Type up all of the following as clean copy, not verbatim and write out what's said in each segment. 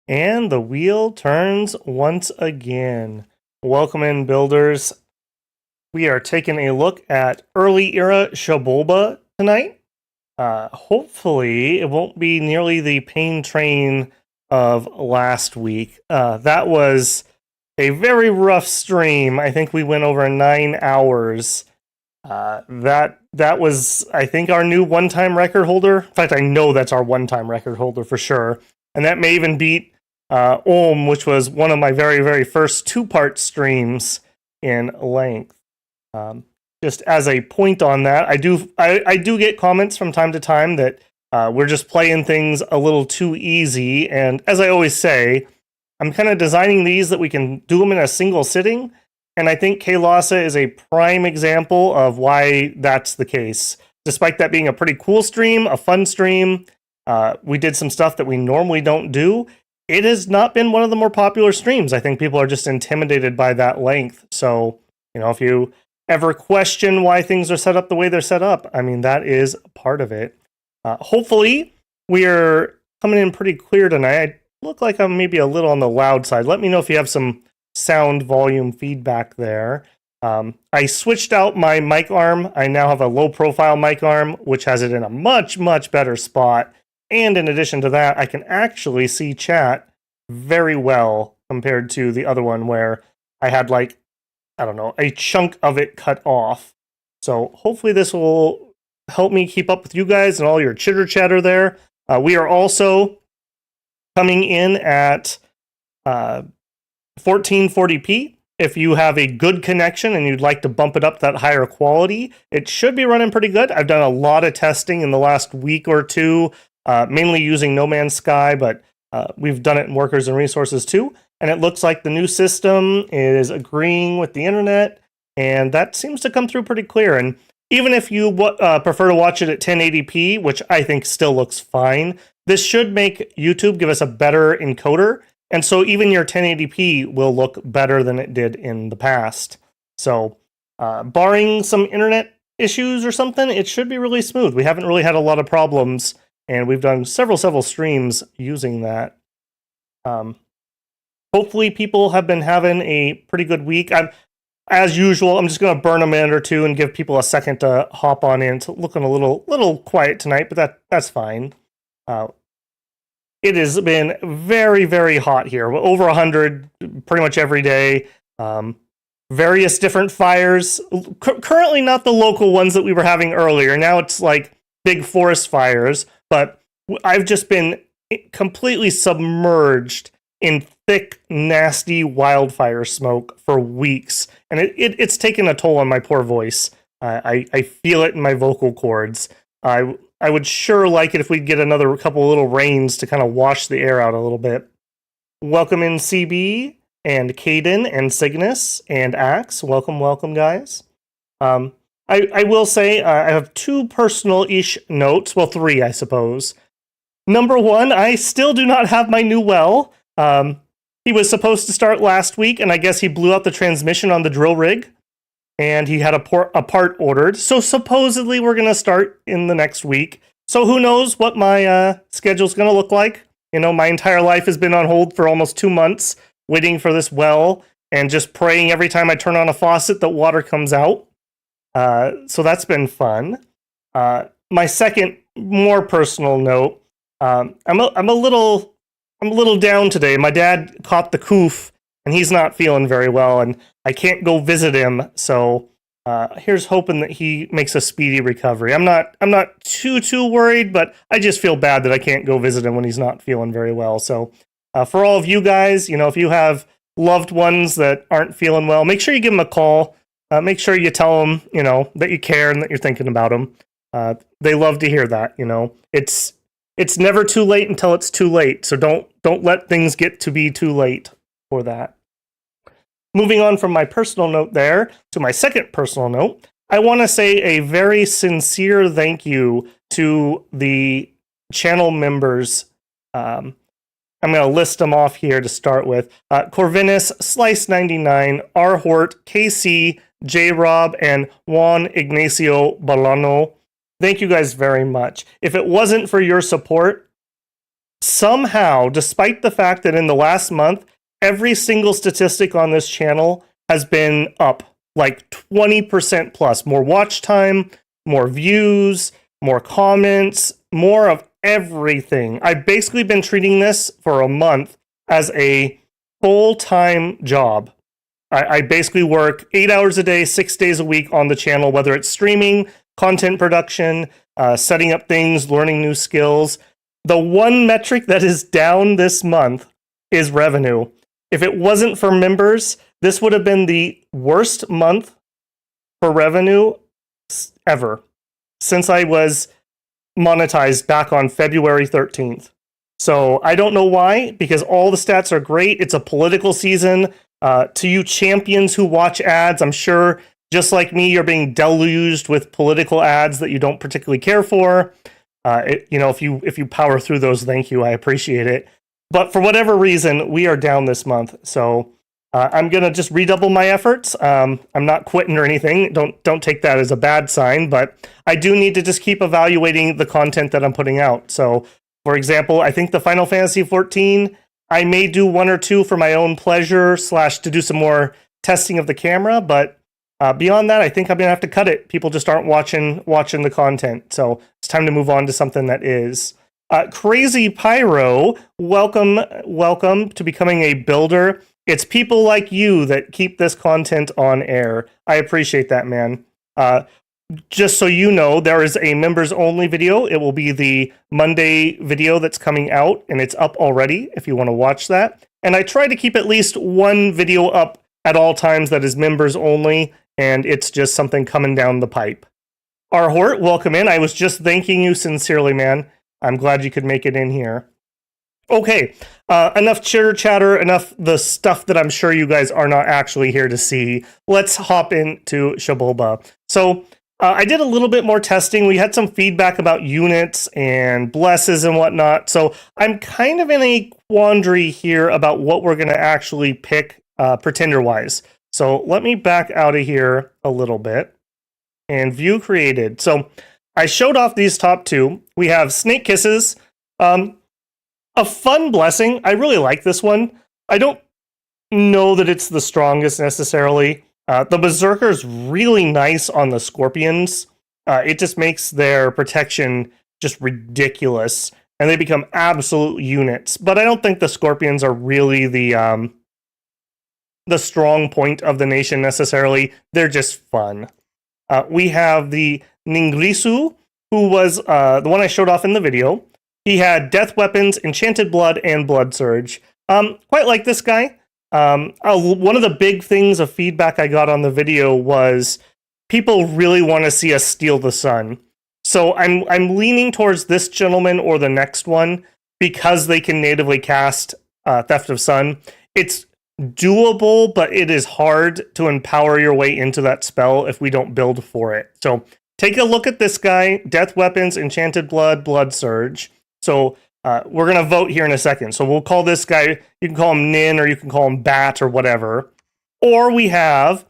And the wheel turns once again. Welcome in, builders. We are taking a look at early era Xibalba tonight. Hopefully, it won't be nearly the pain train of last week. That was a very rough stream. I think we went over 9 hours. That was, I think, our new one-time record holder. In fact, I know that's our one-time record holder for sure. And that may even beat which was one of my very, very first two-part streams in length. Just as a point on that, I do get comments from time to time that we're just playing things a little too easy. And as I always say, I'm kind of designing these that we can do them in a single sitting. And I think Kailasa is a prime example of why that's the case. Despite that being a pretty cool stream, a fun stream, we did some stuff that we normally don't do. It has not been one of the more popular streams. I think people are just intimidated by that length. So, if you ever question why things are set up the way they're set up, I mean, that is part of it. Hopefully, we're coming in pretty clear tonight. I look like I'm maybe a little on the loud side. Let me know if you have some sound volume feedback there. I switched out my mic arm. I now have a low profile mic arm, which has it in a much, much better spot. And in addition to that, I can actually see chat very well compared to the other one where I had a chunk of it cut off. So hopefully this will help me keep up with you guys and all your chitter chatter there. We are also coming in at 1440p. If you have a good connection and you'd like to bump it up to that higher quality, it should be running pretty good. I've done a lot of testing in the last week or two. Mainly using No Man's Sky, but we've done it in Workers and Resources too. And it looks like the new system is agreeing with the internet, and that seems to come through pretty clear. And even if you prefer to watch it at 1080p, which I think still looks fine, this should make YouTube give us a better encoder. And so even your 1080p will look better than it did in the past. So barring some internet issues or something, it should be really smooth. We haven't really had a lot of problems. And we've done several streams using that. Hopefully people have been having a pretty good week. As usual, I'm just going to burn a minute or two and give people a second to hop on in. It's looking a little quiet tonight, but that's fine. It has been very, very hot here. Over 100 pretty much every day. Various different fires. Currently not the local ones that we were having earlier. Now it's like big forest fires. But I've just been completely submerged in thick, nasty wildfire smoke for weeks. And it's taken a toll on my poor voice. I feel it in my vocal cords. I would sure like it if we'd get another couple little rains to kind of wash the air out a little bit. Welcome in CB and Caden and Cygnus and Axe. Welcome, guys. I will say I have two personal-ish notes. Well, three, I suppose. Number one, I still do not have my new well. He was supposed to start last week, and I guess he blew out the transmission on the drill rig. And he had a part ordered. So supposedly we're going to start in the next week. So who knows what my schedule's going to look like. My entire life has been on hold for almost 2 months, waiting for this well, and just praying every time I turn on a faucet that water comes out. So that's been fun. My second, more personal note, I'm a little down today. My dad caught the coof, and he's not feeling very well, and I can't go visit him. So here's hoping that he makes a speedy recovery. I'm not too worried, but I just feel bad that I can't go visit him when he's not feeling very well. So for all of you guys, if you have loved ones that aren't feeling well, make sure you give them a call. Make sure you tell them, that you care and that you're thinking about them. They love to hear that, It's never too late until it's too late. So don't let things get to be too late for that. Moving on from my personal note there to my second personal note, I want to say a very sincere thank you to the channel members. I'm going to list them off here to start with. Corvinus, Slice99, R. Hort, KC, J. Rob, and Juan Ignacio Balano. Thank you guys very much. If it wasn't for your support, somehow, despite the fact that in the last month, every single statistic on this channel has been up like 20% plus. More watch time, more views, more comments, more of everything. I've basically been treating this for a month as a full-time job. I basically work 8 hours a day, 6 days a week on the channel, whether it's streaming, content production, setting up things, learning new skills. The one metric that is down this month is revenue. If it wasn't for members, this would have been the worst month for revenue ever since I was monetized back on February 13th. So I don't know why, because all the stats are great. It's a political season. To you champions who watch ads, I'm sure, just like me, you're being deluged with political ads that you don't particularly care for. If you power through those, thank you. I appreciate it. But for whatever reason, we are down this month. So I'm gonna just redouble my efforts. I'm not quitting or anything. Don't take that as a bad sign. But I do need to just keep evaluating the content that I'm putting out. So, for example, I think the Final Fantasy XIV, I may do 1 or 2 for my own pleasure / to do some more testing of the camera. But beyond that, I think I'm gonna have to cut it. People just aren't watching the content. So it's time to move on to something that is. Crazy Pyro, welcome to becoming a builder. It's people like you that keep this content on air. I appreciate that, man. Just so you know, there is a members only video. It will be the Monday video that's coming out, and it's up already if you want to watch that. And I try to keep at least one video up at all times that is members only, and it's just something coming down the pipe. Arhort, welcome in. I was just thanking you sincerely, man. I'm glad you could make it in here. Okay, enough chitter chatter, enough the stuff that I'm sure you guys are not actually here to see. Let's hop into Xibalba. So I did a little bit more testing. We had some feedback about units and blesses and whatnot. So I'm kind of in a quandary here about what we're going to actually pick pretender-wise. So let me back out of here a little bit and view created. So I showed off these top 2. We have Snake Kisses. A fun blessing. I really like this one. I don't know that it's the strongest necessarily. The Berserker's really nice on the Scorpions. It just makes their protection just ridiculous, and they become absolute units. But I don't think the Scorpions are really the strong point of the nation necessarily. They're just fun. We have the Ningrisu, who was the one I showed off in the video. He had Death Weapons, Enchanted Blood, and Blood Surge. Quite like this guy. One of the big things of feedback I got on the video was people really want to see us steal the sun. So I'm leaning towards this gentleman or the next one because they can natively cast Theft of Sun. It's doable, but it is hard to empower your way into that spell if we don't build for it. So take a look at this guy, Death Weapons, Enchanted Blood, Blood Surge. So we're going to vote here in a second. So we'll call this guy, you can call him Nin or you can call him Bat or whatever. Or we have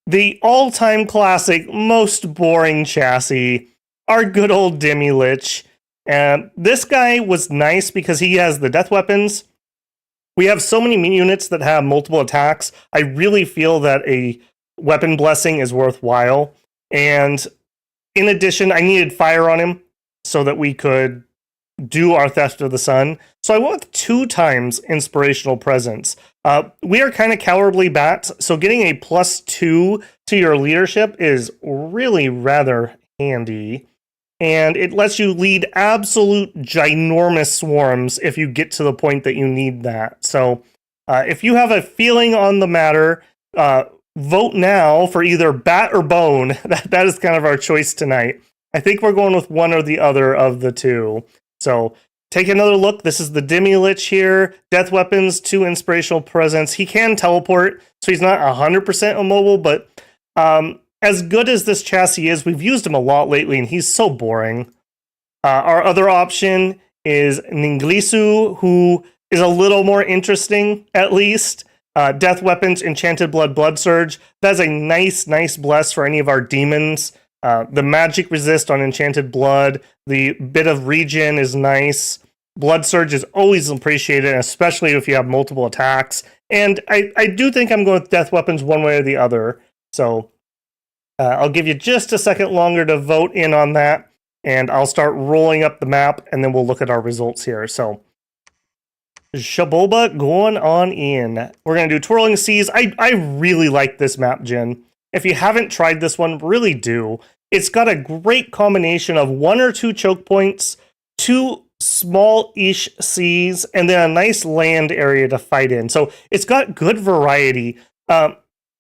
the all-time classic, most boring chassis, our good old Demi-Lich. And this guy was nice because he has the Death Weapons. We have so many units that have multiple attacks. I really feel that a weapon blessing is worthwhile. And in addition, I needed fire on him so that we could do our Theft of the Sun. So I went with 2 times Inspirational Presence. We are kind of cowardly bats, so getting a +2 to your leadership is really rather handy. And it lets you lead absolute ginormous swarms if you get to the point that you need that. So if you have a feeling on the matter, vote now for either Bat or Bone. That is kind of our choice tonight. I think we're going with one or the other of the 2. So take another look. This is the Demi-Lich here. Death Weapons, 2 Inspirational Presence. He can teleport, so he's not 100% immobile, but as good as this chassis is, we've used him a lot lately, and he's so boring. Our other option is Ninglisu, who is a little more interesting, at least. Death Weapons, Enchanted Blood, Blood Surge. That's a nice bless for any of our demons. The magic resist on Enchanted Blood. The bit of regen is nice. Blood Surge is always appreciated, especially if you have multiple attacks. And I do think I'm going with Death Weapons one way or the other. So I'll give you just a second longer to vote in on that, and I'll start rolling up the map, and then we'll look at our results here. So Xibalba going on in. We're going to do Twirling Seas. I really like this map, Jen. If you haven't tried this one, really do. It's got a great combination of 1 or 2 choke points, 2 small-ish seas, and then a nice land area to fight in. So it's got good variety.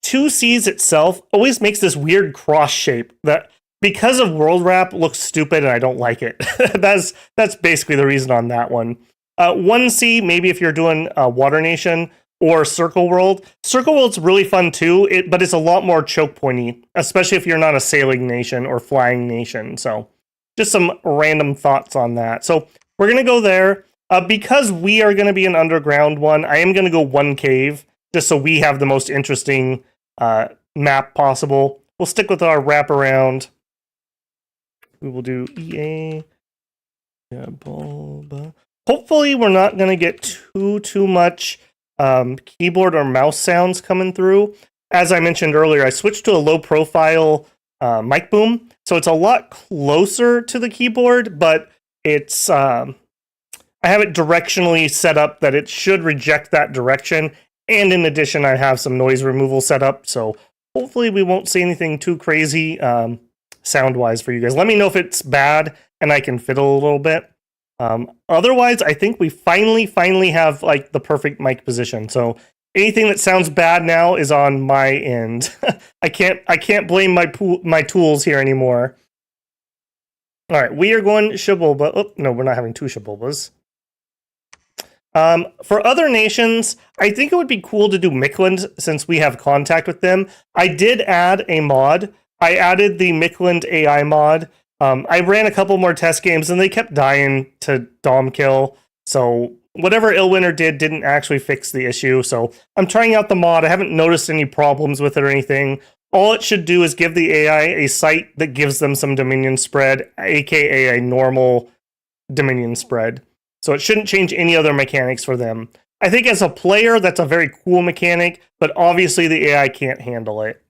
2 seas itself always makes this weird cross shape that, because of world wrap, looks stupid and I don't like it. That's basically the reason on that one. 1 sea, maybe if you're doing Water Nation or Circle World. Circle World's really fun too, but it's a lot more choke pointy, especially if you're not a sailing nation or flying nation. So just some random thoughts on that. So we're going to go there. Because we are going to be an underground one, I am going to go 1 cave, just so we have the most interesting map possible. We'll stick with our wraparound. We will do EA Xibalba. Hopefully we're not going to get too much keyboard or mouse sounds coming through. As I mentioned earlier, I switched to a low profile mic boom, so it's a lot closer to the keyboard, but it's I have it directionally set up that it should reject that direction, and in addition I have some noise removal set up, so hopefully we won't see anything too crazy sound wise for you guys. Let me know if it's bad and I can fiddle a little bit. Otherwise, I think we finally have like the perfect mic position. So anything that sounds bad now is on my end. I can't blame my tools here anymore. All right, we are going Xibalba. Oh no, we're not having 2 Xibalbas. For other nations, I think it would be cool to do Mikland since we have contact with them. I did add a mod. I added the Mikland AI mod. I ran a couple more test games and they kept dying to Dom kill. So whatever Illwinter didn't actually fix the issue. So I'm trying out the mod. I haven't noticed any problems with it or anything. All it should do is give the AI a sight that gives them some Dominion spread, aka a normal Dominion spread. So it shouldn't change any other mechanics for them. I think as a player, that's a very cool mechanic, but obviously the AI can't handle it.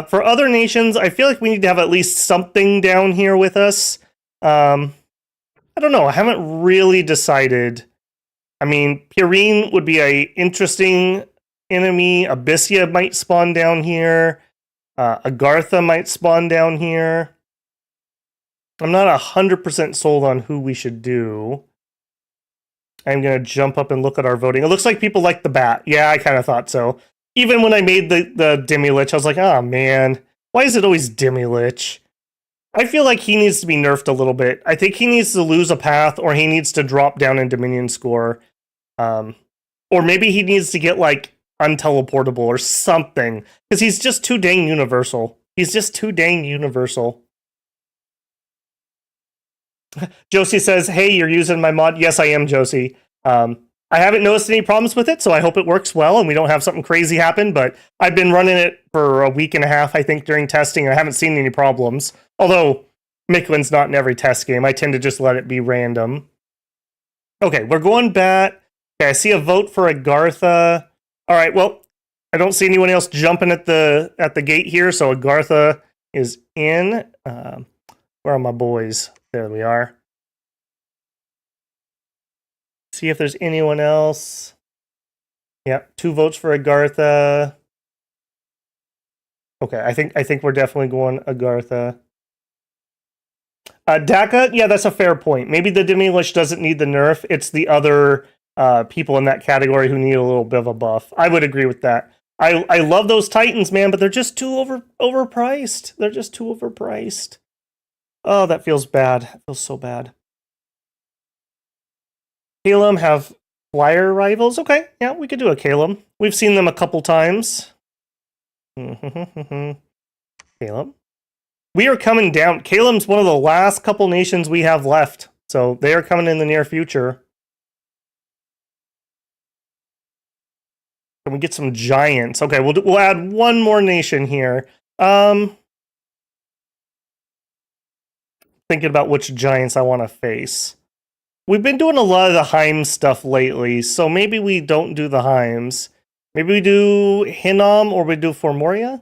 For other nations, I feel like we need to have at least something down here with us. I don't know. I haven't really decided. I mean, Purine would be an interesting enemy. Abyssia might spawn down here. Agartha might spawn down here. I'm not 100% sold on who we should do. I'm going to jump up and look at our voting. It looks like people like the bat. Yeah, I kind of thought so. Even when I made the Demi-Lich, I was like, oh man, why is it always Demi-Lich? I feel like he needs to be nerfed a little bit. I think he needs to lose a path, or he needs to drop down in Dominion score. Or maybe he needs to get, like, unteleportable or something. Because he's just too dang universal. He's just too dang universal. Josie says, hey, you're using my mod? Yes, I am, Josie. I haven't noticed any problems with it, so I hope it works well and we don't have something crazy happen, but I've been running it for a week and a half, I think, during testing, and I haven't seen any problems. Although, Mikland's not in every test game. I tend to just let it be random. Okay, we're going bat. Okay, I see a vote for Agartha. All right, well, I don't see anyone else jumping at the gate here, so Agartha is in. Where are my boys? There we are. See if there's anyone else. Yep, 2 votes for Agartha. Okay, I think we're definitely going Agartha. Daka, yeah, that's a fair point. Maybe the Demi-Lich doesn't need the nerf. It's the other people in that category who need a little bit of a buff. I would agree with that. I love those Titans, man, but they're just too overpriced. They're just too overpriced. Oh, that feels bad. It feels so bad. Calum have flyer rivals. Okay, yeah, we could do a Calum. We've seen them a couple times. Calum. We are coming down. Calum's one of the last couple nations we have left. So they are coming in the near future. Can we get some giants? Okay, we'll add one more nation here. Thinking about which giants I want to face. we've been doing a lot of the Heim stuff lately, so maybe we don't do the Heims. Maybe we do Hinnom or we do Formoria?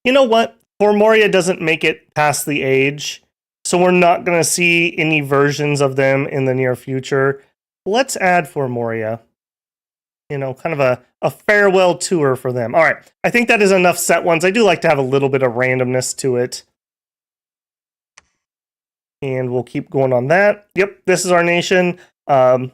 You know what? Formoria doesn't make it past the age, so we're not going to see any versions of them in the near future. Let's add Formoria. You know, kind of a farewell tour for them. All right, I think that is enough set ones. I do like to have a little bit of randomness to it. And we'll keep going on that. Yep, this is our nation. Yeah,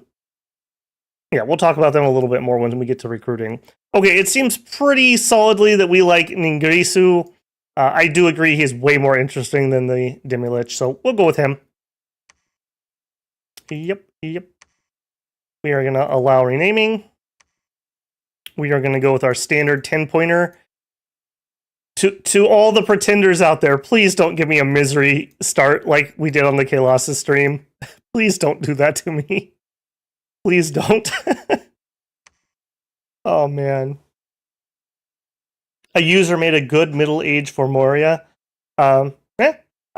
we'll talk about them a little bit more when we get to recruiting. Okay, it seems pretty solidly that we like Ningirisu. I do agree he's way more interesting than the Demilich, so we'll go with him. Yep. We are going to allow renaming. We are going to go with our standard 10-pointer. To all the pretenders out there, please don't give me a misery start like we did on the Kalos stream. Please don't do that to me. Please don't. Oh, man. A user made a good middle age for Moria. I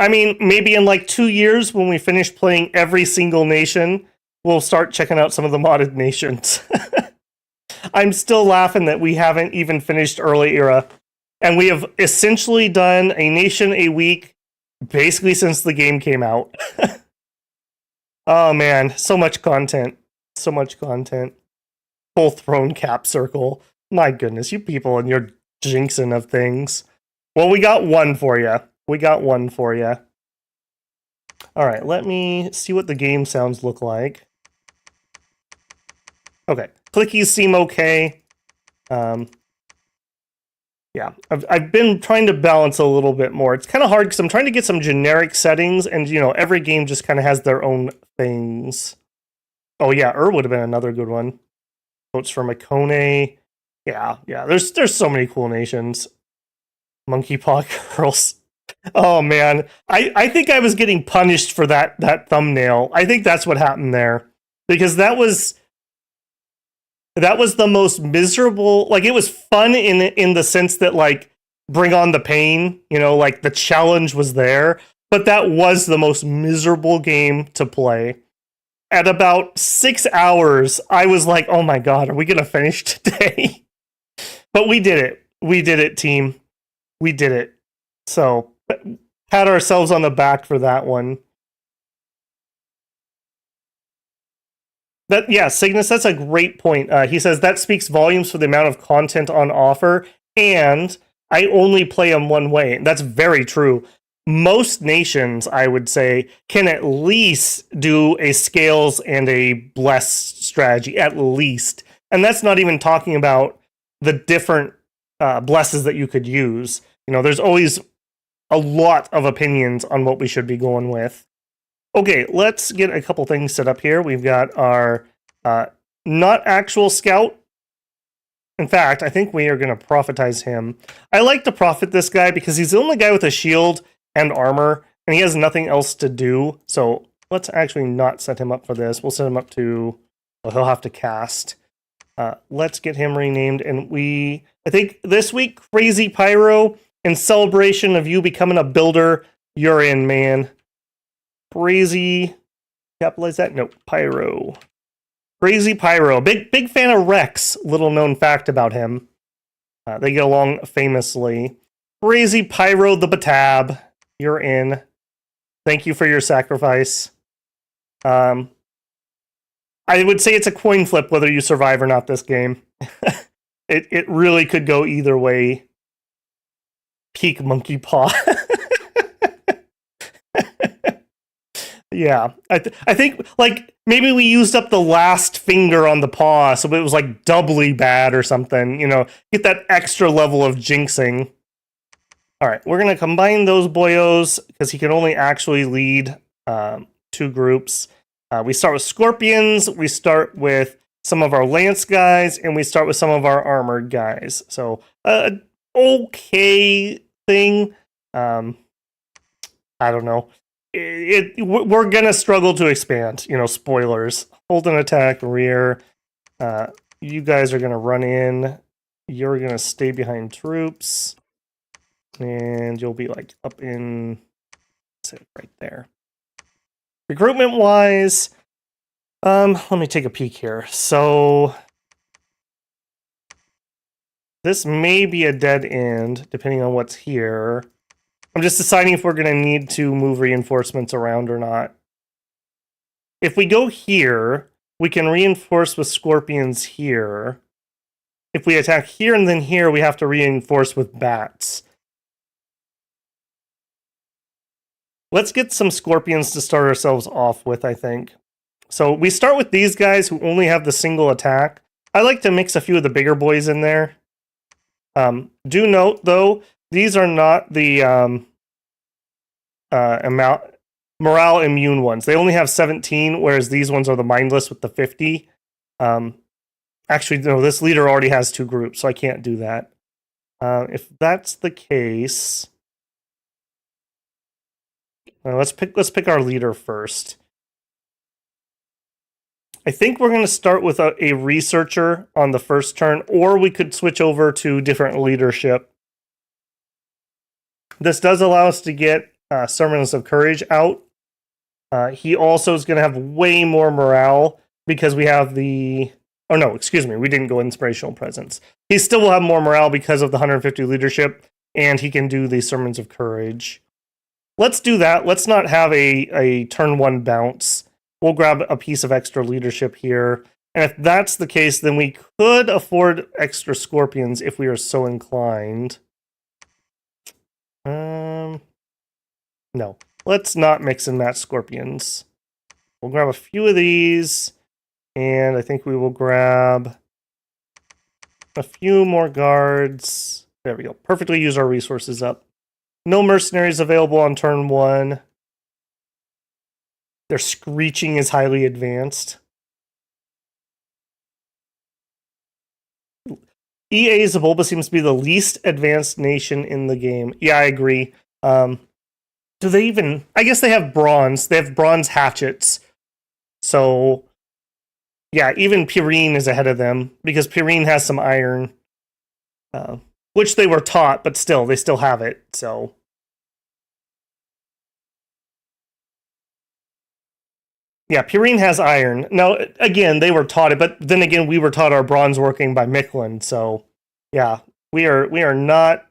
mean, maybe in like 2 years when we finish playing every single nation, we'll start checking out some of the modded nations. I'm still laughing that we haven't even finished early era. And we have essentially done a nation a week basically since the game came out. Oh man, so much content. So much content. Full throne cap circle. My goodness, you people and your jinxing of things. Well, we got one for you. All right, let me see what the game sounds look like. Okay, clickies seem okay. Yeah, I've been trying to balance a little bit more. It's kind of hard because I'm trying to get some generic settings, and you know, every game just kind of has their own things. Oh yeah, would have been another good one. Votes for Makone. Yeah. There's so many cool nations. Monkey Paw Girls. Oh man, I think I was getting punished for that thumbnail. I think that's what happened there, because that was the most miserable. Like, it was fun in the sense that, like, bring on the pain, you know, like the challenge was there, but that was the most miserable game to play. At about 6 hours, I was like, oh my god, are we gonna finish today? But we did it, team. We did it. So, pat ourselves on the back for that one. Cygnus, that's a great point. He says that speaks volumes for the amount of content on offer, and I only play them one way. That's very true. Most nations, I would say, can at least do a scales and a bless strategy, at least. And that's not even talking about the different blesses that you could use. You know, there's always a lot of opinions on what we should be going with. Okay, let's get a couple things set up here. We've got our not actual scout. In fact, I think we are going to prophetize him. I like to prophet this guy because he's the only guy with a shield and armor, and he has nothing else to do. So let's actually not set him up for this. We'll set him up to, well, he'll have to cast. Let's get him renamed. And I think this week, Crazy Pyro, in celebration of you becoming a builder, you're in, man. Crazy, capitalize that? No, Pyro. Crazy Pyro. Big fan of Rex. Little known fact about him. They get along famously. Crazy Pyro the Batab. You're in. Thank you for your sacrifice. I would say it's a coin flip whether you survive or not this game. It really could go either way. Peak Monkey Paw. Yeah, I think, like, maybe we used up the last finger on the paw, so it was, like, doubly bad or something, you know, get that extra level of jinxing. All right, we're going to combine those boyos, because he can only actually lead 2 groups. We start with Scorpions, we start with some of our Lance guys, and we start with some of our Armored guys. So, okay thing. I don't know. We're gonna struggle to expand, you know, spoilers. Hold an attack, rear. You guys are gonna run in. You're gonna stay behind troops. And you'll be like up in, say, right there. Recruitment-wise, let me take a peek here. So this may be a dead end, depending on what's here. I'm just deciding if we're going to need to move reinforcements around or not. If we go here, we can reinforce with scorpions here. If we attack here and then here, we have to reinforce with bats. Let's get some scorpions to start ourselves off with, I think. So we start with these guys who only have the single attack. I like to mix a few of the bigger boys in there. Do note, though, these are not the morale immune ones. They only have 17, whereas these ones are the mindless with the 50. Actually, no, this leader already has 2 groups, so I can't do that. If that's the case, let's pick our leader first. I think we're going to start with a researcher on the first turn, or we could switch over to different leadership. This does allow us to get Sermons of Courage out. He also is going to have way more morale because we have the... Oh no, excuse me, we didn't go Inspirational Presence. He still will have more morale because of the 150 leadership, and he can do the Sermons of Courage. Let's do that. Let's not have a turn 1 bounce. We'll grab a piece of extra leadership here. And if that's the case, then we could afford extra scorpions if we are so inclined. No. Let's not mix and match scorpions. We'll grab a few of these. And I think we will grab a few more guards. There we go. Perfectly use our resources up. No mercenaries available on turn 1. Their screeching is highly advanced. EA Xibalba seems to be the least advanced nation in the game. Yeah, I agree. Do they even... I guess they have bronze. They have bronze hatchets. So, yeah, even Pyrene is ahead of them, because Pyrene has some iron. Which they were taught, but still, they still have it, so... Yeah, Pyrene has iron. Now, again, they were taught it, but then again, we were taught our bronze working by Michelin, so yeah, we are not...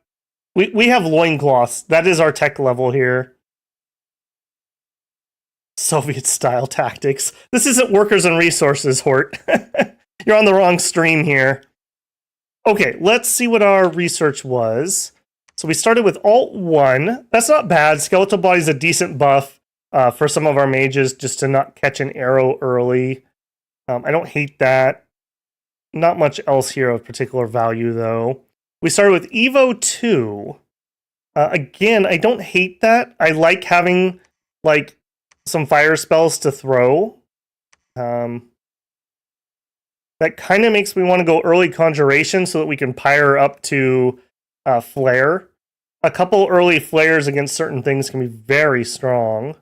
We have loincloths. That is our tech level here. Soviet-style tactics. This isn't workers and resources, Hort. You're on the wrong stream here. Okay, let's see what our research was. So we started with Alt 1. That's not bad. Skeletal Body is a decent buff. For some of our mages, just to not catch an arrow early. I don't hate that. Not much else here of particular value, though. We started with Evo 2. Again, I don't hate that. I like having, like, some fire spells to throw. That kind of makes me want to go early Conjuration so that we can pyre up to Flare. A couple early Flares against certain things can be very strong.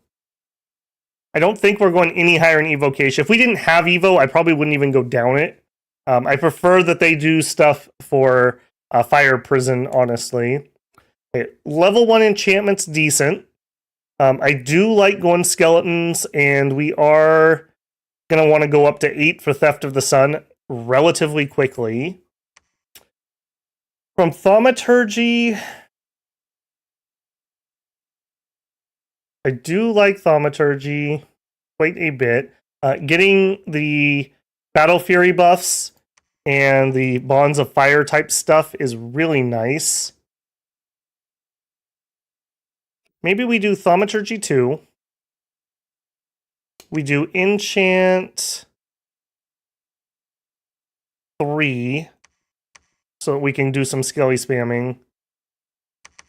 I don't think we're going any higher in Evocation. If we didn't have Evo, I probably wouldn't even go down it. I prefer that they do stuff for Fire Prison, honestly. Okay, level 1 enchantment's decent. I do like going Skeletons, and we are going to want to go up to 8 for Theft of the Sun relatively quickly. From Thaumaturgy... I do like Thaumaturgy quite a bit. Getting the Battle Fury buffs and the Bonds of Fire type stuff is really nice. Maybe we do Thaumaturgy 2. We do Enchant 3 so that we can do some Skelly spamming.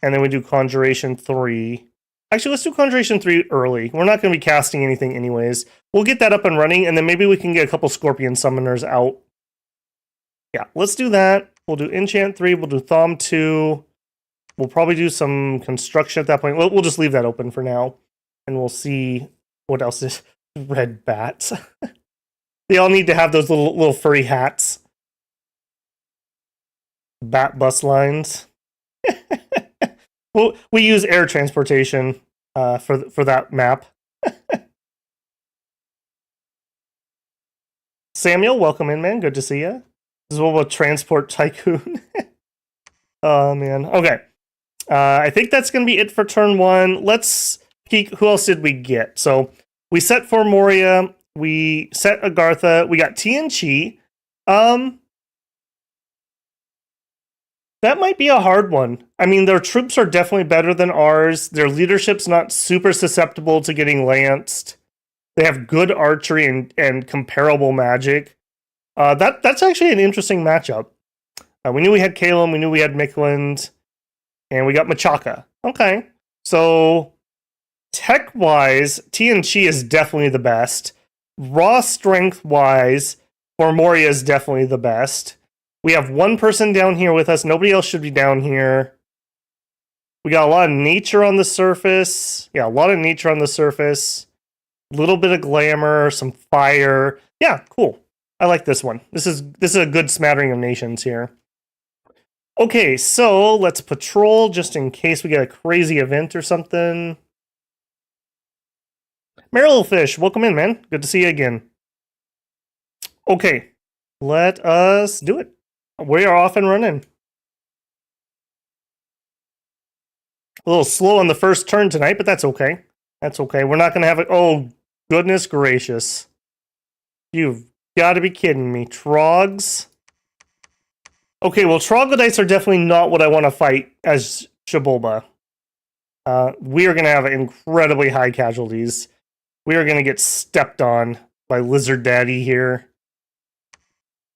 And then we do Conjuration 3. Actually, let's do Conjuration 3 early. We're not going to be casting anything anyways. We'll get that up and running, and then maybe we can get a couple Scorpion Summoners out. Yeah, let's do that. We'll do Enchant 3. We'll do Thom 2. We'll probably do some construction at that point. We'll just leave that open for now. And we'll see what else is. Red bats. They all need to have those little furry hats. Bat bus lines. Well, we use air transportation for that map. Samuel, welcome in, man. Good to see you. This is what about Transport Tycoon. Oh, man. Okay. I think that's going to be it for turn 1. Let's peek. Who else did we get? So we set for Moria. We set Agartha. We got TNC. That might be a hard one. I mean, their troops are definitely better than ours. Their leadership's not super susceptible to getting lanced. They have good archery and comparable magic. That's actually an interesting matchup. We knew we had Kalem, we knew we had Mikland, and we got Machaka. Okay. So, tech-wise, TNC is definitely the best. Raw strength-wise, Formoria is definitely the best. We have one person down here with us. Nobody else should be down here. We got a lot of nature on the surface. Yeah, a lot of nature on the surface. A little bit of glamour, some fire. Yeah, cool. I like this one. This is a good smattering of nations here. Okay, so let's patrol just in case we get a crazy event or something. Fish, welcome in, man. Good to see you again. Okay, let us do it. We are off and running. A little slow on the first turn tonight, but that's okay. That's okay. We're not going to have it. Oh, goodness gracious. You've got to be kidding me. Trogs? Okay, well, troglodytes are definitely not what I want to fight as Xibalba. We are going to have incredibly high casualties. We are going to get stepped on by Lizard Daddy here.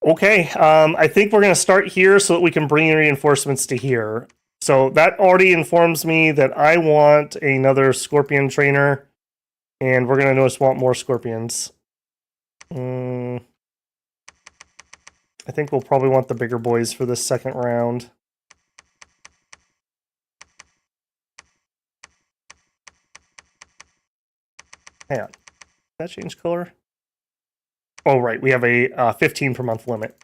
Okay, I think we're going to start here so that we can bring reinforcements to here. So that already informs me that I want another Scorpion trainer, and we're going to just want more Scorpions. I think we'll probably want the bigger boys for this second round. Hang on. Did that change color? Oh, right. We have a 15 per month limit.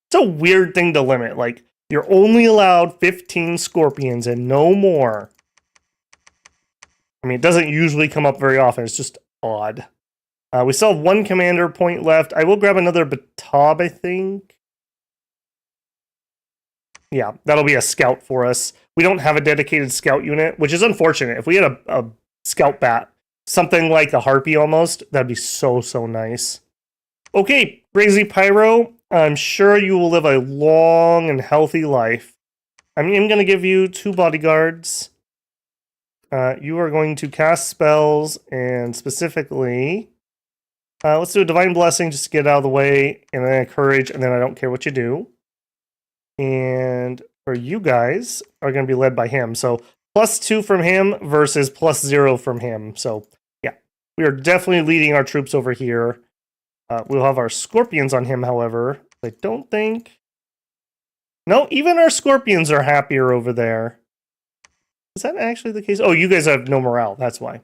It's a weird thing to limit. Like, you're only allowed 15 Scorpions and no more. I mean, it doesn't usually come up very often. It's just odd. We still have one commander point left. I will grab another Batab, I think. Yeah, that'll be a scout for us. We don't have a dedicated scout unit, which is unfortunate. If we had a scout bat, something like a Harpy almost, that'd be so, so nice. Okay, Crazy Pyro, I'm sure you will live a long and healthy life. I'm going to give you 2 bodyguards. You are going to cast spells, and specifically, let's do a Divine Blessing just to get out of the way, and then a Courage, and then I don't care what you do. And for you guys, are going to be led by him. So, +2 from him versus +0 from him. So, yeah, we are definitely leading our troops over here. We'll have our Scorpions on him, however. I don't think... No, even our Scorpions are happier over there. Is that actually the case? Oh, you guys have no morale. That's why.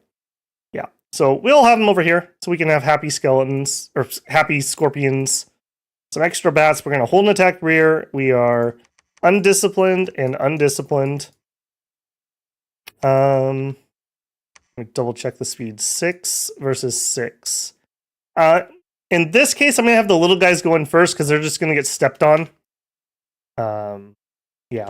Yeah. So we'll have them over here so we can have happy skeletons, or happy Scorpions. Some extra bats. We're going to hold an attack rear. We are undisciplined and undisciplined. Let me double check the speed. 6 versus 6. In this case, I'm going to have the little guys going first because they're just going to get stepped on. Yeah.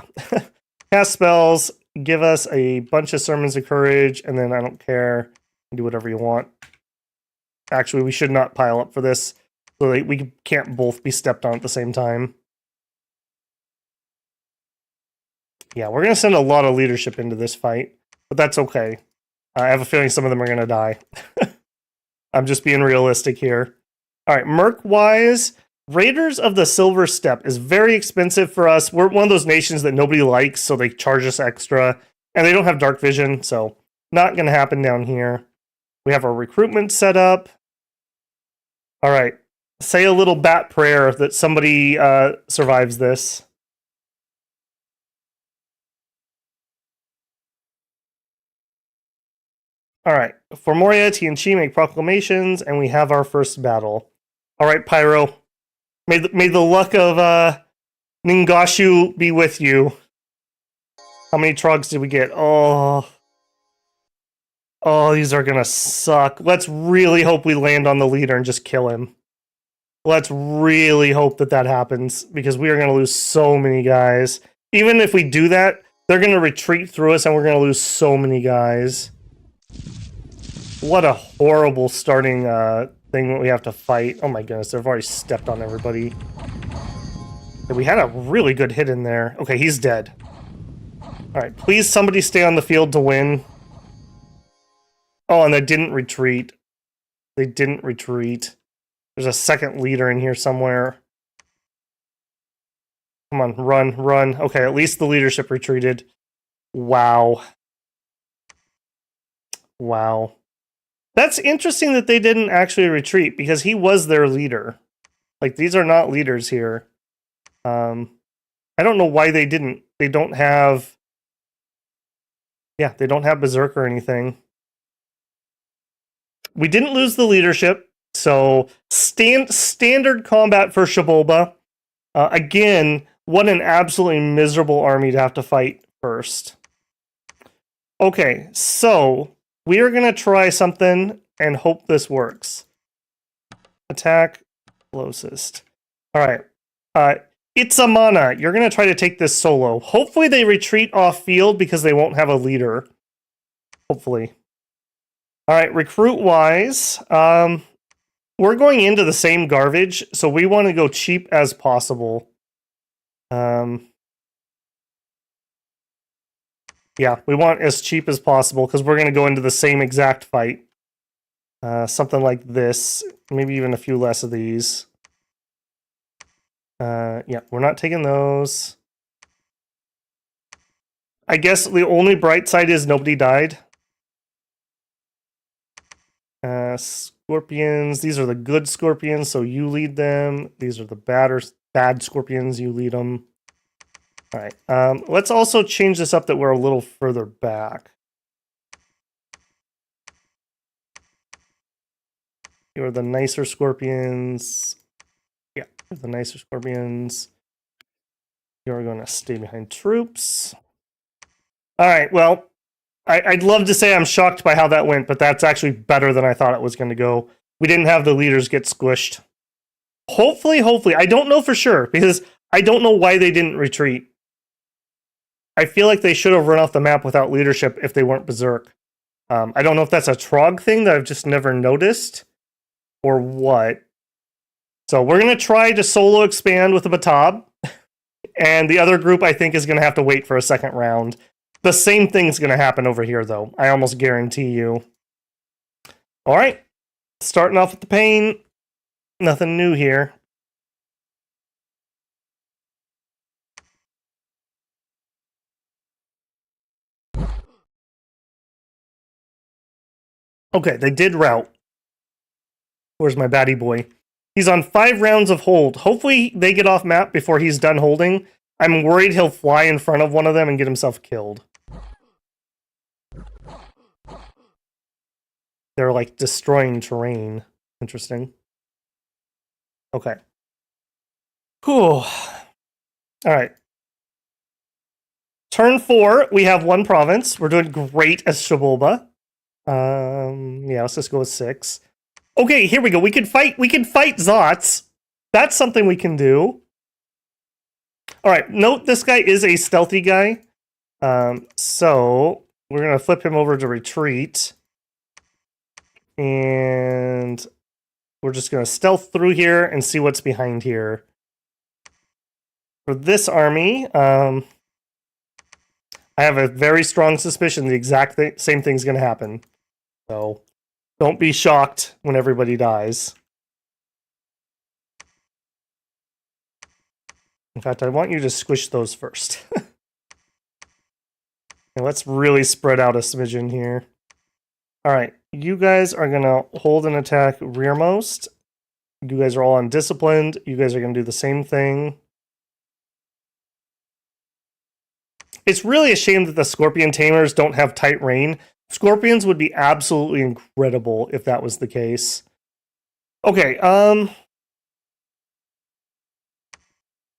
Cast spells, give us a bunch of Sermons of Courage, and then I don't care. Do whatever you want. Actually, we should not pile up for this so that we can't both be stepped on at the same time. Yeah, we're going to send a lot of leadership into this fight, but that's okay. I have a feeling some of them are going to die. I'm just being realistic here. All right, Merc-wise, Raiders of the Silver Steppe is very expensive for us. We're one of those nations that nobody likes, so they charge us extra. And they don't have dark vision, so not going to happen down here. We have our recruitment set up. All right, say a little bat prayer that somebody survives this. All right, for Moria, TNC make proclamations, and we have our first battle. All right, Pyro. May the luck of Ningashu be with you. How many trogs did we get? Oh, these are gonna suck. Let's really hope we land on the leader and just kill him. Let's really hope that that happens, because we are going to lose so many guys. Even if we do that, they're going to retreat through us and we're going to lose so many guys. What a horrible starting thing that we have to fight. Oh my goodness, they've already stepped on everybody. We had a really good hit in there. Okay, he's dead. Alright, please somebody stay on the field to win. Oh, and they didn't retreat. They didn't retreat. There's a second leader in here somewhere. Come on, run, run. Okay, at least the leadership retreated. Wow. Wow. That's interesting that they didn't actually retreat, because he was their leader. Like, these are not leaders here. I don't know why they didn't. They don't have... Yeah, they don't have Berserk or anything. We didn't lose the leadership, so standard combat for Xibalba. Again, what an absolutely miserable army to have to fight first. Okay, so we are going to try something and hope this works. Attack closest. All right. It's a mana. You're going to try to take this solo. Hopefully they retreat off field because they won't have a leader. Hopefully. All right, recruit-wise, we're going into the same garbage, so we want to go cheap as possible. Yeah, we want as cheap as possible because we're going to go into the same exact fight. Something like this, maybe even a few less of these. Yeah, we're not taking those. I guess the only bright side is nobody died. Scorpions, these are the good scorpions, so you lead them. These are the bad scorpions, you lead them. All right, let's also change this up that we're a little further back. Here are the nicer scorpions. Yeah, the nicer scorpions. You're going to stay behind troops. All right, well, I'd love to say I'm shocked by how that went, but that's actually better than I thought it was going to go. We didn't have the leaders get squished. Hopefully, I don't know for sure, because I don't know why they didn't retreat. I feel like they should have run off the map without leadership if they weren't Berserk. I don't know if that's a Trog thing that I've just never noticed, or what. So we're going to try to solo expand with the Batab, and the other group I think is going to have to wait for a second round. The same thing's going to happen over here, though. I almost guarantee you. All right. Starting off with the pain. Nothing new here. Okay, they did rout. Where's my batty boy? He's on 5 rounds of hold. Hopefully they get off map before he's done holding. I'm worried he'll fly in front of one of them and get himself killed. They're like destroying terrain. Interesting. Okay. Whew. Alright. Turn 4, we have 1 province. We're doing great as Xibalba. Yeah, let's just go with 6. Okay, here we go. We can fight Zotz. That's something we can do. Alright, note this guy is a stealthy guy. So we're gonna flip him over to retreat. And we're just going to stealth through here and see what's behind here. For this army, I have a very strong suspicion the exact same thing's going to happen. So don't be shocked when everybody dies. In fact, I want you to squish those first. And let's really spread out a smidgen here. Alright, you guys are going to hold and attack rearmost. You guys are all undisciplined. You guys are going to do the same thing. It's really a shame that the Scorpion Tamers don't have tight rein. Scorpions would be absolutely incredible if that was the case. Okay,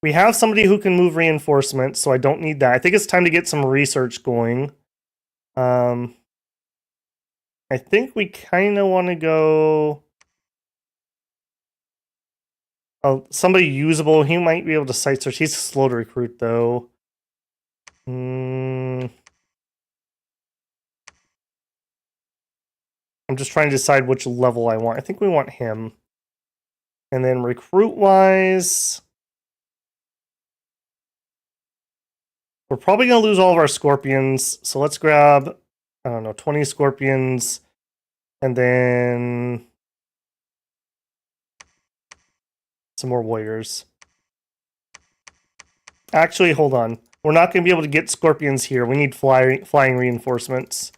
we have somebody who can move reinforcements, so I don't need that. I think it's time to get some research going. I think we kind of want to go... somebody usable. He might be able to site search. He's slow to recruit, though. I'm just trying to decide which level I want. I think we want him. And then recruit-wise, we're probably going to lose all of our scorpions. So let's grab, I don't know, 20 scorpions. And then some more warriors. Actually, hold on. We're not going to be able to get scorpions here. We need flying reinforcements.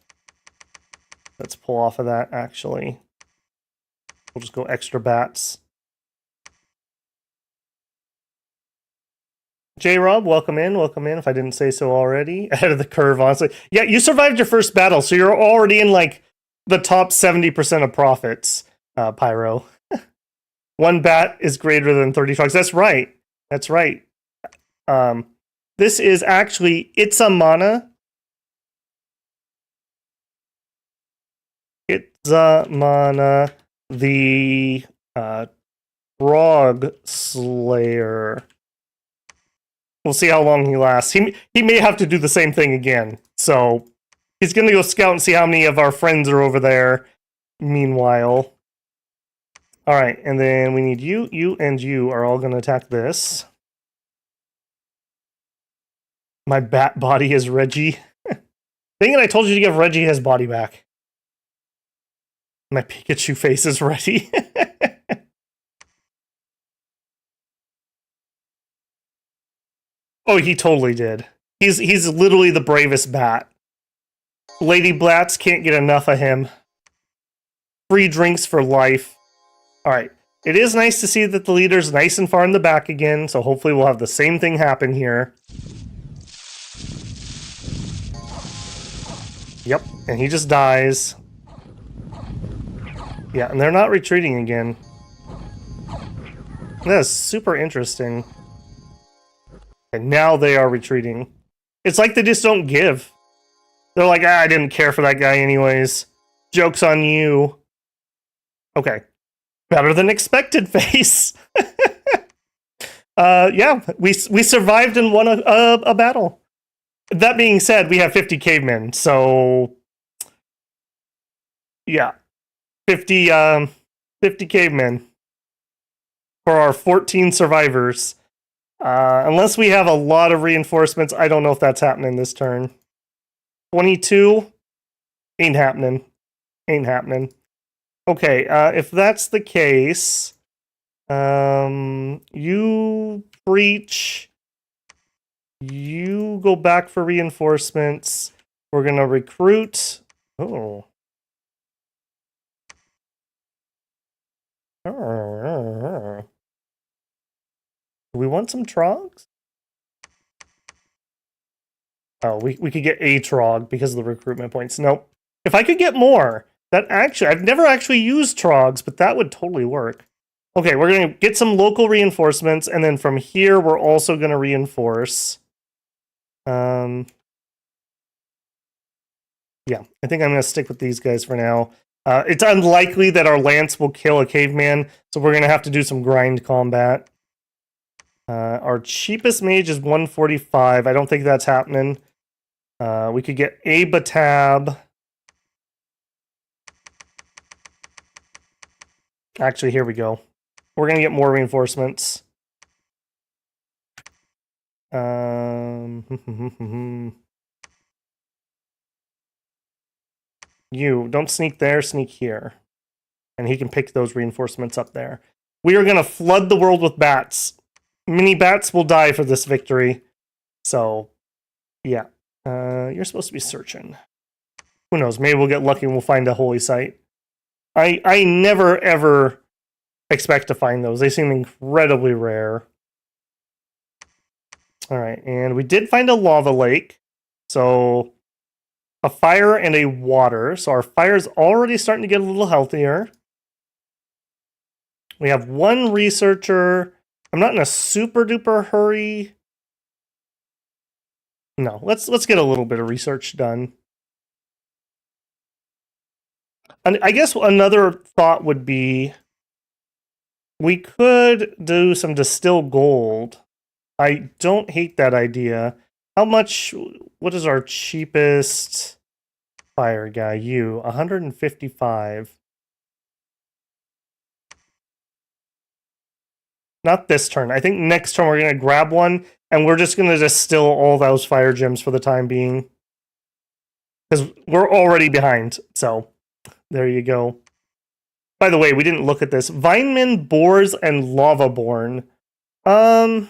Let's pull off of that, actually. We'll just go extra bats. J-Rob, welcome in, if I didn't say so already. Ahead of the curve, honestly. Yeah, you survived your first battle, so you're already in, like, the top 70% of profits, Pyro. One bat is greater than 30 frogs. That's right. That's right. This is actually, it's a mana. It's a mana, the Frog Slayer. We'll see how long he lasts. He may have to do the same thing again. So he's going to go scout and see how many of our friends are over there. Meanwhile. All right, and then we need you, and you are all going to attack this. My bat body is Reggie. Dang it, I told you to give Reggie his body back. My Pikachu face is ready. Oh, he totally did. He's literally the bravest bat. Lady Blats can't get enough of him. Free drinks for life. Alright. It is nice to see that the leader's nice and far in the back again, so hopefully we'll have the same thing happen here. Yep, and he just dies. Yeah, and they're not retreating again. That is super interesting. And now they are retreating. It's like they just don't give. They're like, I didn't care for that guy anyways. Joke's on you. Okay. Better than expected, face. Yeah, we survived and won a battle. That being said, we have 50 cavemen, so... Yeah. 50 cavemen. For our 14 survivors. Unless we have a lot of reinforcements, I don't know if that's happening this turn. 22? Ain't happening. Ain't happening. Okay, if that's the case, you breach. You go back for reinforcements. We're gonna recruit. Oh. Do we want some trogs? Oh, we could get a trog because of the recruitment points. Nope. If I could get more, I've never actually used trogs, but that would totally work. Okay, we're gonna get some local reinforcements, and then from here we're also gonna reinforce. Yeah, I think I'm gonna stick with these guys for now. It's unlikely that our lance will kill a caveman, so we're gonna have to do some grind combat. Our cheapest mage is 145. I don't think that's happening. We could get a Batab. Actually, here we go. We're going to get more reinforcements. You, don't sneak there, sneak here. And he can pick those reinforcements up there. We are going to flood the world with bats. Mini bats will die for this victory. So, yeah. You're supposed to be searching. Who knows? Maybe we'll get lucky and we'll find a holy site. I never, ever expect to find those. They seem incredibly rare. Alright, and we did find a lava lake. So, a fire and a water. So our fire's already starting to get a little healthier. We have one researcher. I'm not in a super duper hurry. No, let's get a little bit of research done. And I guess another thought would be We could do some distilled gold. I don't hate that idea. How much? What is our cheapest fire guy? You 155. Not this turn. I think next turn we're gonna grab one, and we're just gonna distill all those fire gems for the time being, because we're already behind. So there you go. By the way, we didn't look at this. Vinemen, boars, and lavaborn. I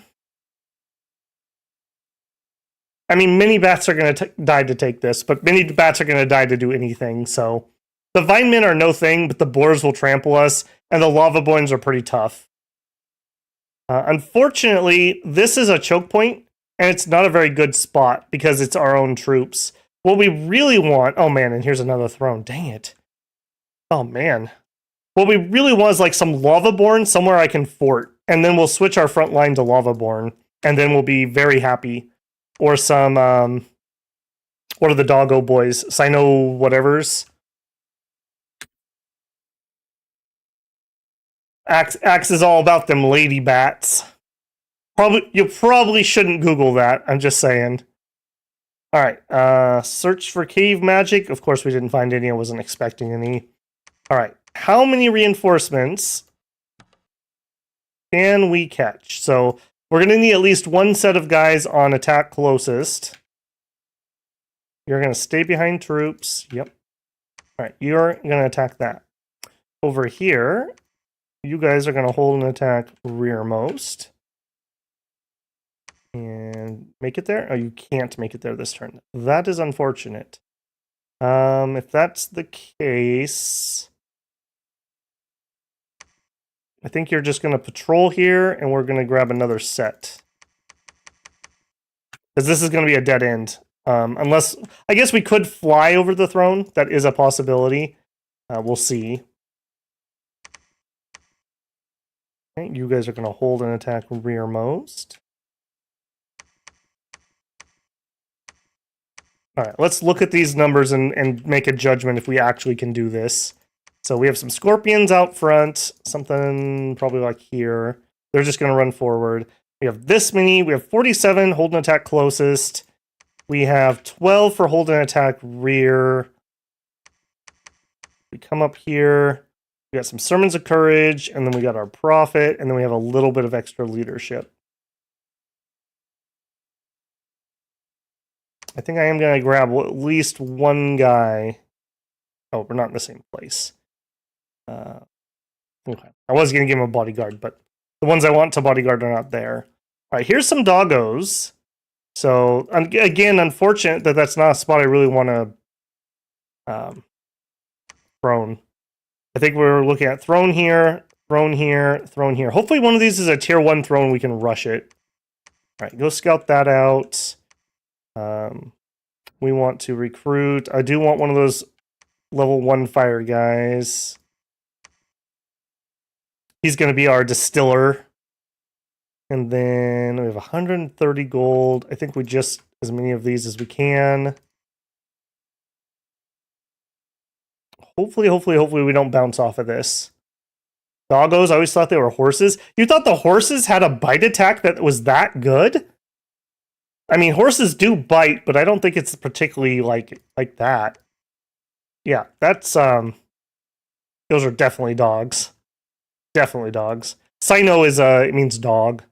mean, many bats are going to die to take this, but many bats are going to die to do anything, so... The Vinemen are no thing, but the boars will trample us, and the lavaborns are pretty tough. Unfortunately, this is a choke point, and it's not a very good spot, because it's our own troops. What we really want... Oh man, and here's another throne. Dang it. Oh man. What we really want is like some lavaborn somewhere I can fort, and then we'll switch our front line to lavaborn, and then we'll be very happy. Or some, what are the doggo boys? Sino whatevers. Axe is all about them lady bats. You probably shouldn't Google that. I'm just saying. All right. Search for cave magic. Of course, we didn't find any. I wasn't expecting any. All right. How many reinforcements can we catch? So we're going to need at least one set of guys on attack closest. You're going to stay behind troops. Yep. All right. You're going to attack that. Over here, you guys are going to hold an attack rearmost. And make it there? Oh, you can't make it there this turn. That is unfortunate. If that's the case... I think you're just going to patrol here, and we're going to grab another set. Because this is going to be a dead end. Unless... I guess we could fly over the throne. That is a possibility. We'll see. Okay, you guys are going to hold an attack rearmost. Alright, let's look at these numbers and make a judgment if we actually can do this. So we have some scorpions out front, something probably like here. They're just going to run forward. We have this many. We have 47 hold and attack closest. We have 12 for hold and attack rear. We come up here. We got some sermons of courage, and then we got our prophet, and then we have a little bit of extra leadership. I think I am going to grab at least one guy. Oh, we're not in the same place. Okay. I was going to give him a bodyguard, but the ones I want to bodyguard are not there. All right, here's some doggos. So, again, unfortunate that that's not a spot I really want to throne. I think we're looking at throne here, throne here, throne here. Hopefully one of these is a tier 1 throne, we can rush it. All right, go scout that out. We want to recruit. I do want one of those level 1 fire guys. He's going to be our distiller. And then we have 130 gold. I think we just as many of these as we can. Hopefully we don't bounce off of this. Doggos, I always thought they were horses. You thought the horses had a bite attack that was that good? I mean, horses do bite, but I don't think it's particularly like that. Yeah, that's those are definitely dogs. Definitely dogs. Sino is it means dog.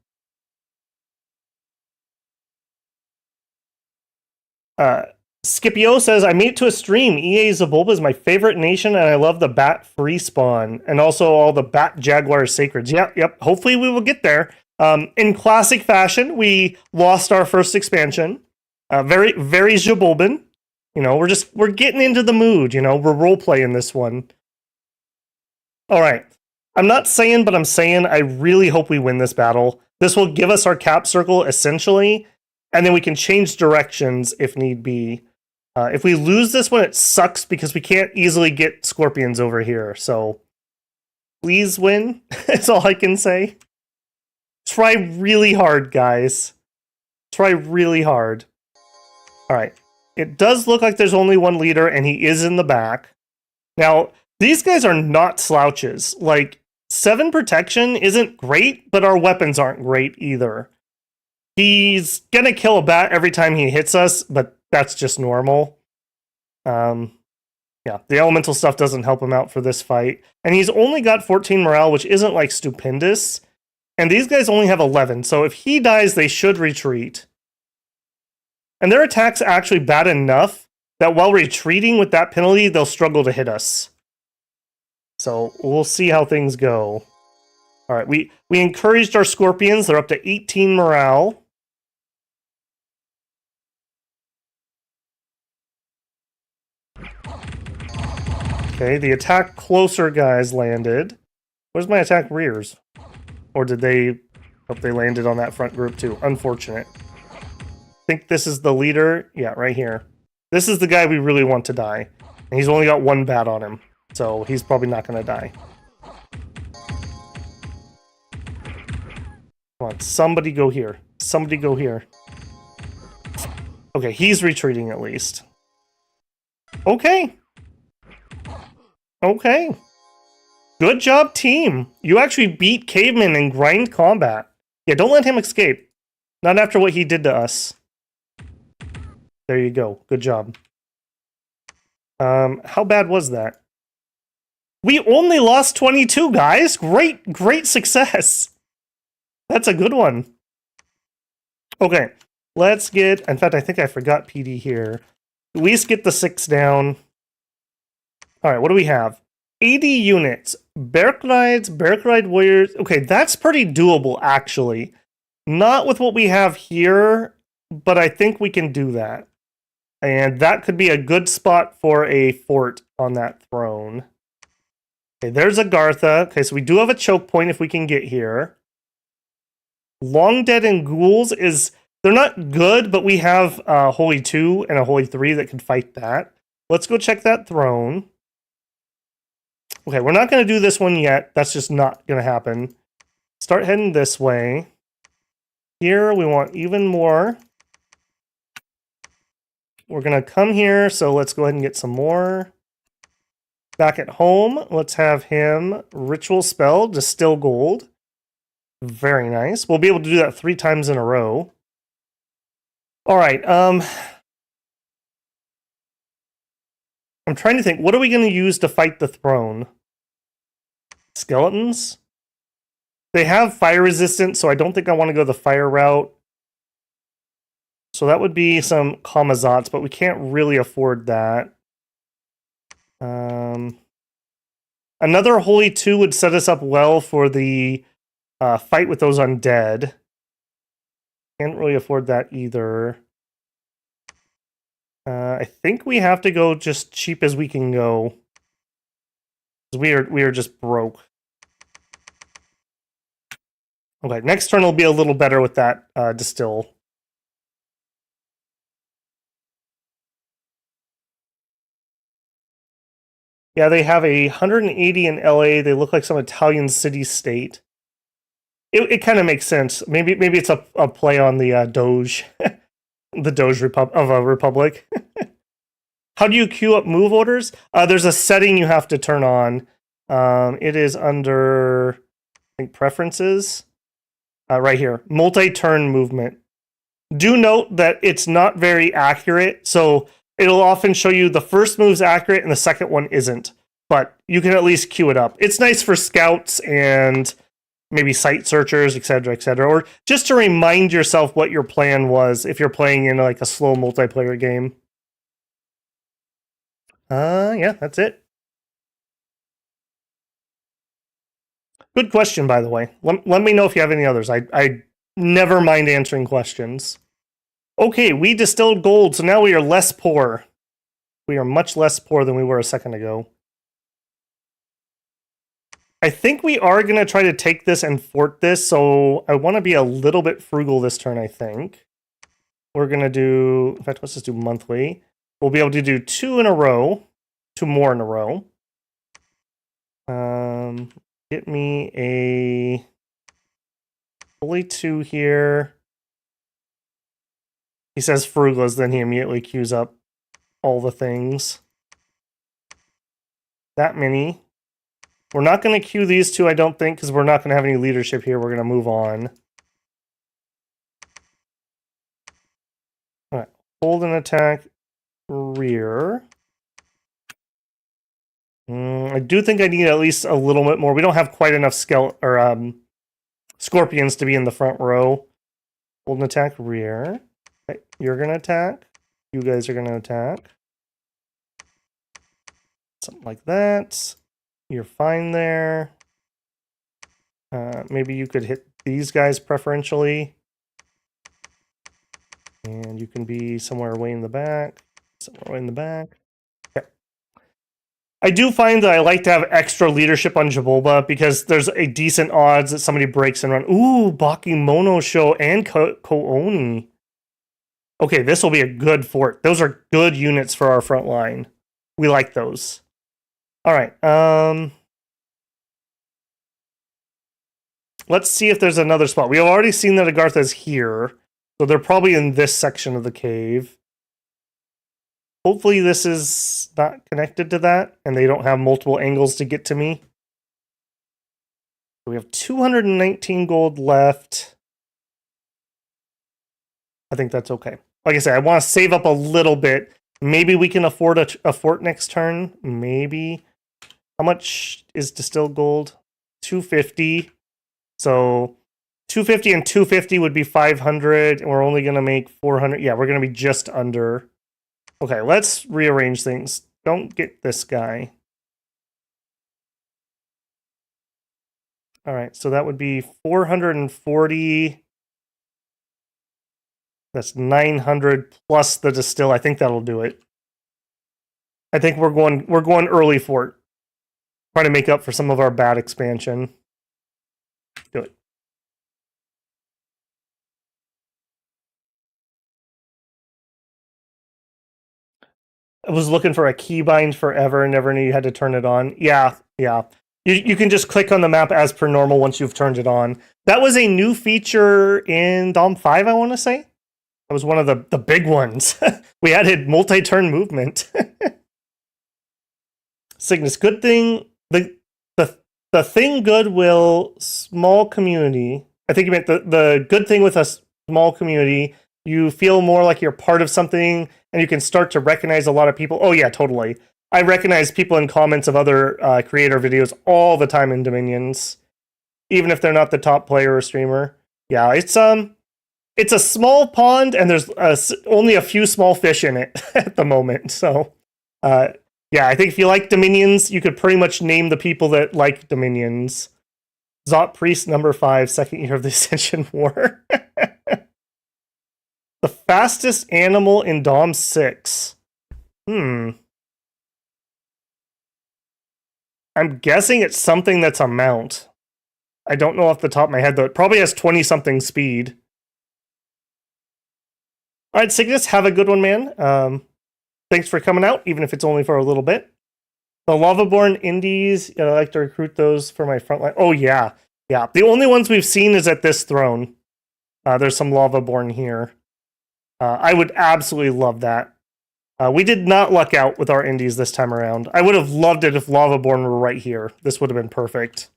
Scipio says, I made it to a stream. EA Xibalba is my favorite nation, and I love the bat free spawn, and also all the bat jaguar sacreds. Yep. Hopefully we will get there. In classic fashion, we lost our first expansion. Very, very Xibalban. You know, we're getting into the mood, you know, we're role-playing this one. Alright. I'm not saying, but I'm saying I really hope we win this battle. This will give us our cap circle, essentially, and then we can change directions if need be. If we lose this one, it sucks because we can't easily get scorpions over here, so please win. That's all I can say. Try really hard, guys. Try really hard. Alright. It does look like there's only one leader, and he is in the back. Now, these guys are not slouches. Like, 7 protection isn't great, but our weapons aren't great either. He's gonna kill a bat every time he hits us, but that's just normal. Yeah, the elemental stuff doesn't help him out for this fight. And he's only got 14 morale, which isn't like stupendous. And these guys only have 11, so if he dies, they should retreat. And their attack's actually bad enough that while retreating with that penalty, they'll struggle to hit us. So we'll see how things go. All right, we encouraged our scorpions. They're up to 18 morale. Okay, the attack closer guys landed. Where's my attack rears? Or did they... Oh, they landed on that front group too. Unfortunate. I think this is the leader. Yeah, right here. This is the guy we really want to die. And he's only got 1 bat on him. So he's probably not going to die. Come on, somebody go here. Somebody go here. Okay, he's retreating at least. Okay. Okay. Good job, team. You actually beat Caveman in grind combat. Yeah, don't let him escape. Not after what he did to us. There you go. Good job. How bad was that? We only lost 22, guys. Great success. That's a good one. Okay, let's get... In fact, I think I forgot PD here. At least get the 6 down. All right, what do we have? 80 units. Berkride Warriors. Okay, that's pretty doable, actually. Not with what we have here, but I think we can do that. And that could be a good spot for a fort on that throne. Okay, there's Agartha. Okay, so we do have a choke point if we can get here. Long Dead and Ghouls is... They're not good, but we have a Holy 2 and a Holy 3 that can fight that. Let's go check that throne. Okay, we're not going to do this one yet. That's just not going to happen. Start heading this way. Here, we want even more. We're going to come here, so let's go ahead and get some more. Back at home, let's have him Ritual Spell, Distill Gold. Very nice. We'll be able to do that 3 times in a row. All right, I'm trying to think, what are we going to use to fight the throne? Skeletons? They have fire resistance, so I don't think I want to go the fire route. So that would be some Kamazotz, but we can't really afford that. Another Holy 2 would set us up well for the fight with those undead. Can't really afford that either. I think we have to go just cheap as we can go. We are just broke. Okay, next turn will be a little better with that distill. Yeah, they have a 180 in LA. They look like some Italian city-state. It kind of makes sense. Maybe it's a play on the Doge, the Doge of a republic. How do you queue up move orders? There's a setting you have to turn on. It is under, I think, preferences. Right here, multi-turn movement. Do note that it's not very accurate, so it'll often show you the first move's accurate and the second one isn't. But you can at least queue it up. It's nice for scouts and maybe site searchers, etc., or just to remind yourself what your plan was if you're playing in like a slow multiplayer game. Yeah, that's it. Good question, by the way. Let me know if you have any others. I never mind answering questions. Okay, we distilled gold, so now we are less poor. We are much less poor than we were a second ago. I think we are going to try to take this and fort this, so I want to be a little bit frugal this turn, I think. We're going to do... In fact, let's just do monthly. We'll be able to do 2 in a row. 2 more in a row. Get me a... Holy 2 here. He says frugalas, then he immediately queues up all the things. That many. We're not going to queue these two, I don't think, because we're not going to have any leadership here. We're going to move on. All right. Hold an attack. Rear. I do think I need at least a little bit more. We don't have quite enough scorpions to be in the front row. Hold an attack. Rear. Okay. You're going to attack. You guys are going to attack. Something like that. You're fine there. Maybe you could hit these guys preferentially. And you can be somewhere way in the back. Somewhere way in the back. Okay. I do find that I like to have extra leadership on Xibalba because there's a decent odds that somebody breaks and run. Ooh, Bakemono Show and Kooni. Okay, this will be a good fort. Those are good units for our front line. We like those. All right. Let's see if there's another spot. We have already seen that Agartha's here. So they're probably in this section of the cave. Hopefully this is not connected to that, and they don't have multiple angles to get to me. We have 219 gold left. I think that's okay. Like I said, I want to save up a little bit. Maybe we can afford a fort next turn. Maybe. How much is distilled gold? 250. So 250 and 250 would be 500, and we're only going to make 400. Yeah, we're going to be just under. Okay, let's rearrange things. Don't get this guy. All right, so that would be 440. That's 900 plus the distill. I think that'll do it. I think we're going early fort. Trying to make up for some of our bad expansion. Do it. I was looking for a keybind forever and never knew you had to turn it on. Yeah. You can just click on the map as per normal once you've turned it on. That was a new feature in Dom 5, I want to say. That was one of the big ones. We added multi-turn movement. Cygnus, good thing. The thing good will small community. I think you meant the good thing with a small community. You feel more like you're part of something, and you can start to recognize a lot of people. Oh yeah, totally. I recognize people in comments of other creator videos all the time in Dominions, even if they're not the top player or streamer. Yeah, it's a small pond, and there's only a few small fish in it at the moment. So, yeah, I think if you like Dominions, you could pretty much name the people that like Dominions. Zotz Priest number 5, second year of the Ascension War. The fastest animal in Dom 6. I'm guessing it's something that's a mount. I don't know off the top of my head, though. It probably has 20-something speed. All right, Cygnus, have a good one, man. Thanks for coming out, even if it's only for a little bit. The Lavaborn Indies, I like to recruit those for my front line. Oh, yeah. Yeah. The only ones we've seen is at this throne. There's some Lavaborn here. I would absolutely love that. We did not luck out with our Indies this time around. I would have loved it if Lavaborn were right here. This would have been perfect.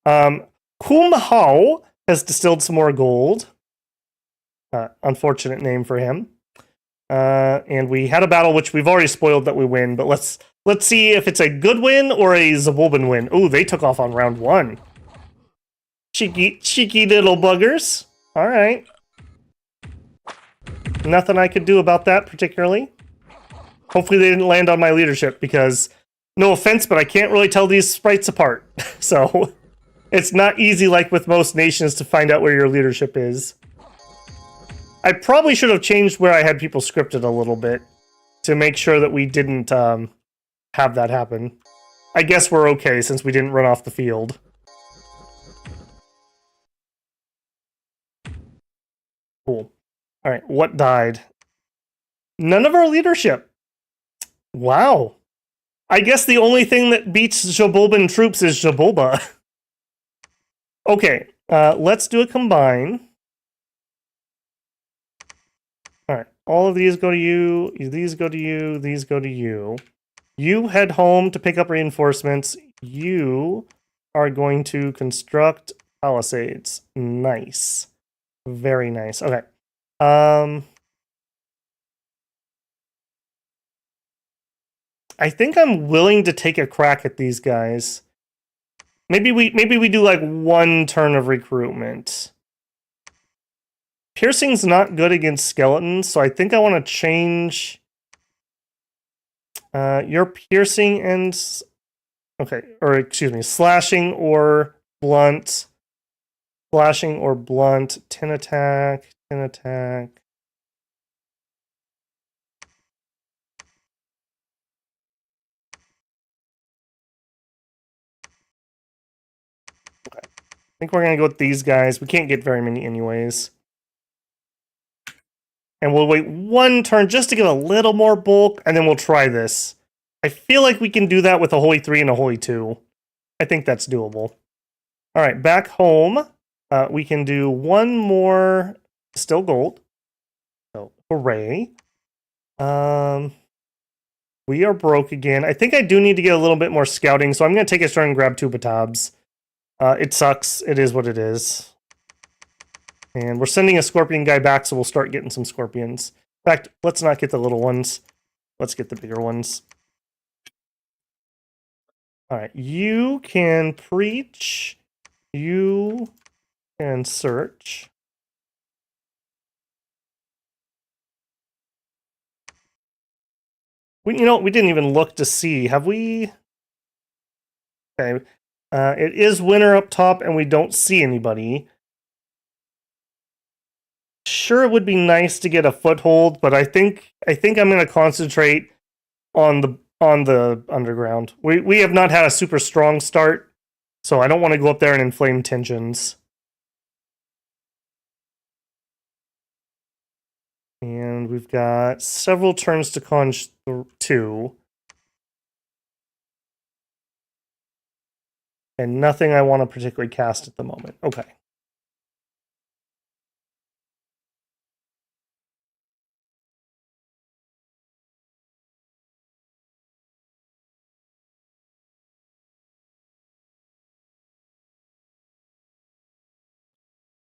Kumhao has distilled some more gold. Unfortunate name for him. And we had a battle which we've already spoiled that we win, but let's see if it's a good win or a Xibalban win. Ooh, they took off on round 1. Cheeky little buggers. All right. Nothing I could do about that particularly. Hopefully they didn't land on my leadership because, no offense, but I can't really tell these sprites apart. So it's not easy like with most nations to find out where your leadership is. I probably should have changed where I had people scripted a little bit to make sure that we didn't have that happen. I guess we're okay since we didn't run off the field. Cool. All right, what died? None of our leadership. Wow. I guess the only thing that beats Xibalban troops is Xibalba. Okay, let's do a combine. All right, all of these go to you, these go to you, these go to you. You head home to pick up reinforcements. You are going to construct palisades. Nice. Very nice. Okay. I think I'm willing to take a crack at these guys. Maybe we do like one turn of recruitment. Piercing's not good against skeletons, so I think I want to change your piercing and okay, or excuse me, slashing or blunt. Slashing or blunt, 10 attack, 10 attack. Okay. I think we're gonna go with these guys. We can't get very many anyways. And we'll wait one turn just to get a little more bulk, and then we'll try this. I feel like we can do that with a Holy 3 and a Holy 2. I think that's doable. All right, back home, we can do one more still gold. So, hooray. We are broke again. I think I do need to get a little bit more scouting, so I'm going to take a turn and grab two batabs. It sucks. It is what it is. And we're sending a scorpion guy back, so we'll start getting some scorpions. In fact, let's not get the little ones. Let's get the bigger ones. All right, you can preach. You can search. We didn't even look to see. Have we? Okay. It is winter up top, and we don't see anybody. Sure, it would be nice to get a foothold, but I think I'm going to concentrate on the underground. We have not had a super strong start, so I don't want to go up there and inflame tensions. And we've got several turns to conj 2. And nothing I want to particularly cast at the moment. Okay.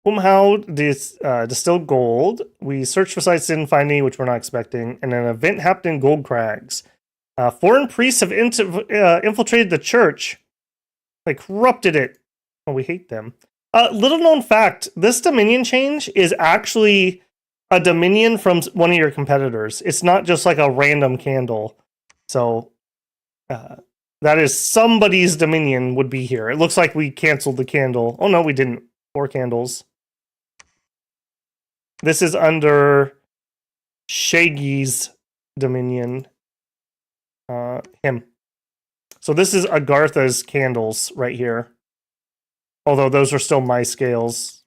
Umhau distilled gold. We searched for sites, didn't find any, which we're not expecting. And an event happened in Gold Crags. Foreign priests have infiltrated the church. They corrupted it. Oh, we hate them. Little known fact, this Dominion change is actually a Dominion from one of your competitors. It's not just like a random candle. So that is somebody's Dominion would be here. It looks like we canceled the candle. Oh no, we didn't. 4 candles. This is under Shaggy's Dominion. Him. So this is Agartha's candles right here. Although those are still my scales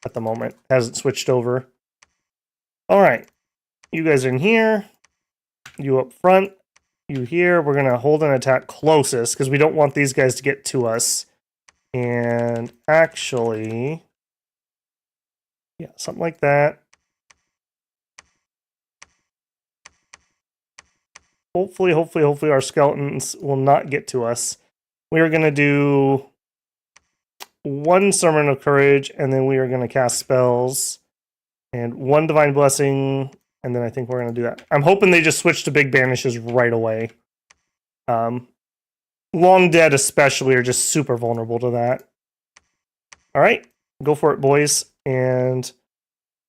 at the moment. Hasn't switched over. Alright. You guys are in here. You up front. You here. We're going to hold an attack closest because we don't want these guys to get to us. And actually... yeah, something like that. Hopefully our skeletons will not get to us. We are going to do 1 Sermon of Courage, and then we are going to cast spells. And 1 Divine Blessing, and then I think we're going to do that. I'm hoping they just switch to big banishes right away. Long Dead especially are just super vulnerable to that. Alright, go for it, boys. And...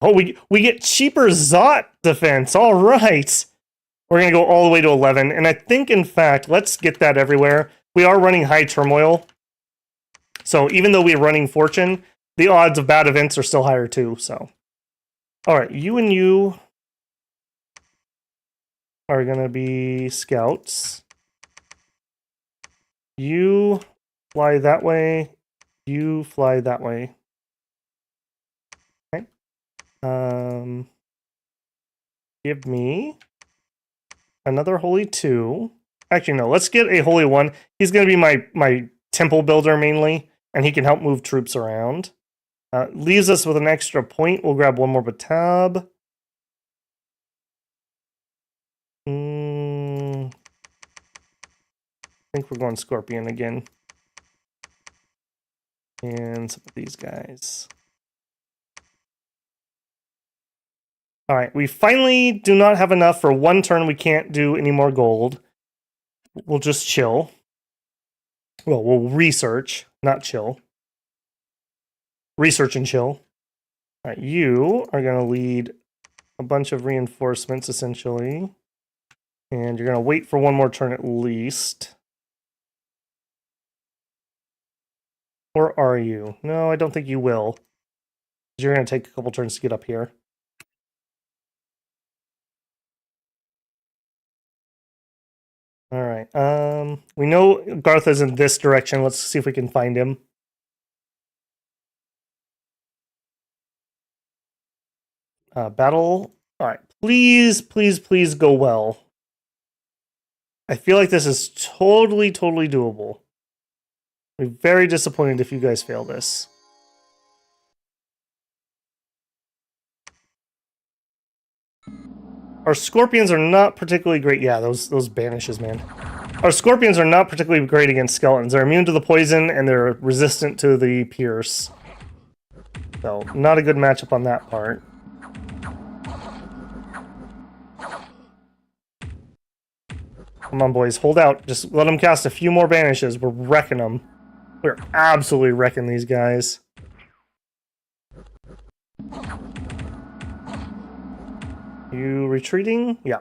oh, we get cheaper Zotz defense. Alright. We're going to go all the way to 11. And I think, in fact, let's get that everywhere. We are running High Turmoil. So even though we're running Fortune, the odds of bad events are still higher too. So, alright, you and you are going to be scouts. You fly that way. You fly that way. Okay. Give me another Holy 2. Actually, no, let's get a Holy 1. He's going to be my temple builder mainly, and he can help move troops around. Leaves us with an extra point. We'll grab 1 more batab. think we're going Scorpion again. And some of these guys. Alright, we finally do not have enough for one turn. We can't do any more gold. We'll just chill. Well, we'll research, not chill. Research and chill. Alright, you are going to lead a bunch of reinforcements, essentially. And you're going to wait for one more turn at least. Or are you? No, I don't think you will. You're going to take a couple turns to get up here. Alright, we know Gartha's in this direction. Let's see if we can find him. Battle. Alright, please, please, please go well. I feel like this is totally, totally doable. I'll be very disappointed if you guys fail this. Our Scorpions are not particularly great. Yeah, those banishes, man. Our Scorpions are not particularly great against skeletons. They're immune to the poison, and they're resistant to the pierce. So, not a good matchup on that part. Come on, boys. Hold out. Just let them cast a few more banishes. We're wrecking them. We're absolutely wrecking these guys. You retreating? Yeah.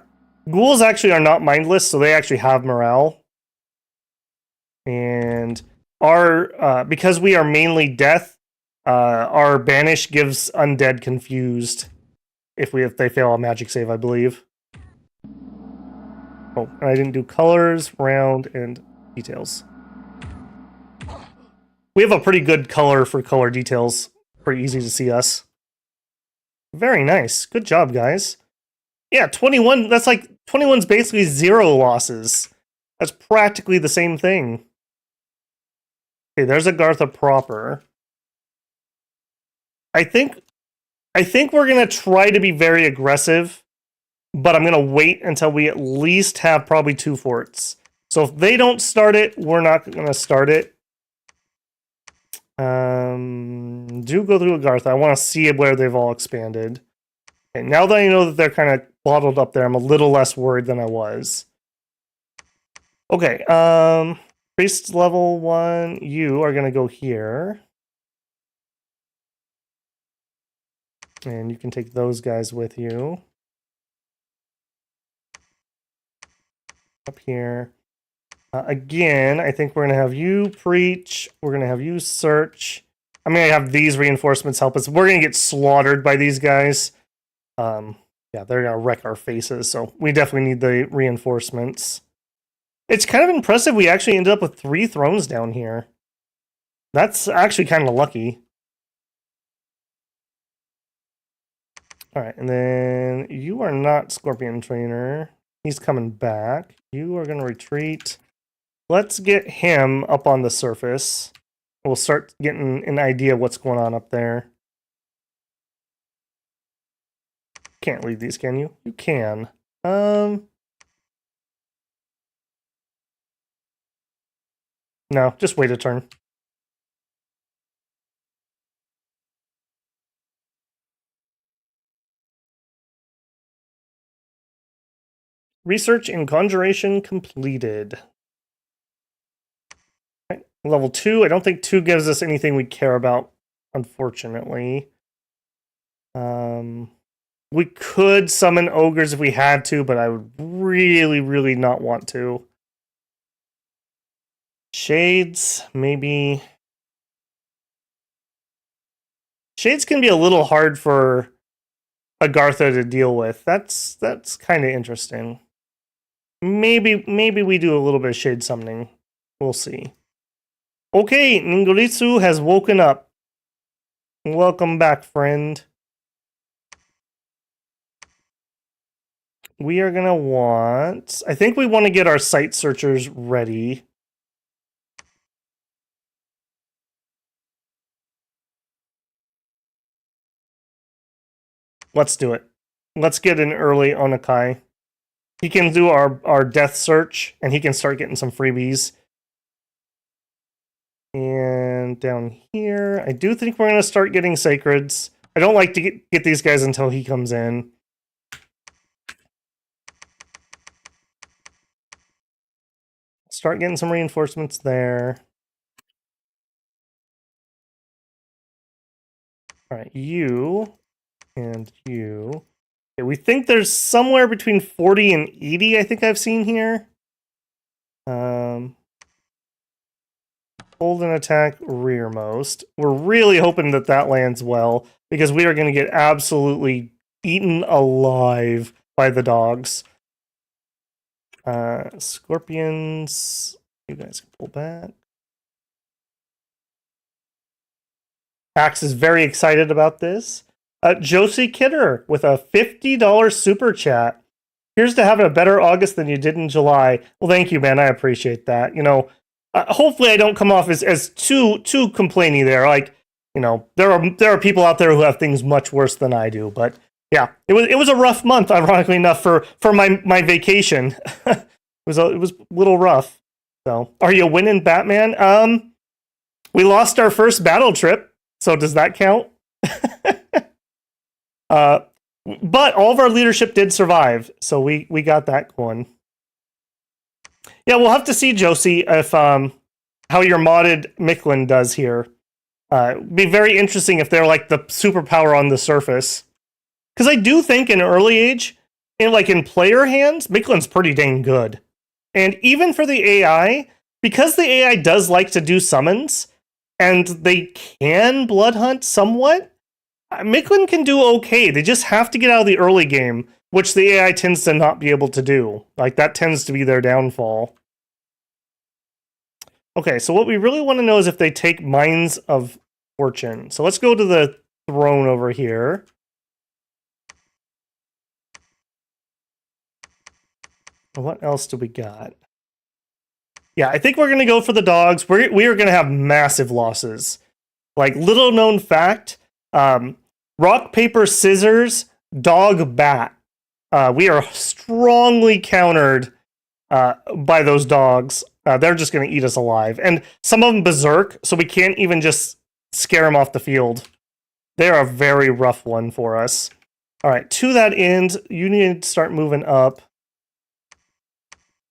Ghouls actually are not mindless, so they actually have morale. And our because we are mainly death, our banish gives undead confused if they fail a magic save, I believe. Oh, and I didn't do colors, round, and details. We have a pretty good color for color details. Pretty easy to see us. Very nice. Good job, guys. Yeah, 21, that's like, 21's basically 0 losses. That's practically the same thing. Okay, there's a Gartha proper. I think we're going to try to be very aggressive, but I'm going to wait until we at least have probably 2 forts. So if they don't start it, we're not going to start it. Do go through Gartha. I want to see where they've all expanded. Okay, now that I know that they're kind of bottled up there, I'm a little less worried than I was. Okay, priest level 1, you are going to go here. And you can take those guys with you. Up here. Again, I think we're going to have you preach. We're going to have you search. I'm going to have these reinforcements help us. We're going to get slaughtered by these guys. Yeah, they're going to wreck our faces, so we definitely need the reinforcements. It's kind of impressive we actually ended up with 3 thrones down here. That's actually kind of lucky. Alright, and then you are not Scorpion Trainer. He's coming back. You are going to retreat. Let's get him up on the surface. We'll start getting an idea of what's going on up there. Can't lead these, can you? You can. No, just wait a turn. Research and conjuration completed. Right. Level 2. I don't think 2 gives us anything we care about, unfortunately. We could summon ogres if we had to, but I would really, really not want to. Shades, maybe. Shades can be a little hard for Agartha to deal with. That's kind of interesting. Maybe we do a little bit of shade summoning. We'll see. Okay, Ningoritsu has woken up. Welcome back, friend. We are gonna want... I think we want to get our site searchers ready. Let's do it. Let's get an early Onakai. He can do our death search, and he can start getting some freebies. And down here, I do think we're going to start getting sacreds. I don't like to get these guys until he comes in. Start getting some reinforcements there. All right, you and you. Okay, we think there's somewhere between 40 and 80, I think I've seen here. Hold and attack rearmost. We're really hoping that that lands well, because we are going to get absolutely eaten alive by the dogs. Scorpions, you guys can pull back. Axe is very excited about this. Josie Kidder with a $50 super chat. Here's to having a better August than you did in July. Well, thank you, man. I appreciate that. You know, hopefully I don't come off as too complainy there. Like, you know, there are people out there who have things much worse than I do. But yeah, it was a rough month, ironically enough, for my vacation. it was a little rough. So, are you winning, Batman? We lost our first battle trip, so does that count? But all of our leadership did survive, so we got that going. Yeah, we'll have to see, Josie, if how your modded Micklin does here. Be very interesting if they're like the superpower on the surface. Because I do think in early age, in player hands, Micklin's pretty dang good. And even for the AI, because the AI does like to do summons, and they can blood hunt somewhat, Micklin can do okay. They just have to get out of the early game, which the AI tends to not be able to do. Like, that tends to be their downfall. Okay, so what we really want to know is if they take Mines of Fortune. So let's go to the throne over here. What else do we got? Yeah, I think we're going to go for the dogs. We are going to have massive losses. Like, little known fact, rock, paper, scissors, dog, bat. We are strongly countered by those dogs. They're just going to eat us alive. And some of them berserk, so we can't even just scare them off the field. They're a very rough one for us. All right, to that end, you need to start moving up.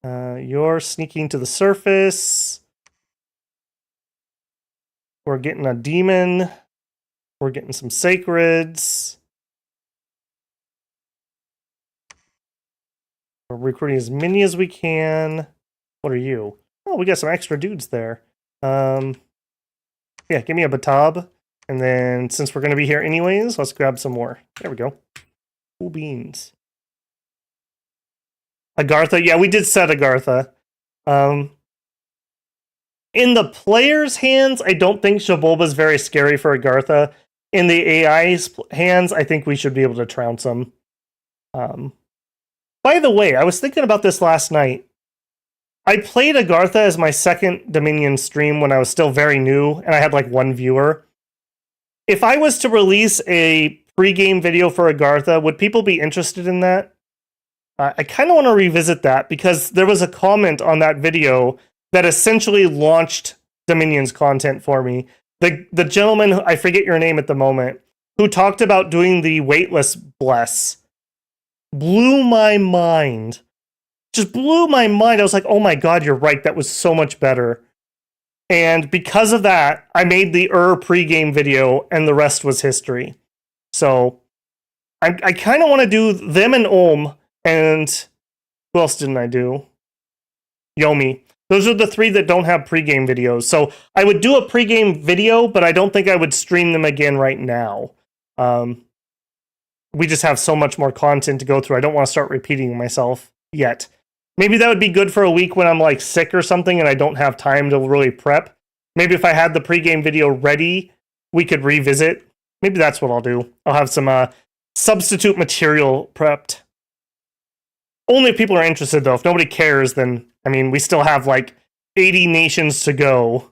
You're sneaking to the surface. We're getting a demon. We're getting some sacreds. We're recruiting as many as we can. What are you? Oh, we got some extra dudes there. Yeah, give me a batab. And then, since we're going to be here anyways, let's grab some more. There we go. Cool beans. Agartha. Yeah, we did set Agartha. In the player's hands, I don't think Xibalba is very scary for Agartha. In the AI's hands, I think we should be able to trounce them. By the way, I was thinking about this last night. I played Agartha as my second Dominion stream when I was still very new, and I had like one viewer. If I was to release a pre-game video for Agartha, would people be interested in that? I kind of want to revisit that, because there was a comment on that video that essentially launched Dominion's content for me. The gentleman, I forget your name at the moment, who talked about doing the weightless bless, blew my mind. Just blew my mind. I was like, oh my god, you're right. That was so much better. And because of that, I made the pre-game video, and the rest was history. So I kind of want to do them and Olm, and who else didn't I do? Yomi. Those are the three that don't have pre-game videos. So I would do a pre-game video, but I don't think I would stream them again right now. We just have so much more content to go through. I don't want to start repeating myself yet. Maybe that would be good for a week when I'm like sick or something and I don't have time to really prep. Maybe if I had the pre-game video ready, we could revisit. Maybe that's what I'll do. I'll have some substitute material prepped. Only if people are interested, though. If nobody cares, then, I mean, we still have like 80 nations to go.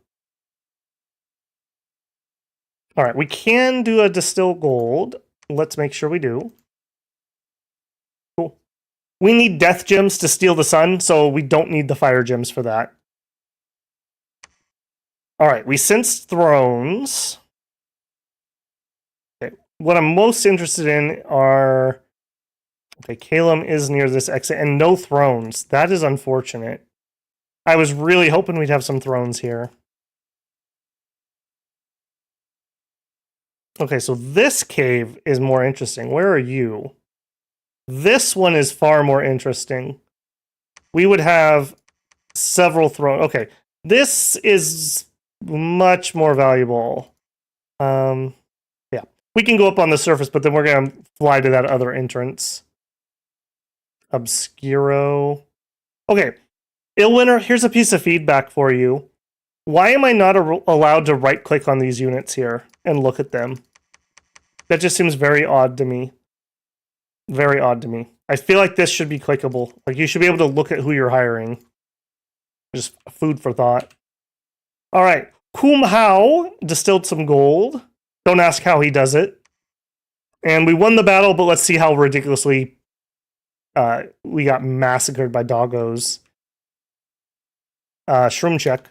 All right, we can do a distill gold. Let's make sure we do. Cool. We need death gems to steal the sun, so we don't need the fire gems for that. All right, we sensed thrones. Okay, what I'm most interested in are... Okay, Calum is near this exit, and no thrones. That is unfortunate. I was really hoping we'd have some thrones here. Okay, so this cave is more interesting. Where are you? This one is far more interesting. We would have several thrones. Okay, this is much more valuable. Yeah, we can go up on the surface, but then we're gonna fly to that other entrance. Obscuro. Okay, Illwinter, here's a piece of feedback for you. Why am I not allowed to right-click on these units here and look at them? That just seems very odd to me. Very odd to me. I feel like this should be clickable. Like, you should be able to look at who you're hiring. Just food for thought. All right. Kum Hao distilled some gold. Don't ask how he does it. And we won the battle, but let's see how ridiculously we got massacred by doggos. Shroom check.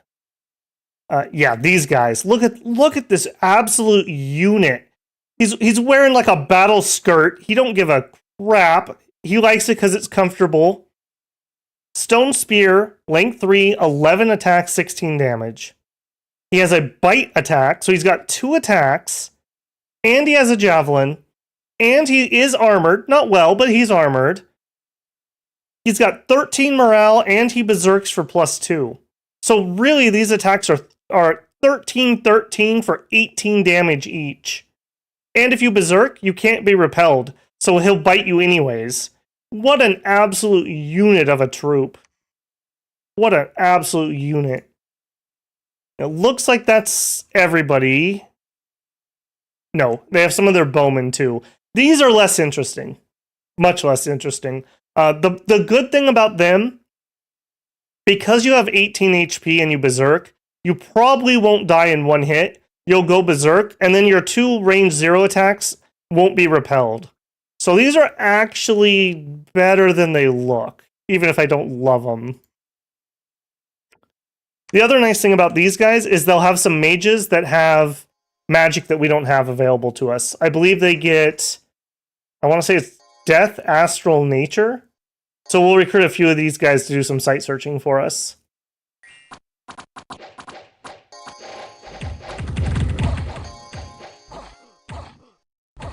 Yeah, these guys. Look at this absolute unit. He's wearing like a battle skirt. He don't give a crap. He likes it because it's comfortable. Stone Spear, length 3, 11 attack, 16 damage. He has a bite attack, so he's got 2 attacks. And he has a javelin. And he is armored. Not well, but he's armored. He's got 13 morale, and he berserks for +2. So really, these attacks are 13 for 18 damage each. And if you berserk, you can't be repelled, so he'll bite you anyways. What an absolute unit of a troop. What an absolute unit. It looks like that's everybody. No, they have some of their bowmen too. These are less interesting. Much less interesting. The good thing about them, because you have 18 HP and you berserk, you probably won't die in one hit. You'll go berserk, and then your 2 range 0 attacks won't be repelled. So these are actually better than they look, even if I don't love them. The other nice thing about these guys is they'll have some mages that have magic that we don't have available to us. I believe they get, I want to say it's Death, Astral, Nature. So we'll recruit a few of these guys to do some site searching for us.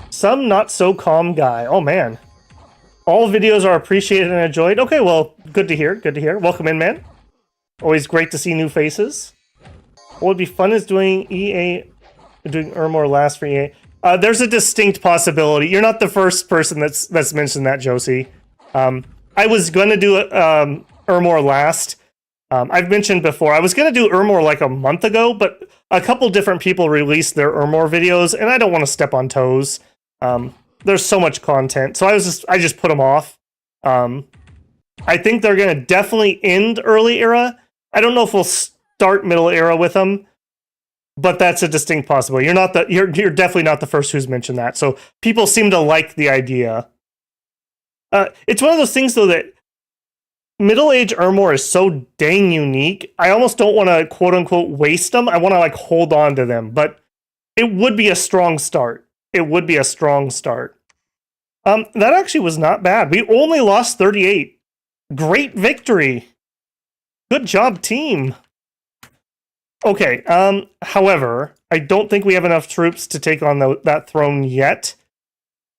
Some not so calm guy. Oh man. All videos are appreciated and enjoyed. Okay, well, good to hear. Good to hear. Welcome in, man. Always great to see new faces. What would be fun is doing Ermor last for EA. There's a distinct possibility. You're not the first person that's mentioned that, Josie. I was going to do Ermor last. I've mentioned before, I was going to do Ermor like a month ago, but a couple different people released their Ermor videos, and I don't want to step on toes. There's so much content, so I just put them off. I think they're going to definitely end early era. I don't know if we'll start middle era with them, but that's a distinct possibility. You're definitely not the first who's mentioned that. So people seem to like the idea. It's one of those things though that middle-age Ermor is so dang unique. I almost don't want to quote unquote waste them. I want to like hold on to them, but it would be a strong start. It would be a strong start. That actually was not bad. We only lost 38. Great victory. Good job, team. Okay, however, I don't think we have enough troops to take on that throne yet.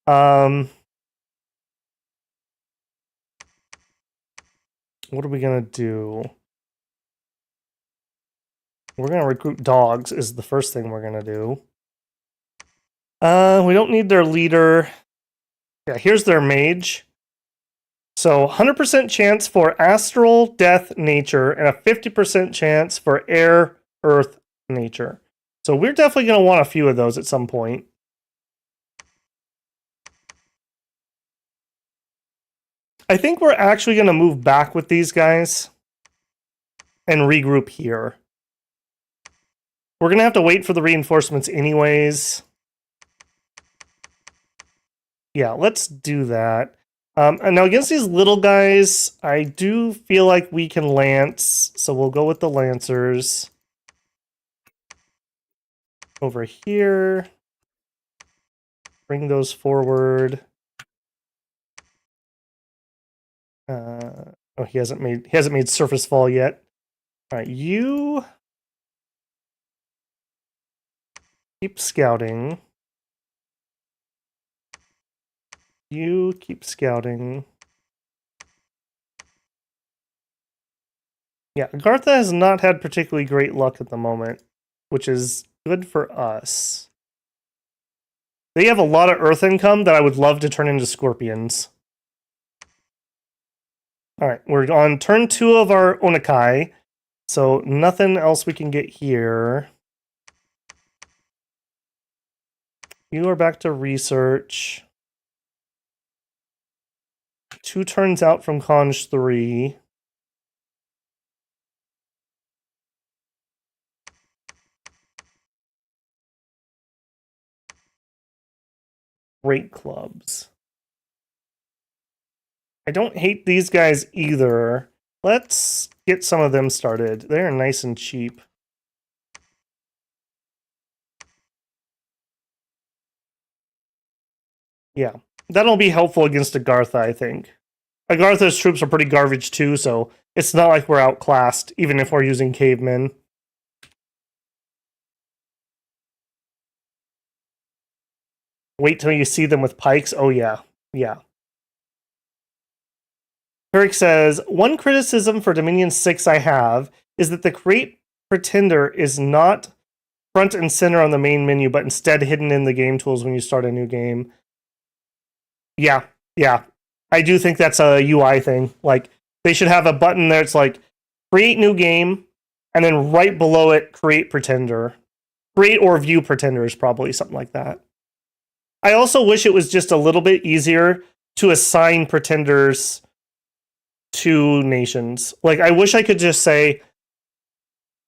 What are we gonna do? We're gonna recruit dogs is the first thing we're gonna do. We don't need their leader. Yeah, here's their mage. So 100% chance for astral, death, nature, and a 50% chance for air, earth, nature. So we're definitely going to want a few of those at some point. I think we're actually going to move back with these guys and regroup here. We're going to have to wait for the reinforcements anyways. Yeah, let's do that. And now against these little guys, I do feel like we can lance, so we'll go with the lancers. over here. Bring those forward. Oh, he hasn't made surface fall yet. All right, you keep scouting. You keep scouting. Yeah, Agartha has not had particularly great luck at the moment, which is good for us. They have a lot of earth income that I would love to turn into scorpions. Alright, we're on turn 2 of our Onakai, so nothing else we can get here. You are back to research. 2 turns out from Conj 3. Great clubs. I don't hate these guys either. Let's get some of them started. They're nice and cheap. Yeah, that'll be helpful against Agartha, I think. Agartha's troops are pretty garbage too, so it's not like we're outclassed, even if we're using cavemen. Wait till you see them with pikes. Oh yeah, yeah. Eric says, one criticism for Dominion 6 I have is that the Create Pretender is not front and center on the main menu, but instead hidden in the game tools when you start a new game. Yeah, yeah. I do think that's a UI thing. Like, they should have a button there. It's like, create new game, and then right below it, create Pretender. Create or view Pretender is probably something like that. I also wish it was just a little bit easier to assign Pretenders to nations. Like, I wish I could just say,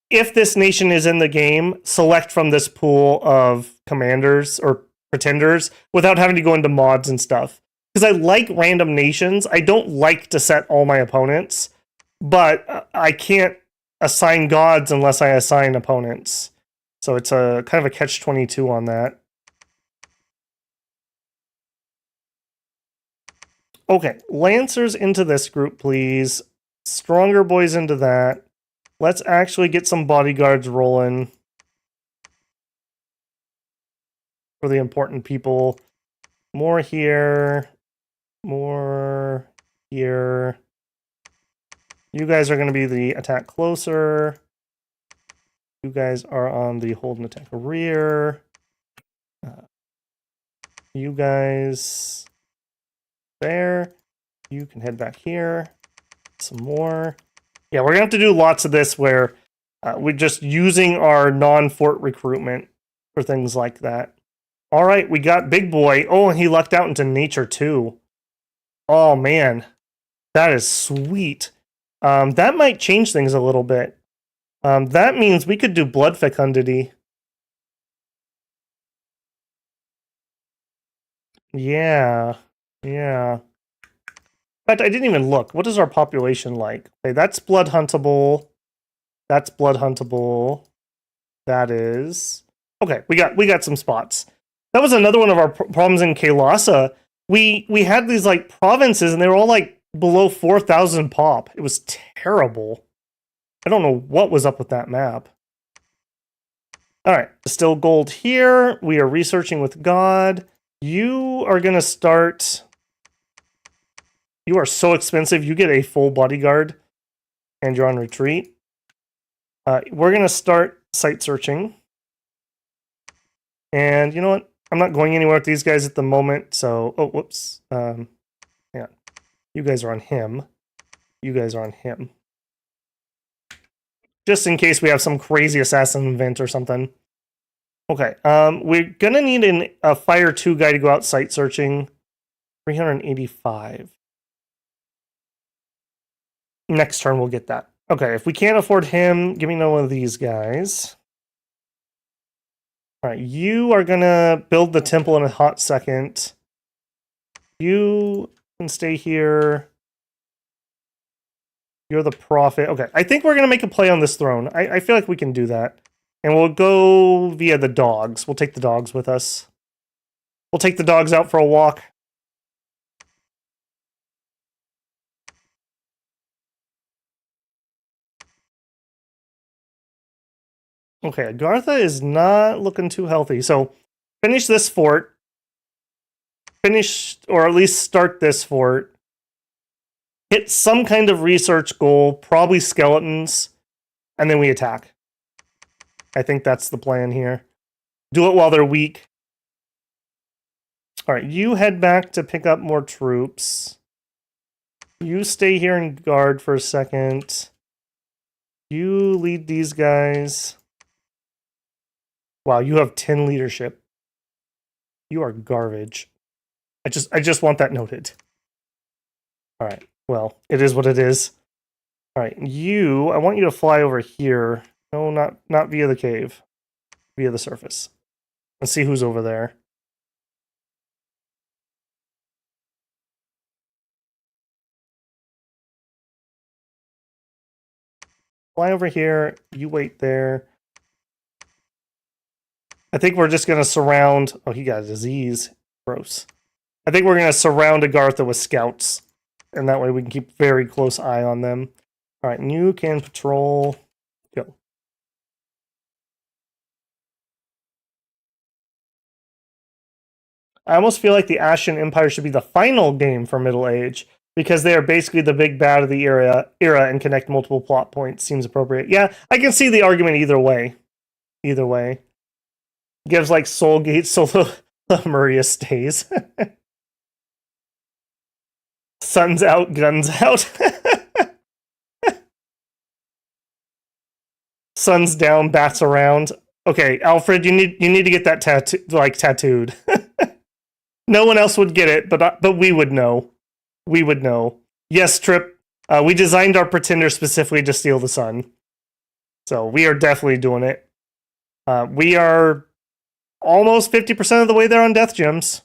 if this nation is in the game, select from this pool of commanders or pretenders without having to go into mods and stuff. Because I like random nations. I don't like to set all my opponents, but I can't assign gods unless I assign opponents. So it's a kind of a catch-22 on that. Okay, Lancers into this group, please. Stronger boys into that. Let's actually get some bodyguards rolling for the important people. More here. More here. You guys are going to be the attack closer. You guys are on the hold and attack rear. You guys there. You can head back here. Some more. Yeah, we're going to have to do lots of this where we're just using our non-fort recruitment for things like that. All right, we got Big Boy. Oh, and he lucked out into nature too. Oh, man. That is sweet. That might change things a little bit. That means we could do blood fecundity. Yeah. Yeah. In fact, I didn't even look. What is our population like? Okay, that's blood huntable. That's blood huntable. That is... Okay, we got some spots. That was another one of our problems in Kailasa. We had these like provinces and they were all like below 4,000 pop. It was terrible. I don't know what was up with that map. All right, still gold here. We are researching with God. You are going to start... You are so expensive. You get a full bodyguard and you're on retreat. We're going to start site searching. And you know what? I'm not going anywhere with these guys at the moment, so... Oh, whoops. Yeah. You guys are on him. You guys are on him. Just in case we have some crazy assassin event or something. Okay, we're gonna need a Fire 2 guy to go out site searching. 385. Next turn we'll get that. Okay, if we can't afford him, give me one of these guys. Alright, you are gonna build the temple in a hot second. You can stay here. You're the prophet. Okay, I think we're gonna make a play on this throne. I feel like we can do that. And we'll go via the dogs. We'll take the dogs with us. We'll take the dogs out for a walk. Okay, Agartha is not looking too healthy. So finish this fort. Finish, or at least start this fort. Hit some kind of research goal, probably skeletons, and then we attack. I think that's the plan here. Do it while they're weak. All right, you head back to pick up more troops. You stay here and guard for a second. You lead these guys. Wow, you have 10 leadership. You are garbage. I just want that noted. All right. Well, it is what it is. All right, I want you to fly over here. No, not via the cave. Via the surface. Let's see who's over there. Fly over here. You wait there. I think we're just going to surround... Oh, he got a disease. Gross. I think we're going to surround Agartha with scouts. And that way we can keep very close eye on them. All right, and you can patrol. Go. I almost feel like the Ashen Empire should be the final game for Middle Age, because they are basically the big bad of the era and connect multiple plot points. Seems appropriate. Yeah, I can see the argument either way. Either way. Gives like Soulgate so the Maria stays. Sun's out, guns out. Sun's down, bats around. Okay, Alfred, you need to get that tattooed. No one else would get it, but we would know. We would know. Yes, Trip. We designed our pretender specifically to steal the sun, so we are definitely doing it. We are almost 50% of the way there on death gems.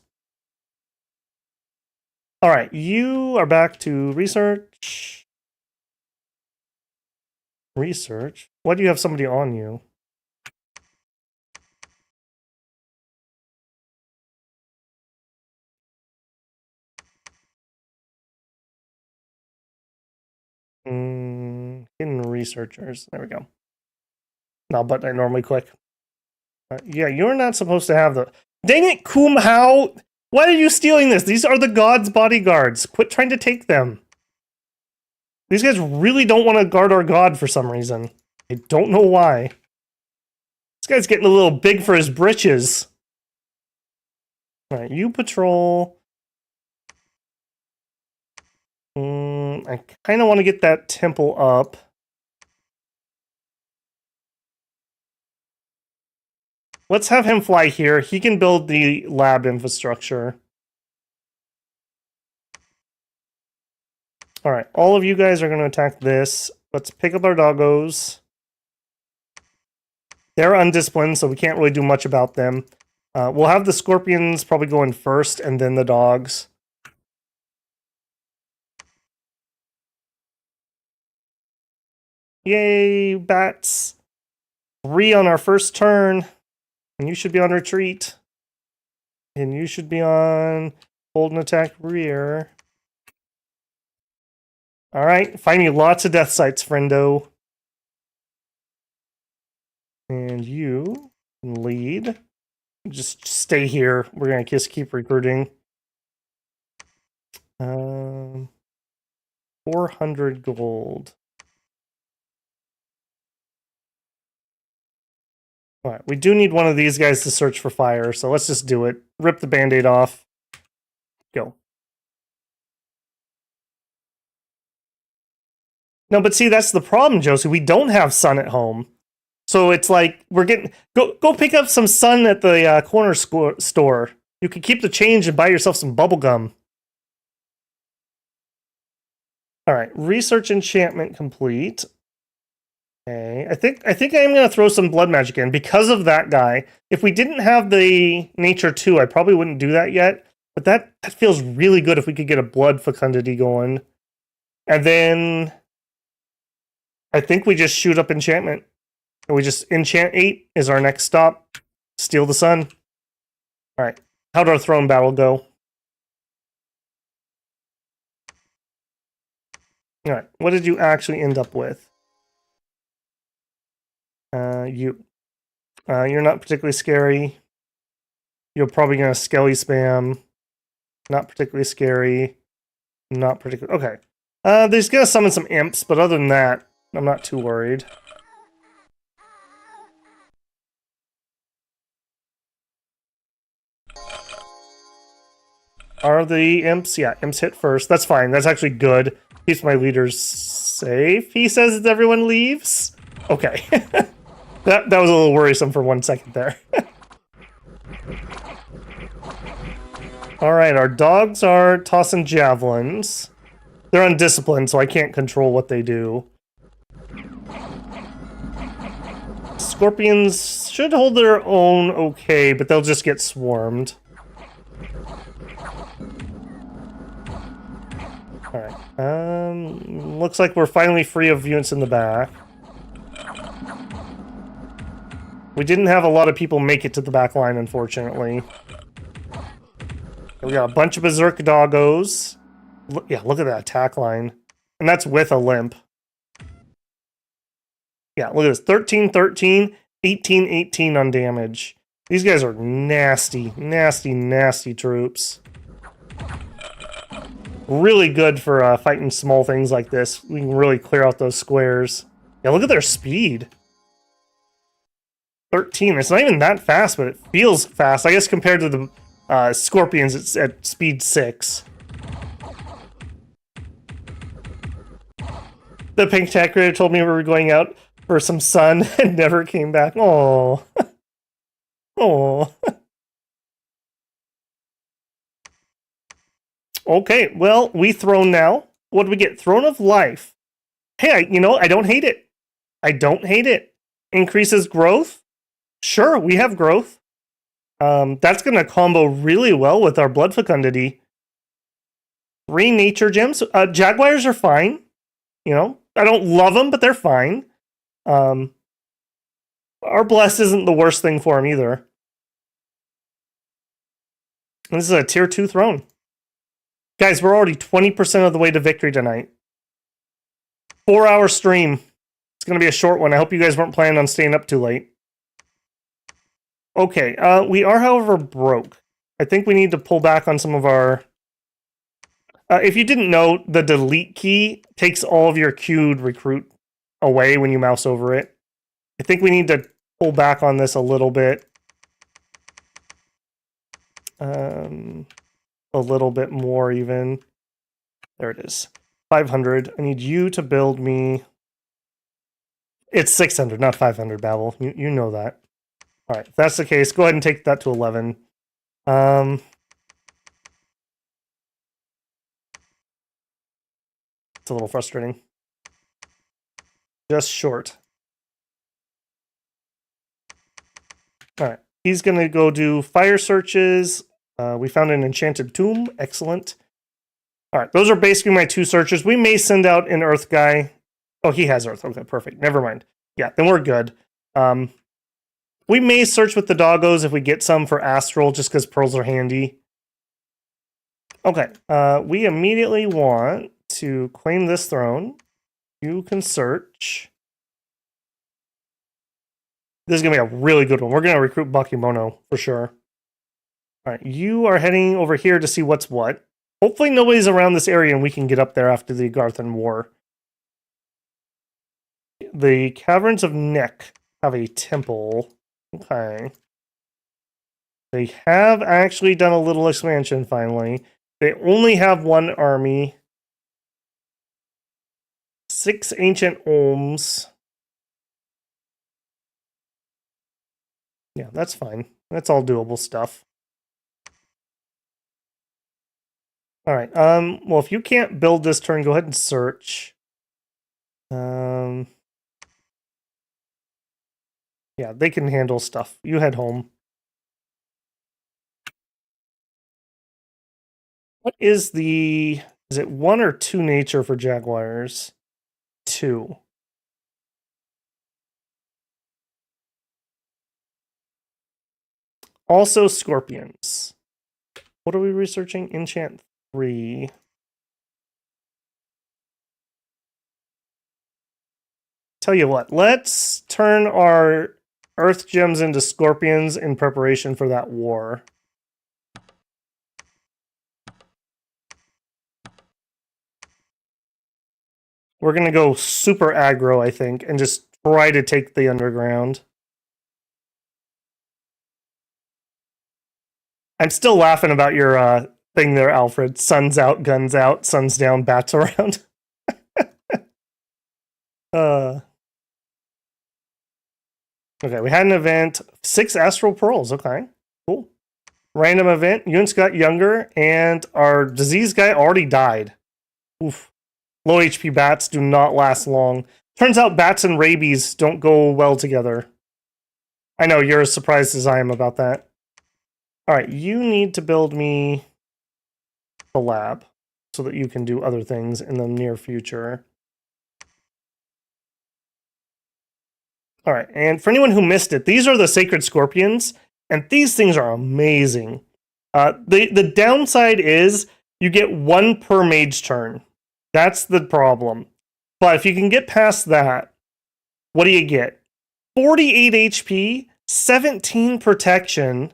All right, you are back to research. Research. Why do you have somebody on you? Hidden researchers. There we go. No, but I normally click. Yeah, you're not supposed to have the... Dang it, Kumhao! Why are you stealing this? These are the gods' bodyguards. Quit trying to take them. These guys really don't want to guard our god for some reason. I don't know why. This guy's getting a little big for his britches. Alright, you patrol. I kind of want to get that temple up. Let's have him fly here. He can build the lab infrastructure. All right, all of you guys are going to attack this. Let's pick up our doggos. They're undisciplined, so we can't really do much about them. We'll have the scorpions probably going first, and then the dogs. Yay, bats. 3 on our first turn. And you should be on retreat. And you should be on hold and attack rear. Alright, find you lots of death sites, friendo. And you can lead. Just stay here. We're going to keep recruiting. 400 gold. Alright, we do need one of these guys to search for fire, so let's just do it. Rip the band-aid off. Go. No, but see, that's the problem, Josie. We don't have sun at home. So it's like, we're getting... Go pick up some sun at the corner store. You can keep the change and buy yourself some bubble gum. Alright, research enchantment complete. Okay, I think I am going to throw some blood magic in because of that guy. If we didn't have the nature 2, I probably wouldn't do that yet. But that feels really good if we could get a blood fecundity going. And then I think we just shoot up enchantment. And we just enchant 8 is our next stop. Steal the sun. All right. How'd our throne battle go? All right. What did you actually end up with? You. You're not particularly scary. You're probably going to skelly spam. Not particularly scary. Not particularly... Okay. There's going to summon some imps, but other than that, I'm not too worried. Are the imps? Yeah, imps hit first. That's fine. That's actually good. Keeps my leaders safe, he says, as everyone leaves. Okay. that was a little worrisome for 1 second there. Alright, our dogs are tossing javelins. They're undisciplined, so I can't control what they do. Scorpions should hold their own okay, but they'll just get swarmed. Alright, looks like we're finally free of units in the back. We didn't have a lot of people make it to the back line, unfortunately. We got a bunch of berserk doggos. Yeah, look at that attack line. And that's with a limp. Yeah, look at this. 13, 13, 18, 18 on damage. These guys are nasty, nasty, nasty troops. Really good for fighting small things like this. We can really clear out those squares. Yeah, look at their speed. 13. It's not even that fast, but it feels fast. I guess compared to the scorpions, it's at speed 6. The pink tech creator told me we were going out for some sun and never came back. Oh. Oh. Okay, well, we throne now. What do we get? Throne of Life. Hey, I don't hate it. I don't hate it. Increases growth? Sure, we have growth. That's going to combo really well with our Blood Fecundity. 3 nature gems. Jaguars are fine. I don't love them, but they're fine. Our Bless isn't the worst thing for him either. And this is a tier 2 throne. Guys, we're already 20% of the way to victory tonight. 4-hour stream. It's going to be a short one. I hope you guys weren't planning on staying up too late. Okay, we are, however, broke. I think we need to pull back on some of our... if you didn't know, the delete key takes all of your queued recruit away when you mouse over it. I think we need to pull back on this a little bit. A little bit more even. There it is. 500. I need you to build me... It's 600, not 500, Babel. You know that. Alright, if that's the case, go ahead and take that to 11. It's a little frustrating. Just short. Alright, he's gonna go do fire searches. We found an enchanted tomb. Excellent. Alright, those are basically my 2 searches. We may send out an earth guy. Oh, he has earth. Okay, perfect. Never mind. Yeah, then we're good. We may search with the doggos if we get some for astral, just because pearls are handy. Okay, we immediately want to claim this throne. You can search. This is going to be a really good one. We're going to recruit Bakemono for sure. Alright, you are heading over here to see what's what. Hopefully nobody's around this area and we can get up there after the Garthan War. The Caverns of Neck have a temple. Okay. They have actually done a little expansion finally. They only have 1 army. 6 ancient Olms. Yeah, that's fine. That's all doable stuff. Alright, well, if you can't build this turn, go ahead and search. Yeah, they can handle stuff. You head home. What is the... Is it 1 or 2 nature for Jaguars? 2. Also scorpions. What are we researching? Enchant 3. Tell you what, let's turn our earth gems into scorpions in preparation for that war. We're going to go super aggro, I think, and just try to take the underground. I'm still laughing about your thing there, Alfred. Sun's out, guns out, sun's down, bats around. Okay, we had an event. 6 astral pearls. Okay, cool. Random event. Units got younger, and our disease guy already died. Oof. Low HP bats do not last long. Turns out bats and rabies don't go well together. I know, you're as surprised as I am about that. Alright, you need to build me a lab so that you can do other things in the near future. Alright, and for anyone who missed it, these are the Sacred Scorpions, and these things are amazing. The downside is you get 1 per mage turn. That's the problem. But if you can get past that, what do you get? 48 HP, 17 protection.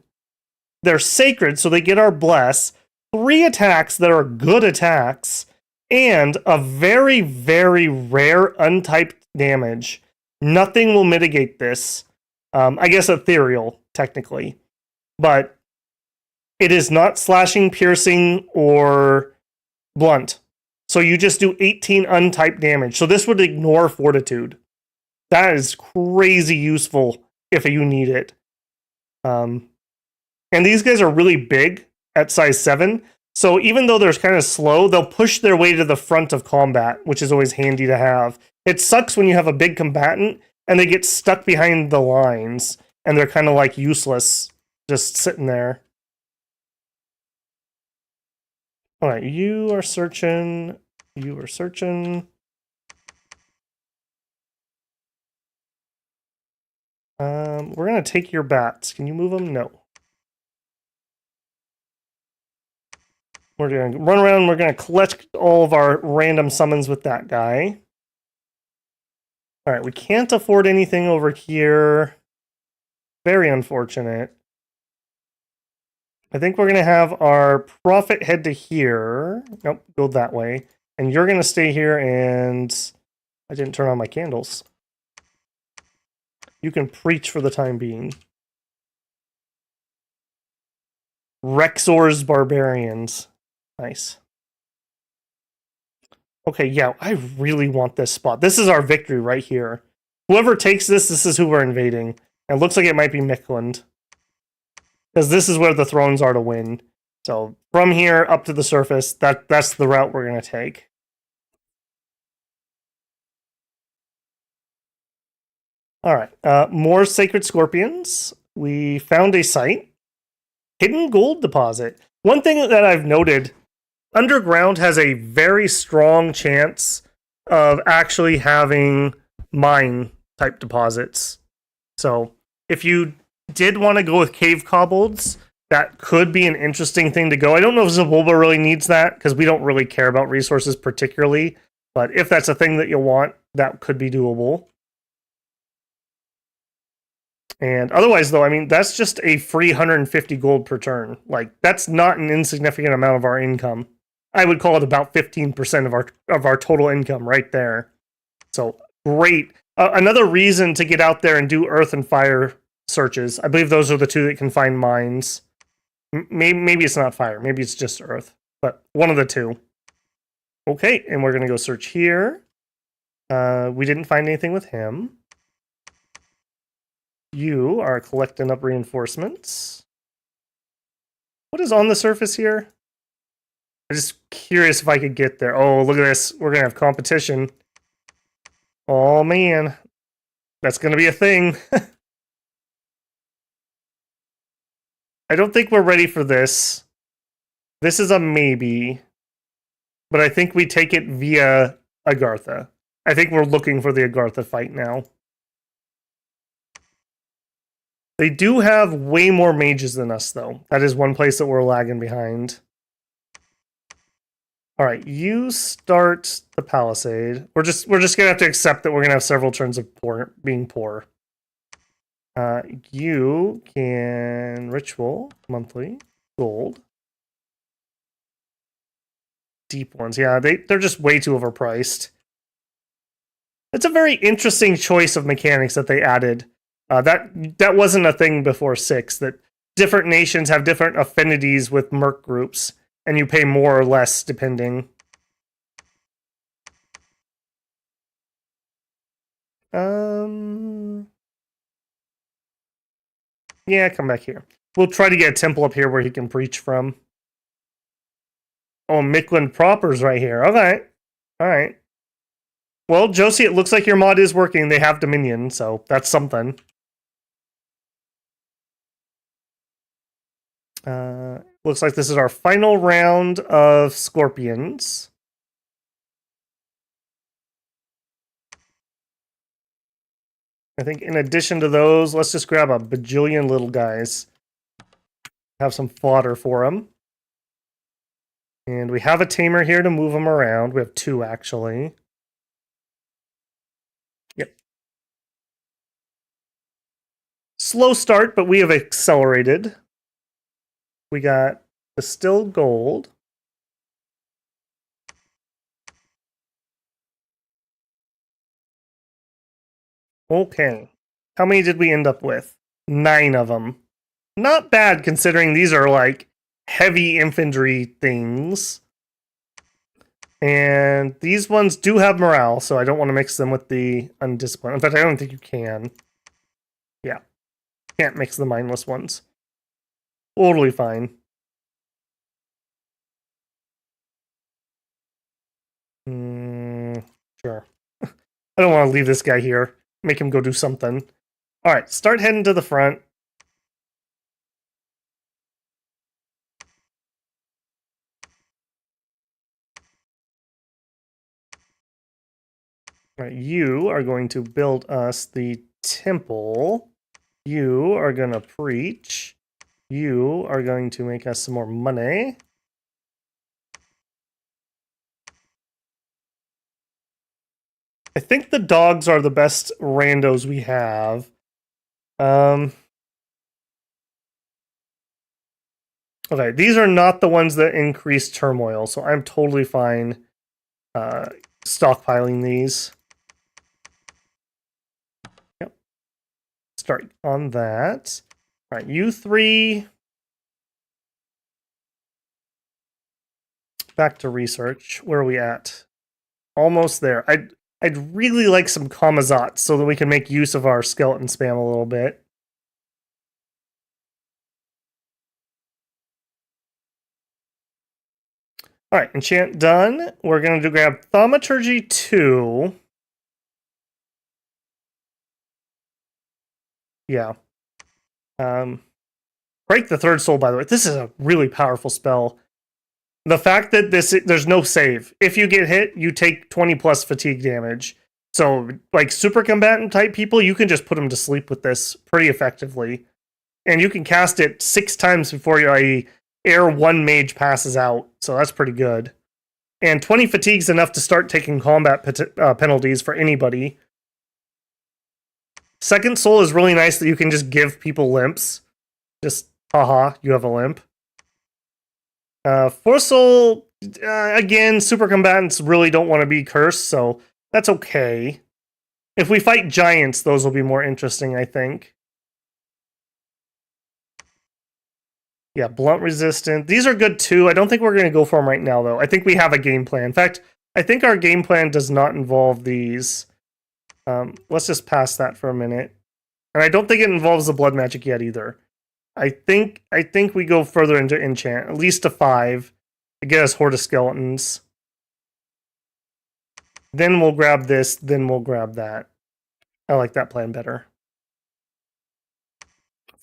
They're sacred, so they get our bless. 3 attacks that are good attacks, and a very, very rare untyped damage. Nothing will mitigate this. I guess ethereal, technically. But it is not slashing, piercing, or blunt. So you just do 18 untyped damage. So this would ignore fortitude. That is crazy useful if you need it. And these guys are really big at size 7. So even though they're kind of slow, they'll push their way to the front of combat, which is always handy to have. It sucks when you have a big combatant and they get stuck behind the lines and they're kind of like useless, just sitting there. All right, you are searching. You are searching. We're going to take your bats. Can you move them? No. We're going to run around. We're going to collect all of our random summons with that guy. All right, we can't afford anything over here. Very unfortunate. I think we're going to have our prophet head to here. Nope, go that way. And you're going to stay here, and I didn't turn on my candles. You can preach for the time being. Rexor's Barbarians. Nice. Okay, yeah, I really want this spot. This is our victory right here. Whoever takes this, this is who we're invading. And it looks like it might be Mikland. Because this is where the thrones are to win. So from here up to the surface, that's the route we're going to take. Alright, more Sacred Scorpions. We found a site. Hidden gold deposit. One thing that I've noted, underground has a very strong chance of actually having mine type deposits. So if you did want to go with cave kobolds, that could be an interesting thing to go. I don't know if Xibalba really needs that, because we don't really care about resources particularly. But if that's a thing that you want, that could be doable. And otherwise, though, I mean, that's just a free 150 gold per turn. Like, that's not an insignificant amount of our income. I would call it about 15% of our total income right there. So, great. Another reason to get out there and do earth and fire searches. I believe those are the 2 that can find mines. Maybe it's not fire. Maybe it's just earth. But one of the 2. Okay, and we're going to go search here. We didn't find anything with him. You are collecting up reinforcements. What is on the surface here? I'm just curious if I could get there. Oh, look at this. We're going to have competition. Oh, man. That's going to be a thing. I don't think we're ready for this. This is a maybe. But I think we take it via Agartha. I think we're looking for the Agartha fight now. They do have way more mages than us, though. That is one place that we're lagging behind. All right, you start the palisade. We're just gonna have to accept that we're gonna have several turns of being poor. You can ritual monthly gold. Deep ones, yeah, they're just way too overpriced. It's a very interesting choice of mechanics that they added. That wasn't a thing before 6. That different nations have different affinities with merc groups, and you pay more or less depending. Yeah, come back here. We'll try to get a temple up here where he can preach from. Oh, Mictland proper's right here. Okay. All right. Well, Josie, it looks like your mod is working. They have Dominion, so that's something. Looks like this is our final round of Scorpions. I think in addition to those, let's just grab a bajillion little guys. Have some fodder for them. And we have a tamer here to move them around. We have 2, actually. Yep. Slow start, but we have accelerated. We got distilled gold. Okay. How many did we end up with? 9 of them. Not bad considering these are like heavy infantry things. And these ones do have morale, so I don't want to mix them with the undisciplined. In fact, I don't think you can. Yeah. Can't mix the mindless ones. Totally fine. Sure. I don't want to leave this guy here. Make him go do something. Alright, start heading to the front. Alright, you are going to build us the temple. You are going to preach. You are going to make us some more money. I think the dogs are the best randos we have. Okay, these are not the ones that increase turmoil, so I'm totally fine stockpiling these. Yep. Start on that. All right, you 3. Back to research. Where are we at? Almost there. I'd really like some Kamazats so that we can make use of our skeleton spam a little bit. All right, enchant done. We're going to grab Thaumaturgy 2. Yeah. Break the third soul, by the way. This is a really powerful spell. The fact that there's no save. If you get hit, you take 20 plus fatigue damage. So, like, super combatant type people, you can just put them to sleep with this pretty effectively. And you can cast it 6 times before your air 1 mage passes out. So that's pretty good. And 20 fatigue's enough to start taking combat penalties for anybody. Second soul is really nice that you can just give people limps. Just, haha, you have a limp. Fourth soul, again, super combatants really don't want to be cursed, so that's okay. If we fight giants, those will be more interesting, I think. Yeah, blunt resistant. These are good too. I don't think we're going to go for them right now, though. I think we have a game plan. In fact, I think our game plan does not involve these. Let's just pass that for a minute. And I don't think it involves the blood magic yet either. I think we go further into enchant, at least to 5, to get us Horde of Skeletons. Then we'll grab this, then we'll grab that. I like that plan better.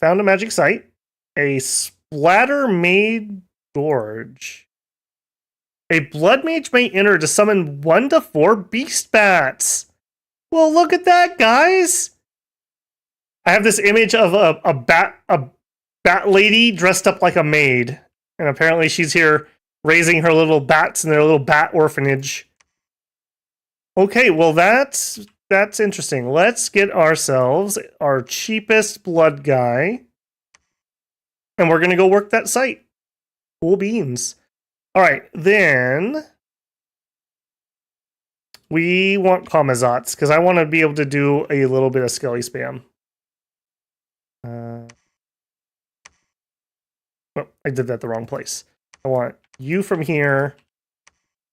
Found a magic site. A Splatter Made Gorge. A Blood Mage may enter to summon 1 to 4 Beast Bats. Well, look at that, guys! I have this image of a bat lady dressed up like a maid, and apparently she's here raising her little bats in their little bat orphanage. Okay, well that's interesting. Let's get ourselves our cheapest blood guy, and we're gonna go work that site. Cool beans. All right, then we want Zotz because I want to be able to do a little bit of skelly spam. Oh, I did that the wrong place. I want you from here,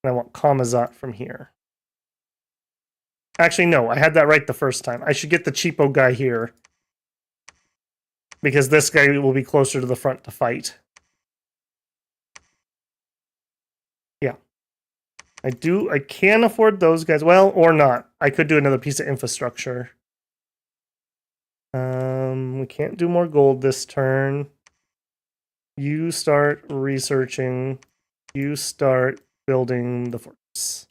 and I want Zotz from here. Actually, no, I had that right the first time. I should get the cheapo guy here, because this guy will be closer to the front to fight. Yeah. I can afford those guys. Well, or not. I could do another piece of infrastructure. We can't do more gold this turn. You start researching. You start building the fortress.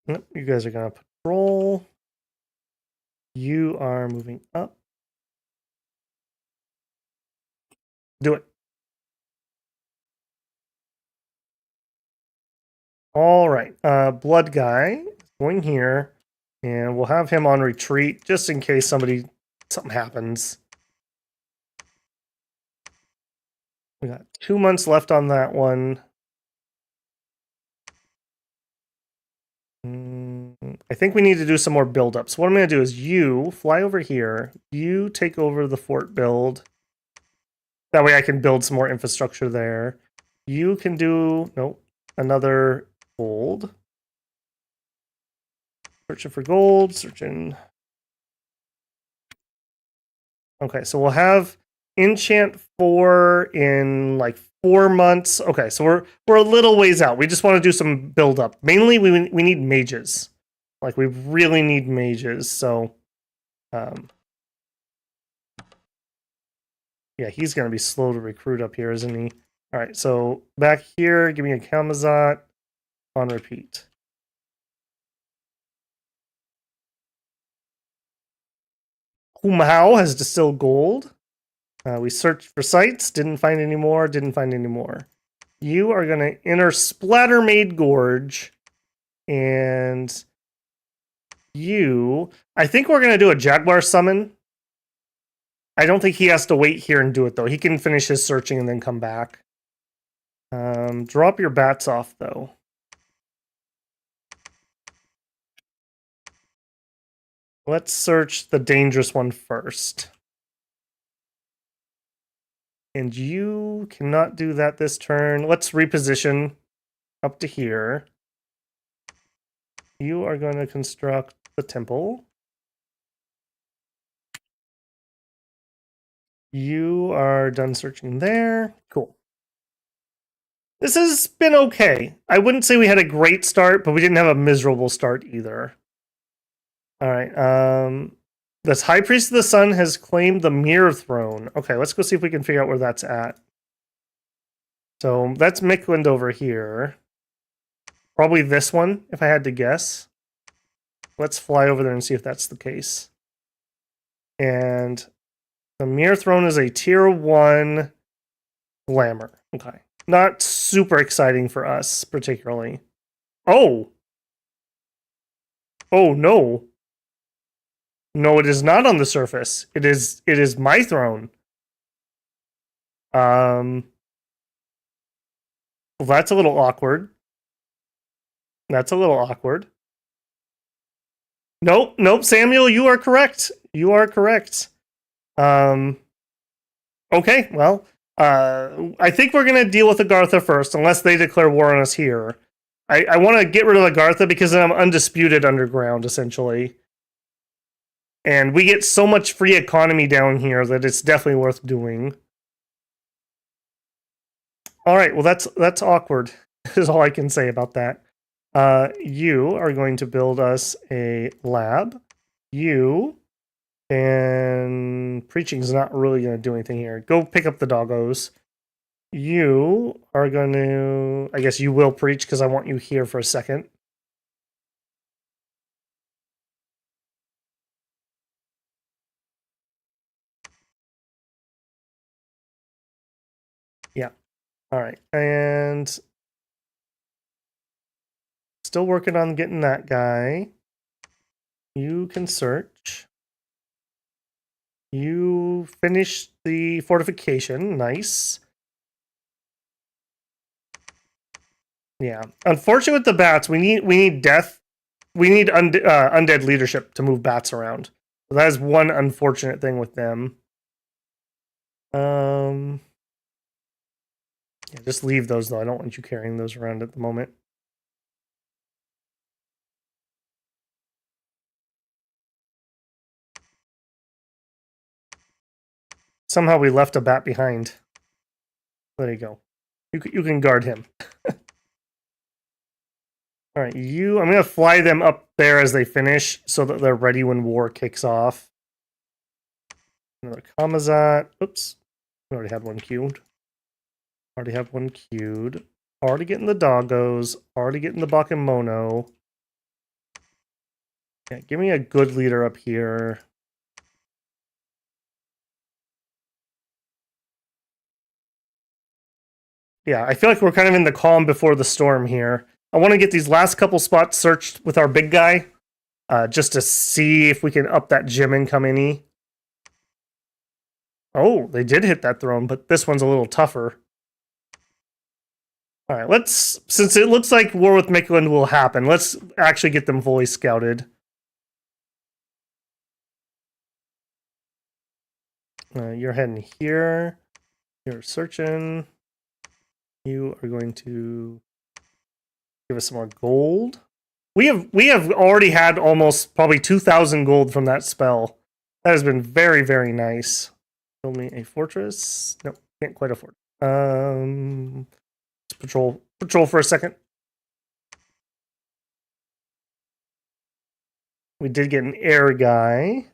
Nope, you guys are going to patrol. You are moving up. Do it. All right. Blood guy going here, and we'll have him on retreat just in case something happens. We got 2 months left on that one. I think we need to do some more build-up. So what I'm going to do is you fly over here. You take over the fort build. That way I can build some more infrastructure there. You can do, nope, another gold. Searching for gold, searching. Okay, so we'll have enchant 4 in like 4 months. Okay, so we're a little ways out. We just want to do some build up. Mainly we need mages. Like we really need mages. So yeah, he's going to be slow to recruit up here, isn't he? All right, so back here, give me a Kamazat on repeat. Humao has distilled gold. We searched for sites, didn't find any more, didn't find any more. You are going to enter Splattermaid Gorge, and you... I think we're going to do a Jaguar summon. I don't think he has to wait here and do it, though. He can finish his searching and then come back. Drop your bats off, though. Let's search the dangerous one first. And you cannot do that this turn. Let's reposition up to here. You are going to construct the temple. You are done searching there. Cool. This has been okay. I wouldn't say we had a great start, but we didn't have a miserable start either. All right. This High Priest of the Sun has claimed the Mirror Throne. Okay, let's go see if we can figure out where that's at. So that's Mikland over here. Probably this one, if I had to guess. Let's fly over there and see if that's the case. And the Mirror Throne is a tier 1 glamour. Okay. Not super exciting for us, particularly. Oh! Oh, no. No, it is not on the surface. It is my throne. Well, that's a little awkward. That's a little awkward. Nope, Samuel, you are correct. You are correct. Okay, well, I think we're going to deal with Agartha first, unless they declare war on us here. I want to get rid of Agartha because then I'm undisputed underground, essentially. And we get so much free economy down here that it's definitely worth doing. All right, well, that's awkward, is all I can say about that. You are going to build us a lab. You and preaching's not really going to do anything here. Go pick up the doggos. You are going to... I guess you will preach because I want you here for a second. All right, and still working on getting that guy. You can search. You finished the fortification. Nice. Yeah. Unfortunately, with the bats, we need death. We need undead leadership to move bats around. So that is one unfortunate thing with them. Yeah, just leave those though. I don't want you carrying those around at the moment. Somehow we left a bat behind. There you go. You can guard him. All right, I'm going to fly them up there as they finish so that they're ready when war kicks off. Another Kamazat. Oops. We already had one queued. Already have one queued. Already getting the doggos. Already getting the Bakemono. Yeah, give me a good leader up here. Yeah, I feel like we're kind of in the calm before the storm here. I want to get these last couple spots searched with our big guy, just to see if we can up that gym income any. Oh, they did hit that throne, but this one's a little tougher. All right, since it looks like war with Mikland will happen, let's actually get them fully scouted. You're heading here. You're searching. You are going to give us some more gold. We have already had almost probably 2,000 gold from that spell. That has been very, very nice. Build me a fortress. Nope, can't quite afford. Let's patrol for a second. We did get an air guy.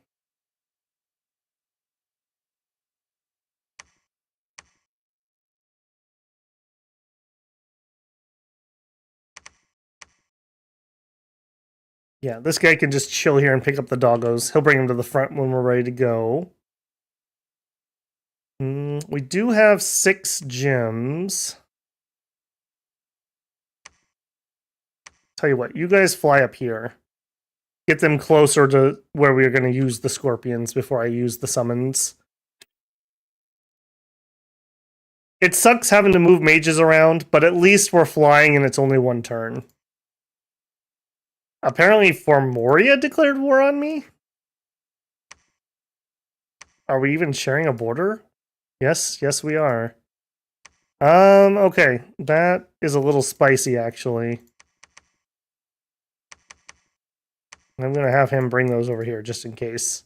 Yeah, this guy can just chill here and pick up the doggos. He'll bring them to the front when we're ready to go. We do have 6 gems. Tell you what, you guys fly up here. Get them closer to where we are going to use the scorpions before I use the summons. It sucks having to move mages around, but at least we're flying and it's only one turn. Apparently Formoria declared war on me? Are we even sharing a border? Yes, we are. Okay. That is a little spicy, actually. I'm gonna have him bring those over here, just in case.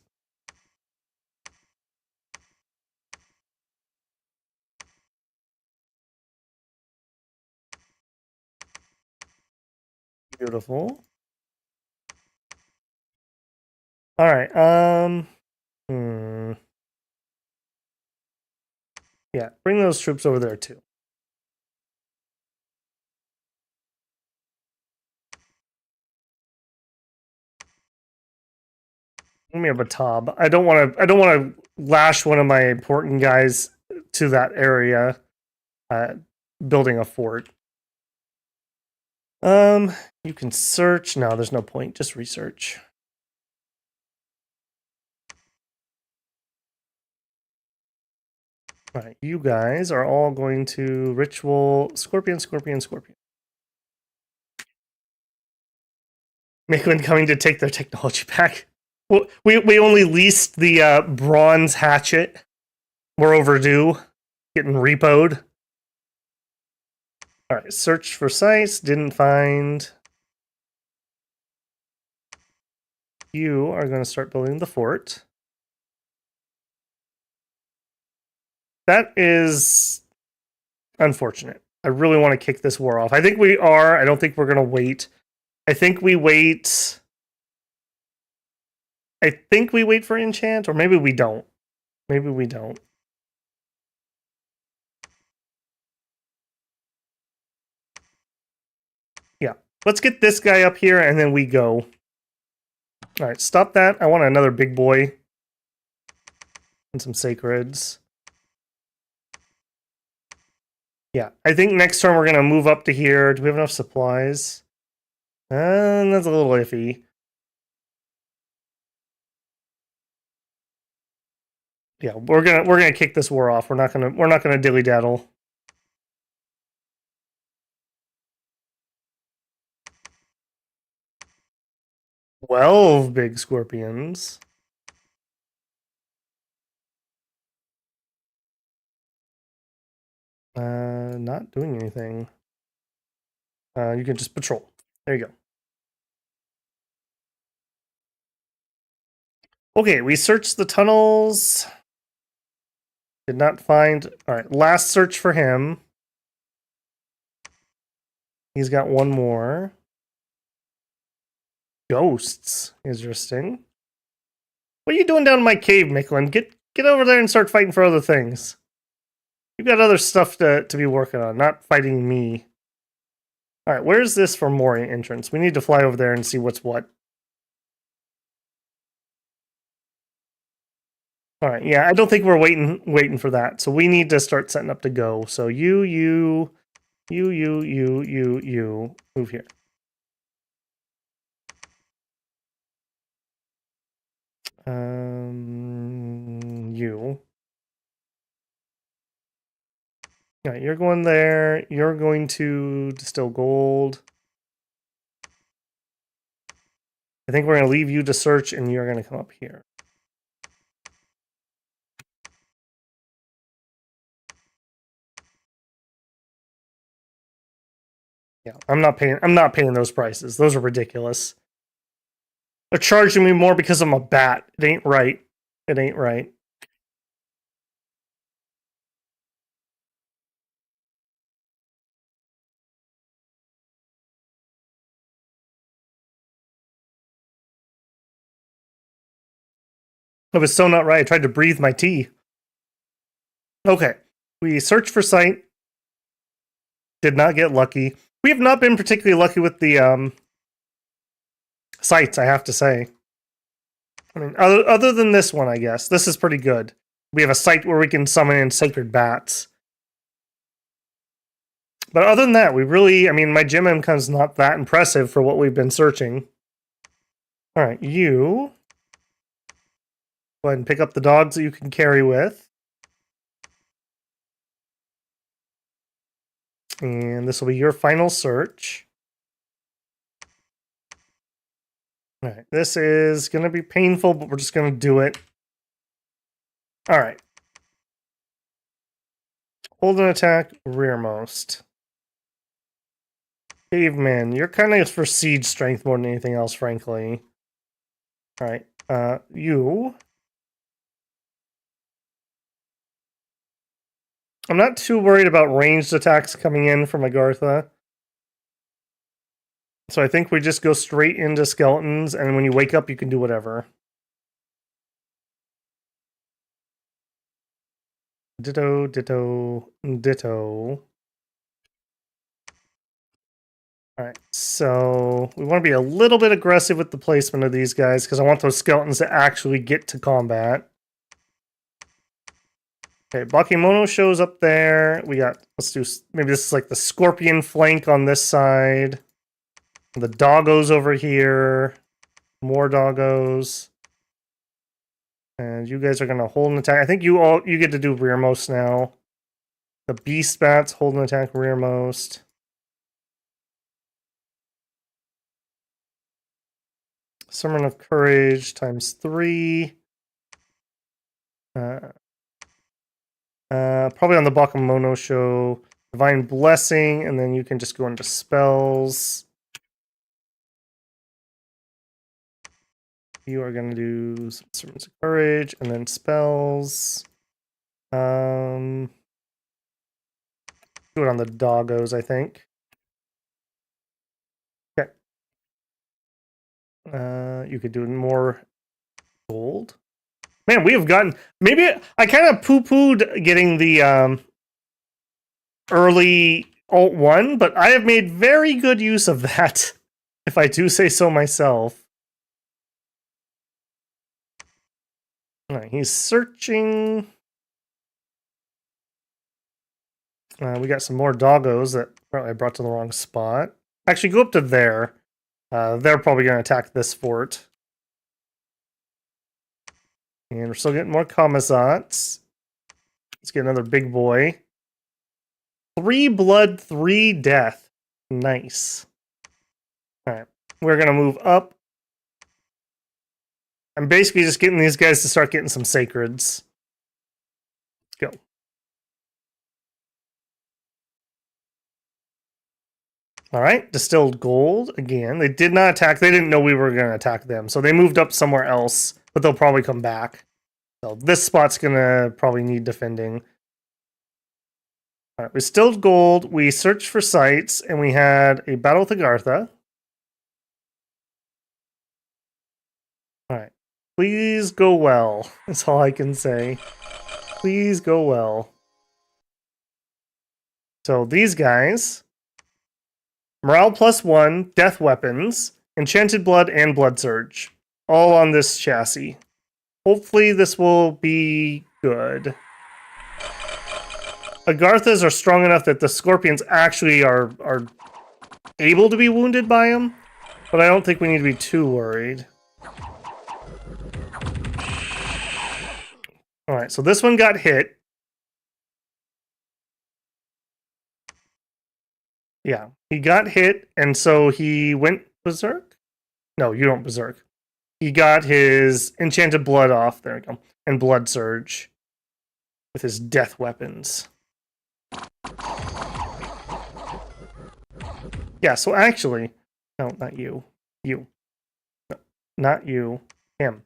Beautiful. Alright, yeah, bring those troops over there, too. Give me a batab. I don't want to lash one of my important guys to that area, building a fort. You can search. No, there's no point. Just research. All right, you guys are all going to ritual scorpion. Makeland coming to take their technology back. We only leased the bronze hatchet. We're overdue. Getting repoed. All right, search for sites. Didn't find. You are going to start building the fort. That is unfortunate. I really want to kick this war off. I think we are. I don't think we're going to wait. I think we wait. I think we wait for enchant, or maybe we don't. Maybe we don't. Yeah. Let's get this guy up here, and then we go. All right, stop that. I want another big boy. And some sacreds. Yeah, I think next turn we're gonna move up to here. Do we have enough supplies? That's a little iffy. Yeah, we're gonna kick this war off. We're not gonna dilly daddle. $12 big scorpions. Not doing anything. You can just patrol. There you go. Okay, we searched the tunnels. Did not find. All right, last search for him. He's got one more. Ghosts. Interesting. What are you doing down in my cave, Micklin? Get over there and start fighting for other things. You've got other stuff to be working on, not fighting me. All right, where's this for more entrance? We need to fly over there and see what's what. All right, yeah, I don't think we're waiting for that. So we need to start setting up to go. So you move here. You. Yeah, you're going there. You're going to distill gold. I think we're going to leave you to search, and you're going to come up here. Yeah, I'm not paying those prices. Those are ridiculous. They're charging me more because I'm a bat. It ain't right. It ain't right. It was so not right. I tried to breathe my tea. Okay. We searched for sight. Did not get lucky. We have not been particularly lucky with the sights, I have to say. I mean, other than this one, I guess. This is pretty good. We have a site where we can summon in sacred bats. But other than that, we really, I mean, my gem income's not that impressive for what we've been searching. All right, you go ahead and pick up the dogs that you can carry with. And this will be your final search. All right, this is going to be painful, but we're just going to do it. All right. Hold an attack, rearmost. Caveman, you're kind of for siege strength more than anything else, frankly. All right, you. I'm not too worried about ranged attacks coming in from Agartha. So I think we just go straight into skeletons, and when you wake up, you can do whatever. Ditto, ditto, ditto. Alright, so we want to be a little bit aggressive with the placement of these guys, because I want those skeletons to actually get to combat. Okay, Bakemono shows up there. We got, let's do, maybe this is like the scorpion flank on this side. The doggos over here. More doggos. And you guys are going to hold an attack. I think you get to do rearmost now. The beast bats hold an attack rearmost. Summon of Courage times 3. Probably on the Bakemono show. Divine Blessing, and then you can just go into spells. You are going to do some Sermons of Courage, and then spells. Do it on the doggos, I think. Okay. You could do more gold. Man, we have gotten... Maybe I kind of poo-pooed getting the early Alt 1, but I have made very good use of that, if I do say so myself. All right, he's searching. We got some more doggos that apparently I brought to the wrong spot. Actually, go up to there. They're probably going to attack this fort. And we're still getting more commissants. Let's get another big boy. 3 blood, 3 death. Nice. Alright. We're going to move up. I'm basically just getting these guys to start getting some sacreds. Let's go. Alright, distilled gold again. They did not attack. They didn't know we were going to attack them. So they moved up somewhere else, but they'll probably come back. So this spot's going to probably need defending. Alright, we distilled gold. We searched for sites, and we had a battle with Agartha. Alright. Please go well. That's all I can say. Please go well. So these guys... Morale +1, death weapons, enchanted blood, and blood surge. All on this chassis. Hopefully this will be good. Agarthas are strong enough that the scorpions actually are able to be wounded by them, but I don't think we need to be too worried. Alright, so this one got hit. Yeah, he got hit, and so he went berserk? No, you don't berserk. He got his enchanted blood off, there we go, and blood surge with his death weapons. Yeah, so actually, no, not you. You. No, not you. Him.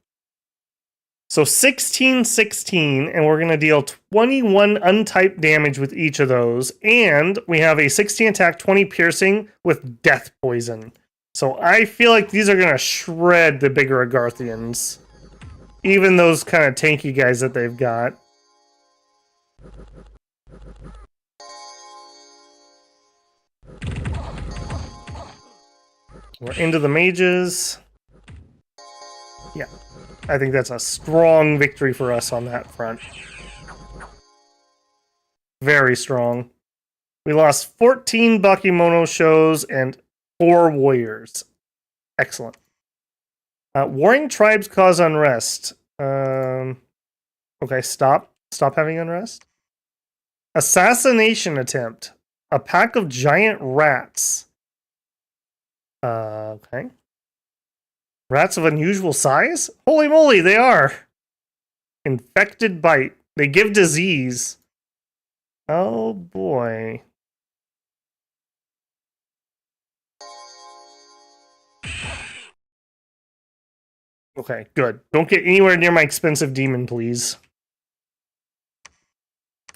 So 16-16, and we're going to deal 21 untyped damage with each of those. And we have a 16 attack, 20 piercing with death poison. So I feel like these are going to shred the bigger Agarthians. Even those kind of tanky guys that they've got. We're into the mages. Yeah. I think that's a strong victory for us on that front. Very strong. We lost 14 Bakemono shows and 4 warriors. Excellent. Warring tribes cause unrest. Okay, stop. Stop having unrest. Assassination attempt. A pack of giant rats. Okay. Rats of unusual size? Holy moly, they are! Infected bite. They give disease. Oh boy. Okay, good. Don't get anywhere near my expensive demon, please.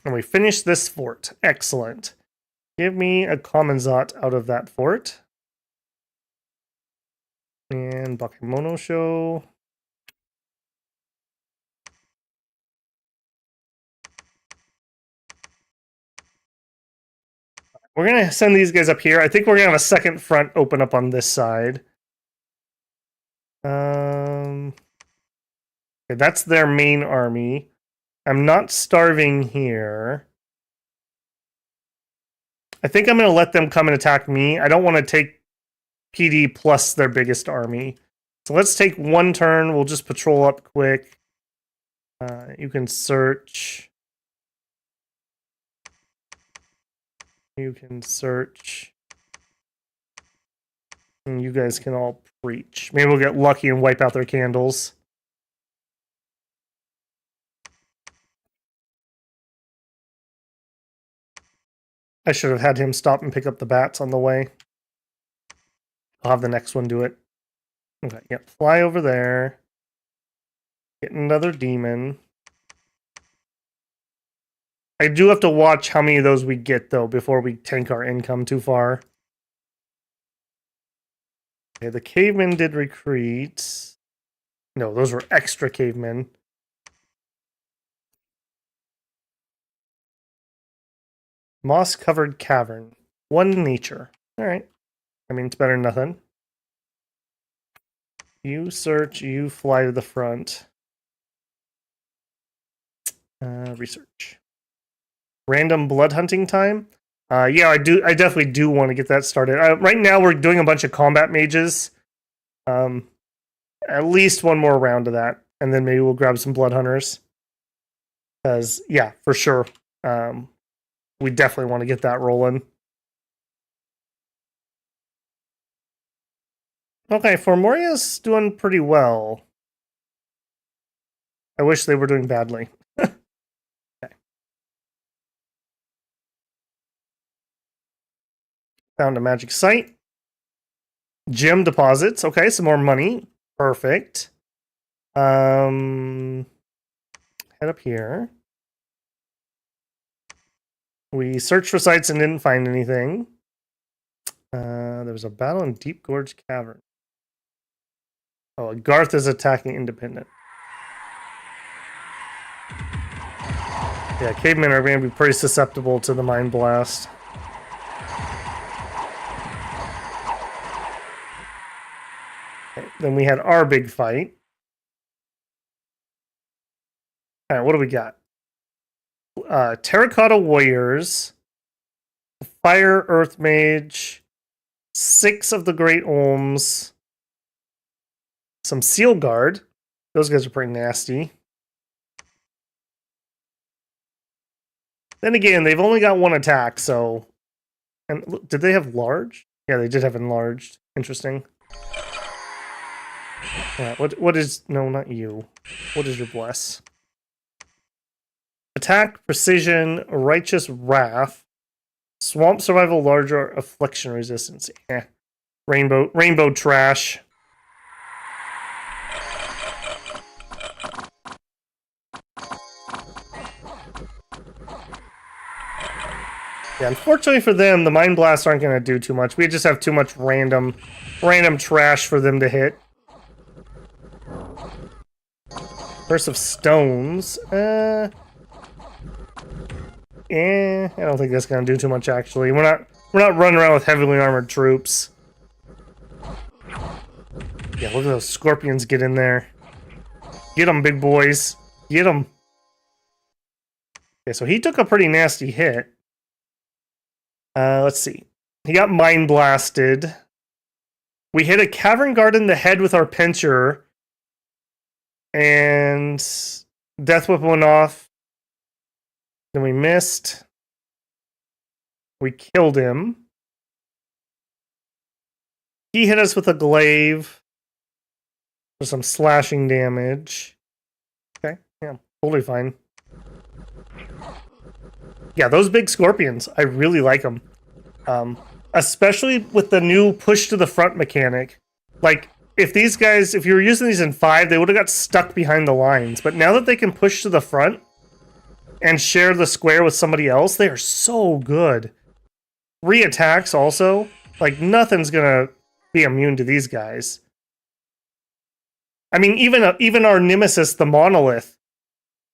And we finish this fort. Excellent. Give me a common Zotz out of that fort. And Bakemono show. We're going to send these guys up here. I think we're going to have a second front open up on this side. Okay, that's their main army. I'm not starving here. I think I'm going to let them come and attack me. I don't want to take PD plus their biggest army. So let's take one turn. We'll just patrol up quick. You can search. You can search. And you guys can all preach. Maybe we'll get lucky and wipe out their candles. I should have had him stop and pick up the bats on the way. I'll have the next one do it. Okay, yep. Fly over there. Get another demon. I do have to watch how many of those we get, though, before we tank our income too far. Okay, the cavemen did retreat. No, those were extra cavemen. Moss-covered cavern. 1 nature. Alright. I mean, it's better than nothing. You search, you fly to the front. Research. Random blood hunting time. Yeah, I definitely do want to get that started. Right now, we're doing a bunch of combat mages. At least one more round of that, and then maybe we'll grab some blood hunters. Because yeah, for sure, we definitely want to get that rolling. Okay, Formoria's doing pretty well. I wish they were doing badly. Okay. Found a magic site. Gem deposits. Okay, some more money. Perfect. Head up here. We searched for sites and didn't find anything. There was a battle in Deep Gorge Cavern. Oh, Garth is attacking Independent. Yeah, cavemen are going to be pretty susceptible to the Mind Blast. Okay, then we had our big fight. All right, what do we got? Terracotta Warriors, Fire Earth Mage, 6 of the Great Olms, some Seal Guard. Those guys are pretty nasty. Then again, they've only got 1 attack, so... And did they have large? Yeah, they did have enlarged. Interesting. Yeah, what is... No, not you. What is your bless? Attack, Precision, Righteous Wrath, Swamp Survival, Larger, Affliction Resistance. Eh. Rainbow trash. Yeah, unfortunately for them, the Mind Blasts aren't going to do too much. We just have too much random trash for them to hit. Curse of Stones. I don't think that's going to do too much, actually. We're not running around with heavily armored troops. Yeah, look at those scorpions get in there. Get them, big boys. Get them. Okay, so he took a pretty nasty hit. Let's see. He got Mind Blasted. We hit a Cavern Guard in the head with our Pincher. And Death Whip went off. Then we missed. We killed him. He hit us with a glaive for some slashing damage. Okay, yeah, totally fine. Yeah, those big scorpions, I really like them. Especially with the new push to the front mechanic. Like, if you were using these in 5, they would have got stuck behind the lines. But now that they can push to the front and share the square with somebody else, they are so good. 3 attacks also. Like, nothing's gonna be immune to these guys. I mean, even our Nemesis, the Monolith,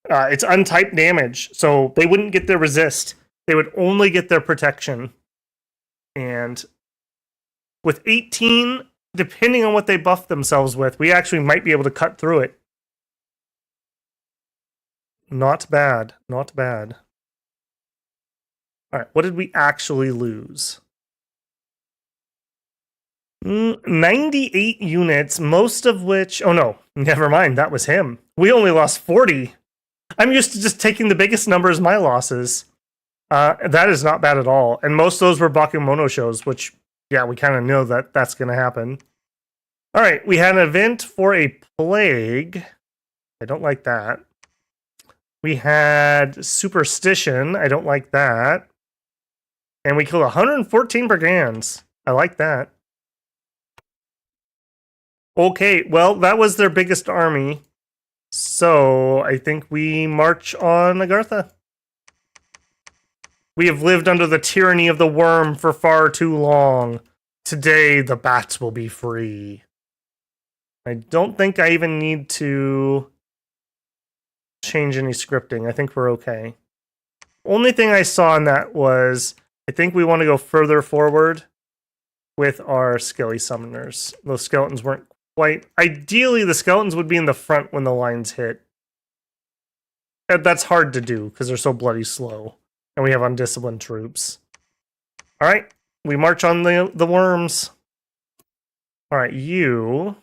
it's untyped damage, so they wouldn't get their resist. They would only get their protection. And with 18, depending on what they buff themselves with, we actually might be able to cut through it. Not bad. Not bad. Alright, what did we actually lose? 98 units, most of which... Oh no, never mind, that was him. We only lost 40. I'm used to just taking the biggest number as my losses. That is not bad at all. And most of those were Bakemono shows, which, yeah, we kind of know that that's going to happen. Alright, we had an event for a plague. I don't like that. We had Superstition. I don't like that. And we killed 114 brigands. I like that. Okay, well, that was their biggest army. So, I think we march on Agartha. We have lived under the tyranny of the worm for far too long. Today, the bats will be free. I don't think I even need to change any scripting. I think we're okay. Only thing I saw in that was, I think we want to go further forward with our skelly summoners. Those skeletons weren't quite... Ideally, the skeletons would be in the front when the lines hit. That's hard to do, because they're so bloody slow. And we have undisciplined troops. All right, we march on the worms. All right, you.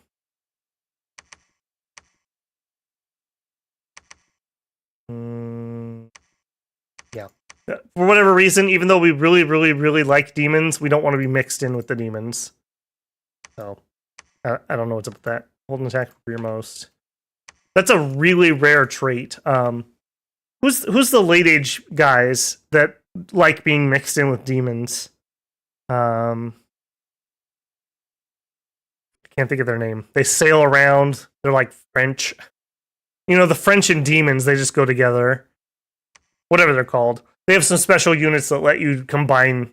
Yeah. For whatever reason, even though we really like demons, we don't want to be mixed in with the demons. So, I don't know what's up with that. Hold an attack rearmost. That's a really rare trait. Who's the late age guys that like being mixed in with demons? I can't think of their name. They sail around. They're like French. You know, the French and demons, they just go together. Whatever they're called. They have some special units that let you combine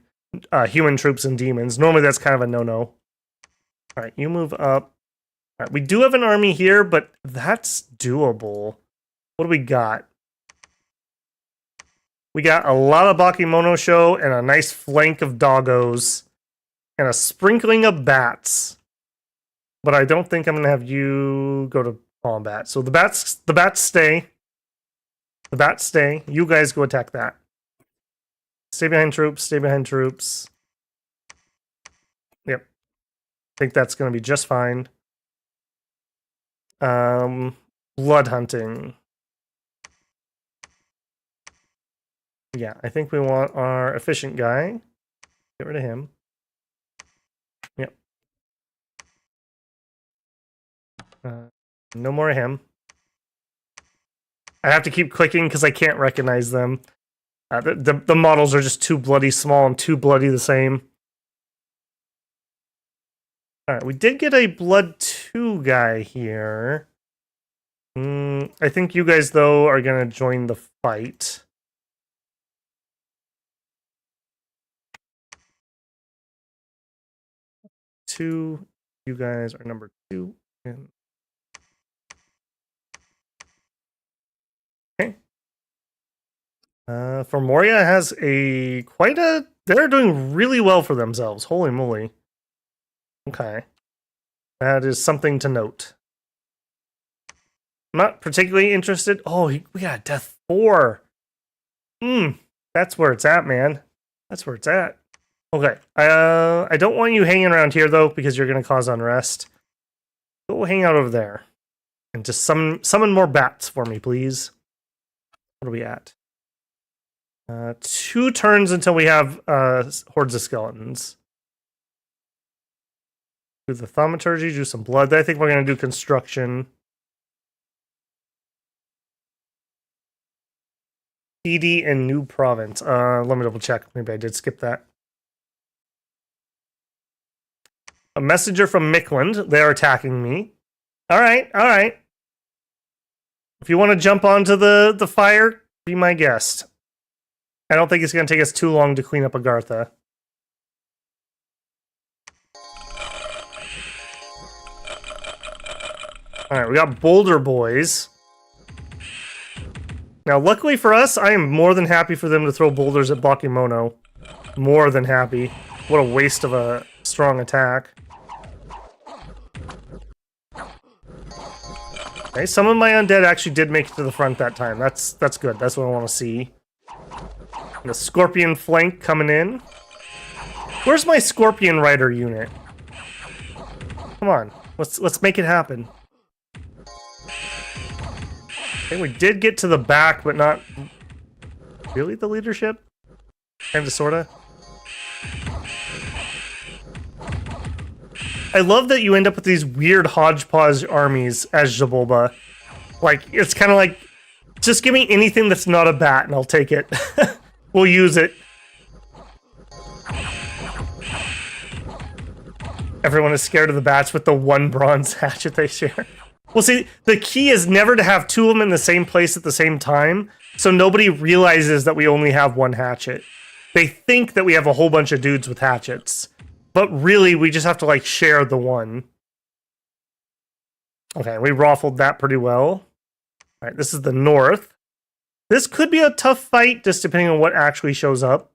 human troops and demons. Normally that's kind of a no-no. Alright, you move up. Alright, we do have an army here, but that's doable. What do we got? We got a lot of Bakemono show and a nice flank of doggos. And a sprinkling of bats. But I don't think I'm going to have you go to combat. So the bats stay. The bats stay. You guys go attack that. Stay behind troops. Stay behind troops. Yep. I think that's going to be just fine. Blood hunting. Yeah, I think we want our efficient guy. Get rid of him. Yep. No more of him. I have to keep clicking because I can't recognize them. The models are just too bloody small and too bloody the same. Alright, we did get a Blood 2 guy here. I think you guys, though, are going to join the fight. Two. You guys are number 2. And... okay. For Moria has they're doing really well for themselves. Holy moly. Okay. That is something to note. I'm not particularly interested. Oh, we got Death 4. That's where it's at, man. That's where it's at. Okay. I don't want you hanging around here, though, because you're going to cause unrest. Go hang out over there. And just summon more bats for me, please. What are we at? 2 turns until we have hordes of skeletons. Do the thaumaturgy, do some blood. I think we're going to do construction. PD and New Province. Let me double check. Maybe I did skip that. A messenger from Mickland. They're attacking me. Alright. If you want to jump onto the fire, be my guest. I don't think it's going to take us too long to clean up Agartha. Alright, we got Boulder Boys. Now, luckily for us, I am more than happy for them to throw boulders at Bakemono. More than happy. What a waste of a strong attack. Okay, some of my undead actually did make it to the front that time. That's good. That's what I want to see. And the Scorpion flank coming in. Where's my Scorpion Rider unit? Come on. Let's make it happen. Okay, we did get to the back, but not really the leadership. Kinda, sorta. I love that you end up with these weird hodgepodge armies as Xibalba. Like, it's kind of like, just give me anything that's not a bat and I'll take it. We'll use it. Everyone is scared of the bats with the one bronze hatchet they share. Well, see, the key is never to have 2 of them in the same place at the same time, so nobody realizes that we only have 1 hatchet. They think that we have a whole bunch of dudes with hatchets. But really, we just have to, like, share the one. Okay, we raffled that pretty well. Alright, this is the north. This could be a tough fight, just depending on what actually shows up.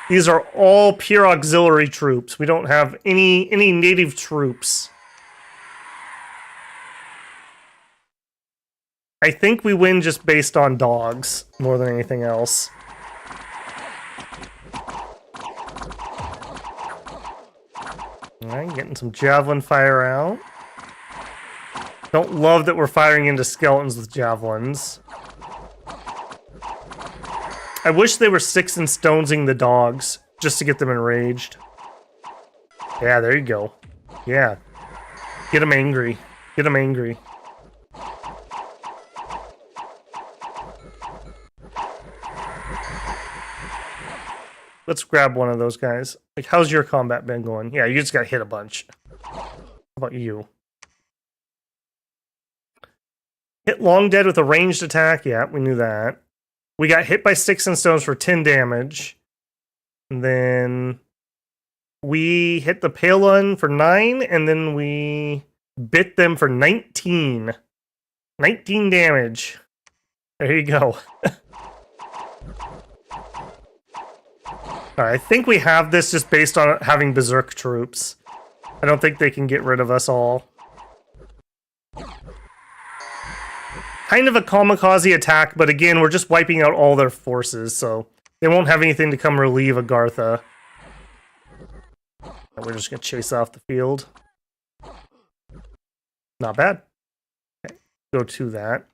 These are all pure auxiliary troops. We don't have any native troops. I think we win just based on dogs more than anything else. Alright, getting some javelin fire out. Don't love that we're firing into skeletons with javelins. I wish they were sticks and stonesing the dogs just to get them enraged. Yeah, there you go. Yeah. Get them angry. Get them angry. Let's grab one of those guys. Like, how's your combat been going? Yeah, you just got hit a bunch. How about you? Hit long dead with a ranged attack. Yeah, we knew that. We got hit by sticks and stones for 10 damage. And then we hit the pale one for 9, and then we bit them for 19. 19 damage. There you go. Alright, I think we have this just based on having berserk troops. I don't think they can get rid of us all. Kind of a kamikaze attack, but again, we're just wiping out all their forces, so they won't have anything to come relieve Agartha. We're just going to chase off the field. Not bad. Okay, go to that.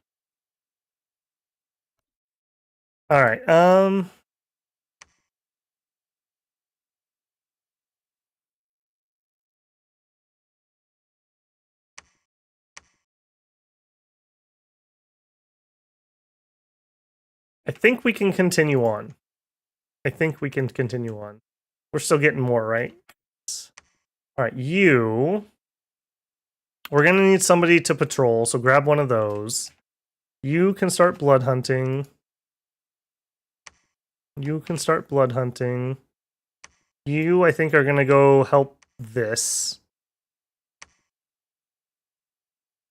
Alright, I think we can continue on. I think we can continue on. We're still getting more, right? Alright, you... We're gonna need somebody to patrol, so grab one of those. You can start blood hunting. You can start blood hunting. You, I think, are gonna go help this.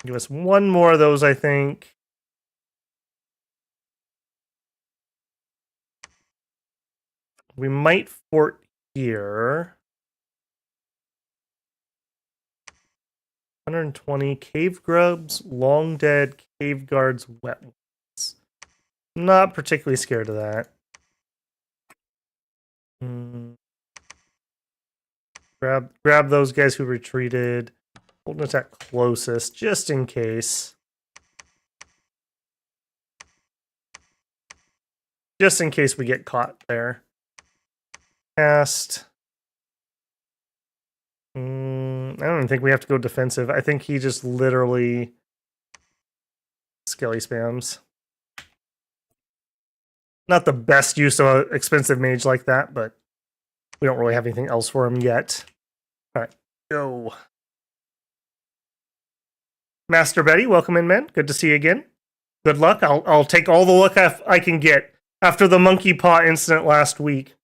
Give us one more of those, I think. We might fort here. 120 cave grubs, long dead, cave guards, wet ones. Not particularly scared of that. Grab those guys who retreated. Hold an attack closest, just in case. Just in case we get caught there. Cast. I don't even think we have to go defensive. I think he just literally skelly spams. Not the best use of an expensive mage like that, but we don't really have anything else for him yet. Alright, go. Master Betty, welcome in, man. Good to see you again. Good luck. I'll take all the luck I can get after the monkey paw incident last week.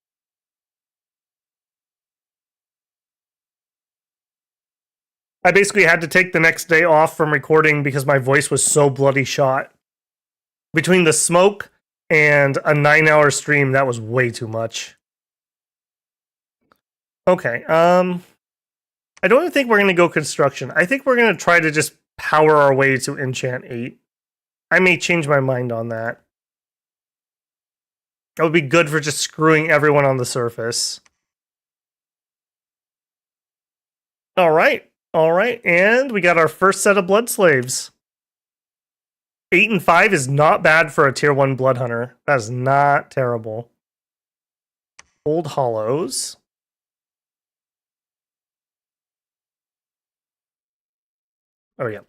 I basically had to take the next day off from recording because my voice was so bloody shot. Between the smoke and a 9-hour stream, that was way too much. Okay, I don't even think we're going to go construction. I think we're going to try to just power our way to enchant 8. I may change my mind on that. That would be good for just screwing everyone on the surface. Alright, and we got our first set of blood slaves. 8 and 5 is not bad for a tier 1 blood hunter. That is not terrible. Old hollows. Oh yeah,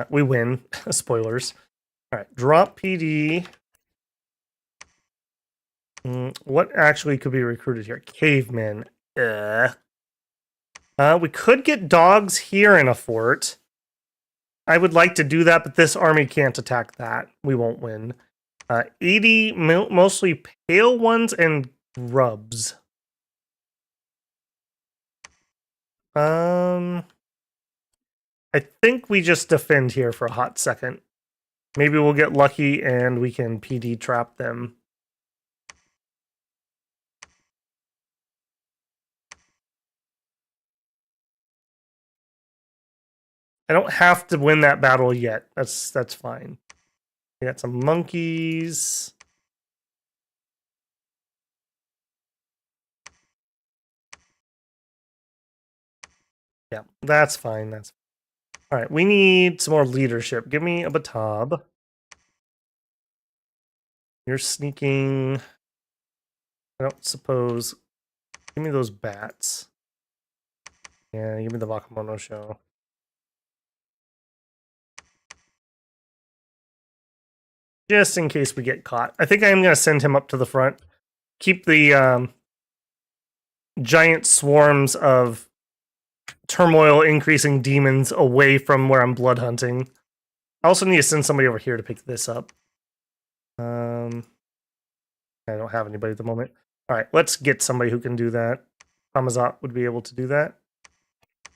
we win. Spoilers. Alright, drop PD. What actually could be recruited here? Cavemen. We could get dogs here in a fort. I would like to do that, but this army can't attack that. We won't win. 80, mostly pale ones and grubs. I think we just defend here for a hot second. Maybe we'll get lucky and we can PD trap them. I don't have to win that battle yet. That's fine. We got some monkeys. Yeah, that's fine. That's fine. All right. We need some more leadership. Give me a batab. You're sneaking. I don't suppose. Give me those bats. Yeah, give me the Bakemono show. Just in case we get caught. I think I'm going to send him up to the front. Keep the giant swarms of turmoil increasing demons away from where I'm blood hunting. I also need to send somebody over here to pick this up. I don't have anybody at the moment. All right, let's get somebody who can do that. Hamazat would be able to do that.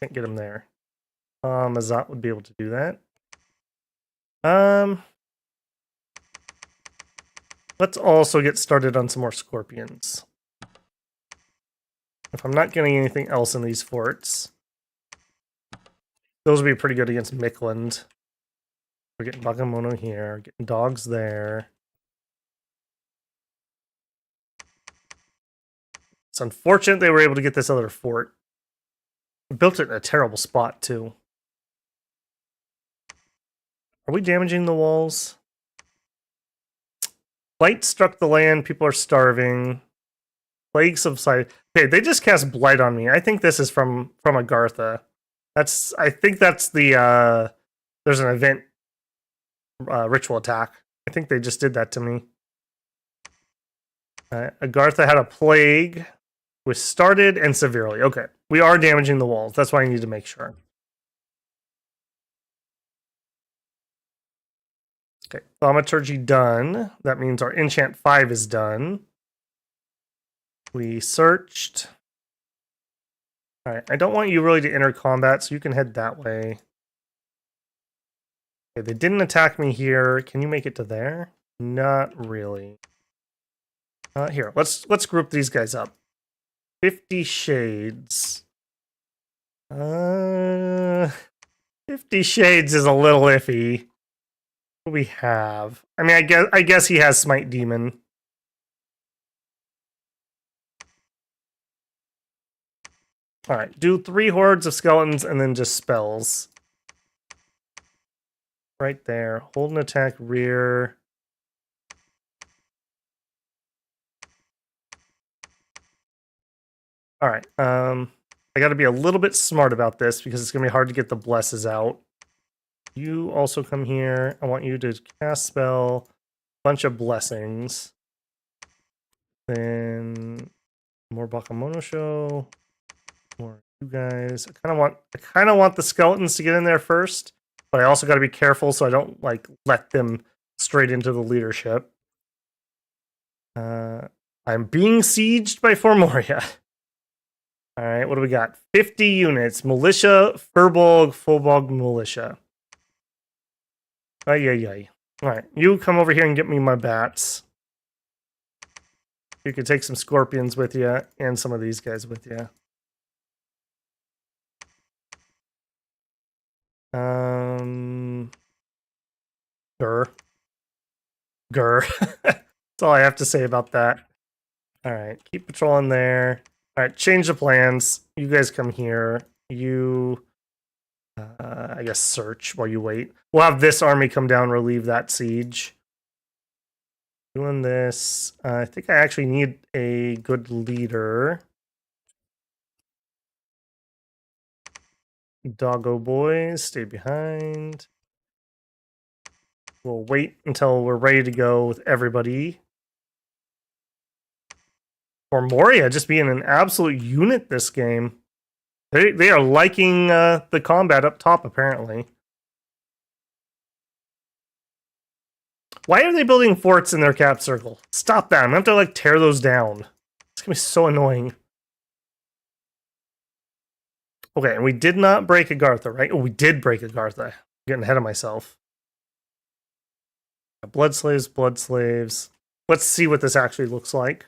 Can't get him there. Hamazat would be able to do that. Let's also get started on some more scorpions. If I'm not getting anything else in these forts, those would be pretty good against Mikland. We're getting Bakemono here, getting dogs there. It's unfortunate they were able to get this other fort. Built it in a terrible spot, too. Are we damaging the walls? Blight struck the land. People are starving. Plague subsided. Okay, they just cast Blight on me. I think this is from Agartha. I think that's the, there's an event ritual attack. I think they just did that to me. Agartha had a plague, which started and severely. Okay, we are damaging the walls. That's why I need to make sure. Okay, Thaumaturgy done. That means our enchant 5 is done. We searched. All right, I don't want you really to enter combat, so you can head that way. Okay, they didn't attack me here. Can you make it to there? Not really. Here, let's group these guys up. 50 shades. 50 shades is a little iffy. What do we have? I mean, I guess he has Smite Demon. All right, do 3 hordes of skeletons and then just spells. Right there. Hold an attack rear. All right. I got to be a little bit smart about this because it's going to be hard to get the blesses out. You also come here. I want you to cast spell, bunch of blessings. Then more Bakemono show. More you guys. I kind of want the skeletons to get in there first, but I also got to be careful so I don't like let them straight into the leadership. I'm being sieged by Formoria. All right, what do we got? 50 units. Militia, Furbolg, Fulbolg Militia. Ay. All right, you come over here and get me my bats. You can take some scorpions with you and some of these guys with you. Grr. That's all I have to say about that. All right, keep patrolling there. All right, change the plans. You guys come here. You, I guess, search while you wait. We'll have this army come down, relieve that siege. Doing this. I think I actually need a good leader. Doggo boys, stay behind. We'll wait until we're ready to go with everybody. Formoria just being an absolute unit this game. They are liking the combat up top, apparently. Why are they building forts in their cap circle? Stop that. I'm going to have to, like, tear those down. It's going to be so annoying. Okay, and we did not break Agartha, right? Oh, we did break Agartha. I'm getting ahead of myself. Blood slaves, blood slaves. Let's see what this actually looks like.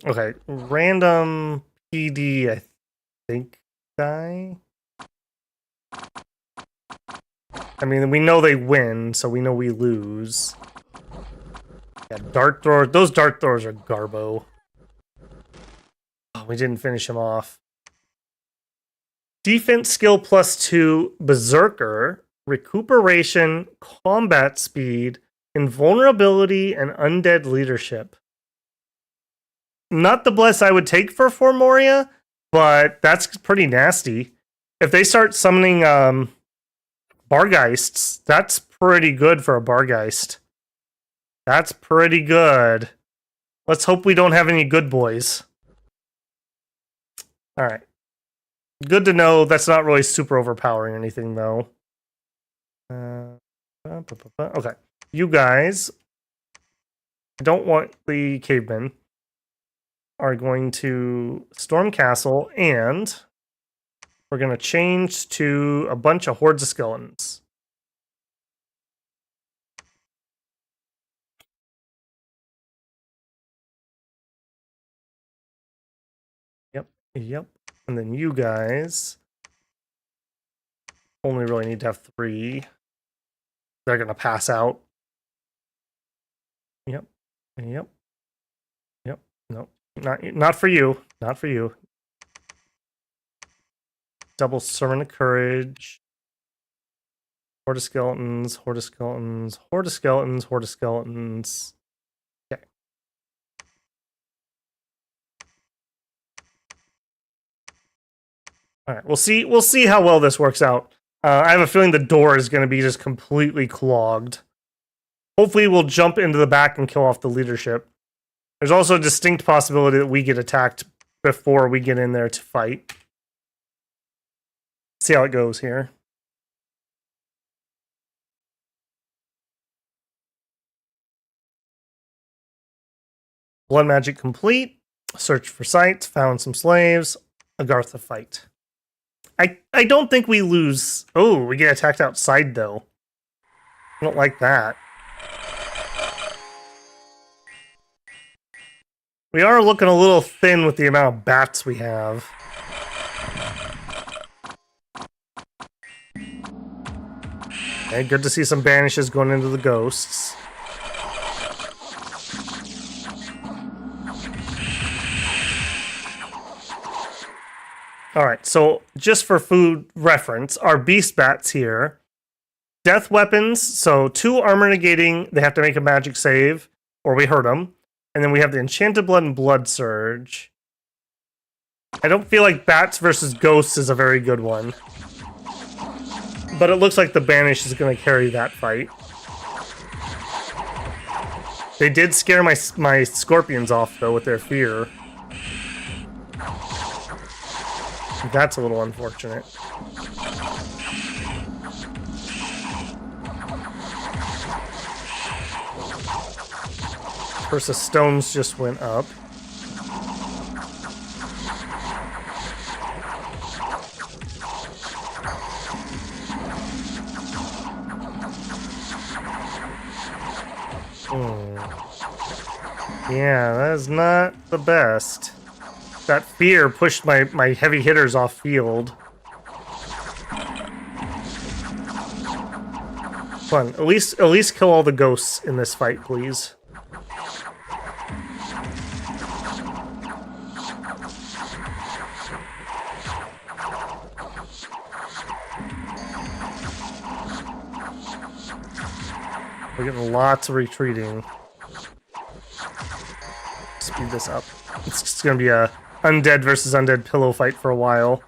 Okay, random PD, I think, die. I mean, we know they win, so we know we lose. Yeah, dart thrower. Those dart throwers are garbo. Oh, we didn't finish him off. Defense skill +2, berserker, recuperation, combat speed, invulnerability, and undead leadership. Not the bless I would take for Moria, but that's pretty nasty. If they start summoning Bargeists, that's pretty good for a Bargeist. That's pretty good. Let's hope we don't have any good boys. Alright. Good to know. That's not really super overpowering or anything, though. Okay. You guys, I don't want the cavemen, are going to storm castle, and we're going to change to a bunch of hordes of skeletons. Yep. And then you guys only really need to have 3. They're going to pass out. Yep. No. Not for you. Not for you. Double Sermon of Courage. Horde of Skeletons. Horde of Skeletons. Horde of Skeletons. Horde of Skeletons. Okay. Alright, we'll see how well this works out. I have a feeling the door is going to be just completely clogged. Hopefully we'll jump into the back and kill off the leadership. There's also a distinct possibility that we get attacked before we get in there to fight. See how it goes here. Blood magic complete. Search for sites. Found some slaves. Agartha fight. I don't think we lose. Oh, we get attacked outside, though. I don't like that. We are looking a little thin with the amount of bats we have. Okay, good to see some banishes going into the ghosts. Alright, so just for food reference, our beast bats here. Death weapons, so 2 armor negating, they have to make a magic save, or we hurt them. And then we have the Enchanted Blood and Blood Surge. I don't feel like bats versus ghosts is a very good one. But it looks like the Banish is going to carry that fight. They did scare my scorpions off, though, with their fear. That's a little unfortunate. Curse of Stones just went up. Yeah, that is not the best. That fear pushed my heavy hitters off field. Come on, at least kill all the ghosts in this fight, please. We're getting lots of retreating. Speed this up. It's gonna be a undead versus undead pillow fight for a while.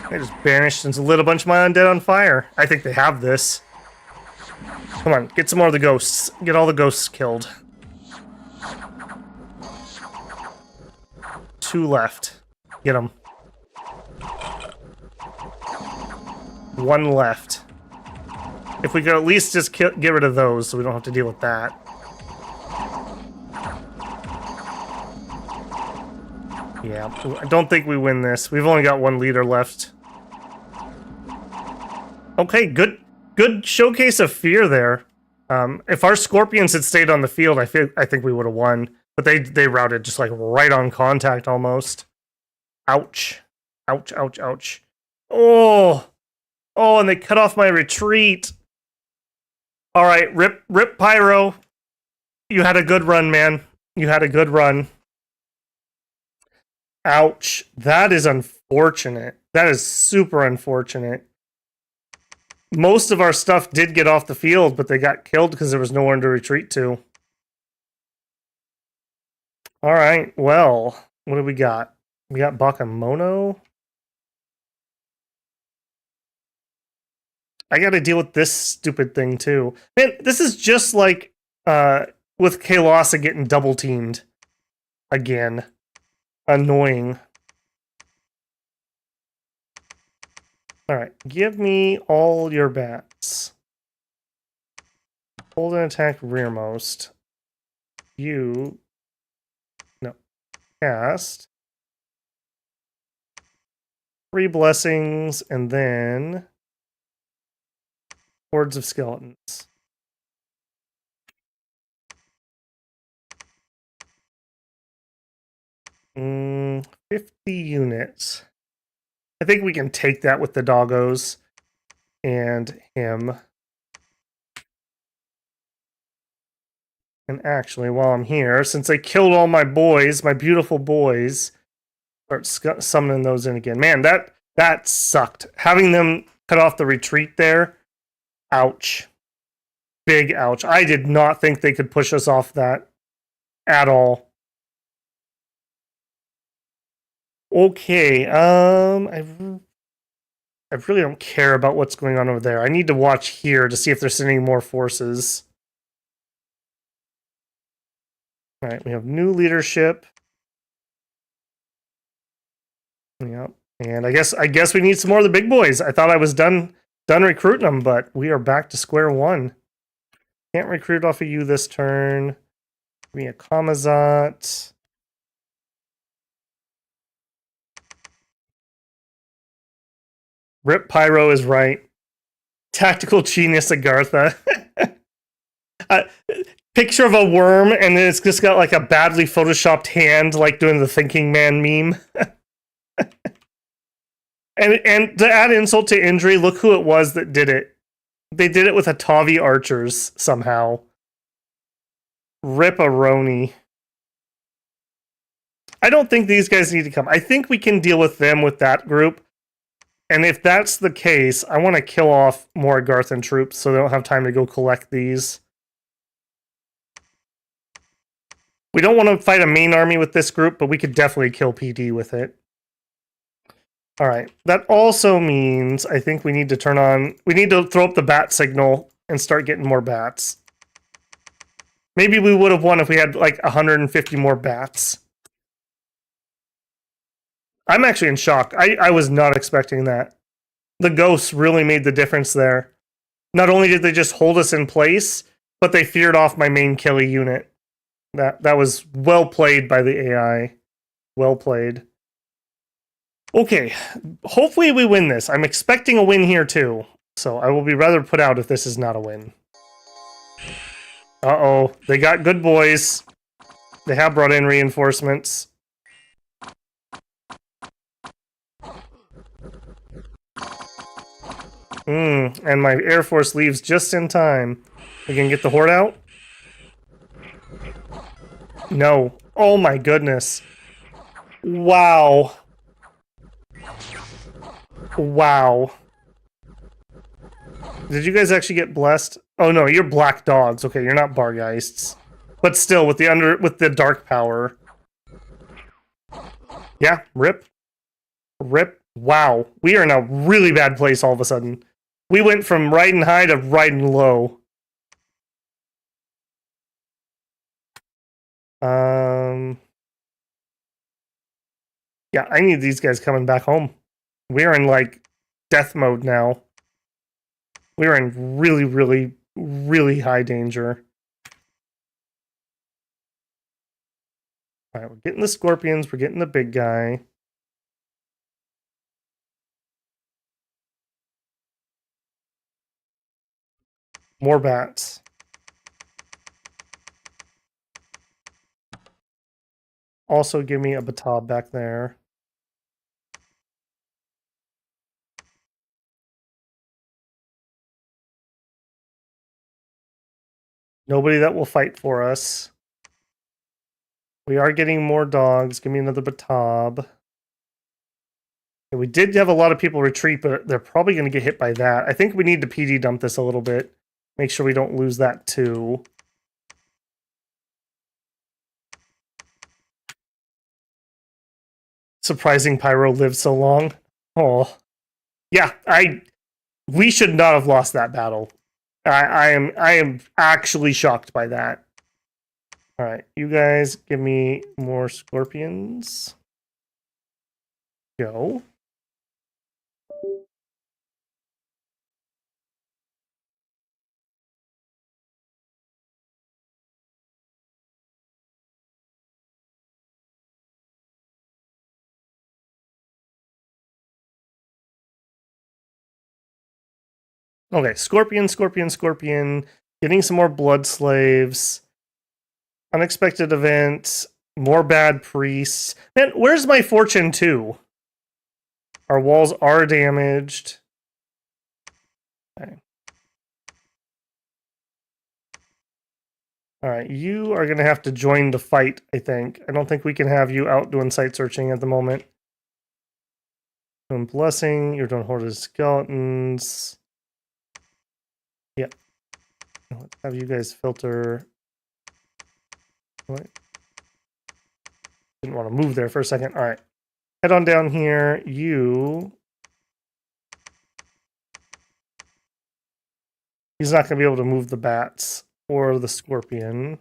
They just banished and lit a bunch of my undead on fire. I think they have this. Come on, get some more of the ghosts. Get all the ghosts killed. 2 left. Get them. 1 left. If we could at least just get rid of those so we don't have to deal with that. Yeah, I don't think we win this. We've only got 1 leader left. Okay, good showcase of fear there. If our scorpions had stayed on the field, I think we would have won. But they routed just like right on contact almost. Ouch. Ouch, ouch, ouch. Oh. Oh, and they cut off my retreat. All right, rip Pyro. You had a good run, man. You had a good run. Ouch. That is unfortunate. That is super unfortunate. Most of our stuff did get off the field, but they got killed because there was nowhere to retreat to. All right, well, what do we got? We got Bakamono. I got to deal with this stupid thing too. Man, this is just like with Kalasa getting double teamed again. Annoying. All right, give me all your bats. Hold and attack rearmost. You no cast 3 blessings and then hordes of skeletons. 50 units. I think we can take that with the doggos and him. And actually, while I'm here, since I killed all my boys, my beautiful boys, start summoning those in again. Man, that sucked. Having them cut off the retreat there, ouch. Big ouch. I did not think they could push us off that at all. Okay, I really don't care about what's going on over there. I need to watch here to see if they're sending more forces. All right, we have new leadership. Yep. And I guess we need some more of the big boys. I thought I was done recruiting them, but we are back to square one. Can't recruit off of you this turn. Give me a Kamazat. Rip Pyro is right. Tactical genius Agartha. Picture of a worm, and it's just got like a badly photoshopped hand, like doing the thinking man meme. and to add insult to injury, look who it was that did it. They did it with Atavi archers somehow. Rip-a-roni. I don't think these guys need to come. I think we can deal with them with that group. And if that's the case, I want to kill off more Agarthan troops so they don't have time to go collect these. We don't want to fight a main army with this group, but we could definitely kill PD with it. Alright, that also means I think we need to turn on... We need to throw up the bat signal and start getting more bats. Maybe we would have won if we had like 150 more bats. I'm actually in shock. I was not expecting that. The ghosts really made the difference there. Not only did they just hold us in place, but they feared off my main killie unit. That was well played by the AI. Well played. Okay, hopefully we win this. I'm expecting a win here too, so I will be rather put out if this is not a win. Uh-oh, they got good boys. They have brought in reinforcements. And my Air Force leaves just in time. We can get the horde out? No. Oh my goodness. Wow. Wow. Did you guys actually get blessed? Oh no, you're black dogs. Okay, you're not bargeists. But still, with the dark power. Yeah, rip. Rip. Wow. We are in a really bad place all of a sudden. We went from riding high to riding low. Yeah, I need these guys coming back home. We're in, like, death mode now. We're in really, really, really high danger. Alright, we're getting the scorpions. We're getting the big guy. More bats. also give me a batab back there. Nobody that will fight for us. We are getting more dogs. Give me another batab. We did have a lot of people retreat, but they're probably going to get hit by that. I think we need to PD dump this a little bit. Make sure we don't lose that too. Surprising Pyro lived so long. Oh. Yeah, we should not have lost that battle. I am actually shocked by that. All right, you guys give me more scorpions. Go. Okay, scorpion, scorpion, scorpion. Getting some more blood slaves. Unexpected events. More bad priests. Man, where's my fortune 2? Our walls are damaged. Okay. All right, you are going to have to join the fight, I think. I don't think we can have you out doing site searching at the moment. Doing blessing, you're doing horde of skeletons. Yep. Let's have you guys filter. What? Didn't want to move there for a second. All right. Head on down here. You. He's not going to be able to move the bats or the scorpion.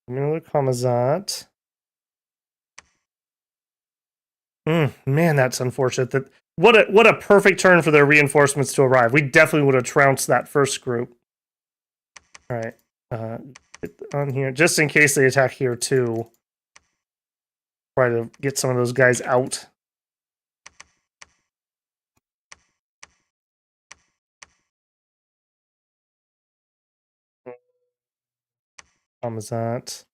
Another Kamazat. Man, that's unfortunate. That what a perfect turn for their reinforcements to arrive. We definitely would have trounced that first group. All right. On here, just in case they attack here too. Try to get some of those guys out. Kamazat.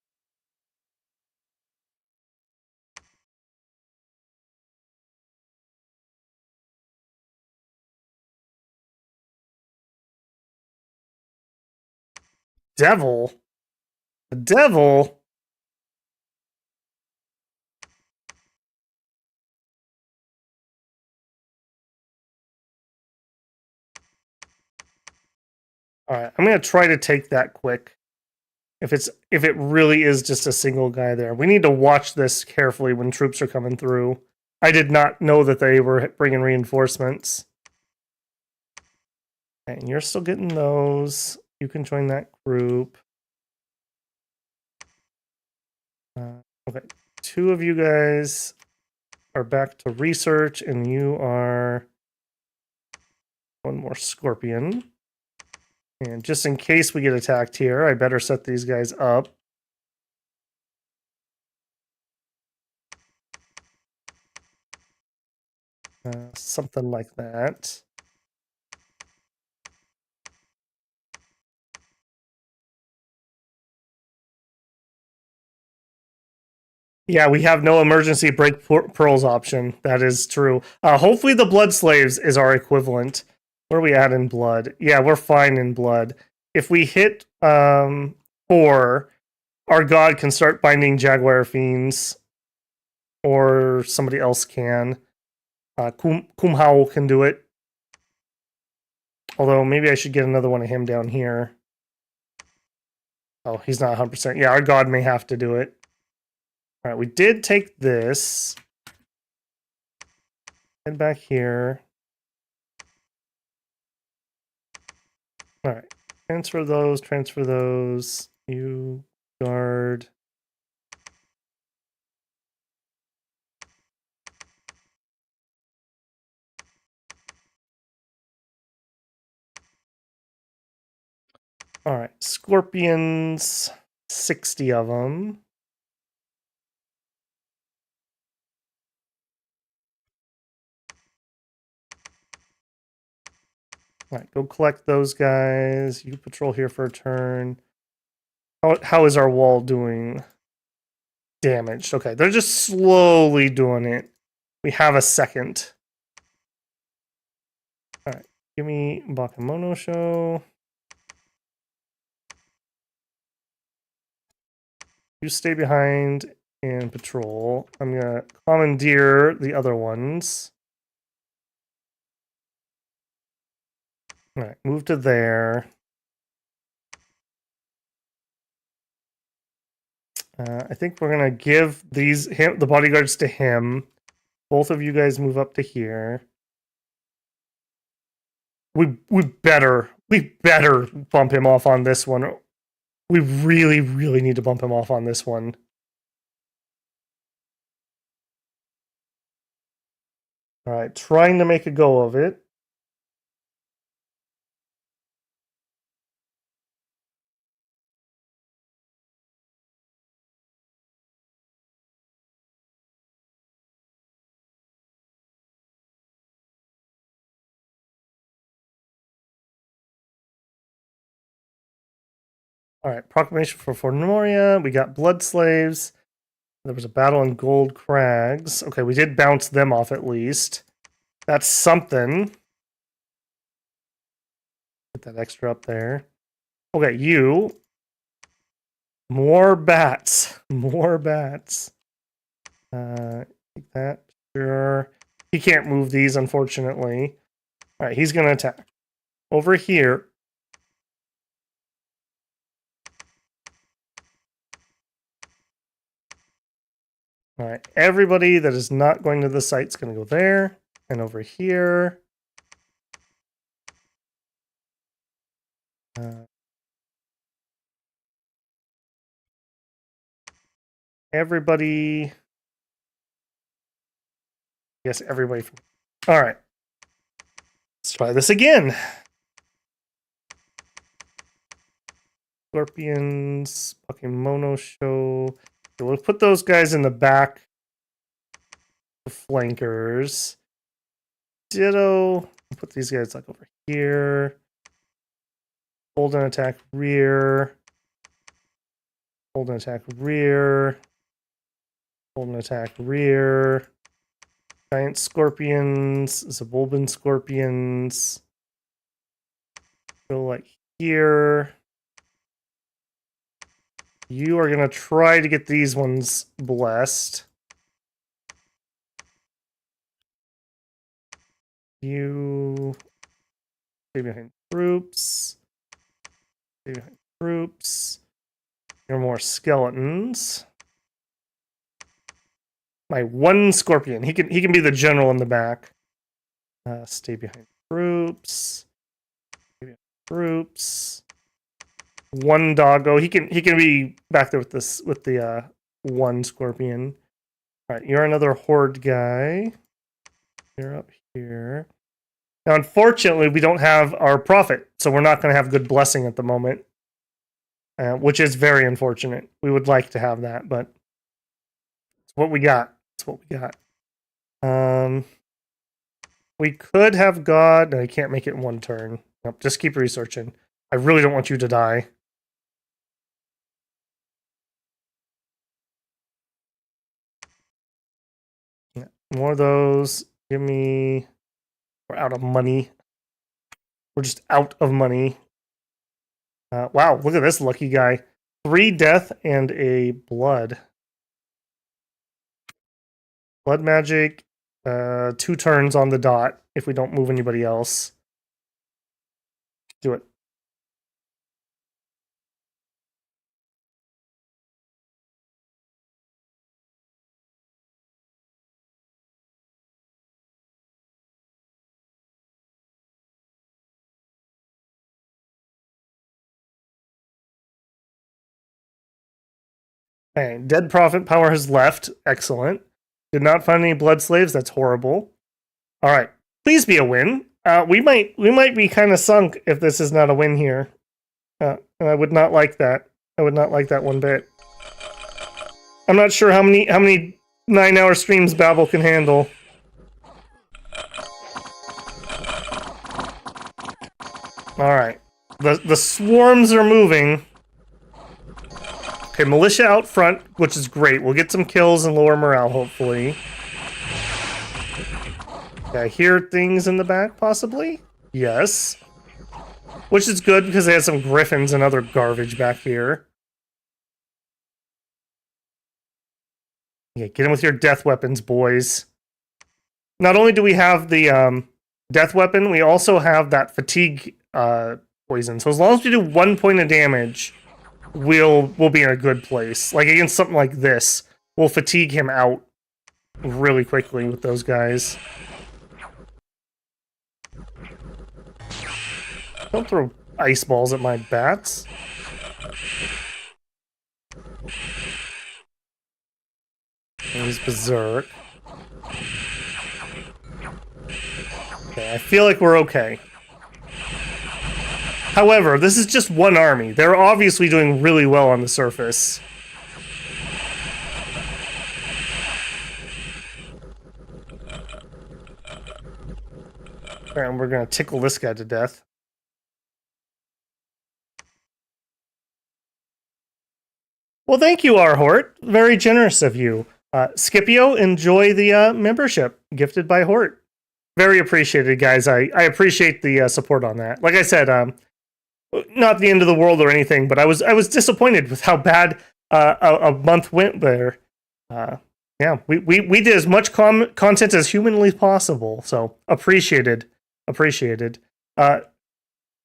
Devil? The devil? Alright, I'm gonna try to take that quick. If it really is just a single guy there. We need to watch this carefully when troops are coming through. I did not know that they were bringing reinforcements. And you're still getting those. You can join that group. Okay, 2 of you guys are back to research, and you are 1 more scorpion. And just in case we get attacked here, I better set these guys up. Something like that. Yeah, we have no emergency break pearls option. That is true. Hopefully the blood slaves is our equivalent. Where are we at in blood? Yeah, we're fine in blood. If we hit 4, our god can start binding jaguar fiends. Or somebody else can. Kumhao can do it. Although maybe I should get another one of him down here. Oh, he's not 100%. Yeah, our god may have to do it. All right, we did take this. Head back here. All right, transfer those, transfer those. You guard. All right, scorpions, 60 of them. All right, go collect those guys. You patrol here for a turn. How is our wall doing? damaged. Okay, they're just slowly doing it. We have a second. All right, give me Bakemono Show. You stay behind and patrol. I'm gonna commandeer the other ones. All right, move to there. I think we're gonna give the bodyguards to him. Both of you guys move up to here. We better bump him off on this one. We really need to bump him off on this one. All right, trying to make a go of it. All right, proclamation for Fornoria. We got blood slaves. There was a battle in Gold Crags. Okay, we did bounce them off at least. That's something. Get that extra up there. Okay, you. More bats. More bats. Take that. Sure. He can't move these, unfortunately. All right, he's going to attack. Over here. All right, everybody that is not going to the site is going to go there. And over here. Everybody. Yes, everybody. All right. Let's try this again. Scorpions, Bakemono Show. So we'll put those guys in the back. Flankers. Ditto. Put these guys like over here. Hold and attack rear. Hold and attack rear. Hold and attack rear. Giant scorpions. Zabulban scorpions. Go like here. You are going to try to get these ones blessed. You stay behind troops. Stay behind troops. There are more skeletons. My one scorpion. He can be the general in the back. Stay behind troops. Stay behind troops. One doggo. He can be back there with the one scorpion. All right, you're another horde guy. You're up here. Now, unfortunately, we don't have our prophet, so we're not going to have good blessing at the moment, which is very unfortunate. We would like to have that, but it's what we got. It's what we got. We could have God. No, you can't make it in one turn. Nope, just keep researching. I really don't want you to die. Yeah, more of those. Give me... We're out of money. We're just out of money. Wow, look at this lucky guy. 3 death and a blood. Blood magic. 2 turns on the dot if we don't move anybody else. Do it. Okay, dead prophet power has left. Excellent. Did not find any blood slaves. That's horrible. All right, please be a win. We might be kind of sunk if this is not a win here. And I would not like that. I would not like that one bit. I'm not sure how many 9-hour streams Babel can handle. All right, the swarms are moving. Okay, militia out front, which is great. We'll get some kills and lower morale, hopefully. Okay, I hear things in the back, possibly? Yes. Which is good, because they had some griffins and other garbage back here. Yeah, get in with your death weapons, boys. Not only do we have the death weapon, we also have that fatigue poison. So as long as we do 1 point of damage, we'll be in a good place. Like against something like this, we'll fatigue him out really quickly with those guys. Don't throw ice balls at my bats. He's berserk. Okay, I feel like we're okay. However, this is just one army. They're obviously doing really well on the surface. And we're gonna tickle this guy to death. Well, thank you, Hort. Very generous of you. Scipio, enjoy the membership gifted by Hort. Very appreciated, guys. I appreciate the support on that. Like I said, not the end of the world or anything, but I was disappointed with how bad a month went there. Yeah, we did as much content as humanly possible, so appreciated.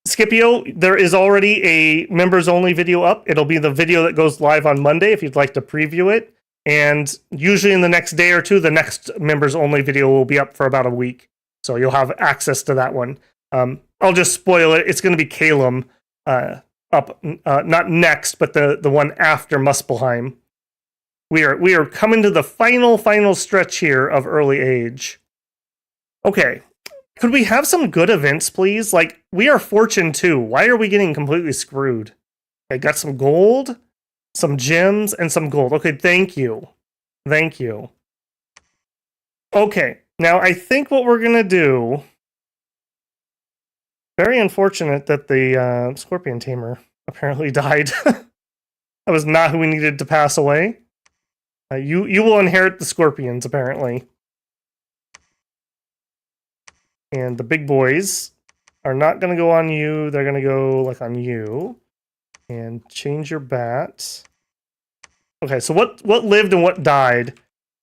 Scipio, there is already a members-only video up. It'll be the video that goes live on Monday if you'd like to preview it. And usually in the next day or two, the next members-only video will be up for about a week. So you'll have access to that one. I'll just spoil it. It's going to be Calum up, not next, but the one after Muspelheim. We are coming to the final stretch here of early age. Okay. Could we have some good events, please? Like, we are Fortune 2. Why are we getting completely screwed? I got some gold, some gems, and some gold. Okay, thank you. Thank you. Okay, now I think what we're going to do... Very unfortunate that the Scorpion Tamer apparently died. That was not who we needed to pass away. You will inherit the Scorpions, apparently. And the big boys are not going to go on you. They're going to go, like, on you. And change your bat. Okay, so what lived and what died?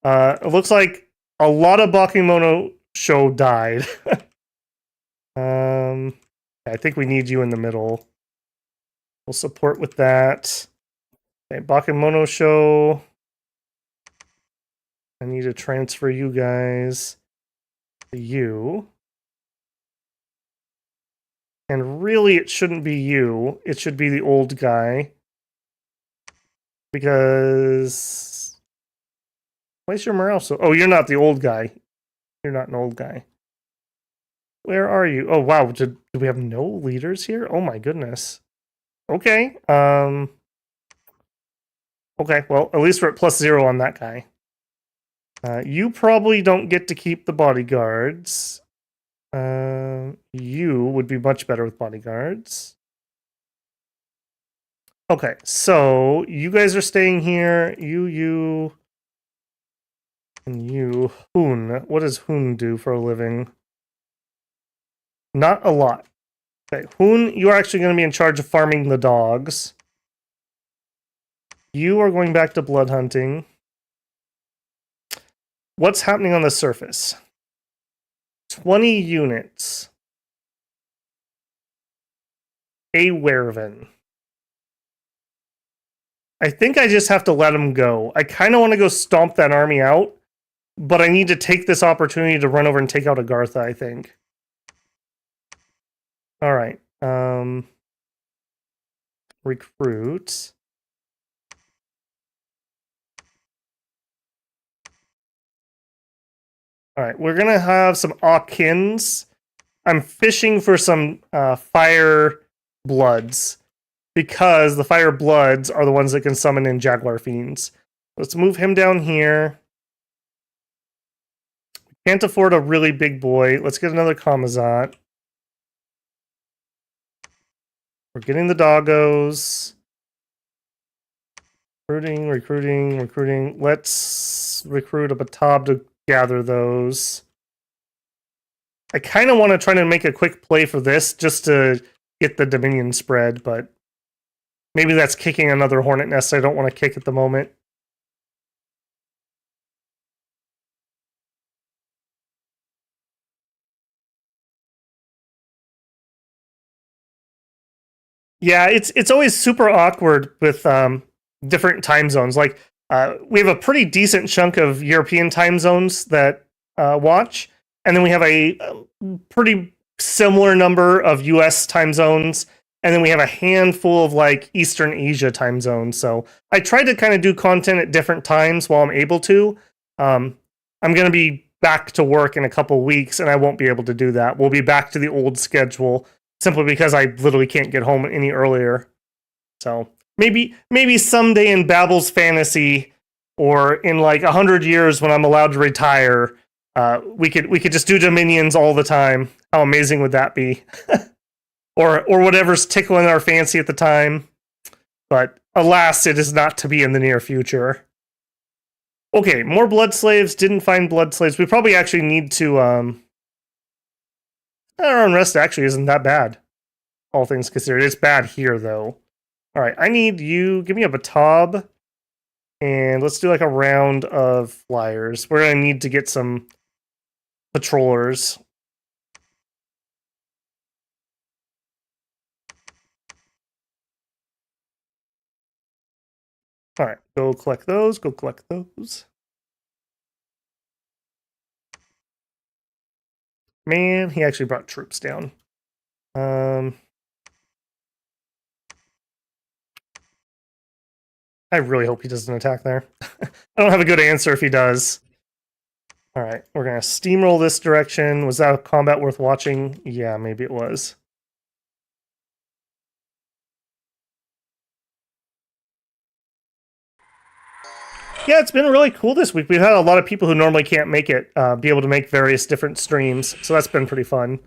It looks like a lot of Bakemono Show died. I think we need you in the middle. We'll support with that. Okay, Bakemono Show. I need to transfer you guys to you. And really, it shouldn't be you. It should be the old guy. Because... Where's your morale? Oh, you're not the old guy. You're not an old guy. Where are you? Oh, wow. Do we have no leaders here? Oh, my goodness. Okay. Okay, well, at least we're at +0 on that guy. You probably don't get to keep the bodyguards. You would be much better with bodyguards. Okay, so you guys are staying here. You, and you. Hoon. What does Hoon do for a living? Not a lot. Okay, Hoon, you are actually going to be in charge of farming the dogs. You are going back to blood hunting. What's happening on the surface? 20 units. A werven. I think I just have to let him go. I kind of want to go stomp that army out, but I need to take this opportunity to run over and take out Agartha, I think. Alright. Recruit. Alright, we're gonna have some Aukins. I'm fishing for some fire bloods, because the fire bloods are the ones that can summon in Jaguar Fiends. Let's move him down here. Can't afford a really big boy. Let's get another Kamazat. We're getting the doggos. Recruiting. Let's recruit a Batab to gather those. I kind of want to try to make a quick play for this just to get the Dominion spread, but maybe that's kicking another hornet nest I don't want to kick at the moment. Yeah, it's always super awkward with different time zones. Like we have a pretty decent chunk of European time zones that watch, and then we have a pretty similar number of US time zones, and then we have a handful of like Eastern Asia time zones. So I try to kind of do content at different times while I'm able to. I'm going to be back to work in a couple weeks, and I won't be able to do that. We'll be back to the old schedule simply because I literally can't get home any earlier. So maybe someday in Babel's Fantasy, or in like 100 years when I'm allowed to retire, we could just do Dominions all the time. How amazing would that be? or whatever's tickling our fancy at the time. But alas, it is not to be in the near future. Okay, more blood slaves. Didn't find blood slaves. We probably actually need to. Our unrest actually isn't that bad, all things considered. It's bad here though. All right, I need you. Give me a Batab, and let's do like a round of flyers. We're gonna need to get some patrollers. All right, go collect those. Go collect those. Man, he actually brought troops down. I really hope he doesn't attack there. I don't have a good answer if he does. All right, we're going to steamroll this direction. Was that a combat worth watching? Yeah, maybe it was. Yeah, it's been really cool this week. We've had a lot of people who normally can't make it be able to make various different streams, so that's been pretty fun.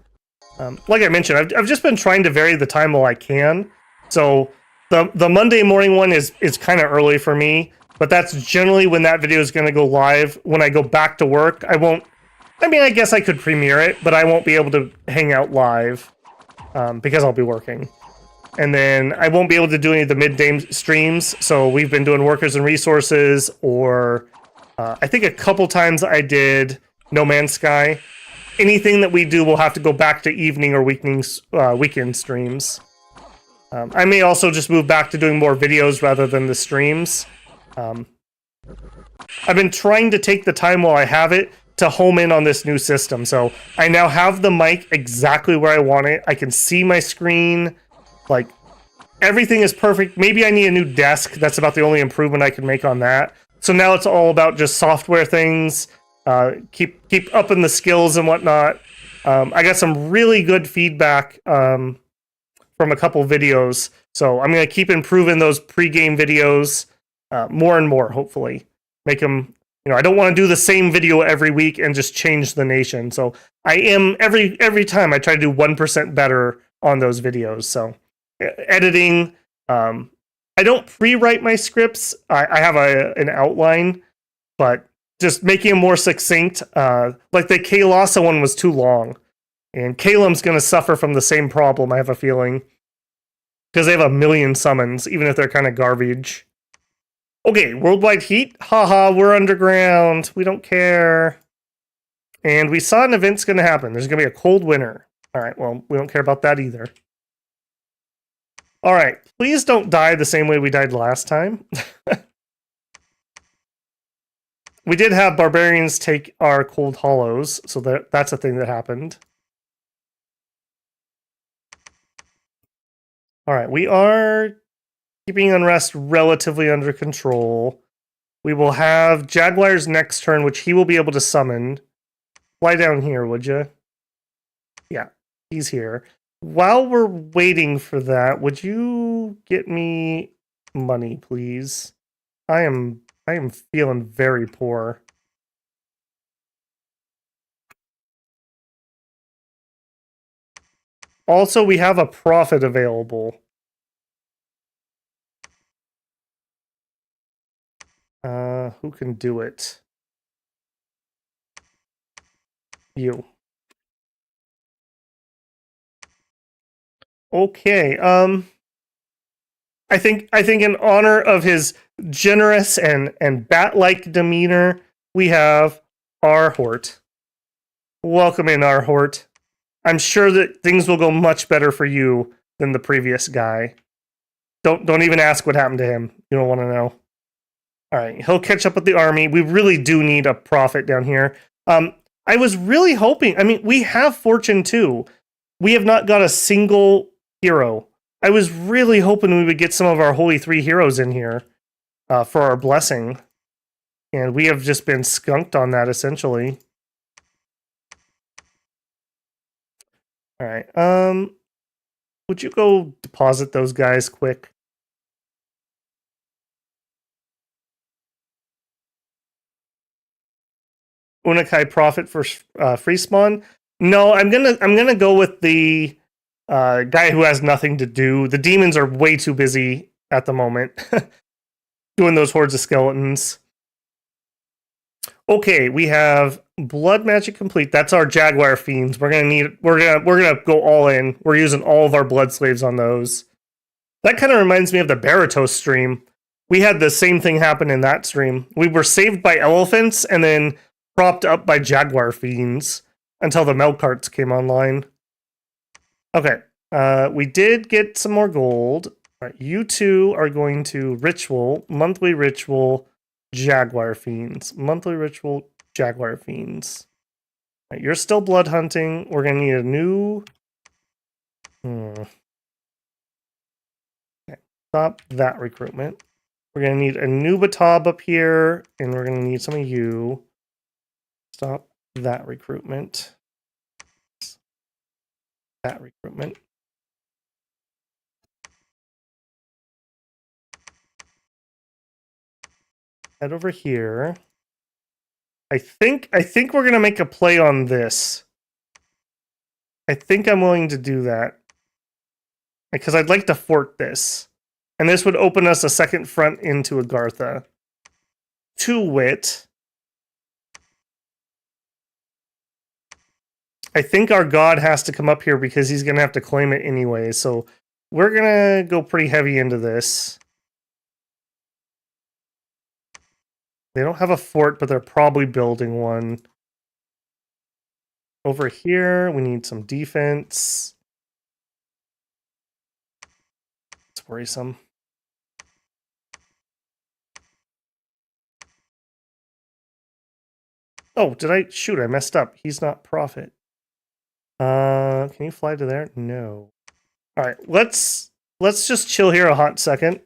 Like I mentioned, I've just been trying to vary the time while I can. So the Monday morning one is kind of early for me, but that's generally when that video is going to go live. When I go back to work, I won't. I mean, I guess I could premiere it, but I won't be able to hang out live because I'll be working. And then I won't be able to do any of the midday streams. So we've been doing Workers and Resources, or I think a couple times I did No Man's Sky. Anything that we do will have to go back to evening or weekend streams. I may also just move back to doing more videos rather than the streams. I've been trying to take the time while I have it to home in on this new system. So I now have the mic exactly where I want it. I can see my screen. Like, everything is perfect. Maybe I need a new desk. That's about the only improvement I can make on that. So now it's all about just software things. Keep upping the skills and whatnot. I got some really good feedback from a couple videos. So I'm going to keep improving those pre-game videos more and more, hopefully. Make them, I don't want to do the same video every week and just change the nation. So I am, every time I try to do 1% better on those videos. So editing, I don't pre-write my scripts. I have an outline, but just making them more succinct. Like the Kalasa one was too long. And Kalem's going to suffer from the same problem, I have a feeling. Because they have a million summons, even if they're kind of garbage. Okay, worldwide heat? Haha, we're underground. We don't care. And we saw an event's going to happen. There's going to be a cold winter. All right, well, we don't care about that either. All right, please don't die the same way we died last time. We did have barbarians take our cold hollows, so that's a thing that happened. All right, we are keeping unrest relatively under control. We will have Jaguar's next turn, which he will be able to summon. Fly down here, would you? Yeah, he's here. While we're waiting for that, would you get me money, please? I am feeling very poor. Also, we have a profit available. Who can do it? You. Okay. I think in honor of his generous and bat-like demeanor, we have our Hort. Welcome in, our Hort. I'm sure that things will go much better for you than the previous guy. Don't even ask what happened to him. You don't want to know. All right, he'll catch up with the army. We really do need a prophet down here. I was really hoping. I mean, we have fortune too. We have not got a single hero. I was really hoping we would get some of our holy 3 heroes in here for our blessing, and we have just been skunked on that essentially. All right. Would you go deposit those guys quick? Unakai Prophet for free spawn? No, I'm gonna go with the guy who has nothing to do. The demons are way too busy at the moment doing those hordes of skeletons. Okay, we have blood magic complete. That's our jaguar fiends. We're gonna go all in. We're using all of our blood slaves on those. That kind of reminds me of the Baratos stream. We had the same thing happen in that stream. We were saved by elephants and then propped up by jaguar fiends until the milk carts came online. Okay, we did get some more gold. All right, you two are going to ritual, monthly ritual, jaguar fiends. Monthly ritual, jaguar fiends. All right, you're still blood hunting. We're going to need a new... Okay. Stop that recruitment. We're going to need a new Batab up here, and we're going to need some of you. Stop that recruitment. That recruitment. Head over here. I think we're going to make a play on this. I think I'm willing to do that. Because I'd like to fort this. And this would open us a second front into Agartha. To wit, I think our god has to come up here because he's going to have to claim it anyway. So we're going to go pretty heavy into this. They don't have a fort, but they're probably building one. Over here, we need some defense. It's worrisome. Oh, did I? Shoot, I messed up. He's not prophet. Can you fly to there? No. All right, let's just chill here a hot second.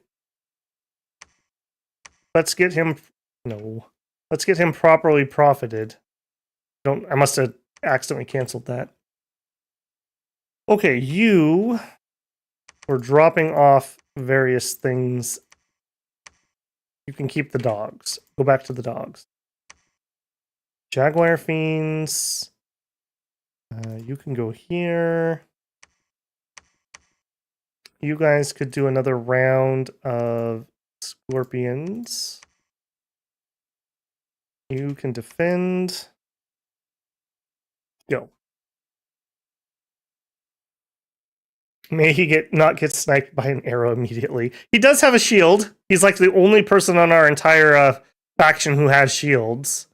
Let's get him... No. Let's get him properly profited. I must have accidentally canceled that. Okay, you were dropping off various things. You can keep the dogs. Go back to the dogs. Jaguar fiends. You can go here. You guys could do another round of scorpions. You can defend. Go. May he not get sniped by an arrow immediately. He does have a shield. He's like the only person on our entire faction who has shields.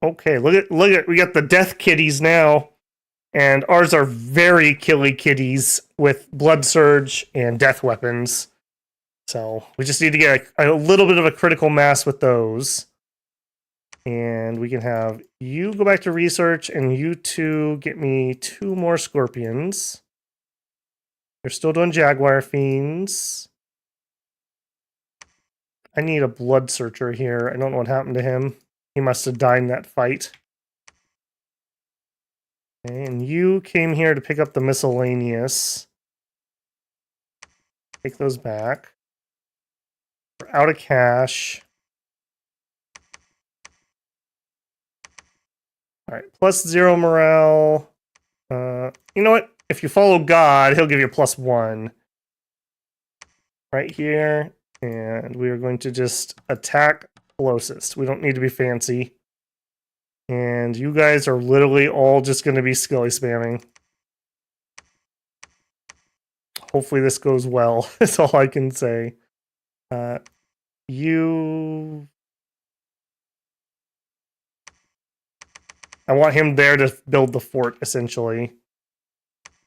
Okay, look at we got the death kitties now. And ours are very killy kitties with blood surge and death weapons. So we just need to get a little bit of a critical mass with those. And we can have you go back to research and you two get me 2 more scorpions. You're still doing jaguar fiends. I need a blood searcher here. I don't know what happened to him. He must have died in that fight. Okay, and you came here to pick up the miscellaneous. Take those back. We're out of cash. Alright, +0 morale. You know what? If you follow God, he'll give you +1. Right here. And we are going to just attack closest. We don't need to be fancy. And you guys are literally all just going to be skelly spamming. Hopefully this goes well. That's all I can say. You... I want him there to build the fort, essentially.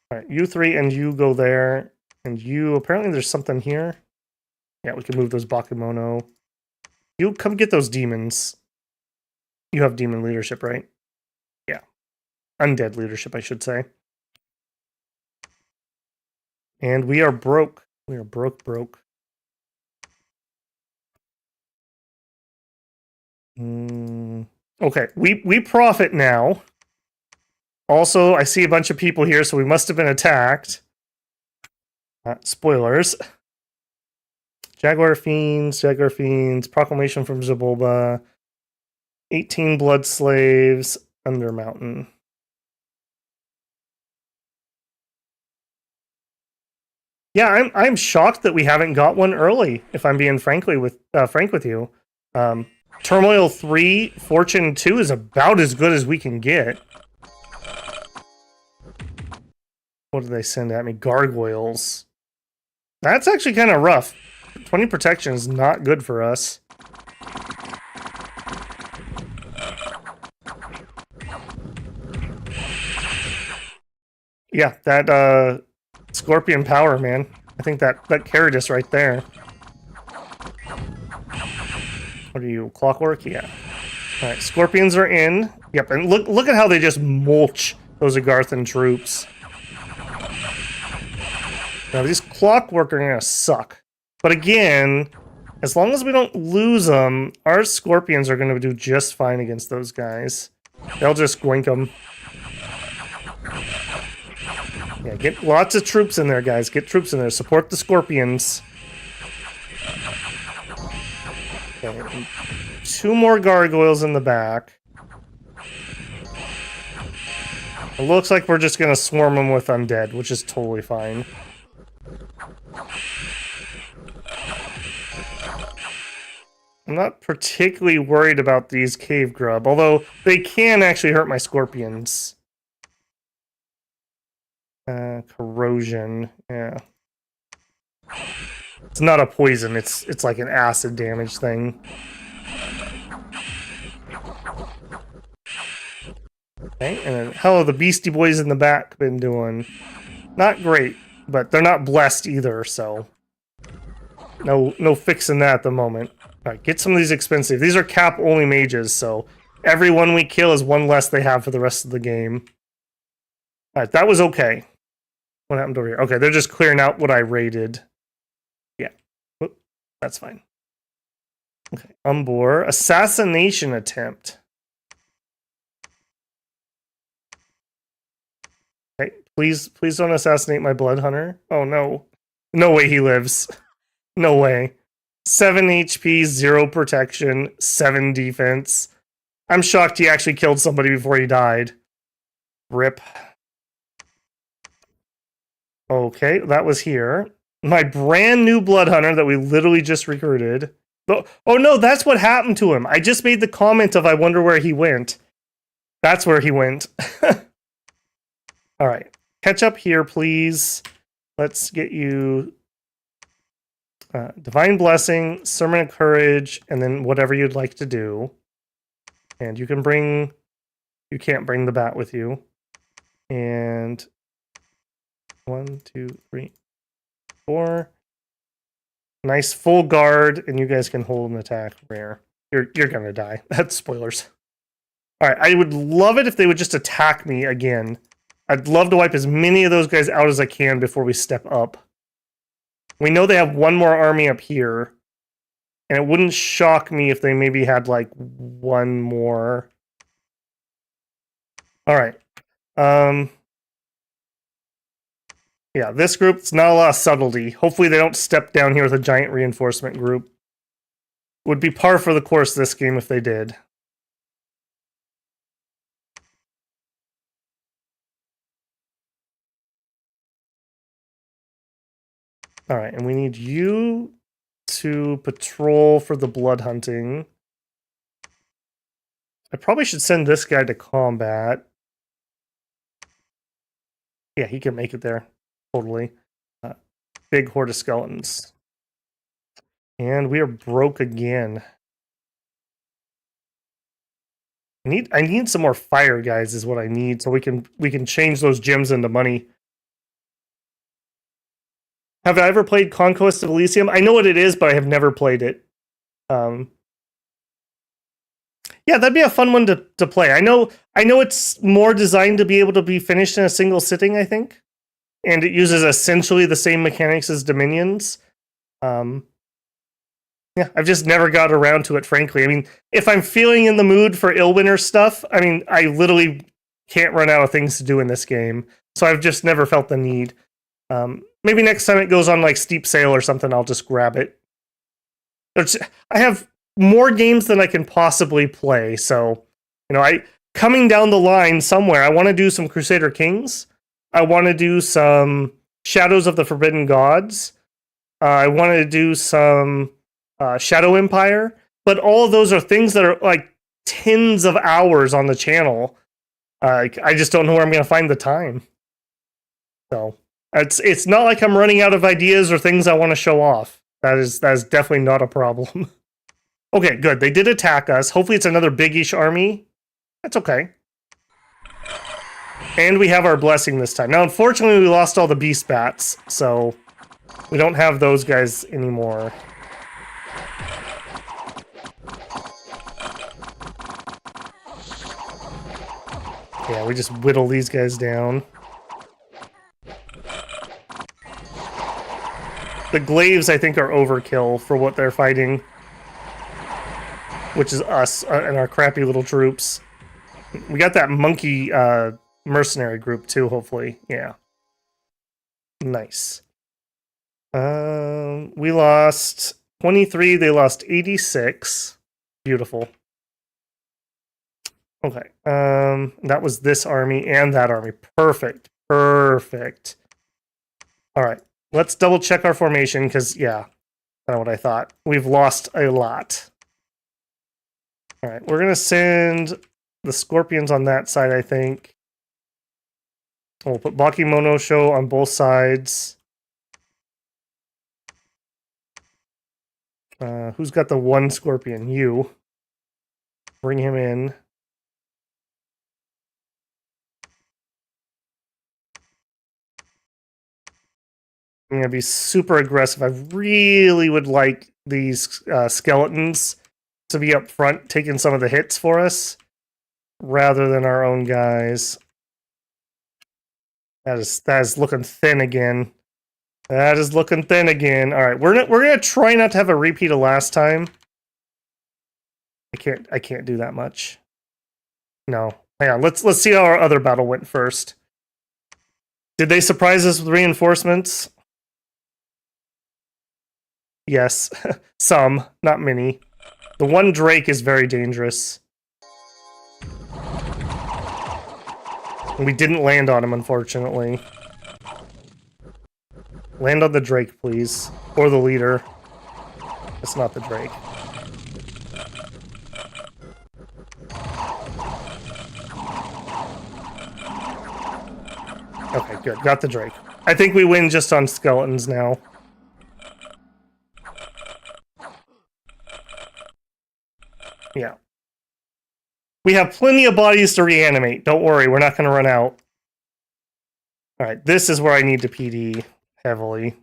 All right, you three and you go there. And you... Apparently there's something here. Yeah, we can move those Bakemono. You come get those demons. You have demon leadership, right? Yeah. Undead leadership, I should say. And we are broke. We are broke. Okay, we profit now. Also, I see a bunch of people here, so we must have been attacked. Spoilers. Jaguar Fiends, Proclamation from Xibalba, 18 Blood Slaves, Undermountain. Yeah, I'm shocked that we haven't got one early, if I'm being frank with you. Turmoil 3, Fortune 2 is about as good as we can get. What did they send at me? Gargoyles. That's actually kind of rough. 20 protection is not good for us. Yeah, that Scorpion power, man. I think that carried us right there. What are you, Clockwork? Yeah. Alright, Scorpions are in. Yep, and look at how they just mulch those Agarthan troops. Now, these Clockwork are gonna suck. But again, as long as we don't lose them, our Scorpions are gonna do just fine against those guys. They'll just goink them. Yeah, get lots of troops in there, guys. Get troops in there. Support the Scorpions. Okay, 2 more gargoyles in the back. It looks like we're just gonna swarm them with undead, which is totally fine. I'm not particularly worried about these cave grub, although they can actually hurt my scorpions. Corrosion, yeah. It's not a poison, it's like an acid damage thing. Okay, and then how have the Beastie Boys in the back been doing? Not great, but they're not blessed either, so no fixing that at the moment. Alright, get some of these expensive. These are cap-only mages, so every one we kill is one less they have for the rest of the game. Alright, that was okay. What happened over here? Okay, they're just clearing out what I raided. Yeah. Whoop, that's fine. Okay, Umbor. Assassination attempt. Okay, please don't assassinate my blood hunter. Oh no. No way he lives. No way. 7 HP, 0 protection, 7 defense. I'm shocked he actually killed somebody before he died. Rip. Okay, that was here. My brand new blood hunter that we literally just recruited. Oh no, that's what happened to him. I just made the comment of I wonder where he went. That's where he went. Alright. Catch up here, please. Let's get you... Divine Blessing, Sermon of Courage, and then whatever you'd like to do. And you can bring... You can't bring the bat with you. And... 1, 2, 3, 4. Nice full guard, and you guys can hold an attack. Rare. You're gonna die. That's spoilers. Alright, I would love it if they would just attack me again. I'd love to wipe as many of those guys out as I can before we step up. We know they have one more army up here. And it wouldn't shock me if they maybe had, like, one more. Alright. Yeah, this group, it's not a lot of subtlety. Hopefully they don't step down here with a giant reinforcement group. Would be par for the course this game if they did. Alright, and we need you to patrol for the blood hunting. I probably should send this guy to combat. Yeah, he can make it there. Totally. Big horde of skeletons. And we are broke again. I need some more fire guys is what I need, so we can change those gems into money. Have I ever played Conquest of Elysium? I know what it is, but I have never played it. Yeah, that'd be a fun one to play. I know it's more designed to be able to be finished in a single sitting, I think. And it uses essentially the same mechanics as Dominions. Yeah, I've just never got around to it, frankly. I mean, if I'm feeling in the mood for Illwinter stuff, I mean, I literally can't run out of things to do in this game. So I've just never felt the need. Maybe next time it goes on like steep sale or something, I'll just grab it. I have more games than I can possibly play, so coming down the line somewhere, I want to do some Crusader Kings. I want to do some Shadows of the Forbidden Gods. I want to do some Shadow Empire, but all of those are things that are like tens of hours on the channel. I just don't know where I'm going to find the time. So it's not like I'm running out of ideas or things I want to show off. That is definitely not a problem. Okay, good. They did attack us. Hopefully it's another big-ish army. That's okay. And we have our blessing this time. Now, unfortunately, we lost all the beast bats, so we don't have those guys anymore. Yeah, we just whittle these guys down. The glaives, I think, are overkill for what they're fighting. Which is us and our crappy little troops. We got that monkey mercenary group too, hopefully. Yeah. Nice. We lost 23, they lost 86. Beautiful. Okay. That was this army and that army. Perfect. Perfect. Alright. Let's double check our formation, because, yeah, that's what I thought. We've lost a lot. Alright, we're going to send the scorpions on that side, I think. We'll put Bakemono Show on both sides. Who's got the one scorpion? You. Bring him in. I'm going to be super aggressive. I really would like these skeletons to be up front, taking some of the hits for us, rather than our own guys. That is looking thin again. That is looking thin again. All right, we're gonna try not to have a repeat of last time. I can't do that much. No, hang on. Let's see how our other battle went first. Did they surprise us with reinforcements? Yes, some, not many. The one Drake is very dangerous. And we didn't land on him, unfortunately. Land on the Drake, please. Or the leader. It's not the Drake. Okay, good. Got the Drake. I think we win just on skeletons now. Yeah. We have plenty of bodies to reanimate. Don't worry, we're not going to run out. Alright, this is where I need to PD heavily.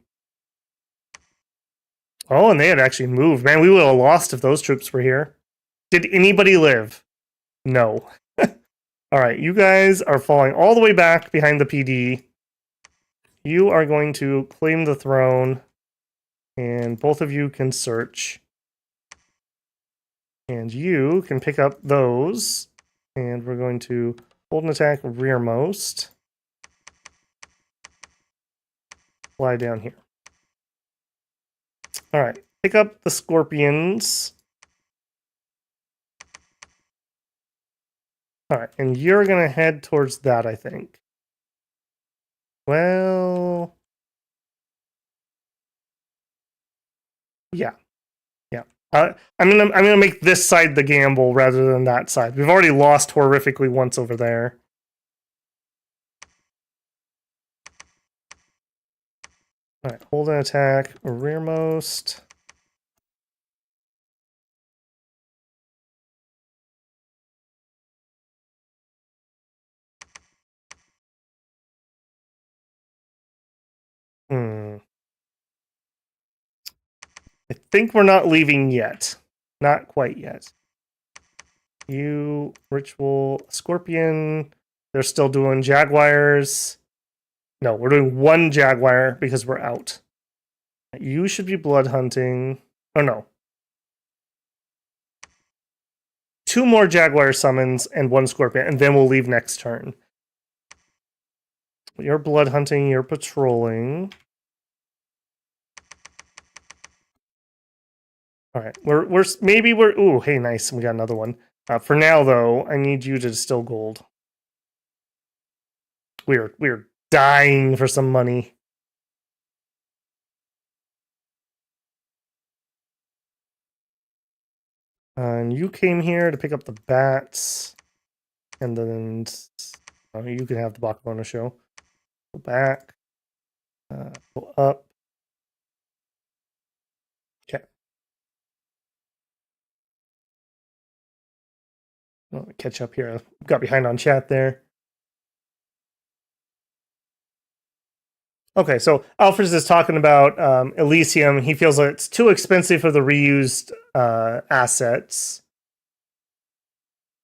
Oh, and they had actually moved. Man, we would have lost if those troops were here. Did anybody live? No. Alright, you guys are falling all the way back behind the PD. You are going to claim the throne. And both of you can search. And you can pick up those. And we're going to hold an attack rearmost. Fly down here. Alright, pick up the scorpions. Alright, and you're going to head towards that, I think. Well... yeah. I'm gonna make this side the gamble rather than that side. We've already lost horrifically once over there. All right, hold an attack, rearmost. I think we're not leaving yet. Not quite yet. You, Ritual, Scorpion. They're still doing Jaguars. No, we're doing one Jaguar because we're out. You should be blood hunting. Oh, no. 2 more Jaguar summons and 1 Scorpion, and then we'll leave next turn. You're blood hunting, you're patrolling. All right, we're ooh, hey, nice, we got another one. For now, though, I need you to distill gold. We're dying for some money. And you came here to pick up the bats, and then you can have the Bakumono show. Go back, go up. Okay. Oh, catch up here. Got behind on chat there. Okay, so Alfred's is talking about Elysium. He feels like it's too expensive for the reused assets.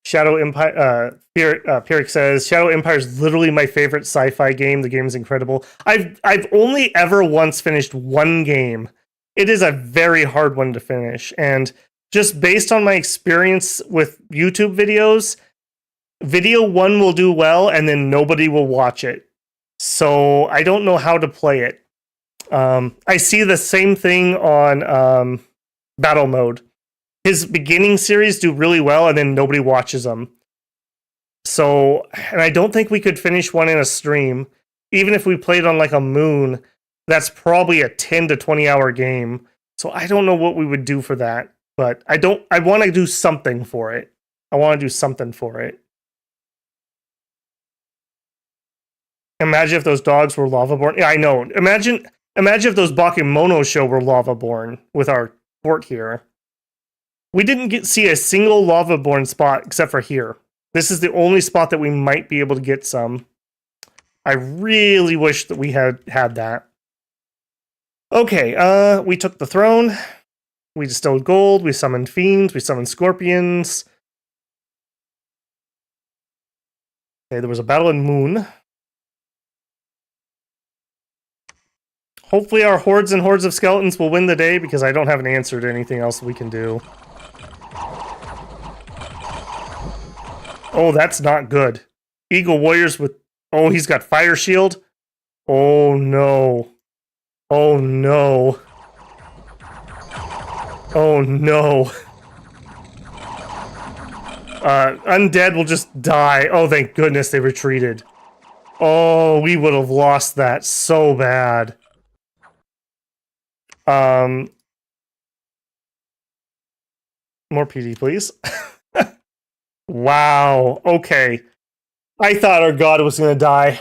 Shadow Empire, Pyric says, Shadow Empire is literally my favorite sci-fi game. The game is incredible. I've only ever once finished one game. It is a very hard one to finish. And just based on my experience with YouTube videos, video 1 will do well and then nobody will watch it. So I don't know how to play it. I see the same thing on Battle Mode. His beginning series do really well and then nobody watches them. So, and I don't think we could finish one in a stream. Even if we played on like a moon, that's probably a 10 to 20 hour game. So I don't know what we would do for that. But I want to do something for it. I want to do something for it. Imagine if those dogs were lava-born. Yeah, I know. Imagine if those Bakumono show were lava-born with our fort here. We didn't see a single lava-born spot except for here. This is the only spot that we might be able to get some. I really wish that we had that. Okay, we took the throne. We distilled gold. We summoned fiends. We summoned scorpions. Okay, there was a battle in Moon. Hopefully our hordes and hordes of skeletons will win the day because I don't have an answer to anything else we can do. Oh, that's not good. Eagle Warriors with... Oh, he's got Fire Shield. Oh, no. Oh, no. Oh, no. Undead will just die. Oh, thank goodness they retreated. Oh, we would have lost that so bad. More PD, please. Wow. Okay. I thought our god was going to die.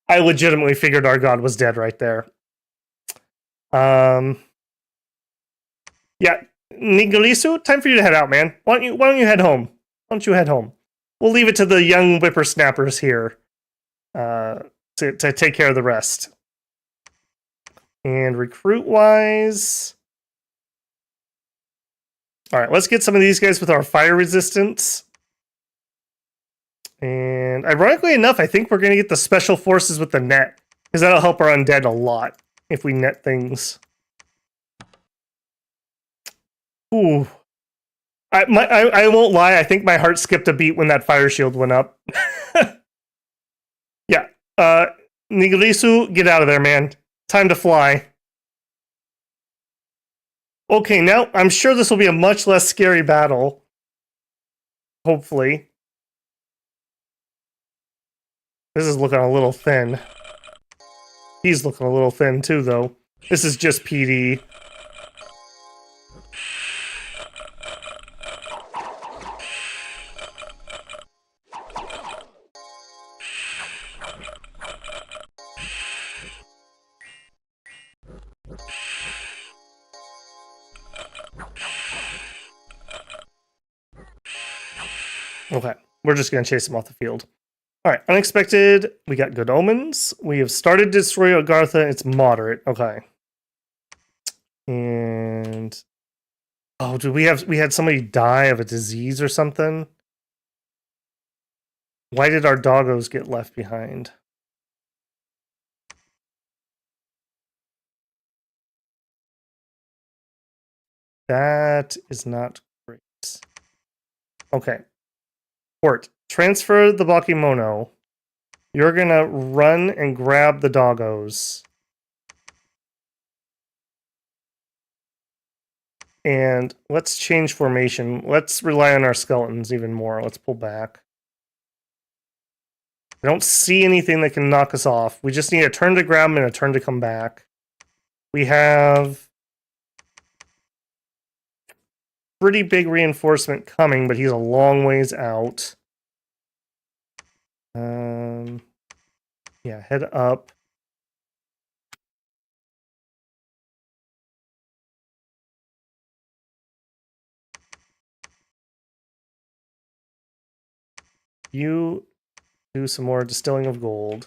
I legitimately figured our god was dead right there. Yeah. Nigalisu, time for you to head out, man. Why don't you head home? Why don't you head home? We'll leave it to the young whippersnappers here to take care of the rest. And recruit-wise... Alright, let's get some of these guys with our fire resistance. And ironically enough, I think we're going to get the special forces with the net. Because that'll help our undead a lot if we net things. Ooh. I won't lie, I think my heart skipped a beat when that fire shield went up. Yeah. Nigalisu, get out of there, man. Time to fly. Okay, now I'm sure this will be a much less scary battle. Hopefully. This is looking a little thin. He's looking a little thin too, though. This is just PD. Okay, we're just going to chase him off the field. All right, unexpected. We got good omens. We have started to destroy Agartha. It's moderate. Okay. And oh, we had somebody die of a disease or something? Why did our doggos get left behind? That is not great. Okay. Port. Transfer the Bakemono. You're gonna run and grab the doggos. And let's change formation. Let's rely on our skeletons even more. Let's pull back. I don't see anything that can knock us off. We just need a turn to grab him and a turn to come back. We have pretty big reinforcement coming, but he's a long ways out. Yeah, head up. You do some more distilling of gold.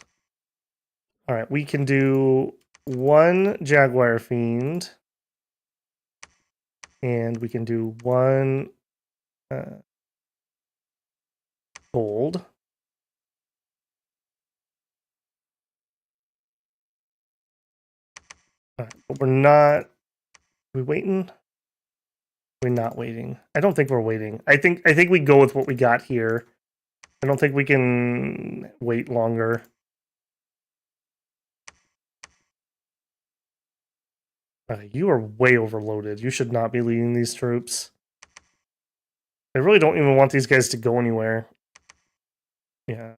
All right, we can do one Jaguar Fiend. And we can do one gold. But we're not. Are we waiting? We're not waiting. I don't think we're waiting. I think we go with what we got here. I don't think we can wait longer. You are way overloaded. You should not be leading these troops. I really don't even want these guys to go anywhere. Yeah.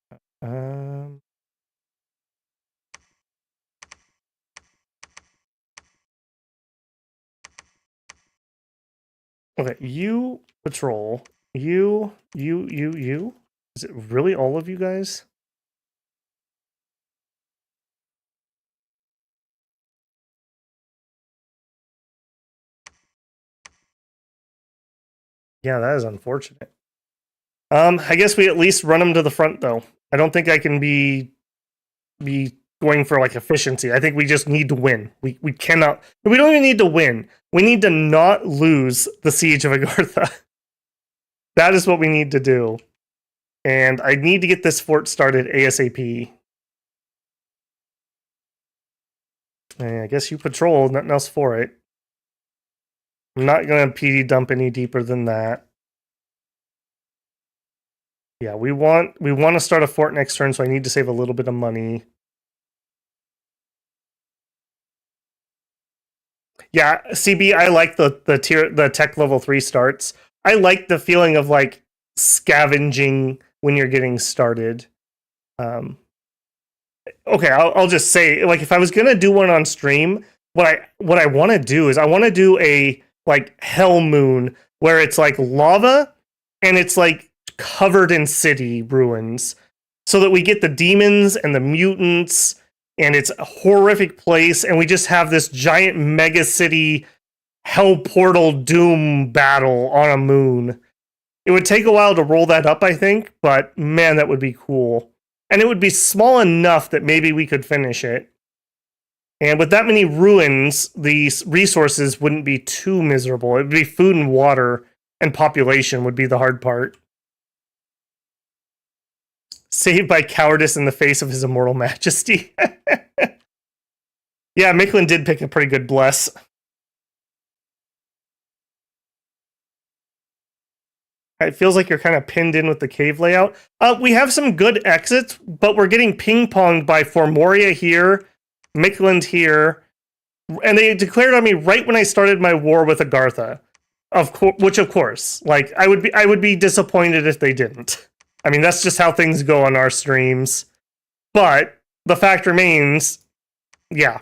Okay, you patrol. You. Is it really all of you guys? Yeah, that is unfortunate. I guess we at least run them to the front, though. I don't think I can be going for like efficiency. I think we just need to win. We cannot. We don't even need to win. We need to not lose the siege of Agartha. That is what we need to do. And I need to get this fort started ASAP. And I guess you patrol, nothing else for it. I'm not gonna PD dump any deeper than that. Yeah, we want to start a fort next turn, so I need to save a little bit of money. Yeah, CB, I like the tech level 3 starts. I like the feeling of like scavenging when you're getting started. Okay, I'll just say, like, if I was gonna do one on stream, what I want to do is I want to do a like hell moon where it's like lava and it's like covered in city ruins, so that we get the demons and the mutants, and it's a horrific place, and we just have this giant mega city hell portal doom battle on a moon. It would take a while to roll that up, I think, but man, that would be cool. And it would be small enough that maybe we could finish it. And with that many ruins, the resources wouldn't be too miserable. It would be food and water, and population would be the hard part. Saved by cowardice in the face of his immortal majesty. Yeah, Micklin did pick a pretty good bless. It feels like you're kind of pinned in with the cave layout. We have some good exits, but we're getting ping-ponged by Formoria here, Micklin here, and they declared on me right when I started my war with Agartha. Which of course, like I would be disappointed if they didn't. I mean, that's just how things go on our streams. But the fact remains, yeah.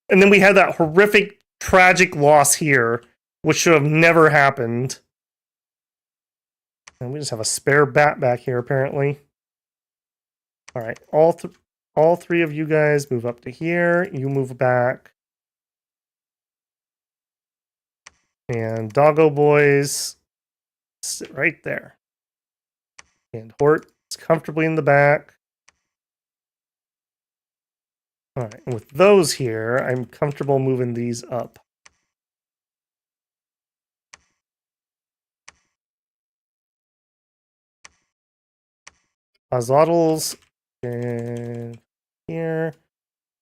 And then we had that horrific, tragic loss here, which should have never happened. And we just have a spare bat back here, apparently. All right, all three of you guys move up to here. You move back. And Doggo Boys, sit right there. And Hort is comfortably in the back. All right, and with those here, I'm comfortable moving these up. Zottles and here.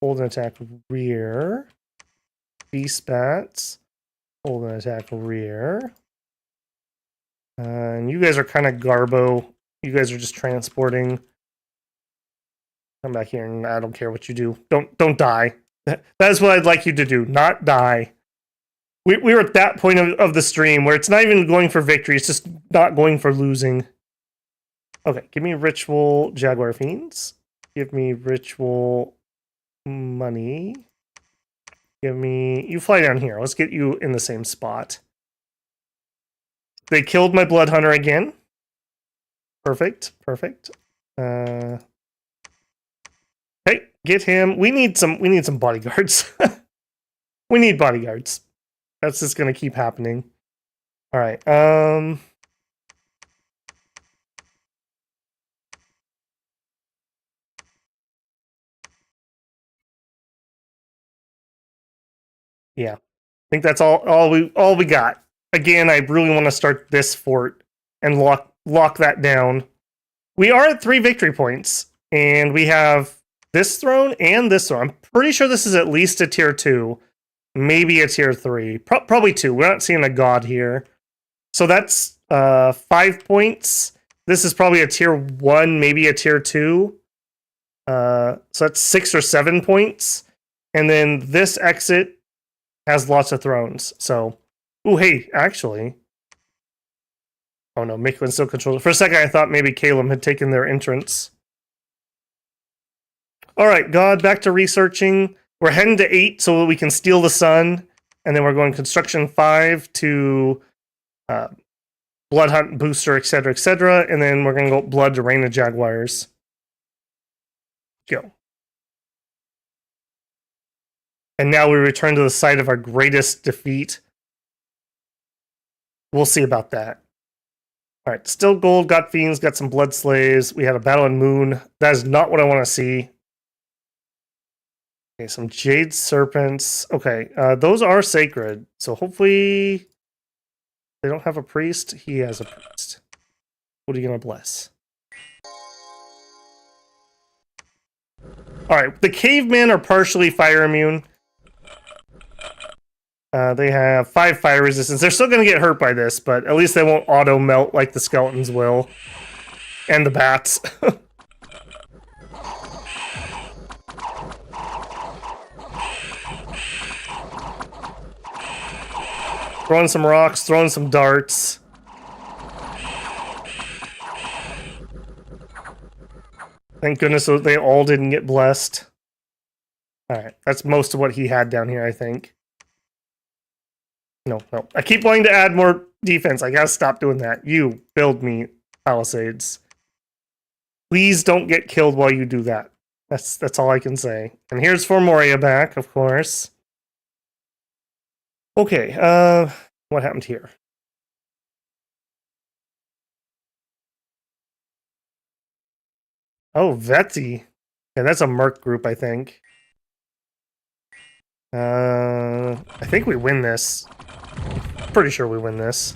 Hold and attack rear. Beast bats. Hold and attack rear. And you guys are kind of garbo. You guys are just transporting. Come back here and I don't care what you do. Don't die. That is what I'd like you to do. Not die. We were at that point of the stream where it's not even going for victory. It's just not going for losing. Okay, give me ritual Jaguar Fiends. Give me ritual money. Give me... You fly down here. Let's get you in the same spot. They killed my Blood Hunter again. Perfect. Perfect. Hey, get him. We need some bodyguards. We need bodyguards. That's just gonna keep happening. Alright, yeah. I think that's all we got. Again, I really want to start this fort and lock that down. We are at 3 victory points, and we have this throne and this throne. I'm pretty sure this is at least a tier 2, maybe a tier 3, probably 2. We're not seeing a god here, so that's 5 points. This is probably a tier 1, maybe a tier 2. So that's 6 or 7 points, and then this exit has lots of thrones. So, ooh, hey, actually. Oh no, Micklin still controls it. For a second, I thought maybe Calum had taken their entrance. All right, God, back to researching. We're heading to 8 so that we can steal the sun. And then we're going construction 5 to blood hunt booster, etc., etc. And then we're going to go blood to Reign of Jaguars. Go. And now we return to the site of our greatest defeat. We'll see about that. All right, still gold, got fiends, got some blood slaves. We had a battle in Moon. That is not what I want to see. Okay, some jade serpents. Okay, those are sacred. So hopefully they don't have a priest. He has a priest. What are you going to bless? All right, the cavemen are partially fire immune. They have 5 fire resistance. They're still going to get hurt by this, but at least they won't auto melt like the skeletons will. And the bats. Throwing some rocks, throwing some darts. Thank goodness they all didn't get blessed. Alright, that's most of what he had down here, I think. No. I keep wanting to add more defense. I gotta stop doing that. You, build me palisades. Please don't get killed while you do that. That's all I can say. And here's for Moria back, of course. Okay, what happened here? Oh, Vetsy. Yeah, that's a merc group, I think. I think we win this. Pretty sure we win this.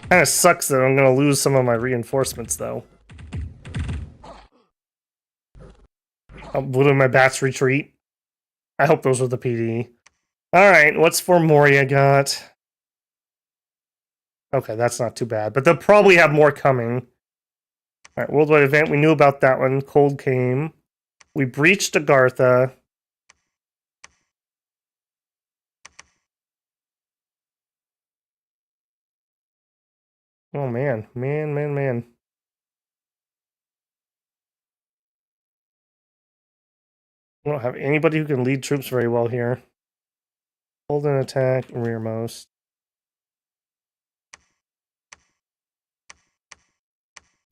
Kinda sucks that I'm gonna lose some of my reinforcements, though. Will my bats retreat? I hope those were the PD. Alright, what's for Moria got? Okay, that's not too bad, but they'll probably have more coming. Alright, worldwide event, we knew about that one. Cold came. We breached Agartha. Oh man. We don't have anybody who can lead troops very well here. Hold an attack, rearmost.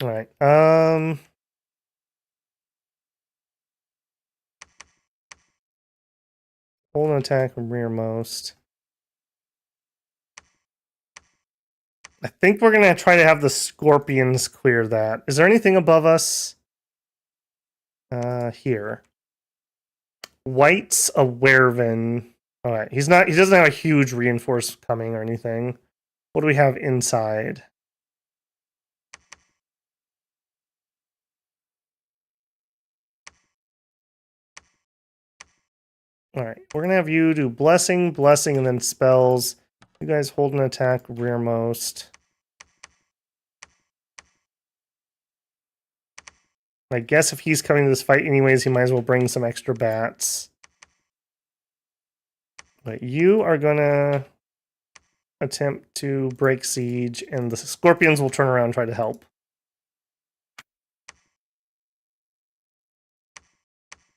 Alright, hold an attack, rearmost. I think we're going to try to have the scorpions clear that. Is there anything above us? Here. White's a werevin. Alright, he doesn't have a huge reinforce coming or anything. What do we have inside? Alright, we're gonna have you do blessing, blessing, and then spells. You guys hold an attack rearmost. I guess if he's coming to this fight anyways, he might as well bring some extra bats. But you are gonna attempt to break siege, and the scorpions will turn around and try to help.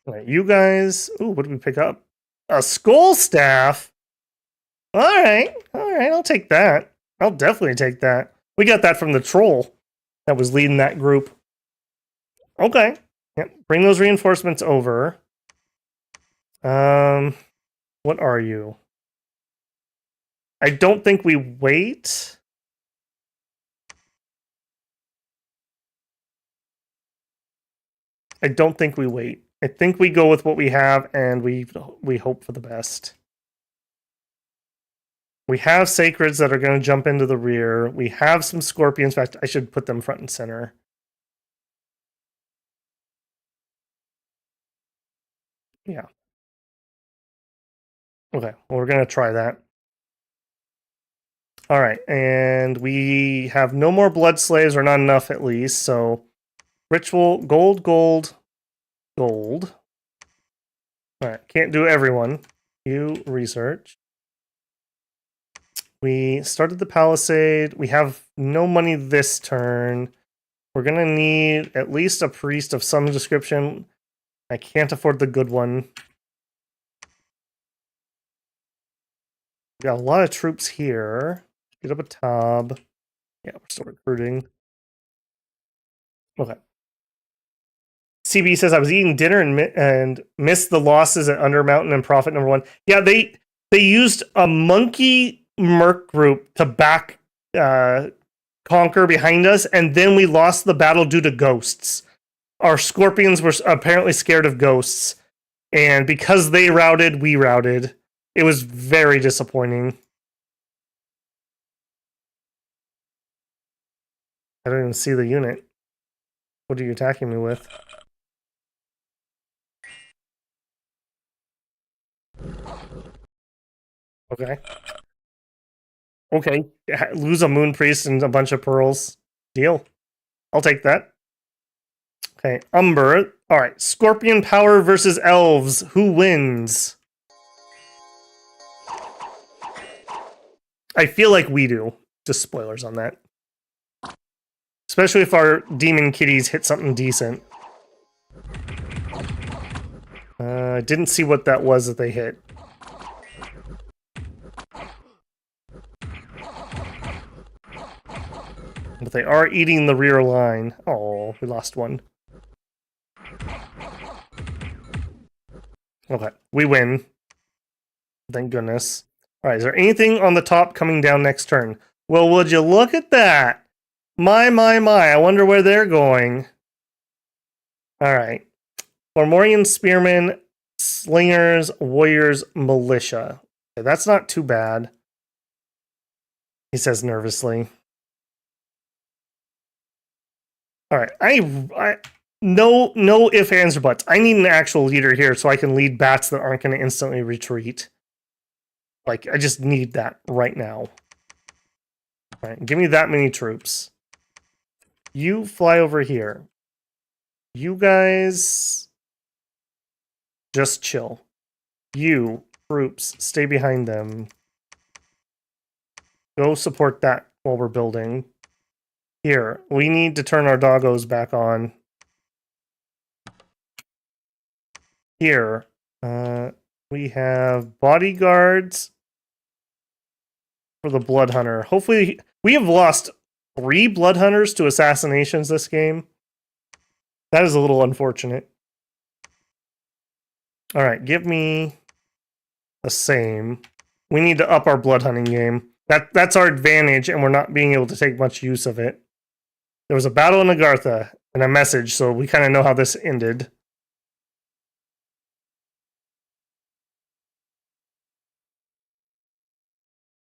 Alright, you guys... Ooh, what did we pick up? A skull staff? Alright, I'll take that. I'll definitely take that. We got that from the troll that was leading that group. Okay. Yep, bring those reinforcements over. What are you? I don't think we wait. I don't think we wait. I think we go with what we have and we hope for the best. We have sacreds that are going to jump into the rear. We have some scorpions. In fact, I should put them front and center. Yeah. Okay, well, we're going to try that. All right, and we have no more blood slaves, or not enough at least, so ritual, gold, gold, gold. All right, can't do everyone. You research. We started the palisade. We have no money this turn. We're going to need at least a priest of some description. I can't afford the good one. We got a lot of troops here. Get up a tab. Yeah, we're still recruiting. Okay. CB says I was eating dinner and missed the losses at Undermountain and Prophet number 1. Yeah, they used a monkey merc group to back Conquer behind us, and then we lost the battle due to ghosts. Our scorpions were apparently scared of ghosts, and because they routed, we routed. It was very disappointing. I don't even see the unit. What are you attacking me with? Okay. Okay. Lose a moon priest and a bunch of pearls. Deal. I'll take that. Okay. Umber. Alright. Scorpion power versus elves. Who wins? I feel like we do. Just spoilers on that. Especially if our demon kitties hit something decent. I didn't see what that was that they hit. But they are eating the rear line. Oh, we lost one. Okay, we win. Thank goodness. Alright, is there anything on the top coming down next turn? Well, would you look at that? My. I wonder where they're going. Alright. Fomorian Spearmen, Slingers, Warriors, Militia. Okay, that's not too bad. He says nervously. Alright, no ifs, ands, or buts. I need an actual leader here so I can lead bats that aren't going to instantly retreat. Like, I just need that right now. Alright, give me that many troops. You fly over here. You guys... just chill. You, troops, stay behind them. Go support that while we're building. Here, we need to turn our doggos back on. Here, we have bodyguards for the blood hunter. Hopefully, we have lost 3 blood hunters to assassinations this game. That is a little unfortunate. All right, give me the same. We need to up our blood hunting game. That's our advantage, and we're not being able to take much use of it. There was a battle in Agartha and a message, so we kind of know how this ended.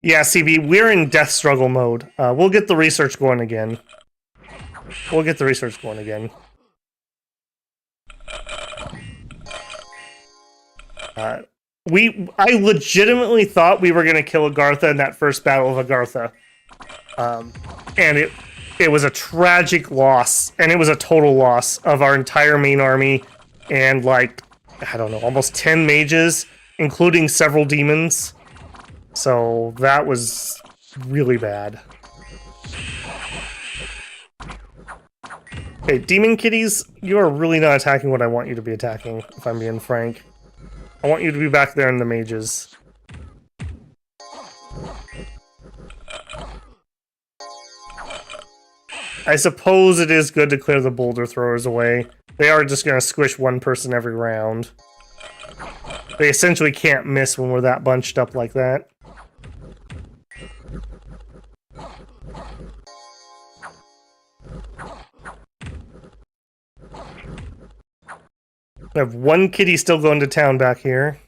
Yeah, CB, we're in death struggle mode. We'll get the research going again. I legitimately thought we were gonna kill Agartha in that first battle of Agartha, and it was a tragic loss, and it was a total loss of our entire main army, and like I don't know, almost 10 mages, including several demons. So that was really bad. Okay, demon kitties, you are really not attacking what I want you to be attacking, if I'm being frank. I want you to be back there in the mages. I suppose it is good to clear the boulder throwers away. They are just going to squish one person every round. They essentially can't miss when we're that bunched up like that. We have one kitty still going to town back here.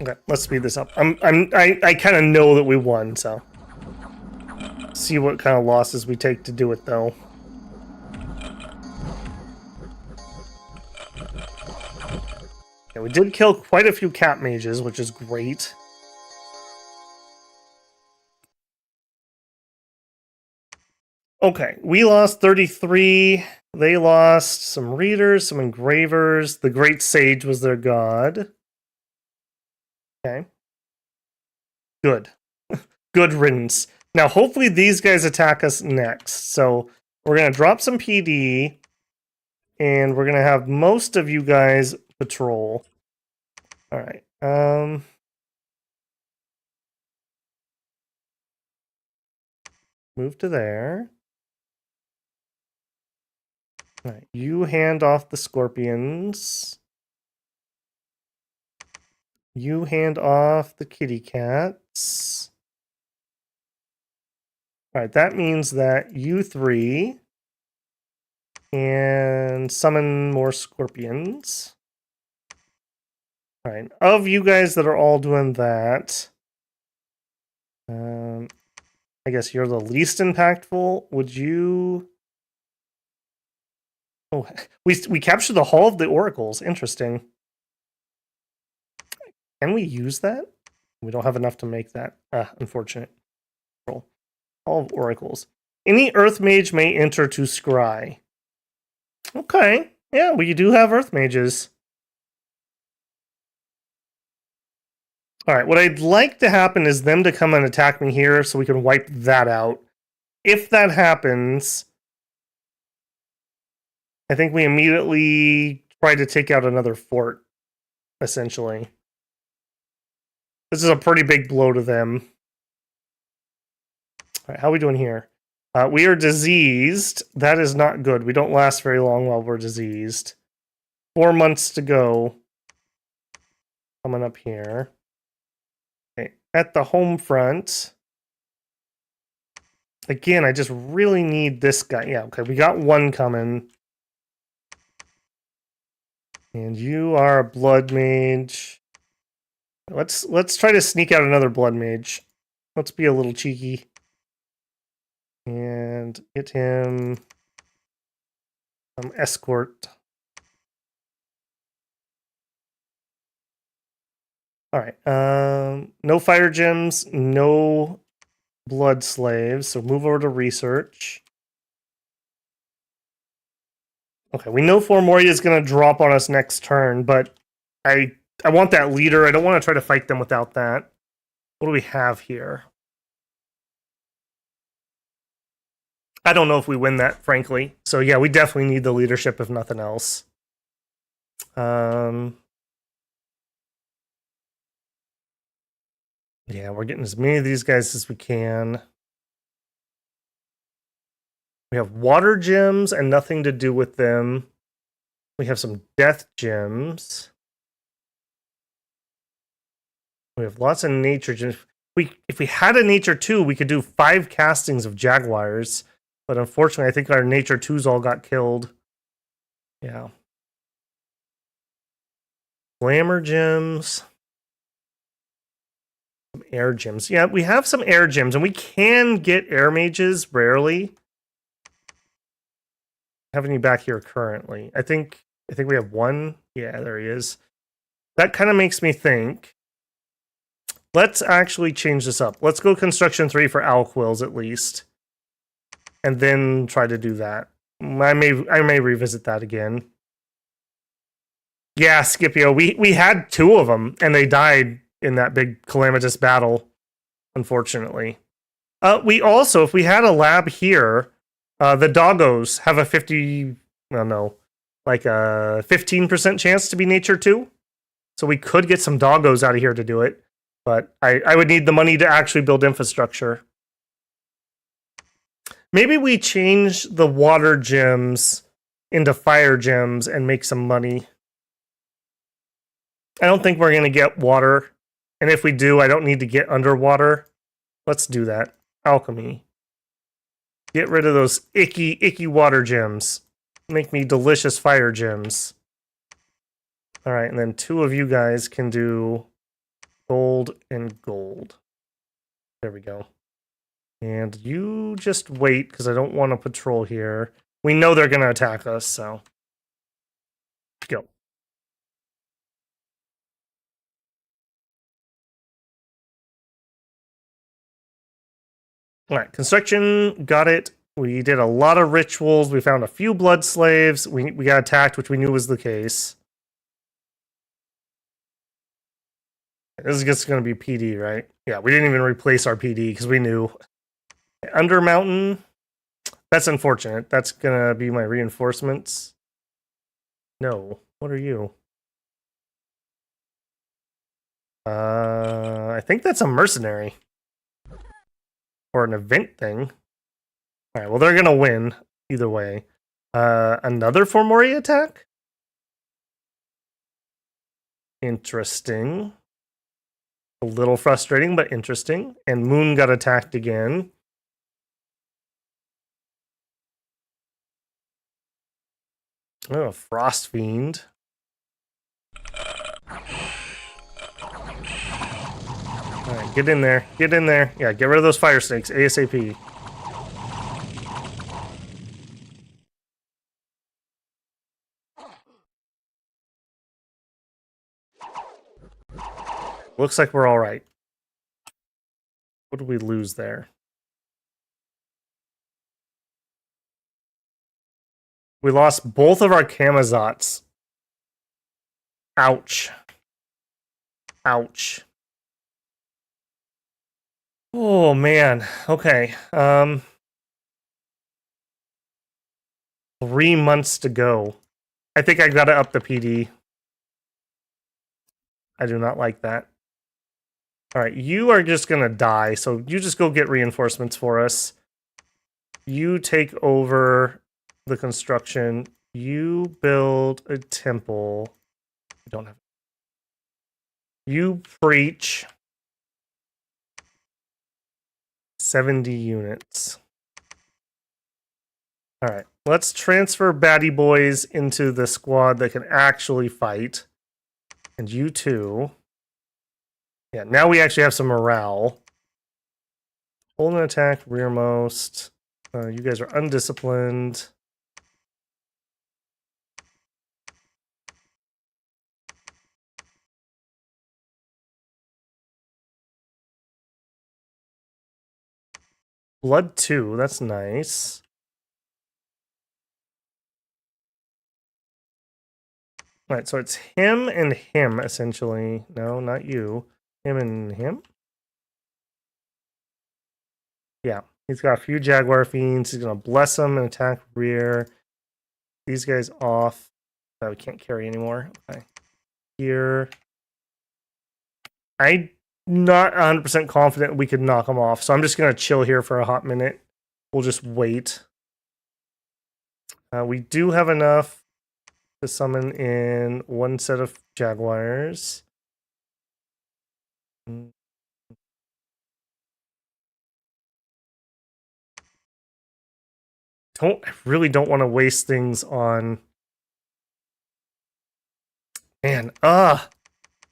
Okay, let's speed this up. I kind of know that we won, so see what kind of losses we take to do it, though. Yeah, we did kill quite a few cat mages, which is great. Okay, we lost 33. They lost some readers, some engravers. The Great Sage was their god. Okay. Good. Good riddance. Now, hopefully these guys attack us next. So we're going to drop some PD, and we're going to have most of you guys patrol. All right. Move to there. All right. You hand off the scorpions. You hand off the kitty cats. All right, that means that you three can summon more scorpions. All right, of you guys that are all doing that, I guess you're the least impactful. Would you? Oh, we captured the Hall of the Oracles. Interesting. Can we use that? We don't have enough to make that. Unfortunate. Hall of Oracles. Any Earth Mage may enter to scry. Okay. Yeah, we do have Earth Mages. Alright, what I'd like to happen is them to come and attack me here so we can wipe that out. If that happens, I think we immediately try to take out another fort, essentially. This is a pretty big blow to them. Alright, how are we doing here? We are diseased. That is not good. We don't last very long while we're diseased. 4 months to go. Coming up here. Okay, at the home front. Again, I just really need this guy. Yeah, okay, we got one coming. And you are a blood mage. Let's try to sneak out another blood mage. Let's be a little cheeky. And get him some escort. Alright, no fire gems, no blood slaves, so move over to research. Okay, we know Formoria is going to drop on us next turn, but I want that leader. I don't want to try to fight them without that. What do we have here? I don't know if we win that, frankly. So yeah, we definitely need the leadership if nothing else. Yeah, we're getting as many of these guys as we can. We have water gems and nothing to do with them. We have some death gems. We have lots of nature gems. If we had a nature 2, we could do 5 castings of jaguars. But unfortunately, I think our nature 2s all got killed. Yeah. Glamour gems. Some air gems. Yeah, we have some air gems, and we can get air mages rarely. Have any back here currently? I think we have one. Yeah, there he is. That kind of makes me think. Let's actually change this up. Let's go construction 3 for Alquills at least. And then try to do that. I may revisit that again. Yeah, Scipio. We had 2 of them, and they died in that big calamitous battle, unfortunately. We also, if we had a lab here, the doggos have a 15% chance to be nature 2. So we could get some doggos out of here to do it. But I would need the money to actually build infrastructure. Maybe we change the water gems into fire gems and make some money. I don't think we're going to get water. And if we do, I don't need to get underwater. Let's do that. Alchemy. Get rid of those icky water gems. Make me delicious fire gems. Alright, and then 2 of you guys can do gold and gold. There we go. And you just wait, because I don't want to patrol here. We know they're going to attack us, so. Go. Alright, construction, got it. We did a lot of rituals. We found a few blood slaves. We got attacked, which we knew was the case. This is just going to be PD, right? Yeah, we didn't even replace our PD because we knew. Under Mountain, that's unfortunate. That's going to be my reinforcements. No, what are you? I think that's a mercenary. Or an event thing. Alright, well, they're going to win either way. Another Formori attack? Interesting. A little frustrating, but interesting. And Moon got attacked again. Oh, Frost Fiend. Alright, get in there. Get in there. Yeah, get rid of those fire snakes ASAP. Looks like we're alright. What did we lose there? We lost both of our Camazotz. Ouch. Ouch. Oh, man. Okay. 3 months to go. I think I gotta up the PD. I do not like that. Alright, you are just gonna die, so you just go get reinforcements for us. You take over the construction. You build a temple. You don't have. You preach. 70 units. Alright, let's transfer batty boys into the squad that can actually fight. And you too. Yeah, now we actually have some morale. Hold an attack, rearmost. You guys are undisciplined. Blood 2, that's nice. Alright, so it's him and him, essentially. No, not you. Him and him? Yeah, he's got a few Jaguar Fiends. He's going to bless them and attack rear. These guys off. Oh, we can't carry anymore. Okay. Here. I'm not 100% confident we could knock them off, so I'm just going to chill here for a hot minute. We'll just wait. We do have enough to summon in one set of jaguars. I really don't want to waste things on... Man,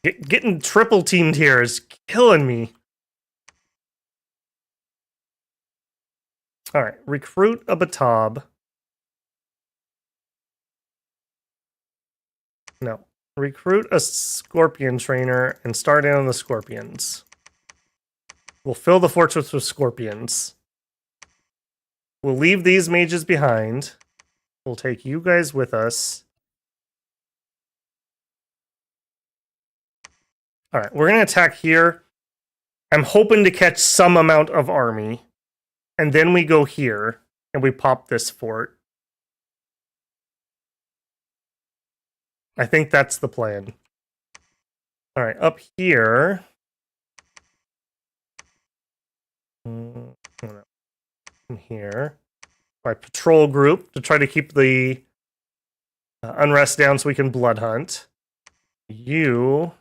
getting triple teamed here is killing me. Alright, recruit a Batab. No. Recruit a Scorpion trainer and start in on the Scorpions. We'll fill the fortress with Scorpions. We'll leave these mages behind. We'll take you guys with us. Alright, we're going to attack here. I'm hoping to catch some amount of army. And then we go here, and we pop this fort. I think that's the plan. Alright, up here... From here. My patrol group to try to keep the unrest down so we can blood hunt. You...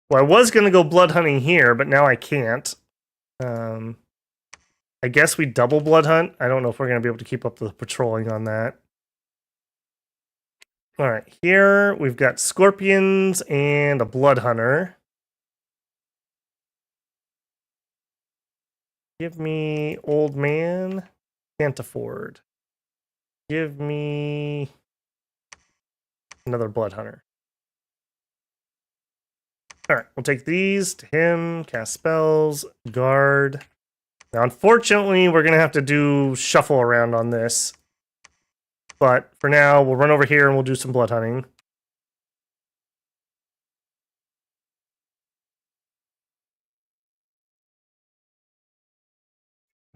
Well, I was going to go blood hunting here, but now I can't. I guess we double blood hunt. I don't know if we're going to be able to keep up the patrolling on that. Alright, here we've got Scorpions and a Blood Hunter. Give me Old Man. Can't afford. Give me another Blood Hunter. Alright, we'll take these to him, cast spells, guard. Now, unfortunately, we're going to have to do shuffle around on this. But for now, we'll run over here and we'll do some blood hunting.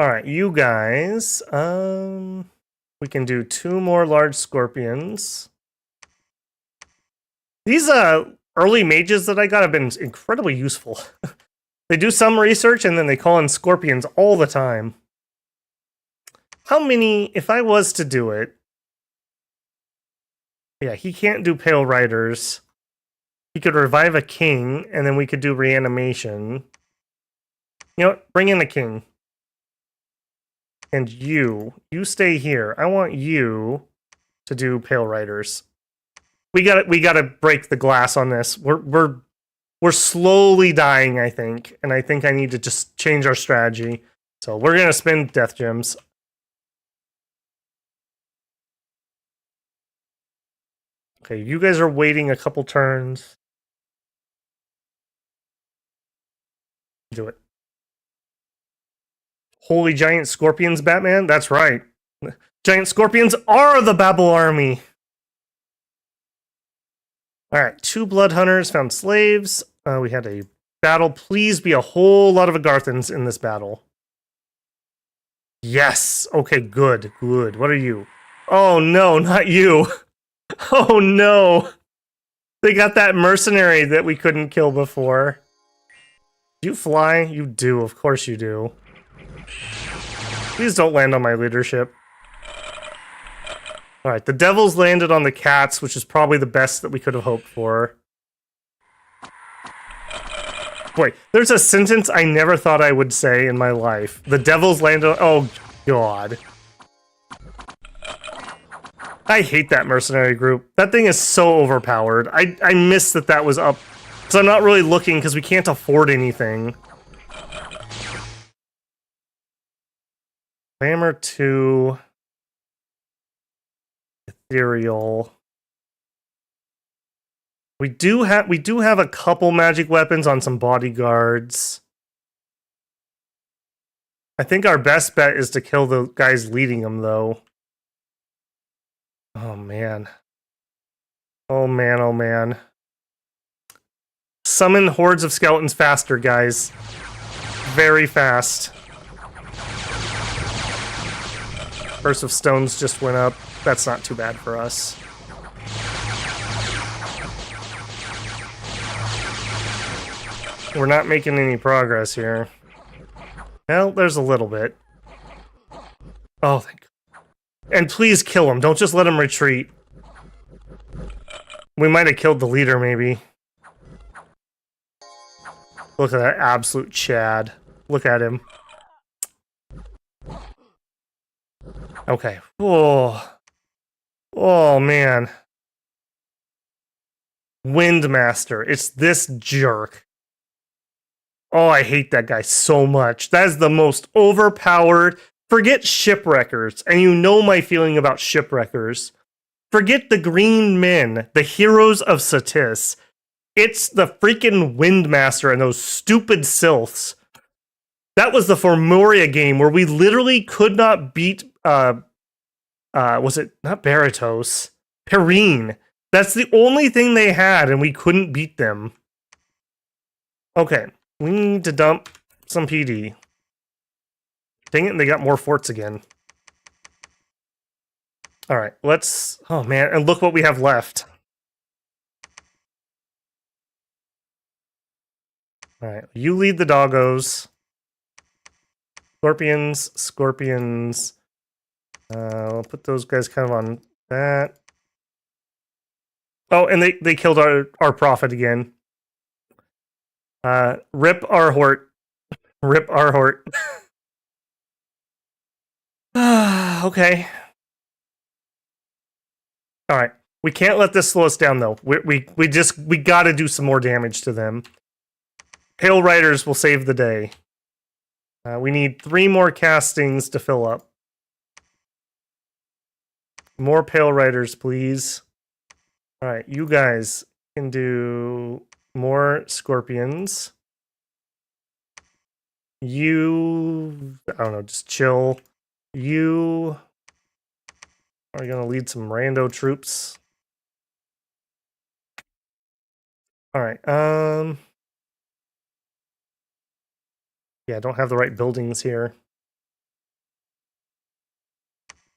Alright, you guys. We can do 2 more large scorpions. These early mages that I got have been incredibly useful. They do some research and then they call in scorpions all the time. How many, if I was to do it... Yeah, he can't do Pale Riders. He could revive a king, and then we could do reanimation. You know what? Bring in a king. And you stay here. I want you to do Pale Riders. We gotta break the glass on this. We're slowly dying, I think. And I think I need to just change our strategy. So we're gonna spin death gems. Okay, you guys are waiting a couple turns. Do it. Holy giant scorpions, Batman? That's right. Giant scorpions are the Babel army. Alright, 2 blood hunters found slaves. We had a battle. Please be a whole lot of Agarthans in this battle. Yes! Okay, good, good. What are you? Oh no, not you! Oh no! They got that mercenary that we couldn't kill before. Do you fly? You do, of course you do. Please don't land on my leadership. Alright, the devils landed on the cats, which is probably the best that we could have hoped for. Boy, there's a sentence I never thought I would say in my life. The devils landed on... Oh, God. I hate that mercenary group. That thing is so overpowered. I miss that was up. Because I'm not really looking, because we can't afford anything. Glamour 2... Ethereal. We do have a couple magic weapons on some bodyguards. I think our best bet is to kill the guys leading them, though. Oh man. Oh man, oh man. Summon hordes of skeletons faster, guys. Very fast. Burst of stones just went up. That's not too bad for us. We're not making any progress here. Well, there's a little bit. Oh, thank God. And please kill him. Don't just let him retreat. We might have killed the leader, maybe. Look at that absolute Chad. Look at him. Okay. Oh. Oh, man. Windmaster. It's this jerk. Oh, I hate that guy so much. That is the most overpowered. Forget shipwreckers, and you know my feeling about shipwreckers. Forget the green men, the heroes of Satis. It's the freaking Windmaster and those stupid sylphs. That was the Formoria game where we literally could not beat, was it not Baratos? Perrine. That's the only thing they had, and we couldn't beat them. Okay, we need to dump some PD. Dang it, they got more forts again. Alright, let's... Oh, man, and look what we have left. Alright, you lead the doggos. Scorpions, scorpions. I'll put those guys kind of on that. Oh, and they killed our prophet again. Rip our hort. Rip our hort. Okay. Alright. We can't let this slow us down, though. We gotta do some more damage to them. Pale Riders will save the day. We need 3 more castings to fill up. More Pale Riders, please. Alright, you guys can do more Scorpions. You... I don't know, just chill. You... are gonna lead some rando troops. Alright, yeah, I don't have the right buildings here.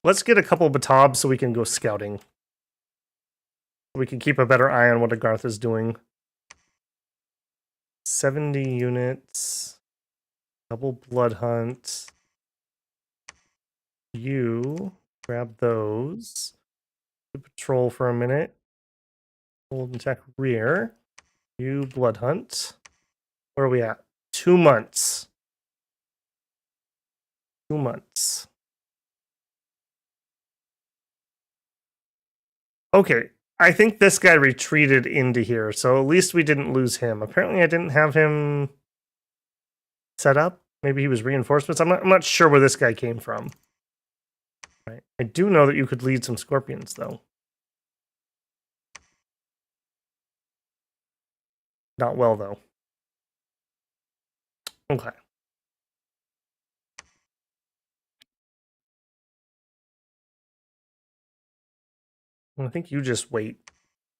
Let's get a couple of Batabs so we can go scouting. We can keep a better eye on what Agarth is doing. 70 units. Double Blood Hunt. You grab those. Patrol for a minute. Hold and attack rear. You Blood Hunt. Where are we at? 2 months. 2 months. Okay, I think this guy retreated into here, so at least we didn't lose him. Apparently I didn't have him set up. Maybe he was reinforcements. I'm not sure where this guy came from. Right. I do know that you could lead some scorpions, though. Not well, though. Okay. I think you just wait.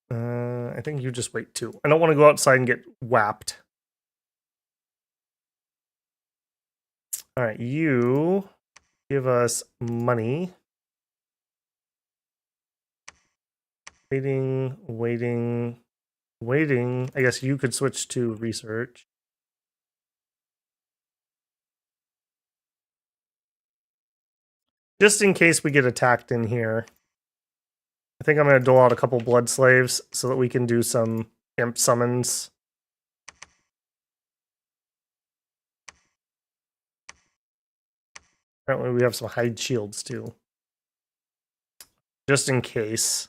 I think you just wait, too. I don't want to go outside and get whapped. Alright, you give us money. Waiting, waiting, waiting. I guess you could switch to research. Just in case we get attacked in here. I think I'm going to dole out a couple blood slaves so that we can do some imp summons. Apparently we have some hide shields too. Just in case.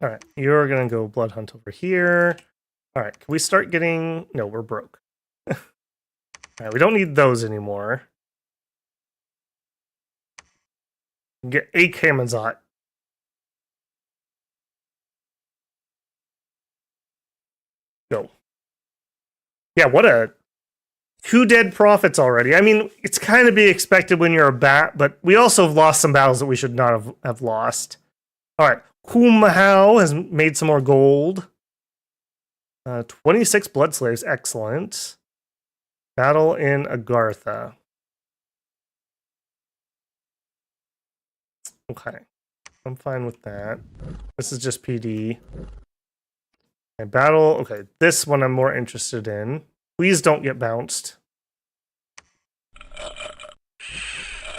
Alright, you're going to go blood hunt over here. Alright, can we start getting... No, we're broke. Alright, we don't need those anymore. Get 8 Kamazot. Go. Yeah, what a... 2 dead prophets already. I mean, it's kind of be expected when you're a bat, but we also have lost some battles that we should not have lost. Alright, Kumahao has made some more gold. 26 blood slaves, excellent. Battle in Agartha. Okay, I'm fine with that. This is just PD. Okay, battle. Okay, this one I'm more interested in. Please don't get bounced.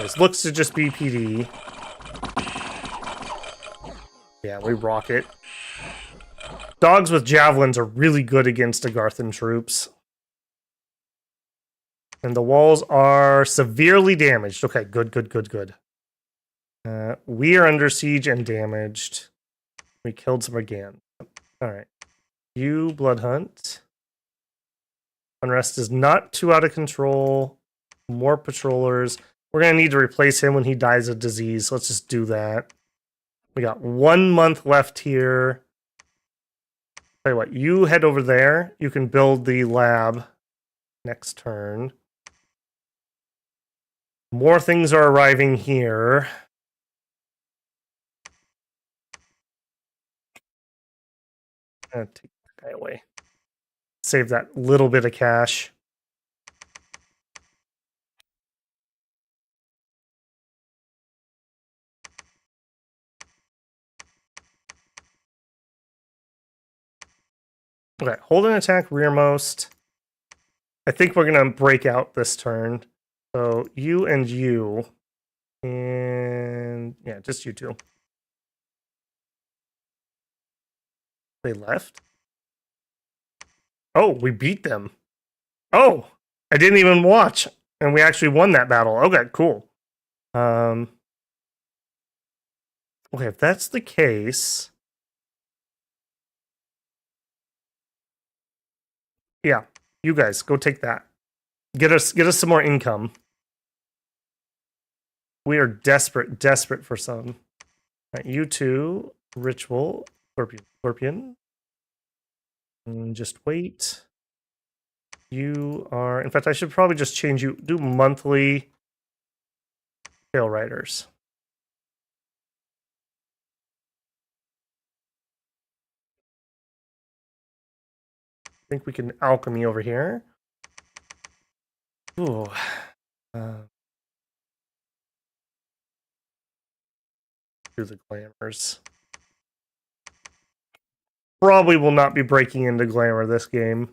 This looks to just be PD. Yeah, we rock it. Dogs with javelins are really good against Agarthan troops. And the walls are severely damaged. Okay, good. We are under siege and damaged. We killed some again. Alright. You, Blood Hunt. Unrest is not too out of control. More patrollers. We're going to need to replace him when he dies of disease. So let's just do that. We got 1 month left here. Tell you what, you head over there. You can build the lab next turn. More things are arriving here. I'm gonna take that guy away. Save that little bit of cash. Okay, hold an attack rearmost. I think we're gonna break out this turn. So you and you. And yeah, just you two. They left? Oh, we beat them. Oh, I didn't even watch. And we actually won that battle. Okay, cool. Okay, if that's the case. Yeah, you guys, go take that. Get us some more income. We are desperate for some. Right, you two, ritual, scorpion. And just wait. You are, in fact, I should probably just change you. Do monthly tail riders. I think we can alchemy over here. Ooh. Do the glamours. Probably will not be breaking into glamour this game.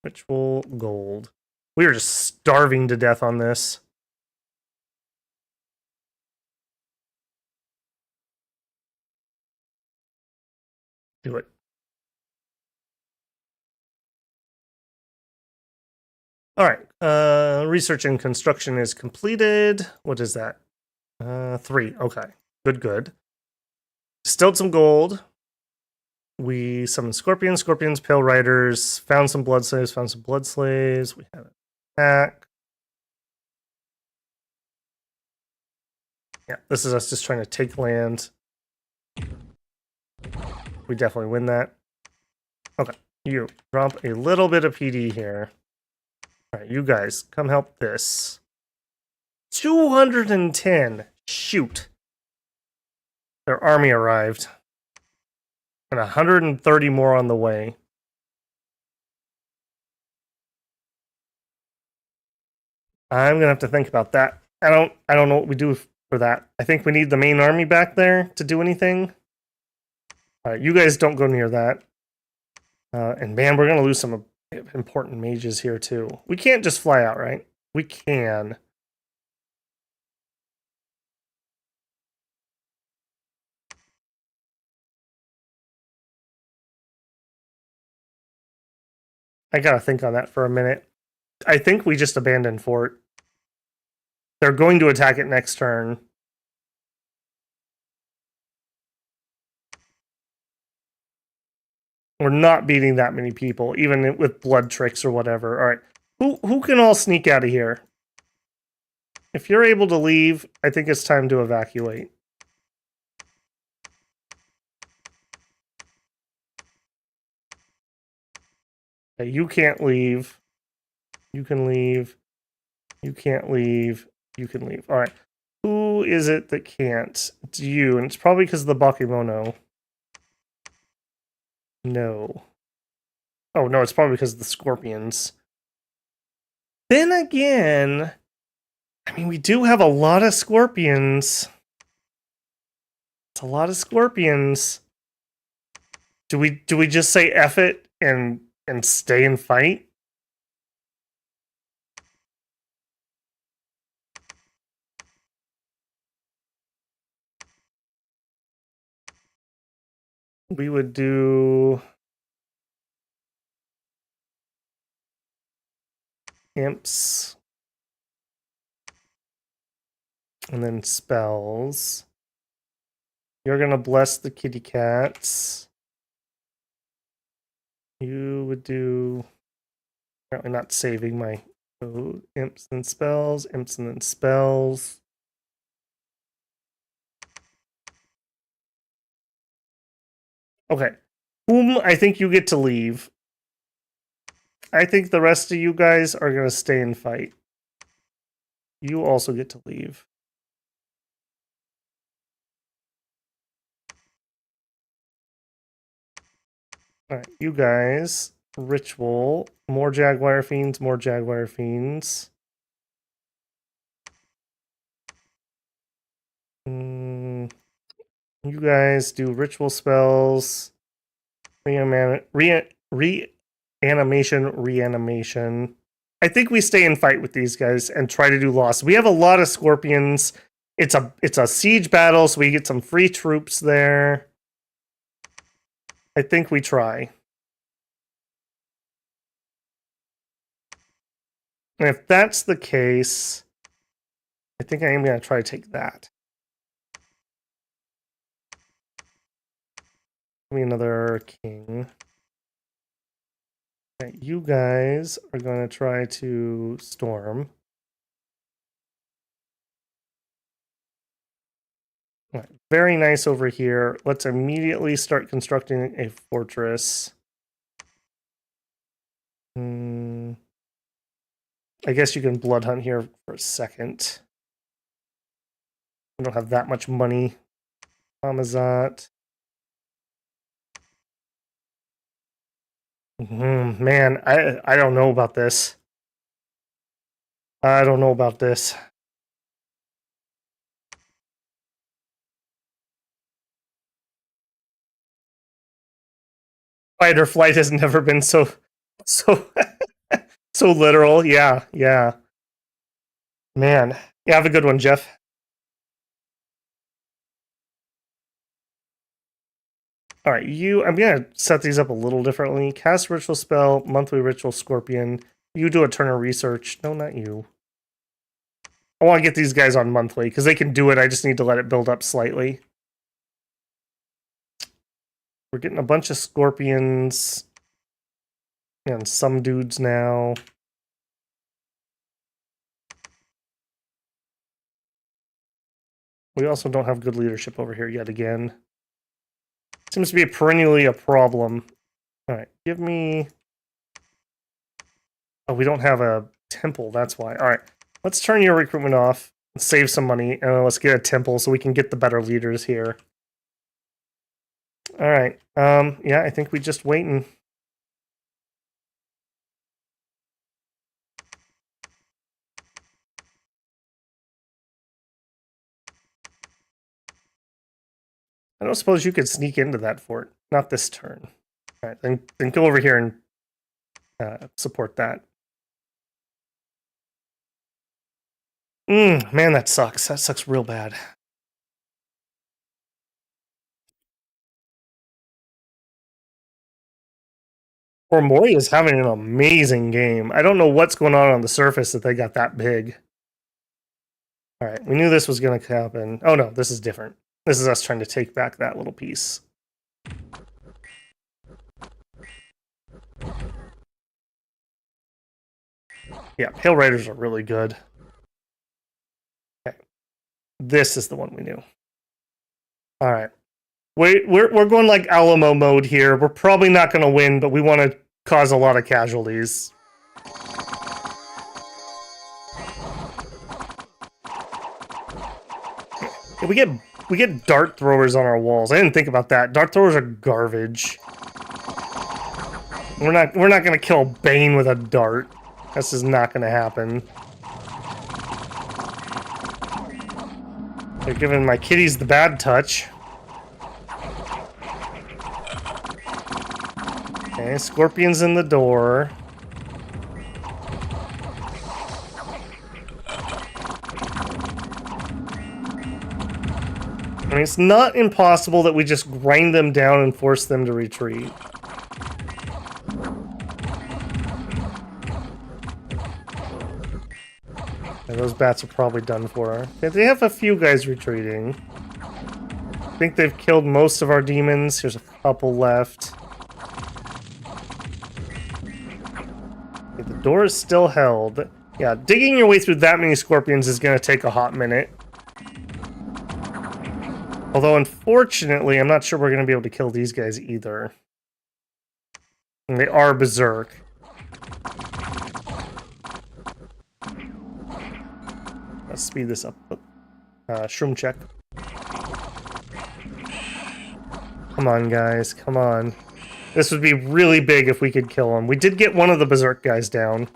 Ritual gold. We are just starving to death on this. Do it. All right. Research and construction is completed. What is that? 3. Okay. Good. Stilled some gold. We summoned scorpions, pale riders, found some blood slaves. We have it back. Yeah, this is us just trying to take land. We definitely win that. Okay, you drop a little bit of PD here. All right, you guys, come help this. 210. Shoot. Their army arrived. And 130 more on the way. I'm gonna have to think about that. I don't know what we do for that. I think we need the main army back there to do anything. All right, you guys don't go near that. And man, we're gonna lose some important mages here too. We can't just fly out, right? We can. I gotta think on that for a minute. I think we just abandon fort. They're going to attack it next turn. We're not beating that many people, even with blood tricks or whatever. All right, who can all sneak out of here? If you're able to leave, I think it's time to evacuate. Okay, you can't leave. You can leave. You can't leave. You can leave. All right. Who is it that can't? It's you, and it's probably because of the Bakemono. No. Oh, no, it's probably because of the scorpions. Then again, I mean, we do have a lot of scorpions. It's a lot of scorpions. Do we just say F it and stay and fight? We would do imps and then spells. You're gonna bless the kitty cats. You would do, apparently not saving my code. Imps and spells, imps and then spells. Okay. Whom I think you get to leave. I think the rest of you guys are gonna stay and fight. You also get to leave. Alright, you guys. Ritual. More Jaguar Fiends, more Jaguar Fiends. You guys do ritual spells. Reanimation. I think we stay and fight with these guys and try to do loss. We have a lot of scorpions. It's a siege battle, so we get some free troops there. I think we try. And if that's the case, I think I am going to try to take that. Give me another king. Okay, you guys are going to try to storm. All right, very nice over here. Let's immediately start constructing a fortress. I guess you can blood hunt here for a second. I don't have that much money. Amazat. Man, I don't know about this. I don't know about this. Fight or flight has never been so literal. Yeah. Man. Yeah, have a good one, Jeff. All right, I'm going to set these up a little differently. Cast ritual spell, monthly ritual scorpion. You do a turn of research. No, not you. I want to get these guys on monthly because they can do it. I just need to let it build up slightly. We're getting a bunch of scorpions and some dudes now. We also don't have good leadership over here yet again. Seems to be perennially a problem. All right, give me... Oh, we don't have a temple, that's why. All right, let's turn your recruitment off and save some money, and let's get a temple so we can get the better leaders here. All right, yeah, I think we just waiting. I don't suppose you could sneak into that fort. Not this turn. All right, then go over here and support that. Man, that sucks. That sucks real bad. Or Mori is having an amazing game. I don't know what's going on the surface that they got that big. All right, we knew this was going to happen. Oh no, this is different. This is us trying to take back that little piece. Yeah, Pale Riders are really good. Okay. This is the one we knew. All right. We're going like Alamo mode here. We're probably not going to win, but we want to cause a lot of casualties. We get dart throwers on our walls. I didn't think about that. Dart throwers are garbage. We're not going to kill Bane with a dart. This is not going to happen. They're giving my kitties the bad touch. Okay, scorpions in the door. I mean, it's not impossible that we just grind them down and force them to retreat. Yeah, those bats are probably done for. Yeah, they have a few guys retreating. I think they've killed most of our demons. There's a couple left. Okay, the door is still held. Yeah, digging your way through that many scorpions is going to take a hot minute. Although, unfortunately, I'm not sure we're going to be able to kill these guys either. And they are berserk. Let's speed this up. Shroom check. Come on, guys. Come on. This would be really big if we could kill them. We did get one of the berserk guys down.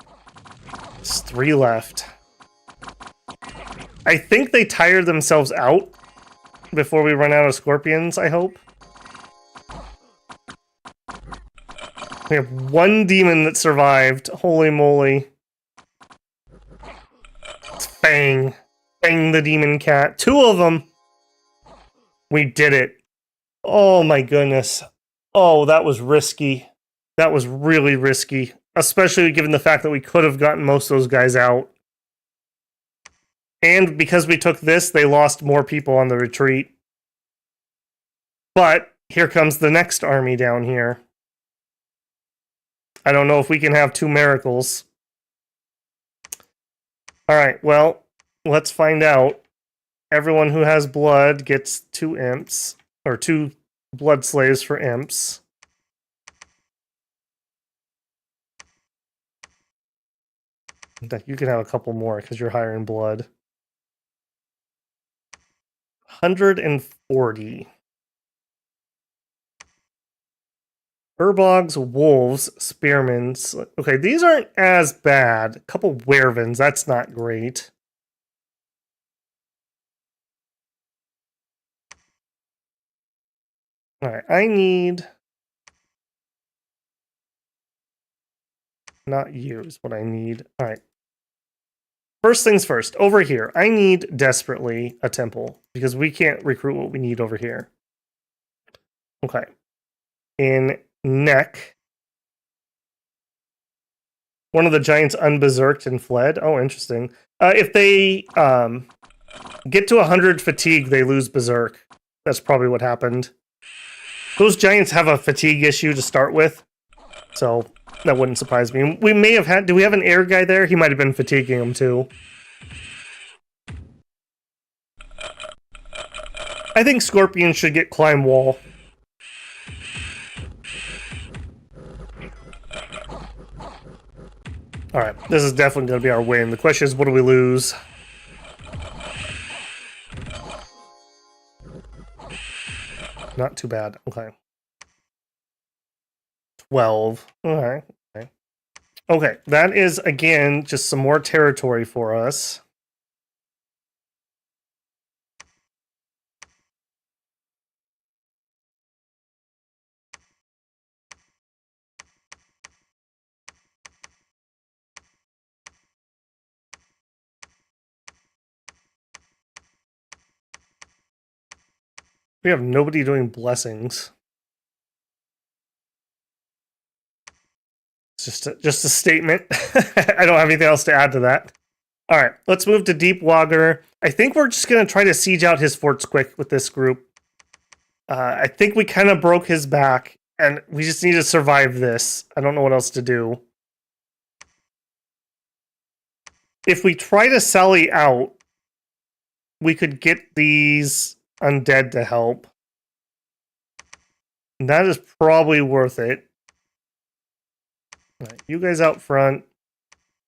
There's 3 left. I think they tired themselves out before we run out of scorpions, I hope. We have 1 demon that survived. Holy moly. It's Fang. Fang the demon cat. 2 of them. We did it. Oh my goodness. Oh, that was risky. That was really risky. Especially given the fact that we could have gotten most of those guys out. And because we took this, they lost more people on the retreat. But here comes the next army down here. I don't know if we can have 2 miracles. Alright, well, let's find out. Everyone who has blood gets 2 imps. Or 2 blood slaves for imps. You can have a couple more because you're higher in blood. 140. Urbogs, wolves, spearmen. Okay, these aren't as bad. A couple werevins, that's not great. Alright, I need... Not you is what I need. Alright. First things first, over here, I need desperately a temple because we can't recruit what we need over here. Okay. In neck, one of the giants unberserked and fled. Oh, interesting. If they get to 100 fatigue, they lose berserk. That's probably what happened. Those giants have a fatigue issue to start with, so that wouldn't surprise me. We may have had... Do we have an air guy there? He might have been fatiguing them too. I think scorpions should get climb wall. Alright, this is definitely going to be our win. The question is, what do we lose? Not too bad. Okay. 12. Alright. Okay. Okay, that is, again, just some more territory for us. We have nobody doing blessings. It's just a statement. I don't have anything else to add to that. All right, let's move to Deep Water. I think we're just going to try to siege out his forts quick with this group. I think we kind of broke his back, and we just need to survive this. I don't know what else to do. If we try to sally out, we could get these undead to help. And that is probably worth it. All right, you guys out front.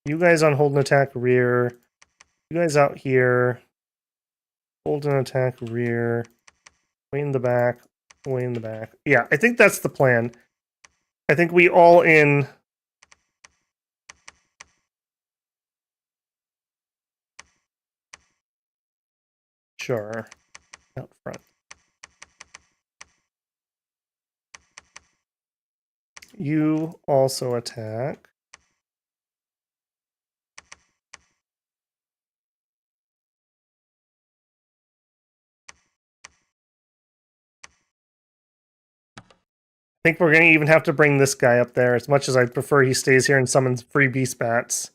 You guys on hold and attack rear. You guys out here. Hold and attack rear. Way in the back. Way in the back. Yeah, I think that's the plan. I think we all in. Sure. Out front. You also attack. I think we're going to even have to bring this guy up there, as much as I prefer he stays here and summons free beast bats.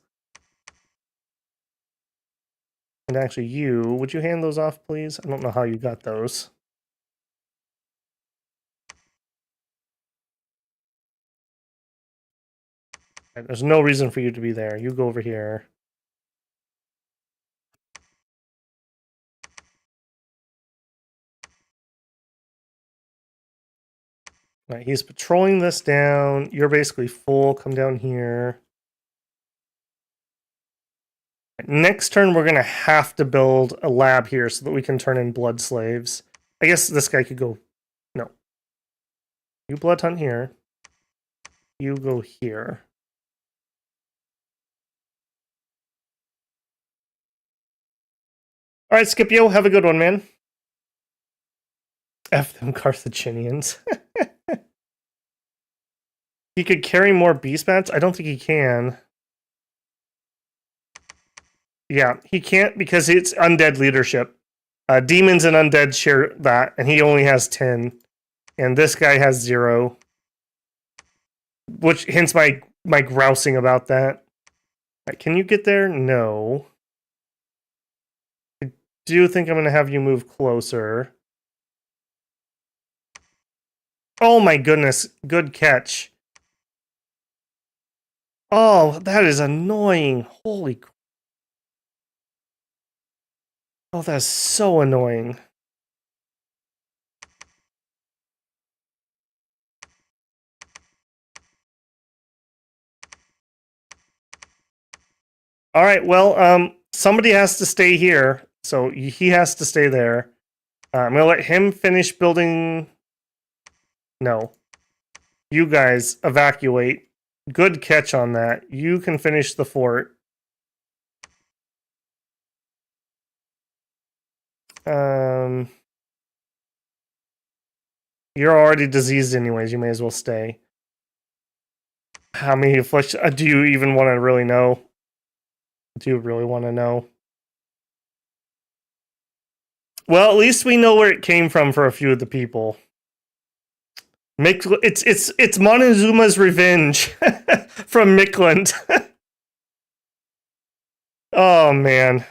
And actually, would you hand those off, please? I don't know how you got those. There's no reason for you to be there. You go over here. Right, he's patrolling this down. You're basically full. Come down here. Next turn, we're going to have to build a lab here so that we can turn in blood slaves. I guess this guy could go... No. You blood hunt here. You go here. All right, Scipio, have a good one, man. F them Carthaginians. He could carry more beast bats? I don't think he can. Yeah, he can't because it's undead leadership. Demons and undead share that, and he only has 10. And this guy has 0. Which hence my grousing about that. Right, can you get there? No. I do think I'm going to have you move closer. Oh my goodness, good catch. Oh, that is annoying. Holy crap. Oh, that's so annoying. All right, well, somebody has to stay here, so he has to stay there. I'm going to let him finish building... No. You guys evacuate. Good catch on that. You can finish the fort. You're already diseased anyways. You may as well stay. How many affliction? Do you even want to really know? Do you really want to know? Well, at least we know where it came from for a few of the people. It's Montezuma's revenge from Mikland. Oh man,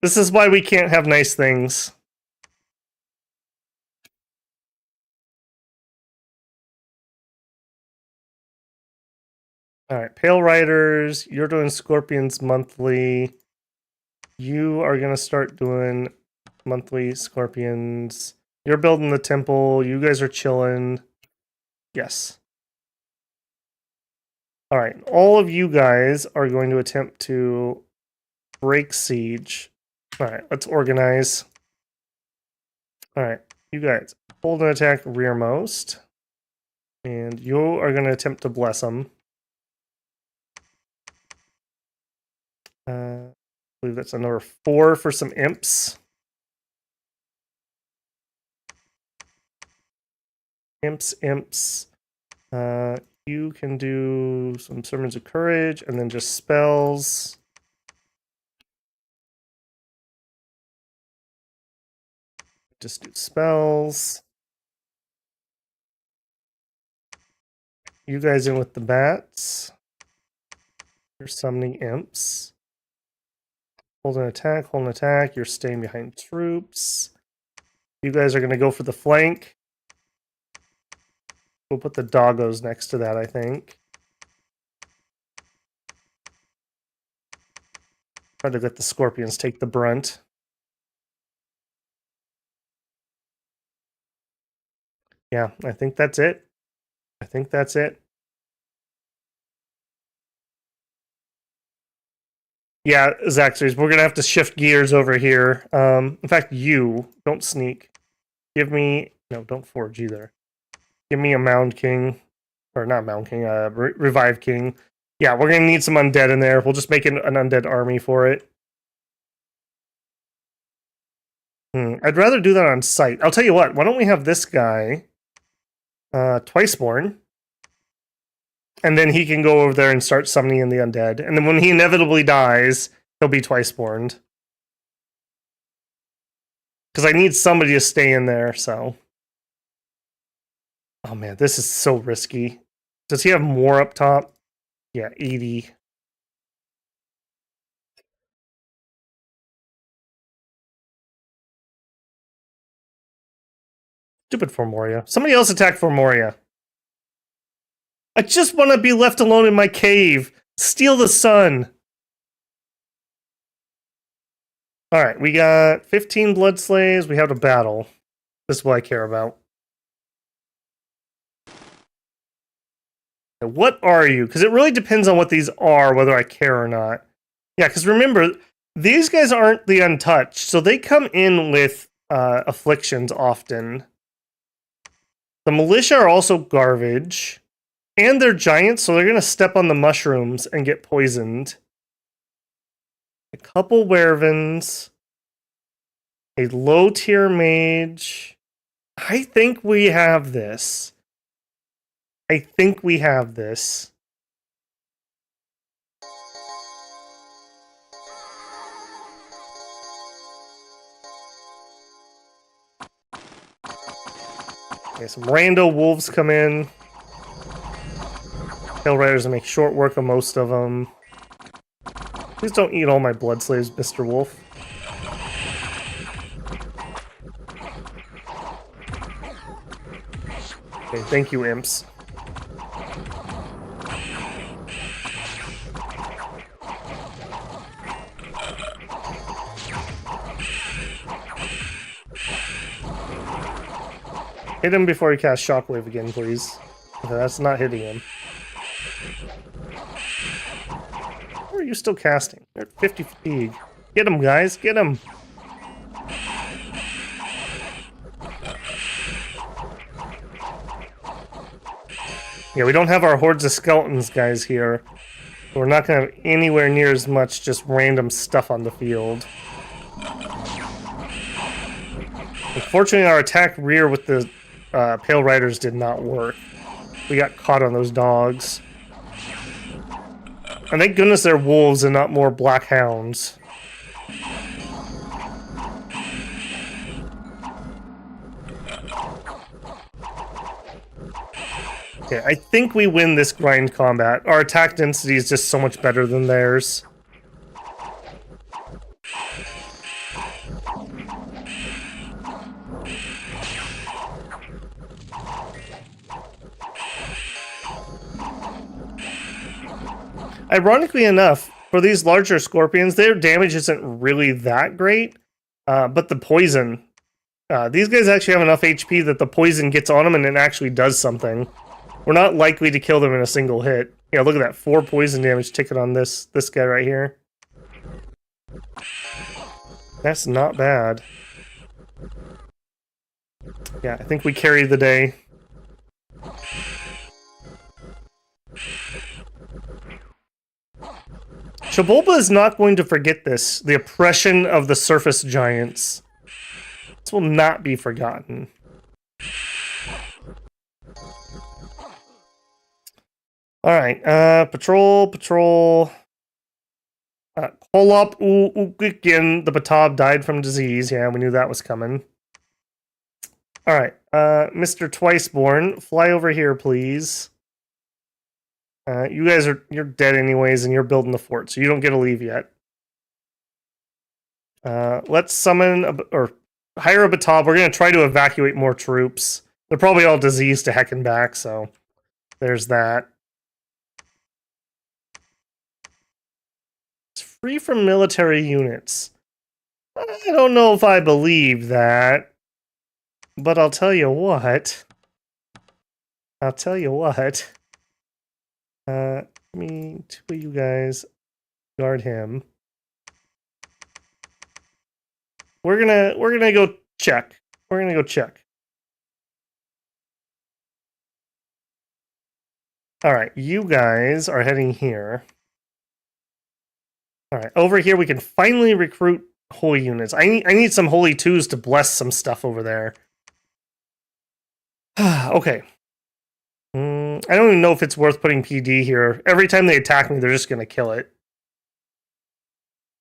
this is why we can't have nice things. All right, Pale Riders, you're doing Scorpions monthly. You are gonna start doing monthly Scorpions. You're building the temple. You guys are chilling. Yes. All right, all of you guys are going to attempt to break siege. All right, let's organize. All right, you guys hold an attack rearmost. And you are going to attempt to bless them. I believe that's a number 4 for some imps. Imps. You can do some sermons of courage and then just spells. Just do spells. You guys in with the bats. You're summoning imps. Hold an attack. You're staying behind troops. You guys are going to go for the flank. We'll put the doggos next to that, I think. Try to let the scorpions take the brunt. Yeah, I think that's it. Yeah, Zaxxers, we're gonna have to shift gears over here. In fact, you don't sneak. Give me don't forge either. Give me a Mound King, or not Mound King, Revive King. Yeah, we're gonna need some undead in there. We'll just make an undead army for it. I'd rather do that on site. I'll tell you what. Why don't we have this guy, Twiceborn? And then he can go over there and start summoning in the undead. And then when he inevitably dies, he'll be twice spawned. Because I need somebody to stay in there, so. Oh man, this is so risky. Does he have more up top? Yeah, 80. Stupid Formoria. Somebody else attack Formoria. I just want to be left alone in my cave. Steal the sun. Alright, we got 15 blood slaves. We have a battle. This is what I care about. What are you? Because it really depends on what these are, whether I care or not. Yeah, because remember, these guys aren't the untouched, so they come in with afflictions often. The militia are also garbage. And they're giants, so they're going to step on the mushrooms and get poisoned. A couple werevins. A low-tier mage. I think we have this. Okay, some rando wolves come in. Tail Riders make short work of most of them. Please don't eat all my blood slaves, Mr. Wolf. Okay, thank you, imps. Hit him before he casts Shockwave again, please. Okay, that's not hitting him. Or are you still casting? They're at 50 fatigue. Get him, guys, get him! Yeah, we don't have our hordes of skeletons guys here. We're not going to have anywhere near as much just random stuff on the field. Unfortunately, our attack rear with the Pale Riders did not work. We got caught on those dogs. And thank goodness they're wolves and not more black hounds. Okay, I think we win this grind combat. Our attack density is just so much better than theirs. Ironically enough, for these larger scorpions, their damage isn't really that great, but the poison. These guys actually have enough HP that the poison gets on them and it actually does something. We're not likely to kill them in a single hit. Yeah, look at that. 4 poison damage ticket on this guy right here. That's not bad. Yeah, I think we carried the day. Xibalba is not going to forget this. The oppression of the surface giants. This will not be forgotten. Alright, patrol. Call up again. The Batab died from disease. Yeah, we knew that was coming. Alright, Mr. Twiceborn, fly over here, please. You guys you're dead anyways, and you're building the fort, so you don't get to leave yet. Let's summon, or hire a Batab. We're going to try to evacuate more troops. They're probably all diseased to heck and back, so there's that. It's free from military units. I don't know if I believe that, but I'll tell you what. Me, 2 of you guys guard him. We're gonna go check. Alright, you guys are heading here. Alright, over here we can finally recruit holy units. I need some holy 2s to bless some stuff over there. Okay. I don't even know if it's worth putting PD here. Every time they attack me, they're just going to kill it.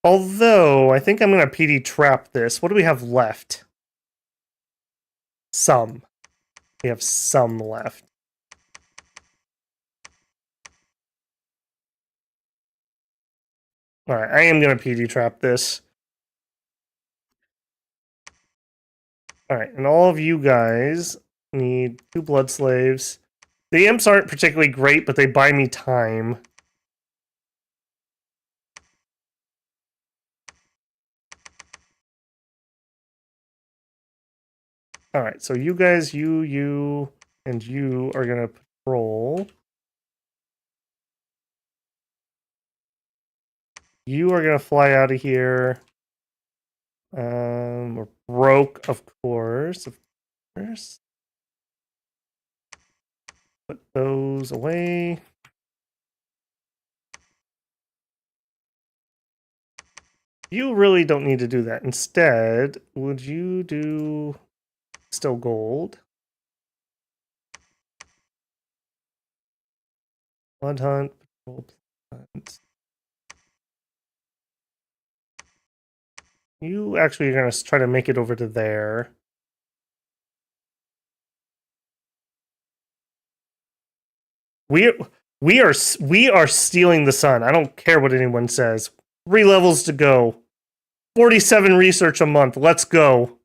Although, I think I'm going to PD trap this. What do we have left? Some. We have some left. Alright, I am going to PD trap this. Alright, and all of you guys need 2 blood slaves. The imps aren't particularly great, but they buy me time. Alright, so you guys, you, and you are going to patrol. You are going to fly out of here. We're broke, of course. Put those away. You really don't need to do that. Instead, would you do still gold? Blood hunt, patrol hunt. You actually are going to try to make it over to there. We are stealing the sun. I don't care what anyone says. 3 levels to go. 47 research a month. Let's go.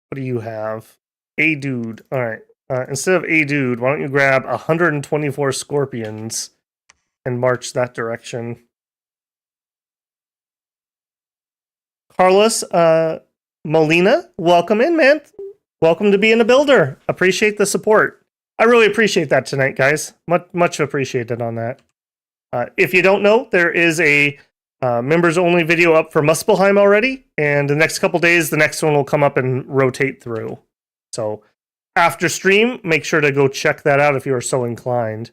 What do you have? A dude. All right. Instead of a dude, why don't you grab 124 scorpions and march that direction? Carlos Molina, welcome in, man. Welcome to being a builder. Appreciate the support. I really appreciate that tonight, guys. Much appreciated on that. If you don't know, there is a members only video up for Muspelheim already, and the next couple days, the next one will come up and rotate through. So after stream, make sure to go check that out if you are so inclined.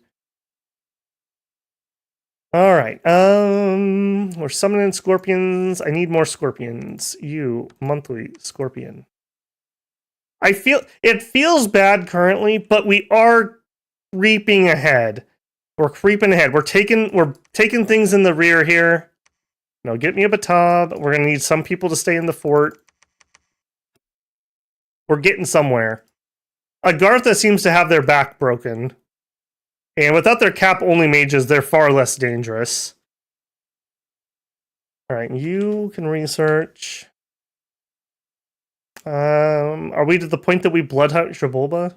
All right, we're summoning scorpions. I need more scorpions. You, monthly scorpion. It feels bad currently, but we are creeping ahead. We're creeping ahead. We're taking things in the rear here. No, get me a batab. We're gonna need some people to stay in the fort. We're getting somewhere. Agartha seems to have their back broken. And without their cap-only mages, they're far less dangerous. Alright, you can research. Are we to the point that we bloodhunt Xibalba?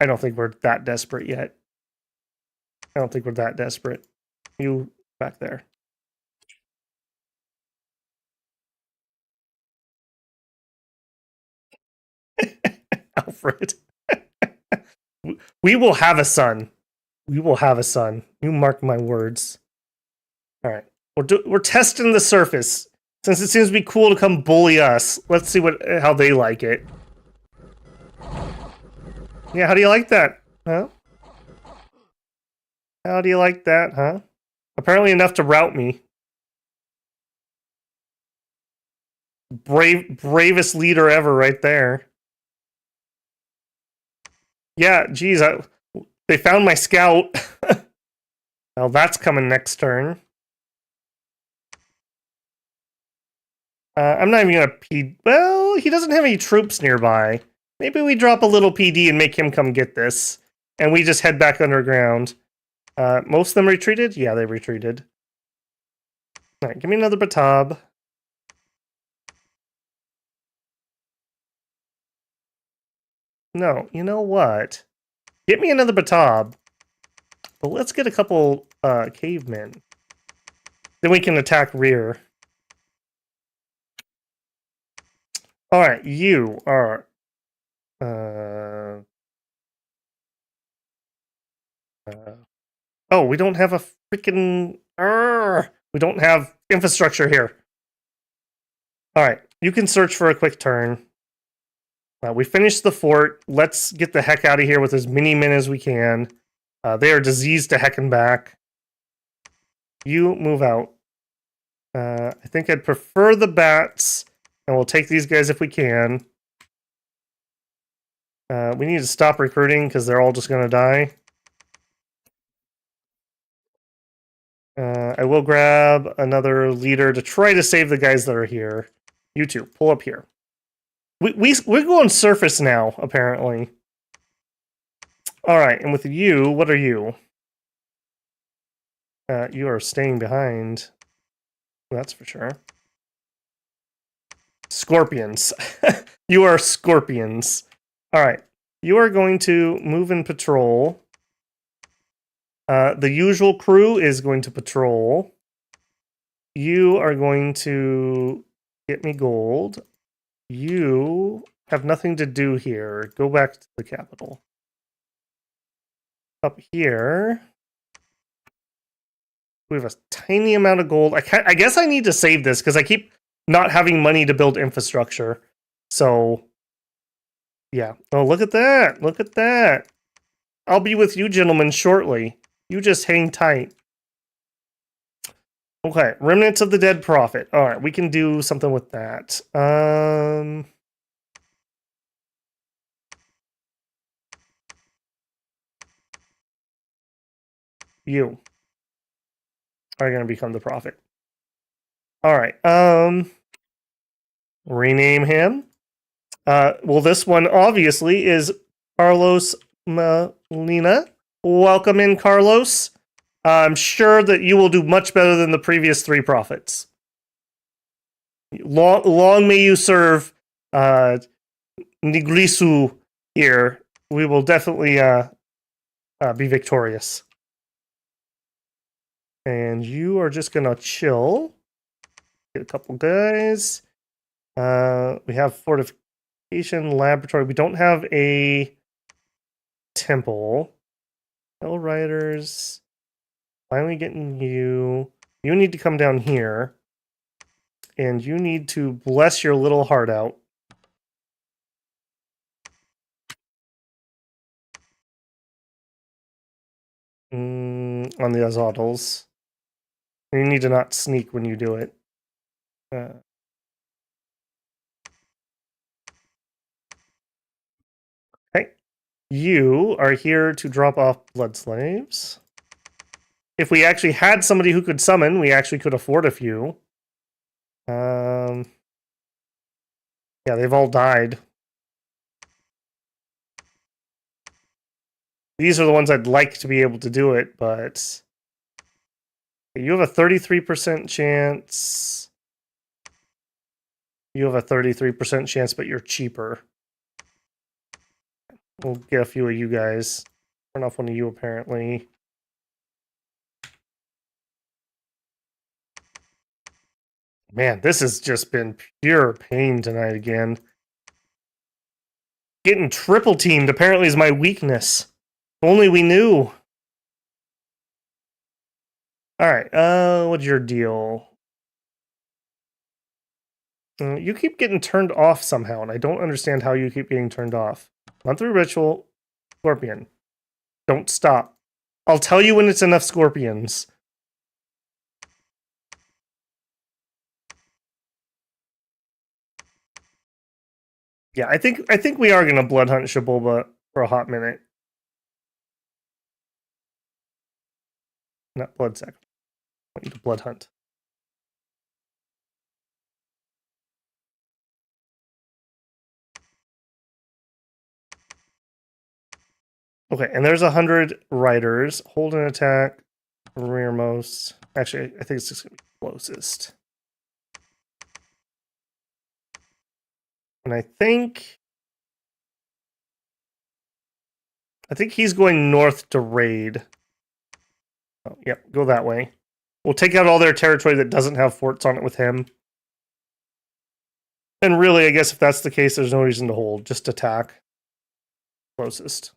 I don't think we're that desperate yet. I don't think we're that desperate. You back there. Alfred. We will have a son. We will have a son. You mark my words. All right. We're testing the surface. Since it seems to be cool to come bully us, let's see how they like it. Yeah, how do you like that? Huh? How do you like that, huh? Apparently enough to rout me. Bravest leader ever right there. Yeah, geez, they found my scout. Well, that's coming next turn. I'm not even gonna PD. Well, he doesn't have any troops nearby. Maybe we drop a little PD and make him come get this. And we just head back underground. Most of them retreated? Yeah, they retreated. Alright, give me another batab. No, you know what? Get me another batab. But let's get a couple cavemen. Then we can attack rear. Alright, you are... oh, we don't have a freaking... we don't have infrastructure here. Alright, you can search for a quick turn. We finished the fort. Let's get the heck out of here with as many men as we can. They are diseased to heck and back. You move out. I think I'd prefer the bats, and we'll take these guys if we can. We need to stop recruiting because they're all just going to die. I will grab another leader to try to save the guys that are here. You two, pull up here. We're going surface now, apparently. All right, and with you, what are you? You are staying behind. That's for sure. Scorpions. You are scorpions. All right. You are going to move and patrol. The usual crew is going to patrol. You are going to get me gold. You have nothing to do here. Go back to the capital. Up here, we have a tiny amount of gold. I guess I need to save this because I keep not having money to build infrastructure. So, yeah. Oh, look at that. Look at that. I'll be with you gentlemen shortly. You just hang tight. Okay, remnants of the dead prophet. All right, we can do something with that. You are going to become the prophet. All right. Rename him. Well, this one obviously is Carlos Molina. Welcome in, Carlos. I'm sure that you will do much better than the previous three prophets. Long may you serve, Nigrisu here. We will definitely be victorious. And you are just gonna chill. Get a couple guys. We have fortification laboratory. We don't have a temple. Hell Riders. Finally getting you. You need to come down here. And you need to bless your little heart out. On the Azotls. You need to not sneak when you do it. Okay. You are here to drop off blood slaves. If we actually had somebody who could summon, we actually could afford a few. Yeah, they've all died. These are the ones I'd like to be able to do it, but you have a 33% chance. You have a 33% chance, but you're cheaper. We'll get a few of you guys. Turn off one of you, apparently. Man, this has just been pure pain tonight again. Getting triple teamed apparently is my weakness. If only we knew. Alright, what's your deal? You keep getting turned off somehow, and I don't understand how you keep getting turned off. Monthly ritual, scorpion. Don't stop. I'll tell you when it's enough scorpions. Yeah, I think we are gonna blood hunt Xibalba for a hot minute. Not blood sack. I want you to blood hunt. Okay, and there's 100 riders. Hold an attack. Rearmost. Actually, I think it's just gonna be closest. And I think he's going north to raid. Oh, yep, go that way. We'll take out all their territory that doesn't have forts on it with him. And really, I guess if that's the case, there's no reason to hold. Just attack. Closest.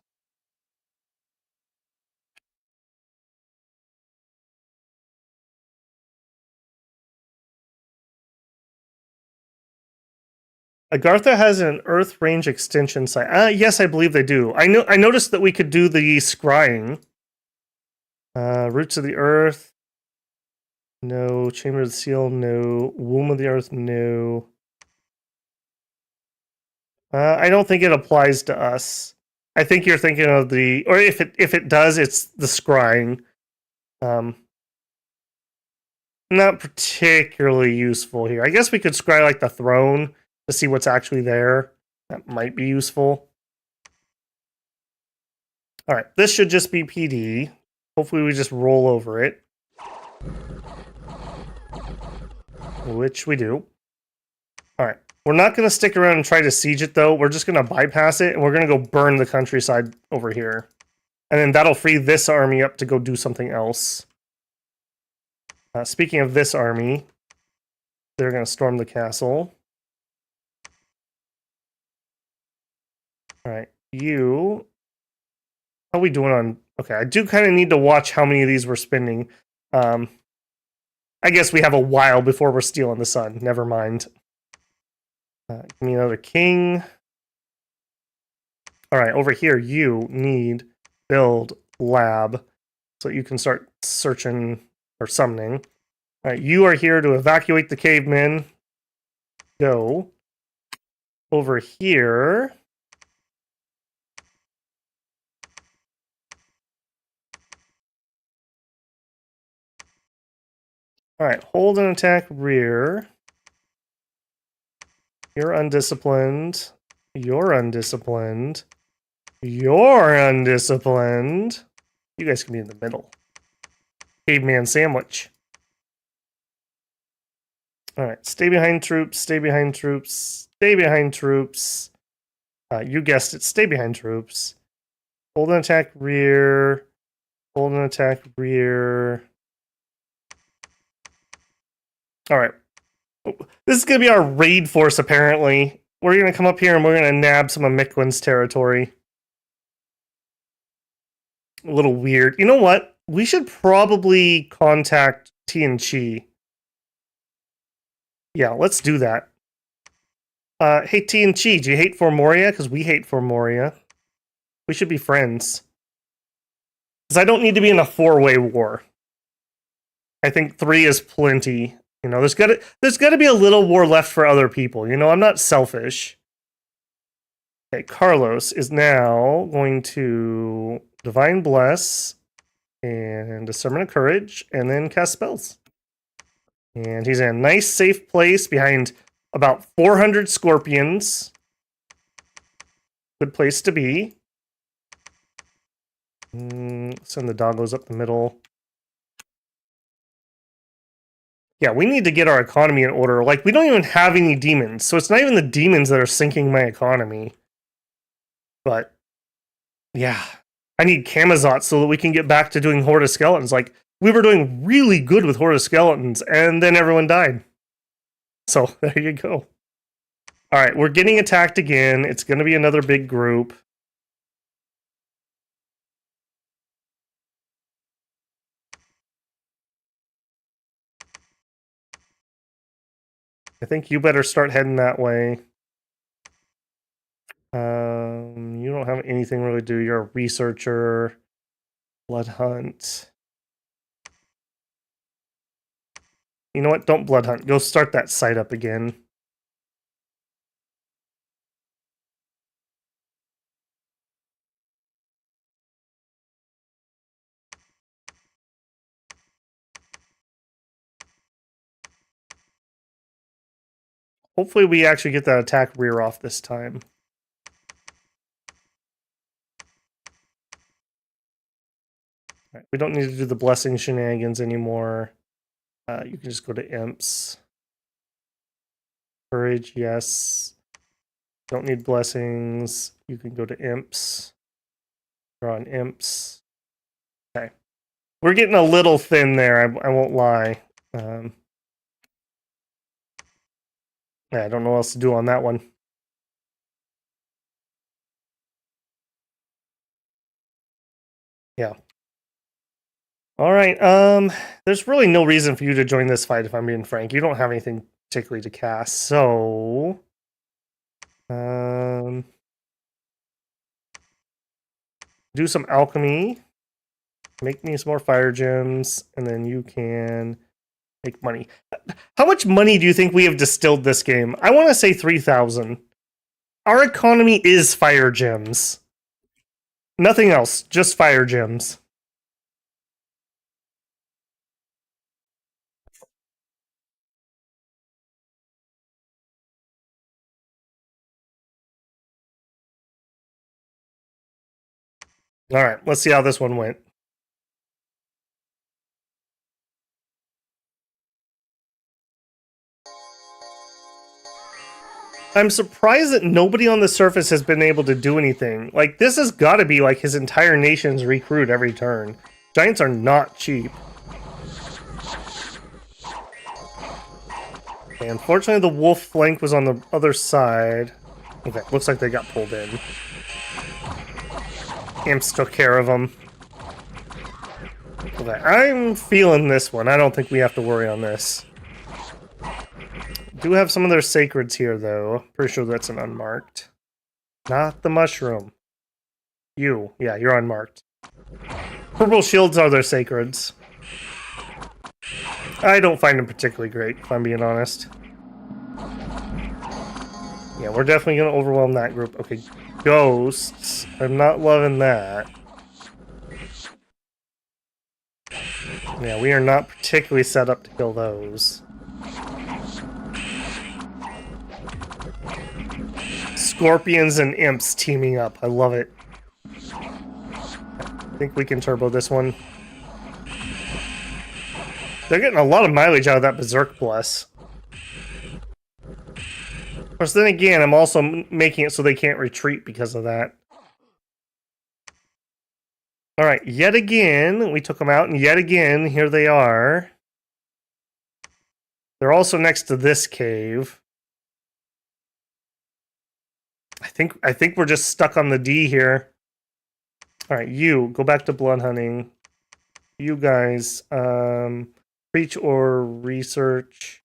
Agartha has an Earth range extension site. Yes, I believe they do. I noticed that we could do the scrying. Roots of the Earth. No. Chamber of the Seal, no. Womb of the Earth, no. I don't think it applies to us. I think you're thinking of the, or if it does, it's the scrying. Not particularly useful here. I guess we could scry like the throne to see what's actually there. That might be useful. All right, this should just be PD. Hopefully we just roll over it. Which we do. All right, we're not going to stick around and try to siege it though. We're just going to bypass it and we're going to go burn the countryside over here. And then that'll free this army up to go do something else. Speaking of this army, they're going to storm the castle. All right, you... How are we doing on... Okay, I do kind of need to watch how many of these we're spending. I guess we have a while before we're stealing the sun. Never mind. Give me another king. All right, over here, you need build lab so you can start searching or summoning. All right, you are here to evacuate the cavemen. Go. Over here... Alright, hold and attack rear. You're undisciplined. You're undisciplined. You're undisciplined. You guys can be in the middle. Caveman sandwich. Alright, stay behind troops, stay behind troops, stay behind troops. You guessed it, stay behind troops. Hold and attack rear. Hold and attack rear. Alright. This is going to be our raid force, apparently. We're going to come up here and we're going to nab some of Miquin's territory. A little weird. You know what? We should probably contact Tianchi. Yeah, let's do that. Hey, Tianchi, do you hate Formoria? Because we hate Formoria. We should be friends. Because I don't need to be in a four-way war. I think 3 is plenty. You know, there's gotta be a little war left for other people. You know, I'm not selfish. Okay, Carlos is now going to Divine Bless and a Summon of Courage, and then cast spells. And he's in a nice, safe place behind about 400 scorpions. Good place to be. Send the doggos up the middle. Yeah, we need to get our economy in order. Like, we don't even have any demons, so it's not even the demons that are sinking my economy. But, yeah. I need Camazotz so that we can get back to doing Horde of Skeletons. Like, we were doing really good with Horde of Skeletons, and then everyone died. So, there you go. Alright, we're getting attacked again. It's going to be another big group. I think you better start heading that way. You don't have anything really to do. You're a researcher. Blood hunt. You know what? Don't blood hunt. Go start that site up again. Hopefully we actually get that attack rear off this time. Right, we don't need to do the blessing shenanigans anymore. You can just go to imps. Courage, yes. Don't need blessings. You can go to imps. Draw on imps. Okay. We're getting a little thin there, I won't lie. Yeah, I don't know what else to do on that one. Yeah. Alright, there's really no reason for you to join this fight, if I'm being frank. You don't have anything particularly to cast, so... do some alchemy. Make me some more fire gems, and then you can make money. How much money do you think we have distilled this game? I want to say 3,000. Our economy is fire gems. Nothing else, just fire gems. All right, let's see how this one went. I'm surprised that nobody on the surface has been able to do anything. Like, this has got to be like his entire nation's recruit every turn. Giants are not cheap. Okay, unfortunately, the wolf flank was on the other side. Okay, looks like they got pulled in. Imps took care of them. Okay, I'm feeling this one. I don't think we have to worry on this. Do have some of their sacreds here, though. Pretty sure that's an unmarked. Not the mushroom. You. Yeah, you're unmarked. Purple shields are their sacreds. I don't find them particularly great, if I'm being honest. Yeah, we're definitely going to overwhelm that group. Okay, ghosts. I'm not loving that. Yeah, we are not particularly set up to kill those. Scorpions and imps teaming up. I love it. I think we can turbo this one. They're getting a lot of mileage out of that Berserk Plus. Of course, then again, I'm also making it so they can't retreat because of that. Alright, yet again, we took them out, and yet again, here they are. They're also next to this cave. I think we're just stuck on the D here. Alright, you, go back to blood hunting. You guys, preach or research.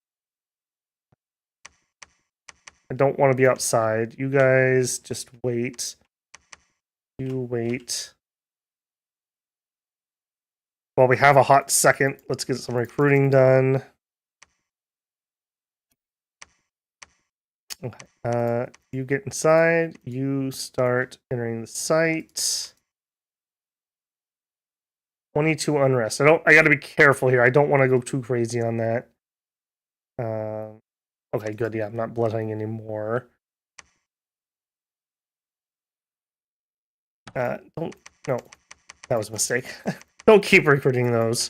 I don't want to be outside. You guys just wait. You wait. While we have a hot second, let's get some recruiting done. Okay. You get inside. You start entering the site. 22 unrest. I gotta be careful here. I don't want to go too crazy on that. Okay, good. Yeah, I'm not blood hunting anymore. Don't. No, that was a mistake. Don't keep recruiting those.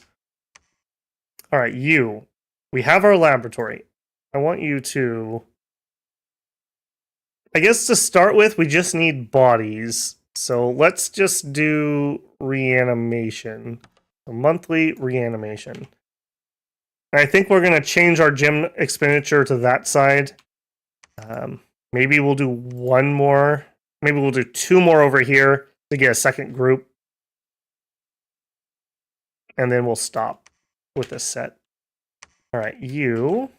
All right, you. We have our laboratory. I want you to. I guess to start with, we just need bodies. So let's just do reanimation. A monthly reanimation. And I think we're going to change our gem expenditure to that side. Maybe we'll do one more. Maybe we'll do two more over here to get a second group. And then we'll stop with this set. All right, you.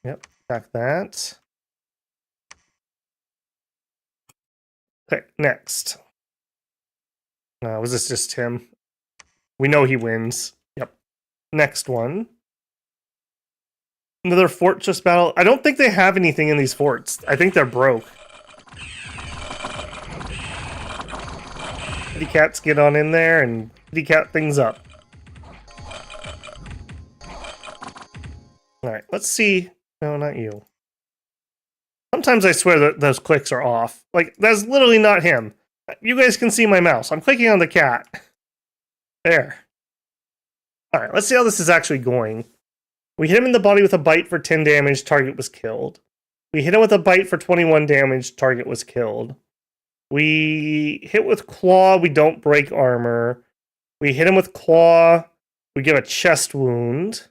Yep, back that. Okay, next. Was this just him? We know he wins. Yep. Next one. Another fortress battle. I don't think they have anything in these forts. I think they're broke. Kitty cats get on in there and kitty cat things up. Alright, let's see. No, not you. Sometimes I swear that those clicks are off. Like, that's literally not him. You guys can see my mouse. I'm clicking on the cat. There. Alright, let's see how this is actually going. We hit him in the body with a bite for 10 damage, target was killed. We hit him with a bite for 21 damage, target was killed. We hit with claw, we don't break armor. We hit him with claw, we give a chest wound.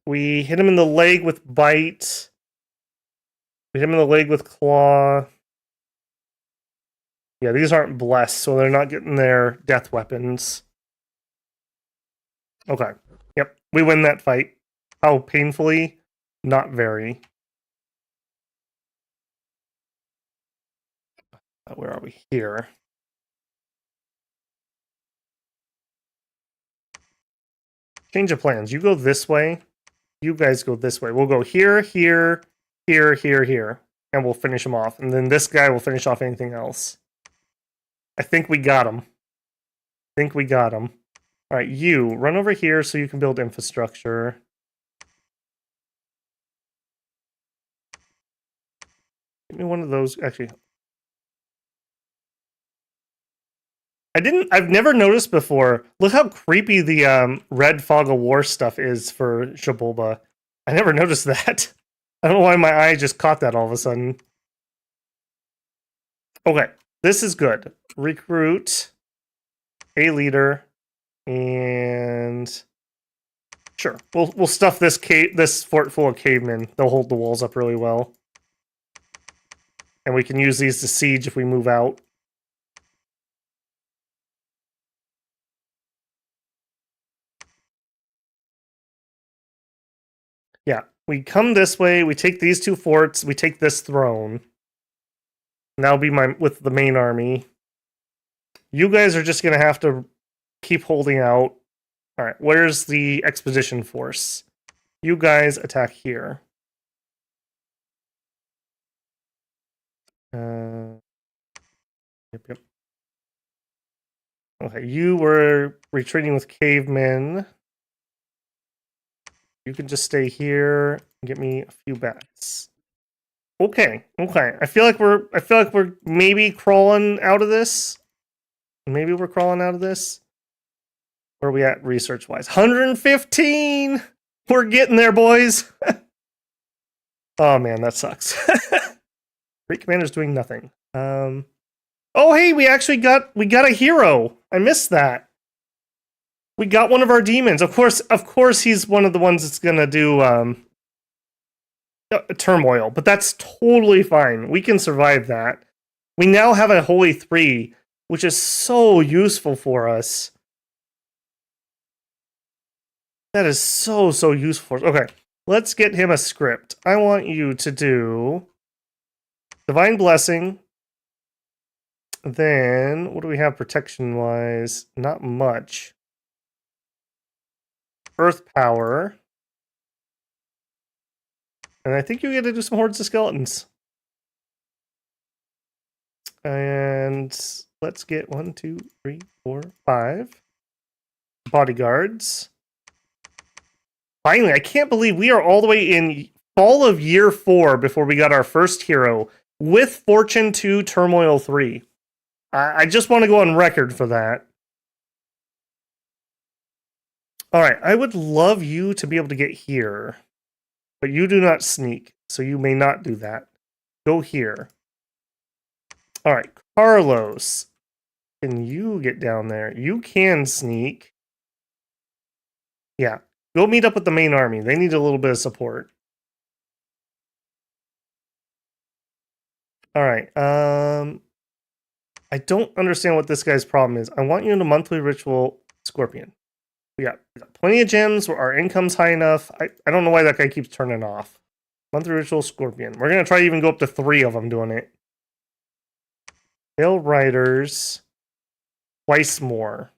We hit him in the leg with bite. We hit him in the leg with claw. Yeah, these aren't blessed, so they're not getting their death weapons. Okay. Yep, we win that fight. How painfully? Not very. Where are we? Here. Change of plans. You go this way. You guys go this way. We'll go here, here, here, here, here. And we'll finish him off. And then this guy will finish off anything else. I think we got him. All right, you run over here so you can build infrastructure. Give me one of those. Actually, I've never noticed before. Look how creepy the red fog of war stuff is for Xibalba. I never noticed that. I don't know why my eye just caught that all of a sudden. Okay, this is good. Recruit a leader, and sure, we'll stuff this fort full of cavemen. They'll hold the walls up really well, and we can use these to siege if we move out. Yeah, we come this way. We take these two forts. We take this throne. And that'll be with the main army. You guys are just gonna have to keep holding out. All right, where's the expedition force? You guys attack here. Yep. Okay, you were retreating with cavemen. You can just stay here and get me a few bats. Okay. I feel like we're maybe crawling out of this. Maybe we're crawling out of this. Where are we at research-wise? 115! We're getting there, boys! Oh, man, that sucks. Great Commander's doing nothing. Oh, hey, we got a hero. I missed that. We got one of our demons. Of course, he's one of the ones that's gonna do turmoil, but that's totally fine. We can survive that. We now have a Holy 3, which is so useful for us. That is so useful. Okay, let's get him a script. I want you to do Divine Blessing. Then, what do we have protection-wise? Not much. Earth Power. And I think you get to do some Hordes of Skeletons. And let's get 1, 2, 3, 4, 5 bodyguards. Finally, I can't believe we are all the way in fall of year 4 before we got our first hero with Fortune 2 Turmoil 3. I just want to go on record for that. Alright, I would love you to be able to get here. But you do not sneak, so you may not do that. Go here. Alright, Carlos. Can you get down there? You can sneak. Yeah. Go meet up with the main army. They need a little bit of support. Alright, I don't understand what this guy's problem is. I want you in a monthly ritual Scorpion. We got plenty of gems. Our income's high enough. I don't know why that guy keeps turning off. Monthly ritual Scorpion. We're going to try to even go up to 3 of them doing it. Hail Riders. Twice more.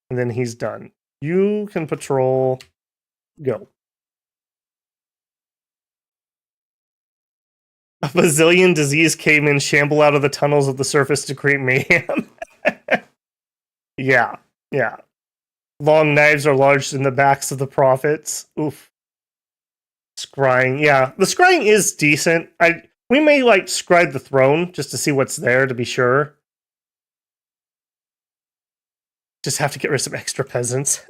And then he's done. You can patrol. Go. A bazillion disease cavemen shamble out of the tunnels of the surface to create mayhem. Yeah. Long knives are lodged in the backs of the prophets. Oof. Scrying. Yeah, the scrying is decent. We may scry the throne just to see what's there to be sure. Just have to get rid of some extra peasants.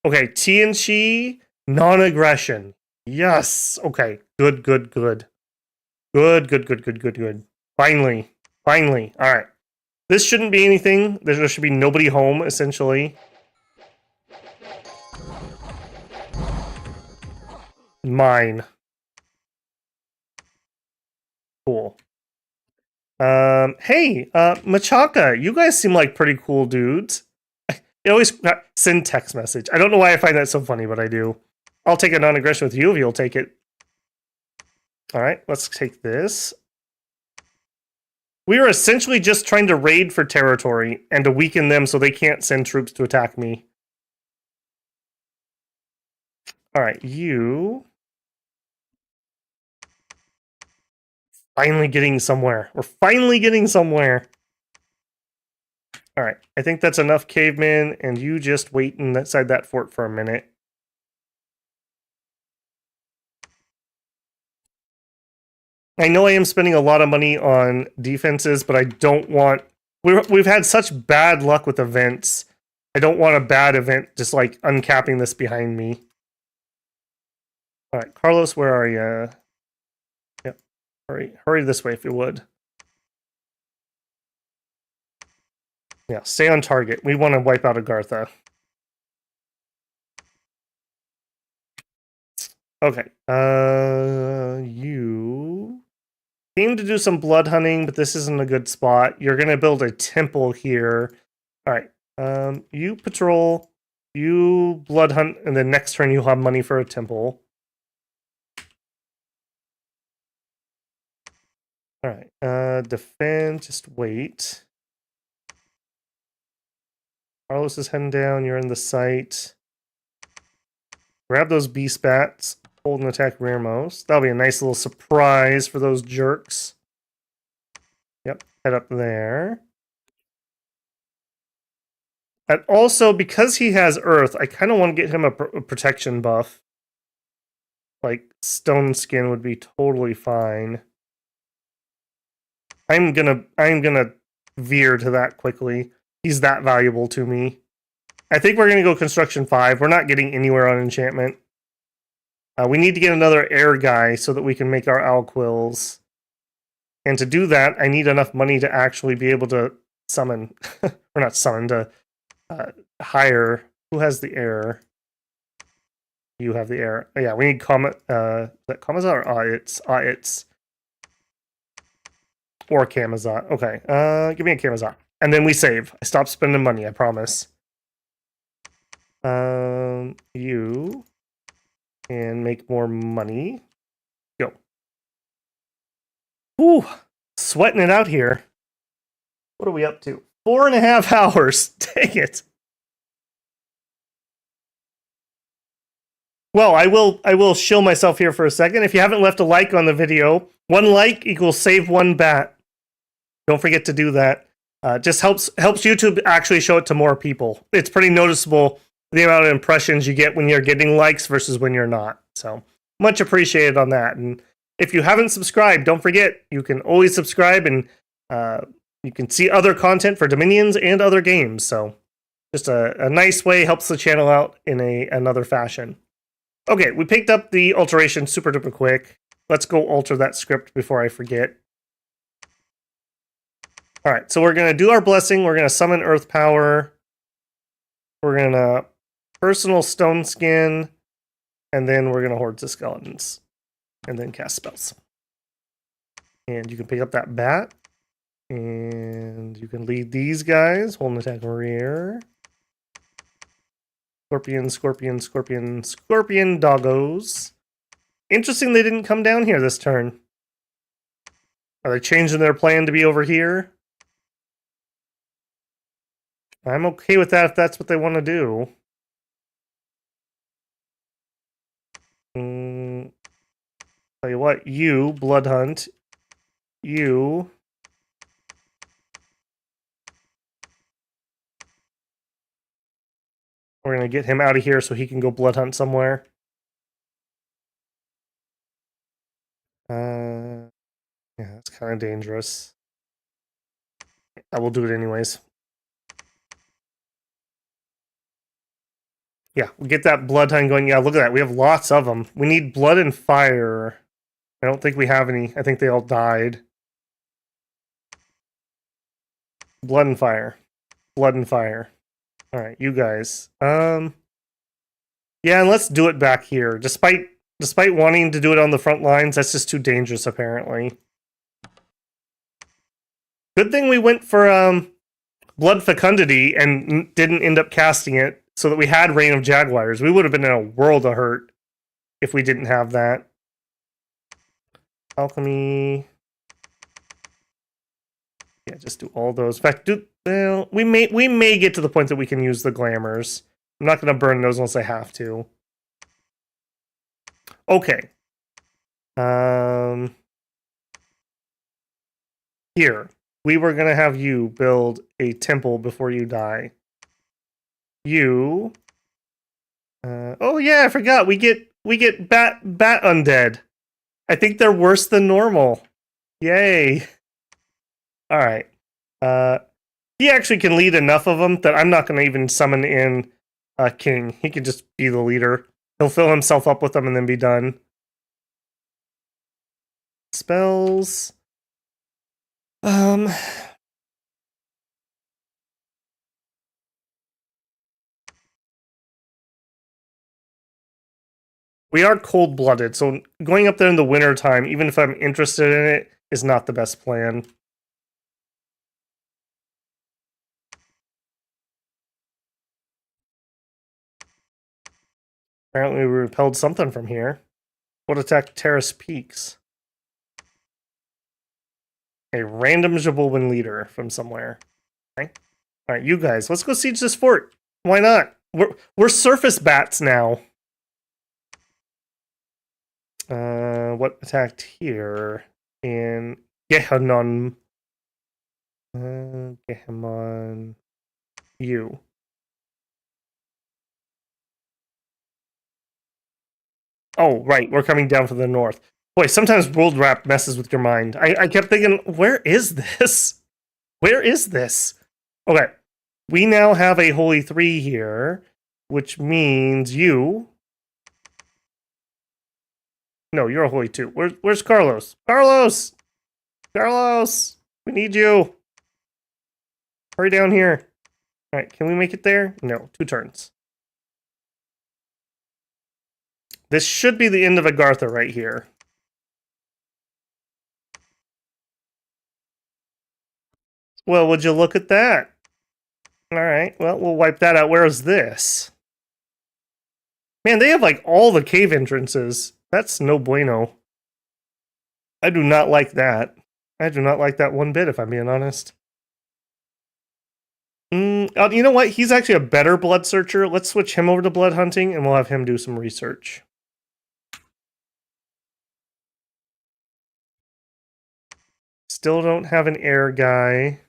Okay, TNC, non-aggression. Yes. Okay. Good. Finally. All right. This shouldn't be anything. There should be nobody home, essentially. Mine. Cool. Hey, Machaka, you guys seem like pretty cool dudes. You always send text message. I don't know why I find that so funny, but I do. I'll take a non-aggression with you if you'll take it. All right, let's take this. We are essentially just trying to raid for territory and to weaken them so they can't send troops to attack me. All right, you. Finally getting somewhere. We're finally getting somewhere. All right, I think that's enough, caveman, and you just wait inside that fort for a minute. I know I am spending a lot of money on defenses, but I don't want... We've had such bad luck with events. I don't want a bad event just like uncapping this behind me. All right, Carlos, where are you? Yep, hurry this way if you would. Yeah, stay on target. We want to wipe out Agartha. Okay, you came to do some blood hunting, but this isn't a good spot. You're gonna build a temple here. All right, you patrol, you blood hunt, and then next turn you'll have money for a temple. All right, defend, just wait. Carlos is heading down, you're in the site. Grab those beast bats, hold and attack rearmost. That'll be a nice little surprise for those jerks. Yep, head up there. And also, because he has Earth, I kind of want to get him a protection buff. Like, stone skin would be totally fine. I'm gonna veer to that quickly. He's that valuable to me. I think we're gonna go construction 5. We're not getting anywhere on enchantment. We need to get another air guy so that we can make our owl quills. And to do that, I need enough money to actually be able to summon, or not summon, to hire. Who has the air? You have the air. Oh, yeah, we need Comet. Is that Kamazat or it's or Kamazat. Okay, give me a Kamazat. And then we save. I stop spending money, I promise. You can make more money. Go. Ooh, sweating it out here. What are we up to? 4.5 hours. Dang it. Well, I will shill myself here for a second. If you haven't left a like on the video, 1 like equals save 1 bat. Don't forget to do that. Just helps YouTube actually show it to more people. It's pretty noticeable the amount of impressions you get when you're getting likes versus when you're not. So much appreciated on that. And if you haven't subscribed, don't forget, you can always subscribe and you can see other content for Dominions and other games. So just a nice way, helps the channel out in another fashion. Okay, we picked up the alteration super duper quick. Let's go alter that script before I forget. All right, so we're going to do our blessing. We're going to summon Earth Power. We're going to personal Stone Skin. And then we're going to hoard the skeletons. And then cast spells. And you can pick up that bat. And you can lead these guys. Hold and attack rear. Scorpion, scorpion, scorpion, scorpion doggos. Interesting they didn't come down here this turn. Are they changing their plan to be over here? I'm okay with that if that's what they want to do. Tell you what, you, Blood Hunt, you... We're going to get him out of here so he can go Blood Hunt somewhere. Yeah, that's kind of dangerous. I will do it anyways. Yeah, we get that Blood Hunt going. Yeah, look at that. We have lots of them. We need Blood and Fire. I don't think we have any. I think they all died. Blood and Fire. Blood and Fire. All right, you guys. Yeah, and let's do it back here. Despite wanting to do it on the front lines, that's just too dangerous, apparently. Good thing we went for Blood Fecundity and didn't end up casting it, so that we had Reign of Jaguars. We would have been in a world of hurt if we didn't have that. Alchemy. Yeah, just do all those. In fact, well, we may get to the point that we can use the glamours. I'm not going to burn those unless I have to. Okay. Here. We were gonna have you build a temple before you die. You... oh yeah, I forgot. We get bat undead. I think they're worse than normal. Yay. Alright. He actually can lead enough of them that I'm not going to even summon in a king. He can just be the leader. He'll fill himself up with them and then be done. Spells. We are cold-blooded, so going up there in the winter time, even if I'm interested in it, is not the best plan. Apparently we repelled something from here. What attacked Terrace Peaks? A random Xibalban leader from somewhere. Okay. Alright, you guys, let's go siege this fort. Why not? We're surface bats now. What attacked here? In Gehanon. Gehamon. You. Oh, right, we're coming down from the north. Boy, sometimes world wrap messes with your mind. I kept thinking, where is this? Where is this? Okay, we now have a Holy 3 here, which means you... No, you're a Holy 2. Where's Carlos? Carlos! Carlos! We need you! Hurry down here. Alright, can we make it there? No, 2 turns. This should be the end of Agartha right here. Well, would you look at that? Alright, well, we'll wipe that out. Where is this? Man, they have, like, all the cave entrances. That's no bueno. I do not like that. I do not like that one bit, if I'm being honest. You know what? He's actually a better blood searcher. Let's switch him over to blood hunting, and we'll have him do some research. Still don't have an air guy.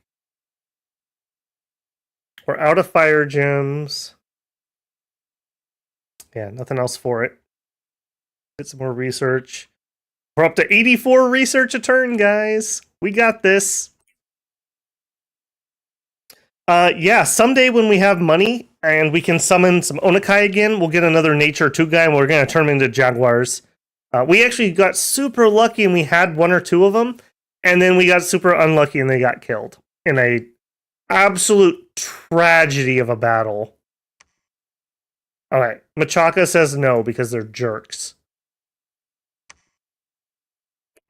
We're out of fire gems. Yeah, nothing else for it. Get some more research. We're up to 84 research a turn, guys. We got this. Yeah, someday when we have money and we can summon some Onakai again, we'll get another Nature 2 guy and we're going to turn them into Jaguars. We actually got super lucky and we had 1 or 2 of them. And then we got super unlucky and they got killed in a absolute tragedy of a battle. Alright, Machaka says no because they're jerks.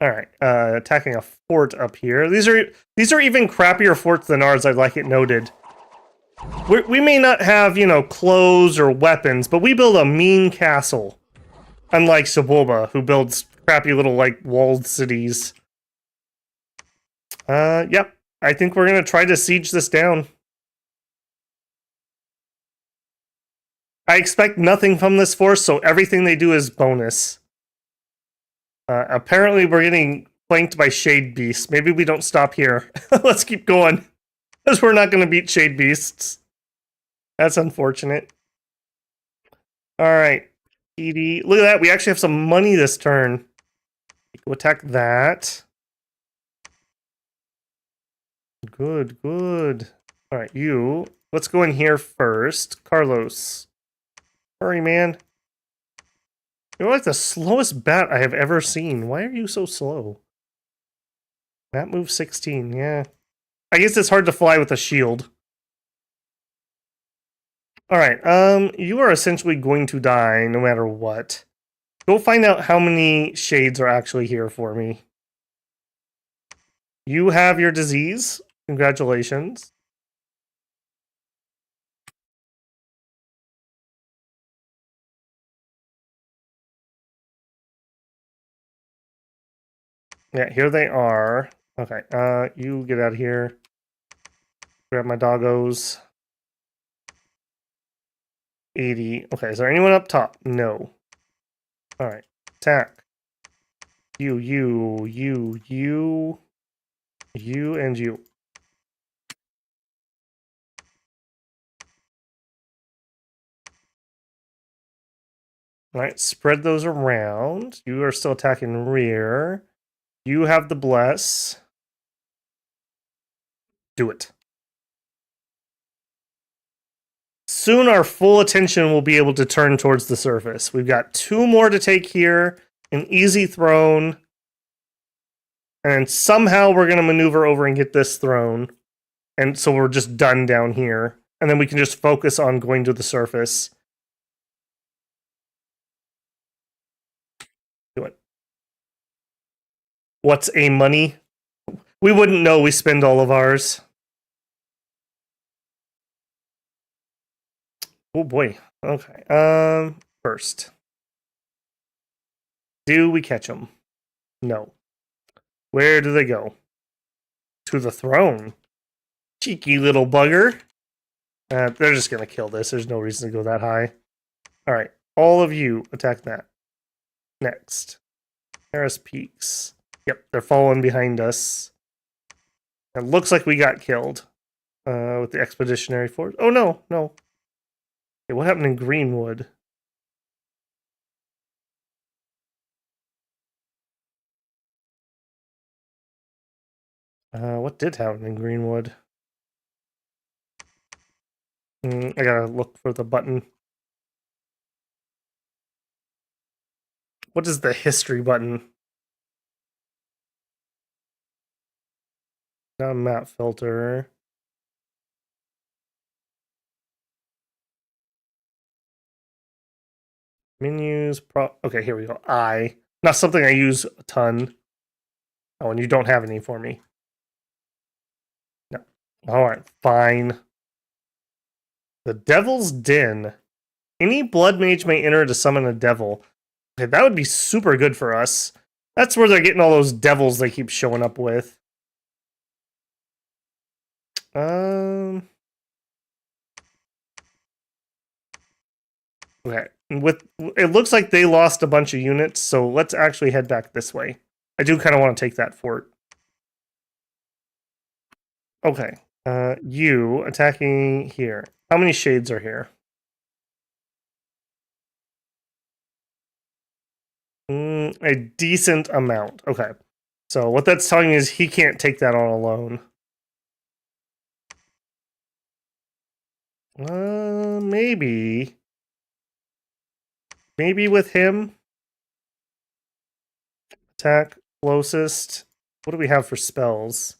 Alright, attacking a fort up here. These are even crappier forts than ours, I'd like it noted. We may not have, you know, clothes or weapons, but we build a mean castle. Unlike Xibalba, who builds crappy little, like, walled cities. Yep. I think we're gonna try to siege this down. I expect nothing from this force, so everything they do is bonus. Apparently we're getting flanked by Shade Beasts. Maybe we don't stop here. Let's keep going. Because we're not going to beat Shade Beasts. That's unfortunate. Alright. Edie. Look at that. We actually have some money this turn. Go attack that. Good, good. Alright, you. Let's go in here first. Carlos. Hurry, man. You're like the slowest bat I have ever seen. Why are you so slow? Bat move 16, yeah. I guess it's hard to fly with a shield. Alright, you are essentially going to die no matter what. Go find out how many shades are actually here for me. You have your disease. Congratulations. Yeah, here they are. Okay, you get out of here. Grab my doggos. 80. Okay, is there anyone up top? No. Alright. Attack. You, and you. All right, spread those around. You are still attacking rear. You have the bless. Do it. Soon our full attention will be able to turn towards the surface. We've got 2 more to take here. An easy throne. And somehow we're going to maneuver over and get this throne. And so we're just done down here. And then we can just focus on going to the surface. Do it. What's a money? We wouldn't know we spend all of ours. Oh boy. Okay. First. Do we catch them? No. Where do they go? To the throne. Cheeky little bugger. They're just going to kill this. There's no reason to go that high. All right. All of you attack that. Next. Harris Peaks. Yep, they're following behind us. It looks like we got killed with the Expeditionary Force. Oh, no. Okay, what happened in Greenwood? What did happen in Greenwood? I gotta look for the button. What is the history button? Not a map filter. Menus. Okay, here we go. Not something I use a ton. Oh, and you don't have any for me. No. All right, fine. The Devil's Den. Any blood mage may enter to summon a devil. Okay, that would be super good for us. That's where they're getting all those devils they keep showing up with. Okay. It looks like they lost a bunch of units, so let's actually head back this way. I do kind of want to take that fort. Okay. You attacking here. How many shades are here? A decent amount. Okay. So what that's telling me is he can't take that on alone. Maybe. Maybe with him. Attack closest. What do we have for spells?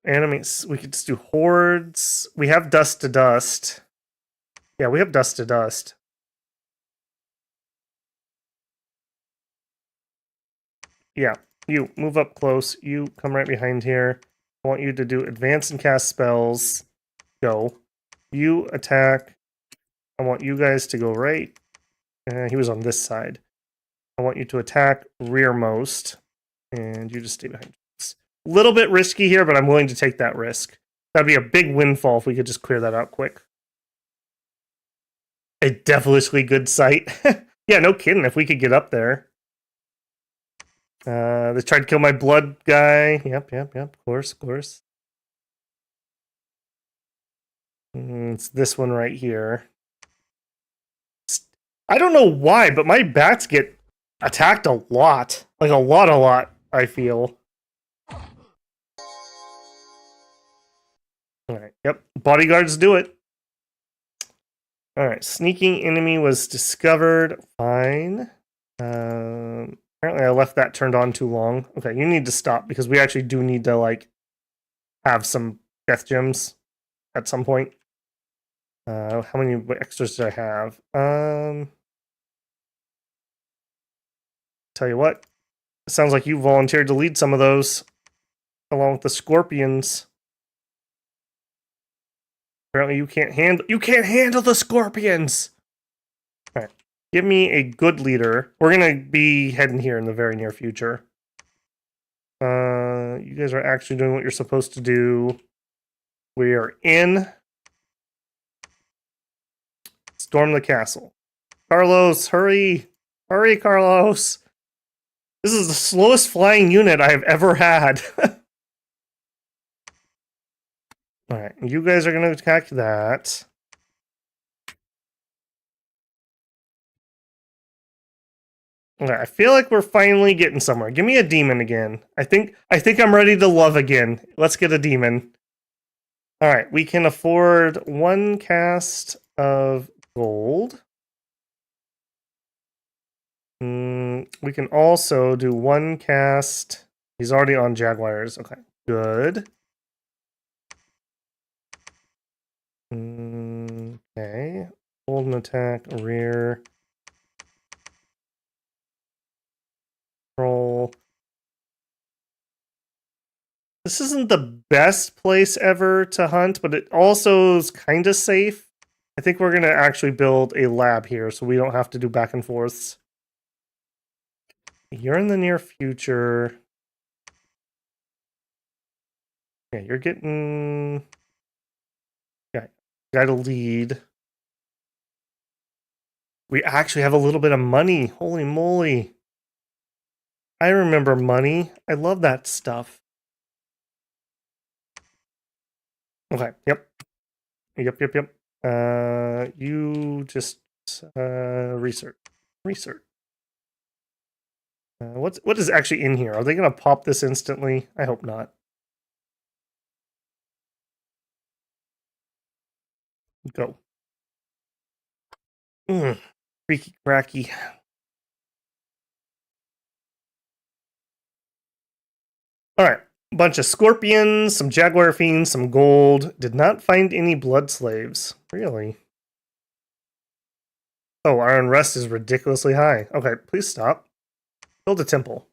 Animates. We could just do hordes. We have dust to dust. Yeah, we have dust to dust. Yeah, you move up close. You come right behind here. I want you to do advance and cast spells. Go. You attack. I want you guys to go right. He was on this side. I want you to attack rearmost. And you just stay behind. It's a little bit risky here, but I'm willing to take that risk. That'd be a big windfall if we could just clear that out quick. A devilishly good sight. Yeah, no kidding. If we could get up there. They tried to kill my blood guy. Yep. Of course. It's this one right here. I don't know why, but my bats get attacked a lot. Like a lot, I feel. Alright, yep. Bodyguards do it. Alright, sneaking enemy was discovered. Fine. Apparently I left that turned on too long. Okay, you need to stop because we actually do need to, like, have some death gems at some point. How many extras do I have? Tell you what. It sounds like you volunteered to lead some of those along with the scorpions. Apparently you can't handle the scorpions. All right. Give me a good leader. We're going to be heading here in the very near future. You guys are actually doing what you're supposed to do. We are in. Storm the castle. Carlos, hurry. Hurry, Carlos. This is the slowest flying unit I've ever had. Alright, you guys are going to attack that. Okay, I feel like we're finally getting somewhere. Give me a demon again. I think I'm ready to love again. Let's get a demon. Alright, we can afford 1 cast of gold. We can also do 1 cast. He's already on Jaguars. Okay, good. Okay. Hold an attack, rear. Roll. This isn't the best place ever to hunt, but it also is kind of safe. I think we're going to actually build a lab here so we don't have to do back and forths. You're in the near future. Yeah, you're getting... Yeah, got to lead. We actually have a little bit of money. Holy moly. I remember money. I love that stuff. Okay, yep. Yep. You just research. What is actually in here? Are they gonna pop this instantly? I hope not. Go. Freaky cracky. Alright. Bunch of scorpions, some jaguar fiends, some gold. Did not find any blood slaves. Really? Oh, our unrest is ridiculously high. Okay, please stop. Build a temple.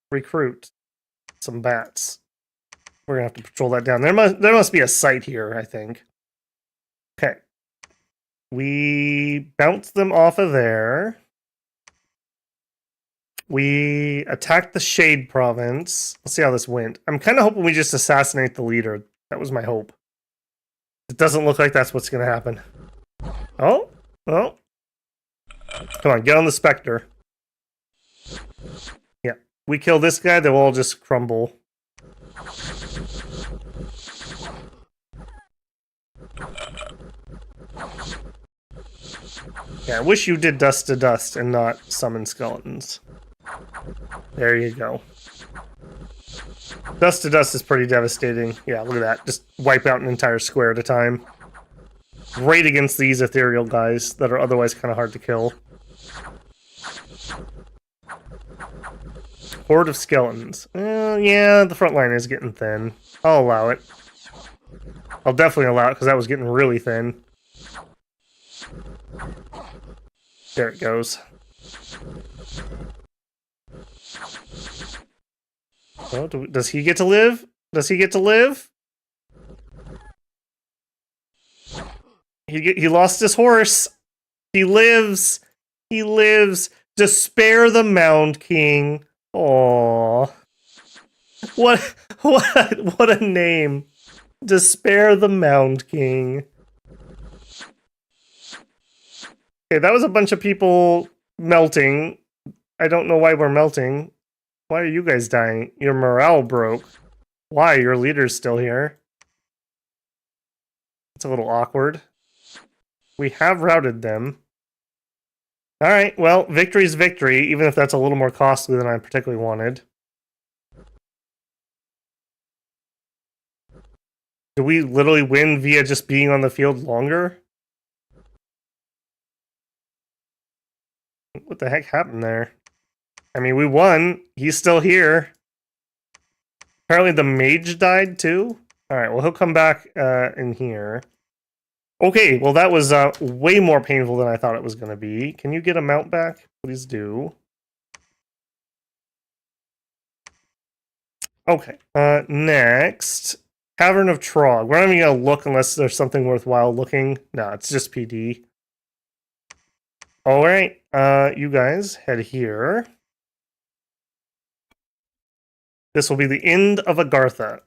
Recruit some bats. We're gonna have to patrol that down. There must be a site here, I think. Okay. We bounce them off of there. We attacked the Shade Province. Let's see how this went. I'm kind of hoping we just assassinate the leader. That was my hope. It doesn't look like that's what's going to happen. Oh, well. Come on, get on the Spectre. Yeah, we kill this guy, they will all just crumble. Yeah, I wish you did dust to dust and not summon skeletons. There you go. Dust to dust is pretty devastating. Yeah, look at that. Just wipe out an entire square at a time. Great against these ethereal guys that are otherwise kind of hard to kill. Horde of skeletons. Yeah, the front line is getting thin. I'll allow it. I'll definitely allow it because that was getting really thin. There it goes. Oh, does he get to live? Does he get to live? He lost his horse. He lives. He lives. Despair the Mound King. Aww. What a name. Despair the Mound King. Okay, that was a bunch of people melting. I don't know why we're melting. Why are you guys dying? Your morale broke. Why? Your leader's still here. It's a little awkward. We have routed them. Alright, well, victory's victory, even if that's a little more costly than I particularly wanted. Do we literally win via just being on the field longer? What the heck happened there? I mean, we won. He's still here. Apparently the mage died too? Alright, well, he'll come back in here. Okay, well, that was way more painful than I thought it was going to be. Can you get a mount back? Please do. Okay, next. Cavern of Trog. We're not even going to look unless there's something worthwhile looking. No, it's just PD. Alright, you guys head here. This will be the end of Agartha,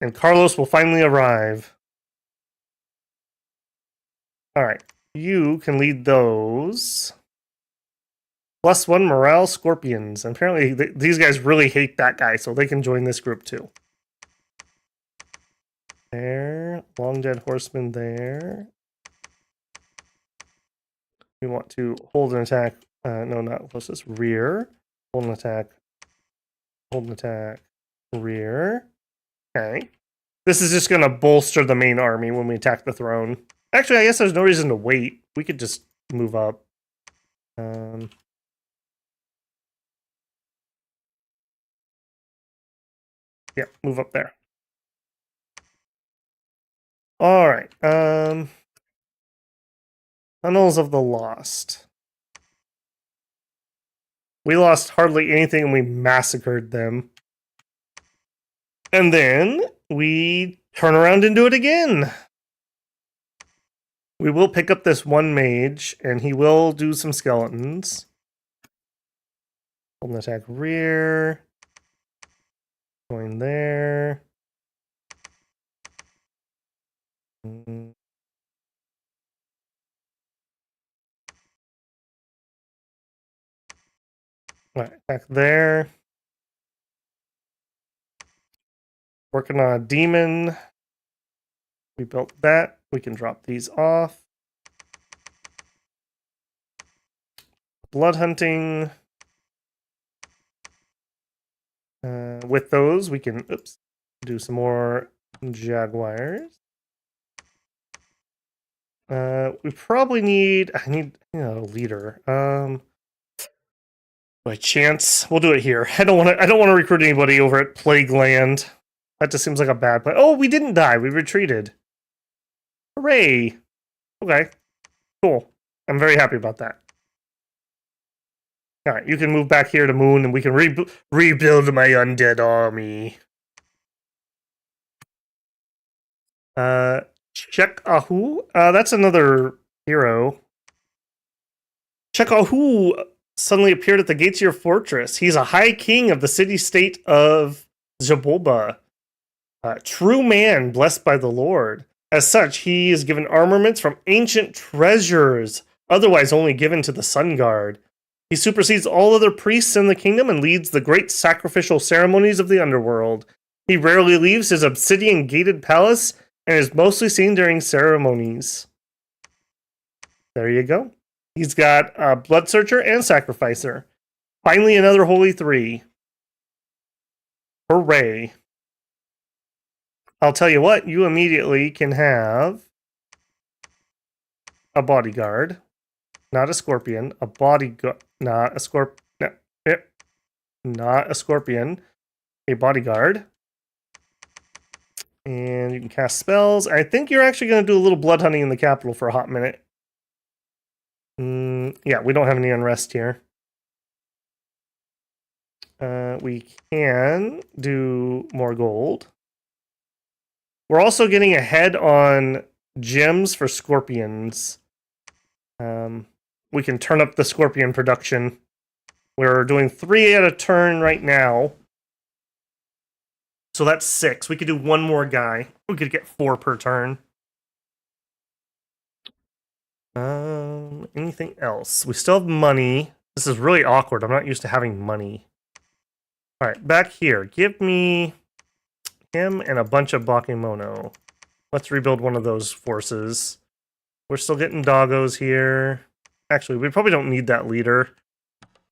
and Carlos will finally arrive. Alright. You can lead those. +1 morale scorpions. And apparently these guys really hate that guy, so they can join this group too. There. Long dead horseman there. We want to hold an attack. No, not what's this? Rear. Hold an attack. Hold an attack. Rear. Okay. This is just going to bolster the main army when we attack the throne. Actually, I guess there's no reason to wait. We could just move up. Yeah, move up there. All right. Tunnels of the Lost. We lost hardly anything and we massacred them. And then we turn around and do it again. We will pick up this one mage and he will do some skeletons. Hold an attack rear. Going there. Right, back there. Working on a demon. We built that. We can drop these off. Blood hunting. With those, we can do some more jaguars. We probably need. I need a leader. By chance, we'll do it here. I don't want to recruit anybody over at Plague Land. That just seems like a bad plan. Oh, we didn't die. We retreated. Hooray! Okay, cool. I'm very happy about that. All right, you can move back here to Moon, and we can rebuild my undead army. Chekahu. That's another hero. Chekahu suddenly appeared at the gates of your fortress. He's a high king of the city-state of Xibalba. True man, blessed by the Lord. As such, he is given armaments from ancient treasures, otherwise only given to the Sun Guard. He supersedes all other priests in the kingdom and leads the great sacrificial ceremonies of the underworld. He rarely leaves his obsidian-gated palace and is mostly seen during ceremonies. There you go. He's got a Blood Searcher and Sacrificer. Finally, another Holy 3. Hooray. I'll tell you what, you immediately can have a bodyguard. Not a scorpion. A bodyguard. Not a scorpion. No, not a scorpion. A bodyguard. And you can cast spells. I think you're actually going to do a little blood hunting in the capital for a hot minute. Yeah, we don't have any unrest here. We can do more gold. We're also getting ahead on gems for scorpions. We can turn up the scorpion production. We're doing 3 at a turn right now. So that's 6. We could do one more guy. We could get 4 per turn. Anything else? We still have money. This is really awkward. I'm not used to having money. Alright, back here. Give me him and a bunch of Bakemono. Let's rebuild one of those forces. We're still getting doggos here. Actually, we probably don't need that leader.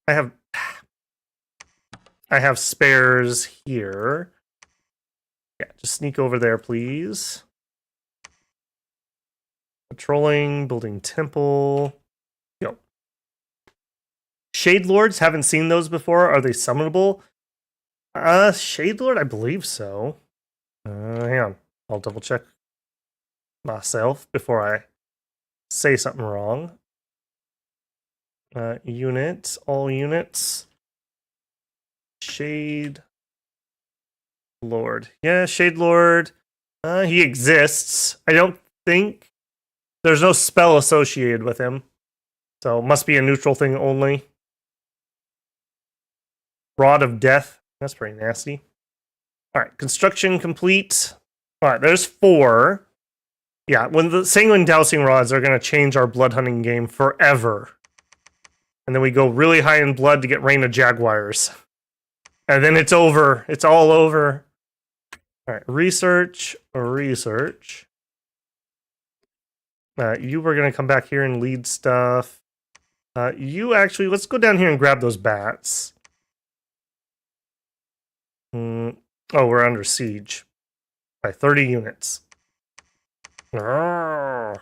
I have spares here. Yeah, just sneak over there, please. Patrolling, building temple. Go. Shade Lords, haven't seen those before. Are they summonable? Shade Lord, I believe so. Hang on. I'll double check myself before I say something wrong. Units, all units. Shade Lord. Yeah, Shade Lord. He exists. I don't think there's no spell associated with him. So must be a neutral thing only. Rod of Death. That's pretty nasty. Alright, construction complete. Alright, there's 4. Yeah, when the sanguine dowsing rods are going to change our blood hunting game forever. And then we go really high in blood to get Rain of Jaguars. And then it's over. It's all over. All right, research. You were going to come back here and lead stuff. You actually, let's go down here and grab those bats. Oh, we're under siege by 30 units. Okay.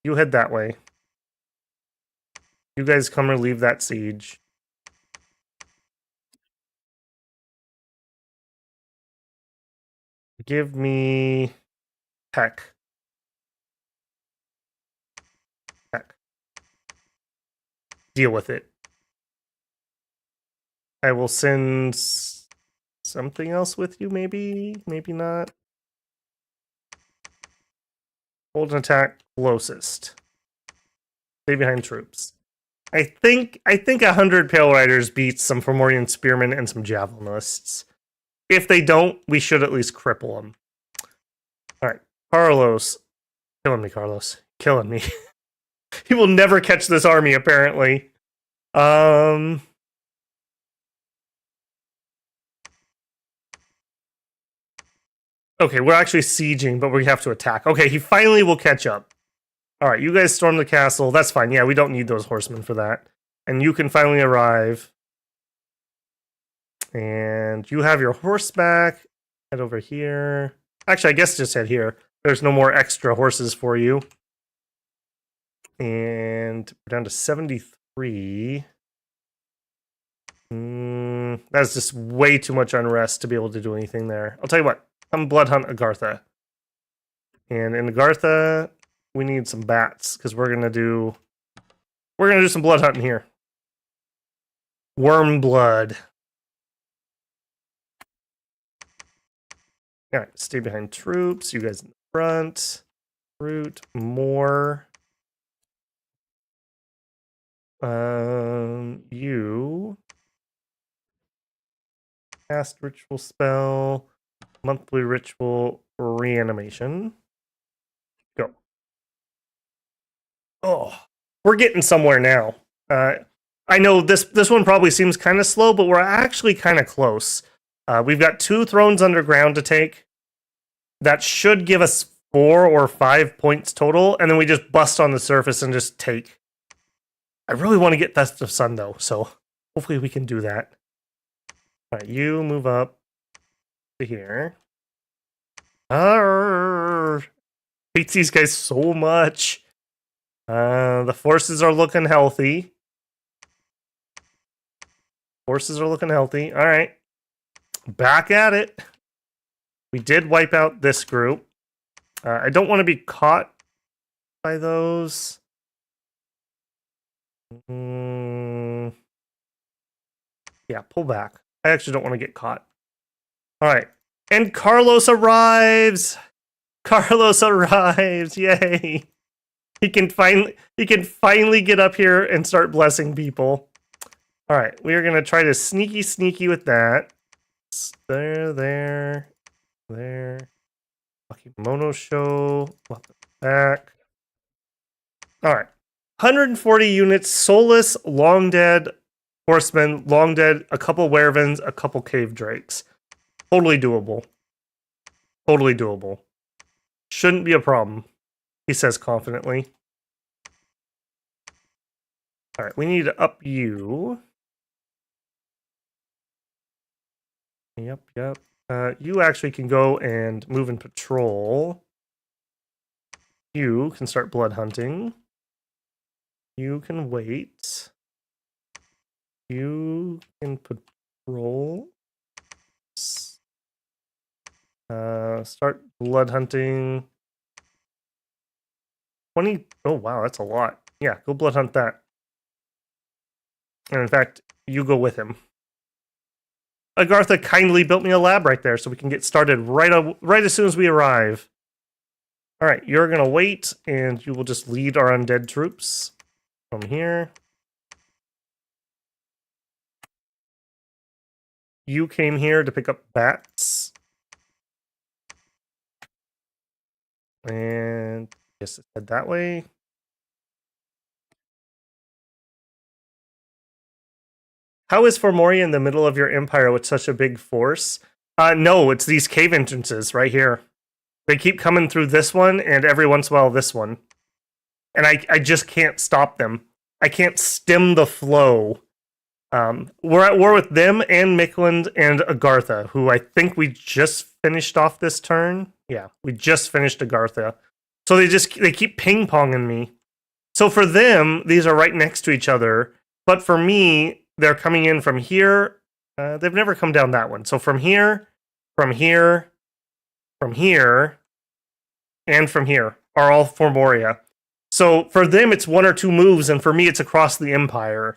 You head that way. You guys come relieve that siege. Give me tech. Deal with it. I will send something else with you, maybe? Maybe not. Hold an attack closest. Stay behind troops. I think 100 Pale Riders beats some Fomorian Spearmen and some Javelinists. If they don't, we should at least cripple them. Alright, Carlos. Killing me, Carlos. Killing me. He will never catch this army, apparently. Okay, we're actually sieging, but we have to attack. Okay, he finally will catch up. Alright, you guys storm the castle. That's fine. Yeah, we don't need those horsemen for that. And you can finally arrive. And you have your horse back. Head over here. Actually, I guess just head here. There's no more extra horses for you. And we're down to 73. That's just way too much unrest to be able to do anything there. I'll tell you what. Come blood hunt Agartha. And in Agartha, we need some bats because we're gonna do some blood hunting here. Worm blood. All right, stay behind troops. You guys in the front. Root more. You cast ritual spell, monthly ritual reanimation. Go. Oh, we're getting somewhere now. I know this one probably seems kind of slow, but we're actually kind of close. We've got 2 thrones underground to take. That should give us 4 or 5 points total, and then we just bust on the surface and just take. I really want to get Festive Sun, though, so hopefully we can do that. All right, you move up to here. Hates these guys so much. The forces are looking healthy. Forces are looking healthy. All right. Back at it. We did wipe out this group. I don't want to be caught by those. Yeah, pull back. I actually don't want to get caught. All right. And Carlos arrives. Carlos arrives. Yay. He can finally get up here and start blessing people. All right. We are going to try to sneaky with that. There. Lucky Mono Show. Back. All right. 140 units, soulless, long dead, horsemen, long dead, a couple werevens, a couple cave drakes. Totally doable. Totally doable. Shouldn't be a problem, he says confidently. All right, we need to up you. Yep. You actually can go and move and patrol. You can start blood hunting. You can wait. You can patrol. Start blood hunting. 20. Oh, wow, that's a lot. Yeah, go blood hunt that. And in fact, you go with him. Agartha kindly built me a lab right there so we can get started right as soon as we arrive. All right, you're going to wait, and you will just lead our undead troops from here. You came here to pick up bats. And I guess it head that way. How is Formoria in the middle of your empire with such a big force? No, it's these cave entrances right here. They keep coming through this one, and every once in a while this one. And I just can't stop them. I can't stem the flow. We're at war with them and Mikland and Agartha, who I think we just finished off this turn. Yeah, we just finished Agartha. So they keep ping-ponging me. So for them, these are right next to each other. But for me, they're coming in from here. They've never come down that one. So from here, from here, from here, and from here are all Formoria. So for them, it's one or two moves, and for me, it's across the empire.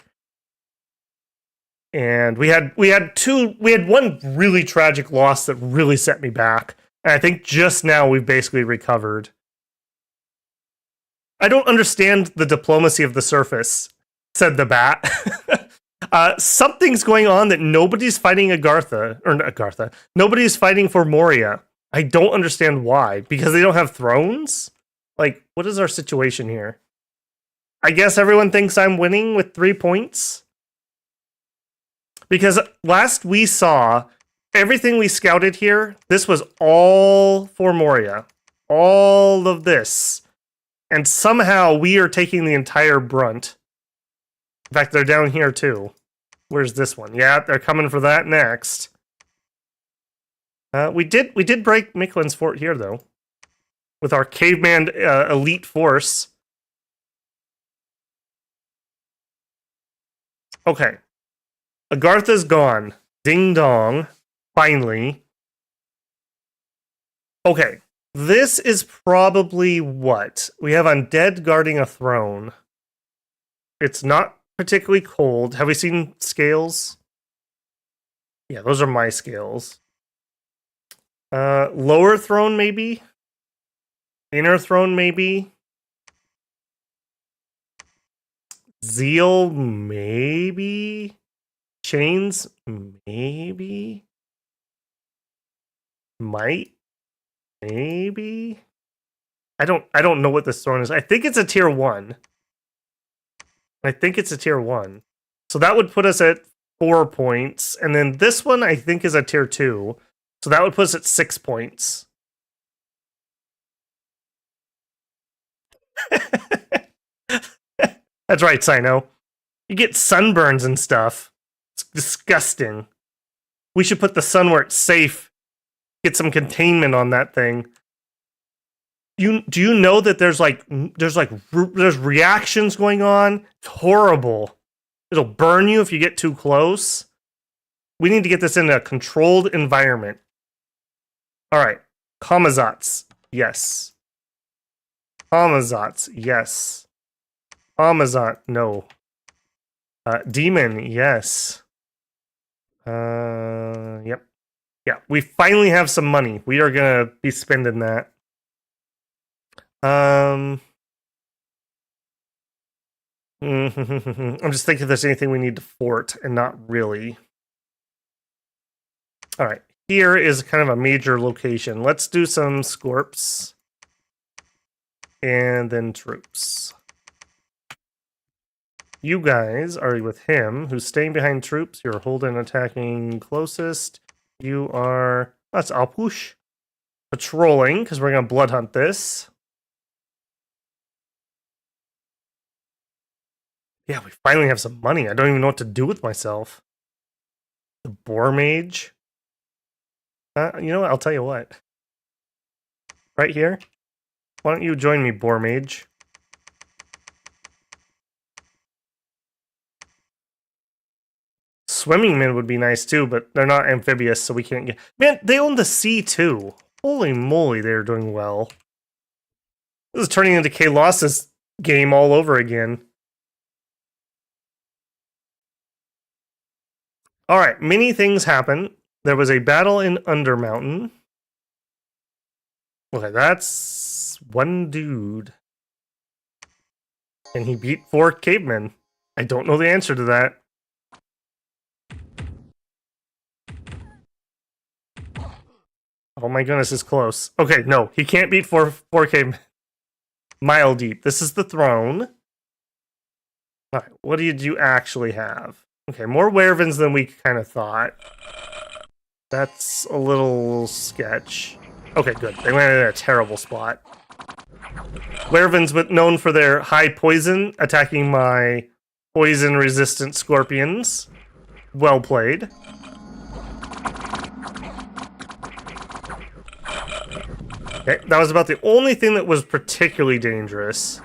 And we had one really tragic loss that really set me back. And I think just now we've basically recovered. I don't understand the diplomacy of the surface, said the bat. Something's going on that nobody's fighting Agartha. Nobody's fighting for Moria. I don't understand why. Because they don't have thrones? Like, what is our situation here? I guess everyone thinks I'm winning with 3 points. Because last we saw, everything we scouted here, this was all for Moria. All of this. And somehow we are taking the entire brunt. In fact, they're down here too. Where's this one? Yeah, they're coming for that next. We did break Mikland's fort here, though. With our caveman elite force. Okay. Agartha's gone. Ding dong. Finally. Okay. This is probably what? We have undead guarding a throne. It's not particularly cold. Have we seen scales? Yeah, those are my scales. Lower throne, maybe? Inner throne, maybe? Zeal, maybe? Chains, maybe? Might? Maybe? I don't know what this throne is. I think it's a tier 1. So that would put us at 4 points. And then this one, I think, is a tier 2. So that would put us at 6 points. That's right, Sino. You get sunburns and stuff. It's disgusting. We should put the sun where it's safe. Get some containment on that thing. Do you know that there's reactions going on? It's horrible. It'll burn you if you get too close. We need to get this in a controlled environment. All right. Kamazotz. Yes. Kamazotz. Yes. Amazon. No. Demon. Yes. Yep. Yeah, we finally have some money. We are gonna be spending that. I'm just thinking if there's anything we need to fort, and not really. All right, here is kind of a major location. Let's do some Scorps. And then troops. You guys are with him, who's staying behind troops. You're holding attacking closest. You are... That's Alpush. Patrolling, because we're going to blood hunt this. Yeah, we finally have some money. I don't even know what to do with myself. The Boar Mage. You know what? I'll tell you what. Right here. Why don't you join me, Boar Mage? Swimming men would be nice too, but they're not amphibious, so we can't get... Man, they own the sea too. Holy moly, they're doing well. This is turning into Kalos's game all over again. Alright, many things happen. There was a battle in Undermountain. Okay, that's one dude. And he beat 4 cavemen. I don't know the answer to that. Oh my goodness, it's close. Okay, no, he can't beat 4K Mile Deep. This is the throne. All right, what did you actually have? Okay, more Werevens than we kind of thought. That's a little sketch. Okay, good. They landed in a terrible spot. Werevens, known for their high poison, attacking my poison-resistant scorpions. Well played. Okay, that was about the only thing that was particularly dangerous.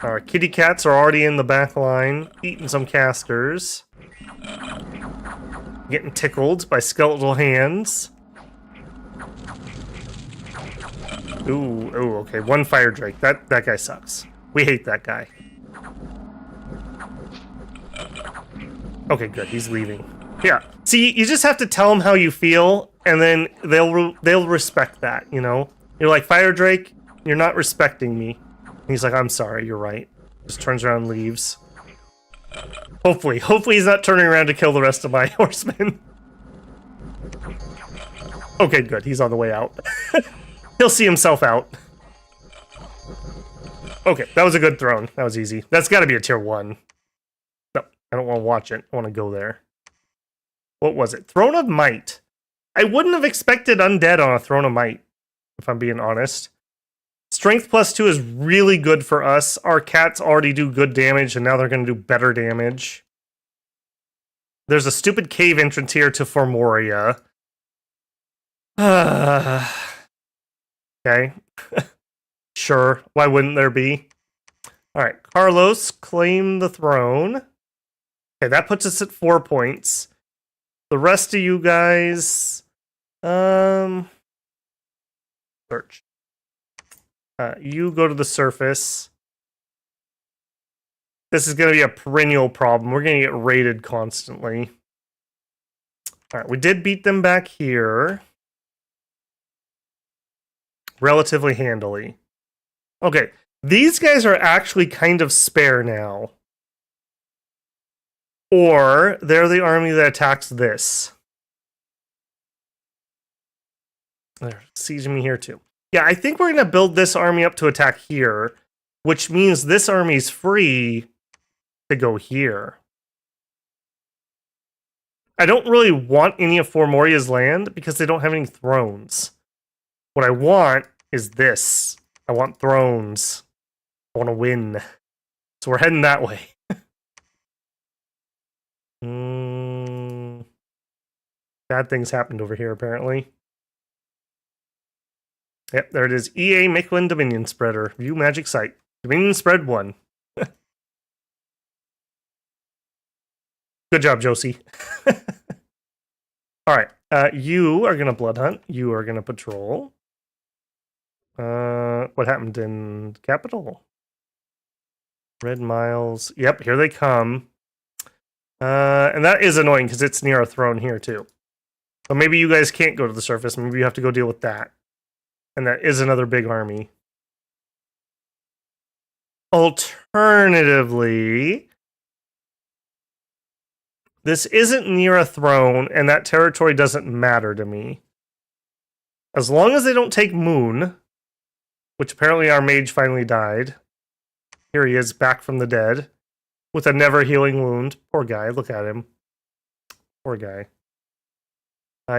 Our kitty cats are already in the back line, eating some casters. Getting tickled by skeletal hands. Ooh, okay. One fire drake. That guy sucks. We hate that guy. Okay, good. He's leaving. Yeah. See, you just have to tell them how you feel, and then they'll respect that, you know? You're like, Fire Drake, you're not respecting me. And he's like, I'm sorry, you're right. Just turns around and leaves. Hopefully he's not turning around to kill the rest of my horsemen. Okay, good. He's on the way out. He'll see himself out. Okay, that was a good throne. That was easy. That's got to be a tier 1. No, I don't want to watch it. I want to go there. What was it? Throne of Might. I wouldn't have expected undead on a Throne of Might, if I'm being honest. Strength +2 is really good for us. Our cats already do good damage, and now they're going to do better damage. There's a stupid cave entrance here to Formoria. Okay. Sure. Why wouldn't there be? Alright. Carlos, claim the throne. Okay, that puts us at 4 points. The rest of you guys... search. You go to the surface. This is going to be a perennial problem. We're going to get raided constantly. Alright, we did beat them back here. Relatively handily. Okay, these guys are actually kind of spare now. Or they're the army that attacks this. They're sieging me here too. Yeah, I think we're going to build this army up to attack here, which means this army's free to go here. I don't really want any of Formoria's land because they don't have any thrones. What I want is this. I want thrones. I want to win. So we're heading that way. Bad things happened over here, apparently. Yep, there it is. EA Micklin Dominion Spreader. View magic site. Dominion spread 1. Good job, Josie. Alright, you are going to blood hunt. You are going to patrol. What happened in Capital? Red Miles. Yep, here they come. And that is annoying because it's near a throne here too. So maybe you guys can't go to the surface. Maybe you have to go deal with that. And that is another big army. Alternatively, this isn't near a throne, and that territory doesn't matter to me. As long as they don't take Moon, which apparently our mage finally died. Here he is, back from the dead, with a never-healing wound. Poor guy, look at him. Poor guy.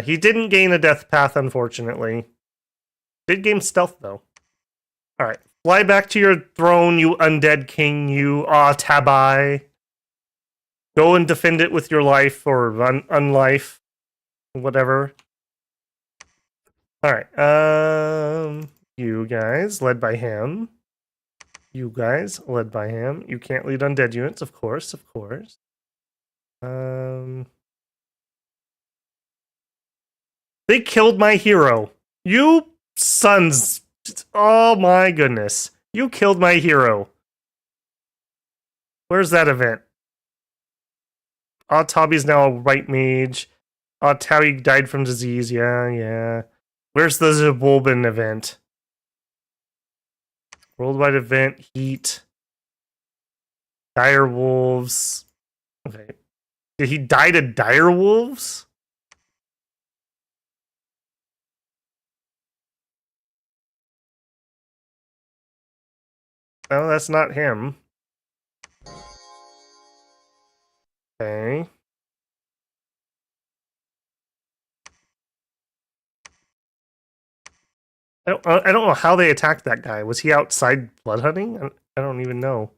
He didn't gain a death path, unfortunately. Did gain stealth, though. Alright, fly back to your throne, you undead king, you Tabai. Go and defend it with your life, or unlife. Whatever. Alright, you guys, led by him. You guys, led by him. You can't lead undead units, of course, of course. They killed my hero. You sons. Oh my goodness. You killed my hero. Where's that event? Tabi's now a white mage. Tabi died from disease. Yeah. Where's the Xibalba event? Worldwide event, heat. Dire wolves. Okay. Did he die to dire wolves? No, that's not him. Okay. I don't know how they attacked that guy. Was he outside blood hunting? I don't even know.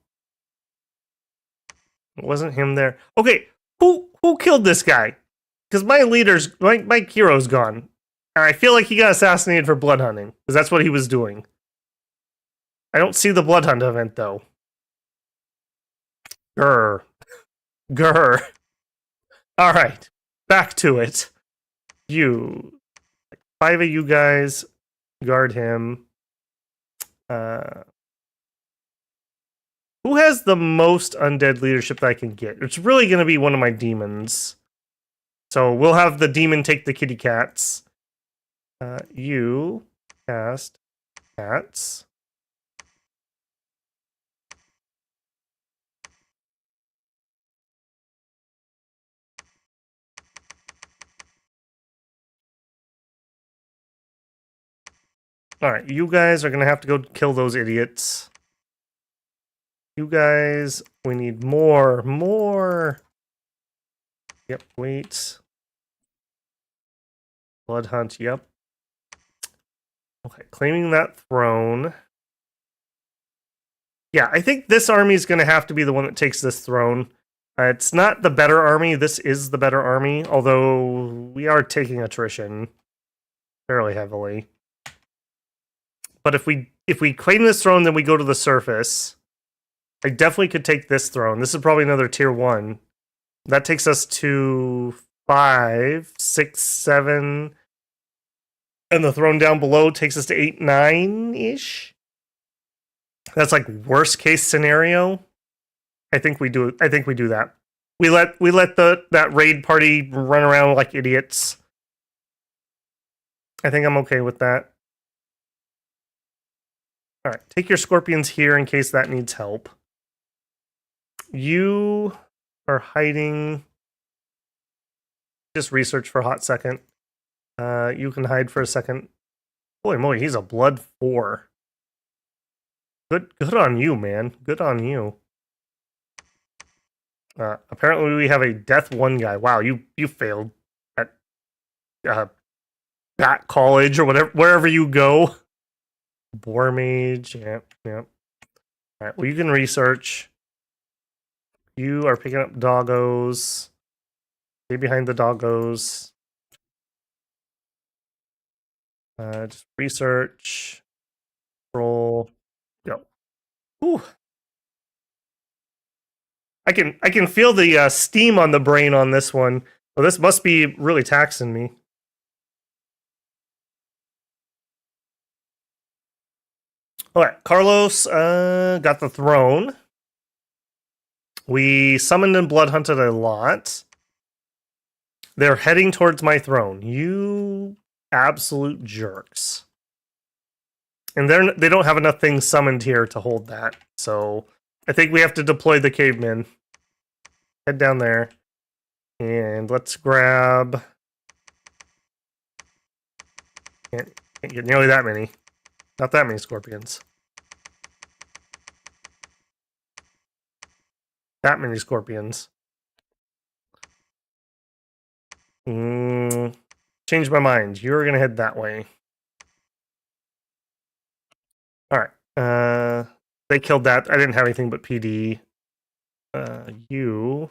It wasn't him there. Okay, who killed this guy? Because my hero's gone. And I feel like he got assassinated for blood hunting. Because that's what he was doing. I don't see the blood hunt event though. Grr. Grr. Alright. Back to it. You. 5 of you guys guard him. Who has the most undead leadership that I can get? It's really going to be one of my demons. So we'll have the demon take the kitty cats. You cast cats. Alright, you guys are going to have to go kill those idiots. You guys, we need more. Yep, wait. Blood hunt, yep. Okay, claiming that throne. Yeah, I think this army is going to have to be the one that takes this throne. It's not the better army. This is the better army, although we are taking attrition fairly heavily. But if we claim this throne, then we go to the surface. I definitely could take this throne. This is probably another tier 1. That takes us to 5, 6, 7. And the throne down below takes us to 8, 9-ish. That's like worst case scenario. I think we do that. We let that raid party run around like idiots. I think I'm okay with that. Alright, take your scorpions here in case that needs help. You are hiding. Just research for a hot second. You can hide for a second. Holy moly, he's a blood 4. Good on you, man. Good on you. Apparently we have a death 1 guy. Wow, you failed at that college or whatever, wherever you go. Boar mage, yep. Alright, well you can research. You are picking up doggos. Stay behind the doggos. Just research. Roll. Go. Whew. I can feel the steam on the brain on this one. Well, this must be really taxing me. Alright, Carlos got the throne. We summoned and blood hunted a lot. They're heading towards my throne. You absolute jerks. And they don't have enough things summoned here to hold that. So I think we have to deploy the cavemen. Head down there. And let's grab... Can't get nearly that many. Not that many scorpions. That many scorpions. Change my mind. You're going to head that way. Alright. They killed that. I didn't have anything but PD. You...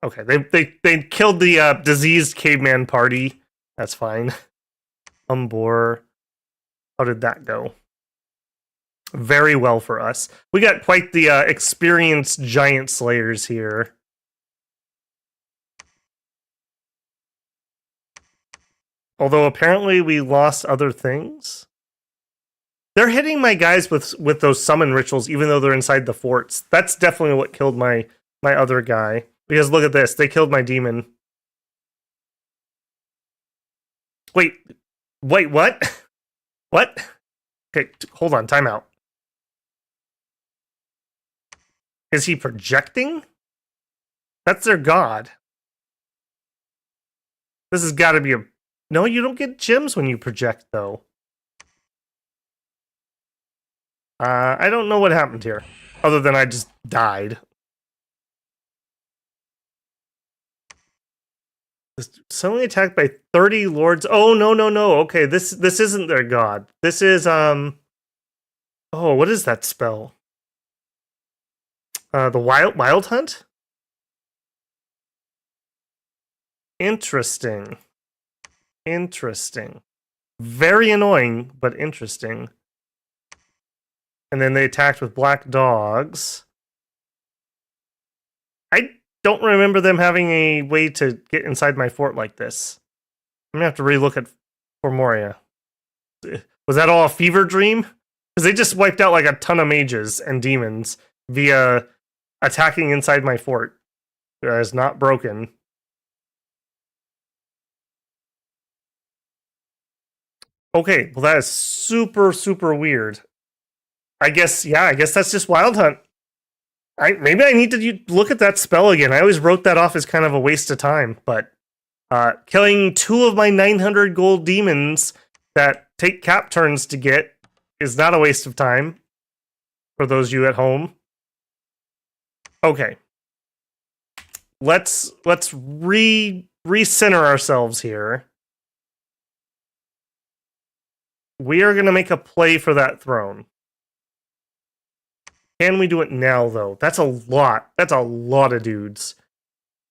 Okay, they killed the diseased caveman party. That's fine. Boar. How did that go? Very well for us. We got quite the experienced giant slayers here. Although apparently we lost other things. They're hitting my guys with those summon rituals, even though they're inside the forts. That's definitely what killed my other guy. Because look at this, they killed my demon. Wait, what? What? Okay, hold on, timeout. Is he projecting? That's their god. This has got to be a... No, you don't get gems when you project, though. I don't know what happened here, other than I just died. Suddenly attacked by 30 lords. Oh no no no. Okay, this isn't their god. This is Oh, what is that spell? The wild hunt. Interesting. Interesting. Very annoying, but interesting. And then they attacked with black dogs. I don't remember them having a way to get inside my fort like this. I'm gonna have to relook at Formoria. Was that all a fever dream? Because they just wiped out like a ton of mages and demons via attacking inside my fort. That is not broken. Okay, well that is super, super weird. I guess that's just Wild Hunt. Maybe I need to look at that spell again. I always wrote that off as kind of a waste of time, but killing 2 of my 900 gold demons that take cap turns to get is not a waste of time for those of you at home. Okay. Let's recenter ourselves here. We are going to make a play for that throne. Can we do it now though? That's a lot. That's a lot of dudes.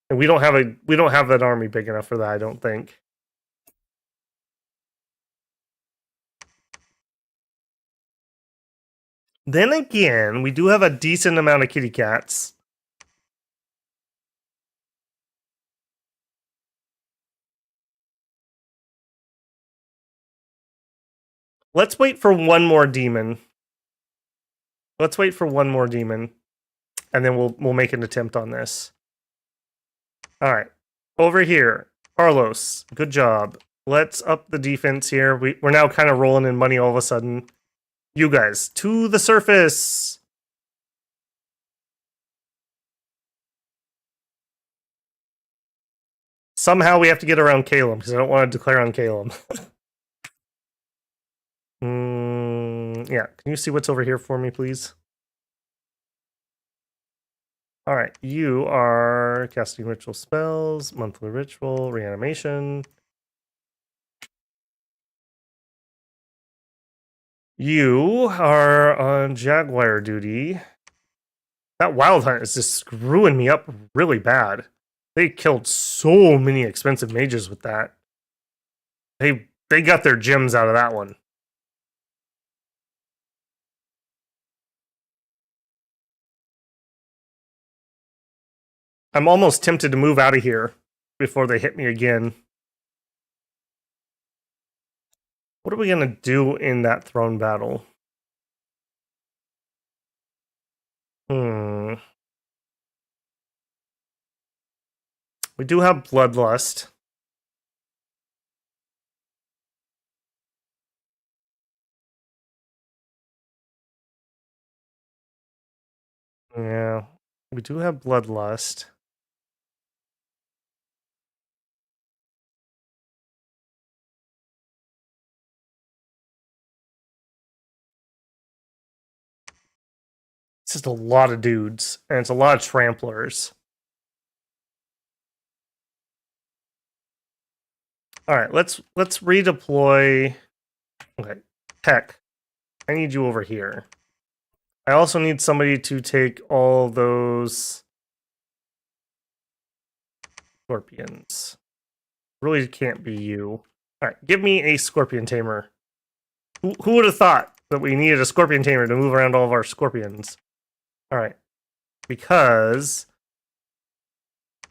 And we don't have an army big enough for that, I don't think. Then again, we do have a decent amount of kitty cats. Let's wait for one more demon. Let's wait for one more demon. And then we'll make an attempt on this. Alright. Over here. Carlos, good job. Let's up the defense here. We're now kind of rolling in money all of a sudden. You guys, to the surface! Somehow we have to get around Calum, because I don't want to declare on Calum. Yeah, can you see what's over here for me, please? Alright, you are casting ritual spells, monthly ritual, reanimation. You are on Jaguar duty. That Wild Hunt is just screwing me up really bad. They killed so many expensive mages with that. They got their gems out of that one. I'm almost tempted to move out of here before they hit me again. What are we going to do in that throne battle? We do have Bloodlust. Yeah, we do have Bloodlust. It's just a lot of dudes, and it's a lot of tramplers. All right, let's redeploy. Okay, Tech, I need you over here. I also need somebody to take all those scorpions. Really can't be you. All right, give me a scorpion tamer. Who would have thought that we needed a scorpion tamer to move around all of our scorpions? All right, because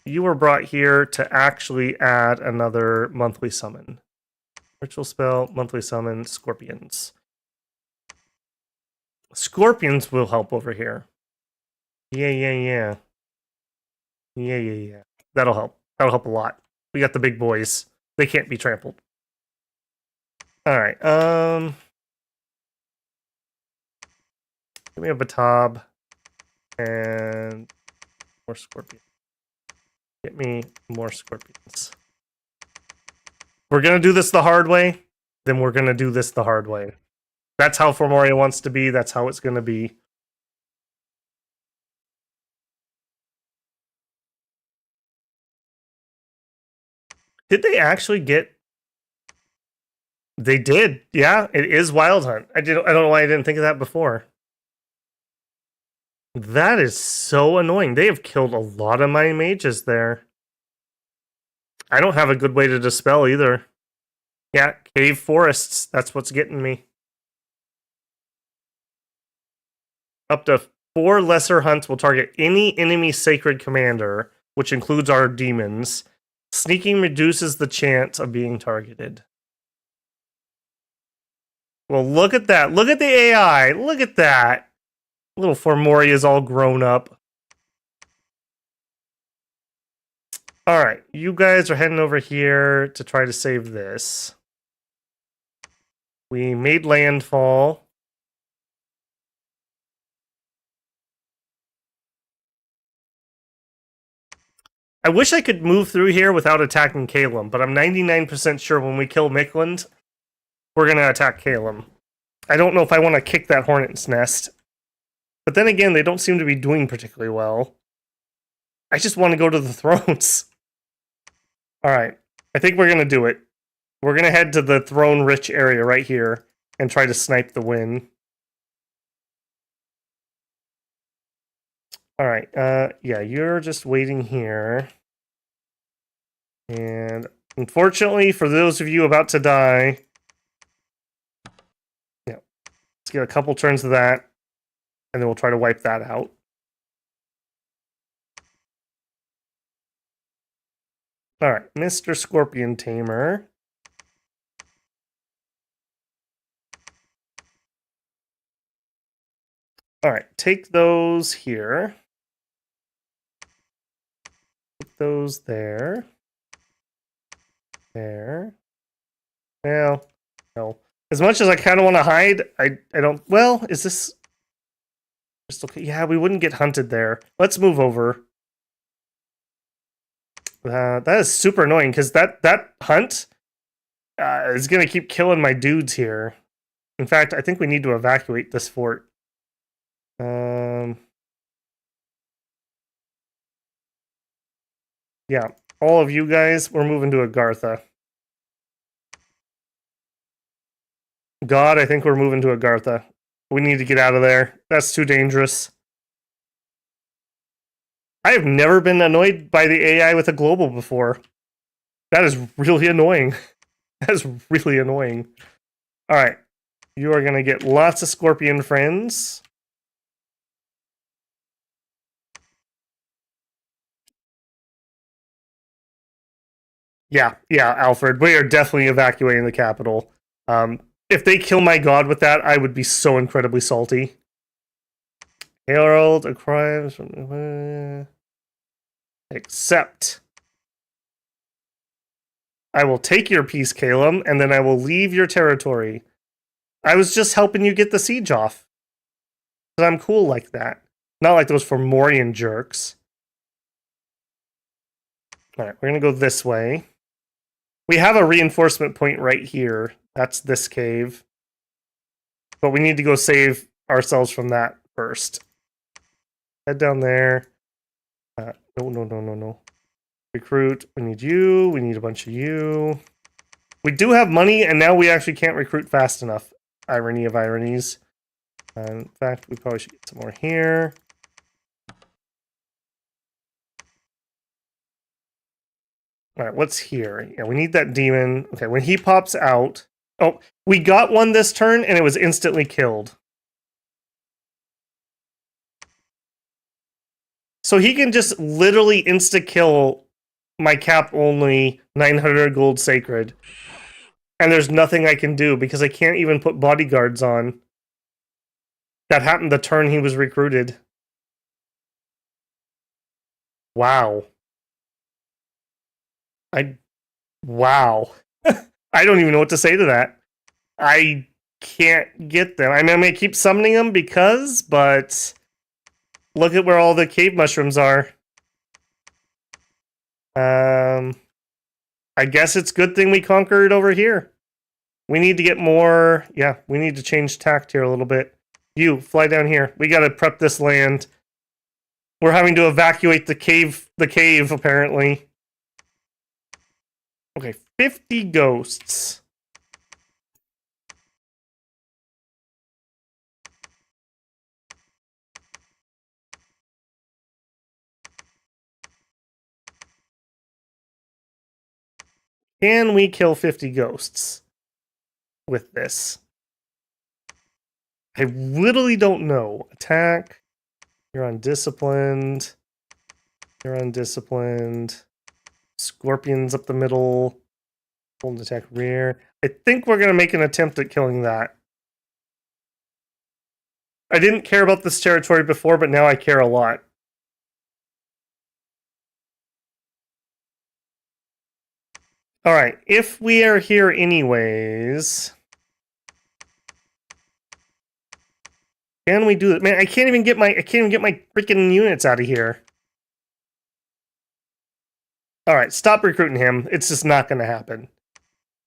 you were brought here to actually add another monthly summon. Ritual spell, monthly summon, scorpions. Scorpions will help over here. Yeah. That'll help. That'll help a lot. We got the big boys. They can't be trampled. Alright, give me a Batab and more scorpions. Get me more scorpions. We're gonna do this the hard way, then we're gonna do this the hard way. That's how Formoria wants to be. That's how it's going to be. Did they actually get... They did. Yeah, it is Wild Hunt. I don't know why I didn't think of that before. That is so annoying. They have killed a lot of my mages there. I don't have a good way to dispel either. Yeah, cave forests. That's what's getting me. Up to 4 lesser hunts will target any enemy sacred commander, which includes our demons. Sneaking reduces the chance of being targeted. Well, look at that. Look at the AI. Look at that. Little Formoria is all grown up. Alright, you guys are heading over here to try to save this. We made landfall. I wish I could move through here without attacking Calum, but I'm 99% sure when we kill Mikland, we're going to attack Calum. I don't know if I want to kick that hornet's nest. But then again, they don't seem to be doing particularly well. I just want to go to the thrones. Alright, I think we're going to do it. We're going to head to the throne-rich area right here and try to snipe the win. Alright, yeah, you're just waiting here. And unfortunately, for those of you about to die, yeah, let's get a couple turns of that, and then we'll try to wipe that out. Alright, Mr. Scorpion Tamer. Alright, take those here. Put those there. There. Well, no. As much as I kind of want to hide, I don't... Well, is this... Yeah, we wouldn't get hunted there. Let's move over. That is super annoying, because that hunt is going to keep killing my dudes here. In fact, I think we need to evacuate this fort. Yeah, all of you guys, we're moving to Agartha. God, I think we're moving to Agartha. We need to get out of there. That's too dangerous. I have never been annoyed by the AI with a global before. That is really annoying. That is really annoying. Alright. You are going to get lots of scorpion friends. Yeah, Alfred. We are definitely evacuating the capital. If they kill my god with that, I would be so incredibly salty. Herald, a crime from... Accept. I will take your peace, Calum, and then I will leave your territory. I was just helping you get the siege off. Because I'm cool like that. Not like those Formorian jerks. Alright, we're going to go this way. We have a reinforcement point right here. That's this cave. But we need to go save ourselves from that first. Head down there. No. Recruit. We need you. We need a bunch of you. We do have money, and now we actually can't recruit fast enough. Irony of ironies. In fact, we probably should get some more here. Alright, what's here? Yeah, we need that demon. Okay, when he pops out... Oh, we got one this turn, and it was instantly killed. So he can just literally insta-kill my cap-only 900 gold sacred. And there's nothing I can do, because I can't even put bodyguards on. That happened the turn he was recruited. Wow. Wow. I don't even know what to say to that. I can't get them. I mean, I may keep summoning them because, but... Look at where all the cave mushrooms are. I guess it's a good thing we conquered over here. We need to get more. Yeah, we need to change tact here a little bit. You fly down here. We got to prep this land. We're having to evacuate the cave. The cave apparently. Okay, 50 ghosts. Can we kill 50 ghosts with this? I literally don't know. Attack. You're undisciplined. You're undisciplined. Scorpions up the middle. Hold attack rear. I think we're going to make an attempt at killing that. I didn't care about this territory before, but now I care a lot. All right, if we are here anyways, can we do it? Man, I can't even get my freaking units out of here. All right, stop recruiting him. It's just not going to happen.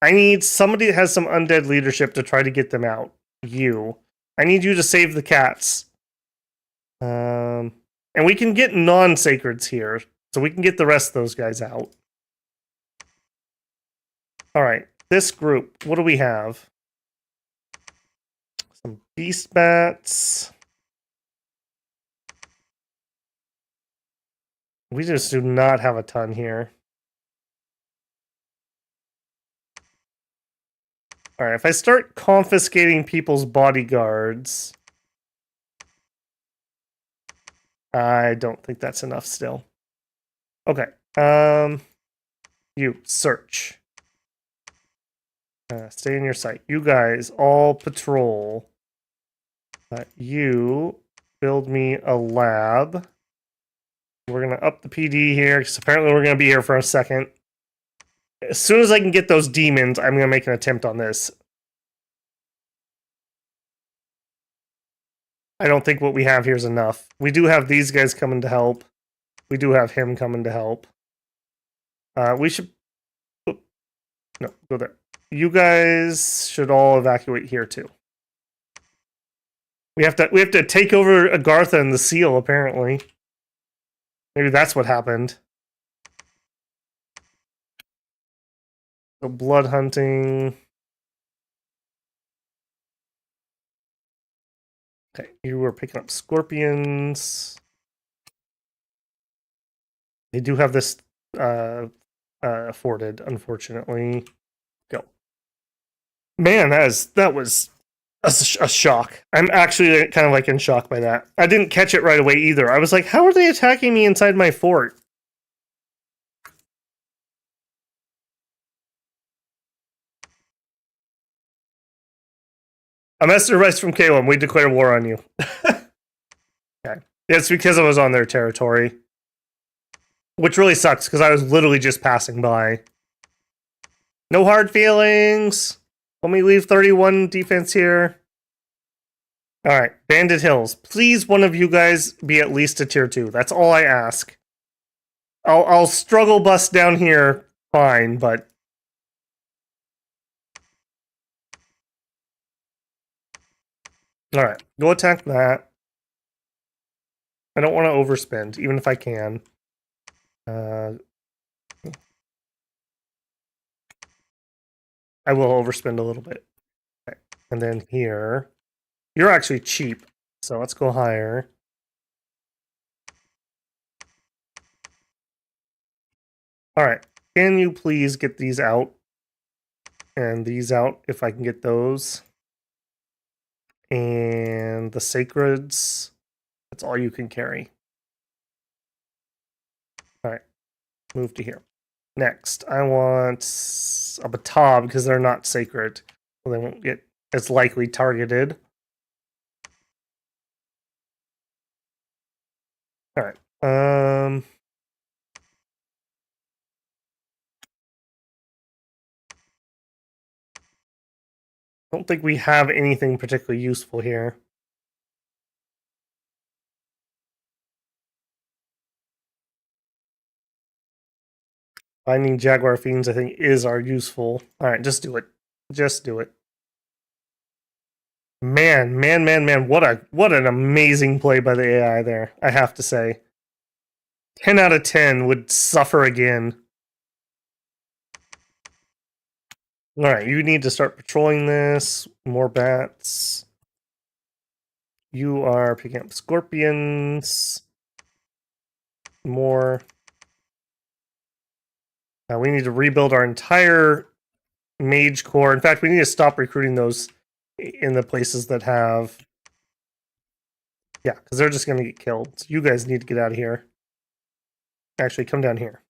I need somebody that has some undead leadership to try to get them out. You. I need you to save the cats. And we can get non-sacreds here, so we can get the rest of those guys out. All right, this group. What do we have? Some beast bats. We just do not have a ton here. All right, if I start confiscating people's bodyguards, I don't think that's enough still. Okay. You search. Stay in your sight. You guys all patrol. You build me a lab. We're going to up the PD here, because apparently we're going to be here for a second. As soon as I can get those demons, I'm going to make an attempt on this. I don't think what we have here is enough. We do have these guys coming to help. We do have him coming to help. We should... No, go there. You guys should all evacuate here too. We have to take over Agartha and the seal, apparently. Maybe that's what happened. So blood hunting. Okay, you were picking up scorpions. They do have this afforded, unfortunately. Go. Man, that was a shock. I'm actually kind of like in shock by that. I didn't catch it right away either. I was like, how are they attacking me inside my fort? A Master Rice from K1, we declare war on you. Okay. It's because I was on their territory. Which really sucks, because I was literally just passing by. No hard feelings. Let me leave 31 defense here. Alright, Bandit Hills. Please, one of you guys be at least a tier 2. That's all I ask. I'll struggle bust down here fine, but... Alright, go attack that. I don't want to overspend, even if I can. I will overspend a little bit. Okay. And then here... You're actually cheap, so let's go higher. Alright, can you please get these out? And these out, if I can get those. And the sacreds, that's all you can carry. Alright, move to here. Next, I want a batab, because they're not sacred. So they won't get as likely targeted. Alright, I don't think we have anything particularly useful here. Finding Jaguar Fiends, I think, is our useful. Alright, just do it. Just do it. Man. What an amazing play by the AI there, I have to say. 10 out of 10 would suffer again. Alright, you need to start patrolling this. More bats. You are picking up scorpions. More. We need to rebuild our entire mage corps. In fact, we need to stop recruiting those in the places that have... Yeah, because they're just going to get killed. So you guys need to get out of here. Actually, come down here.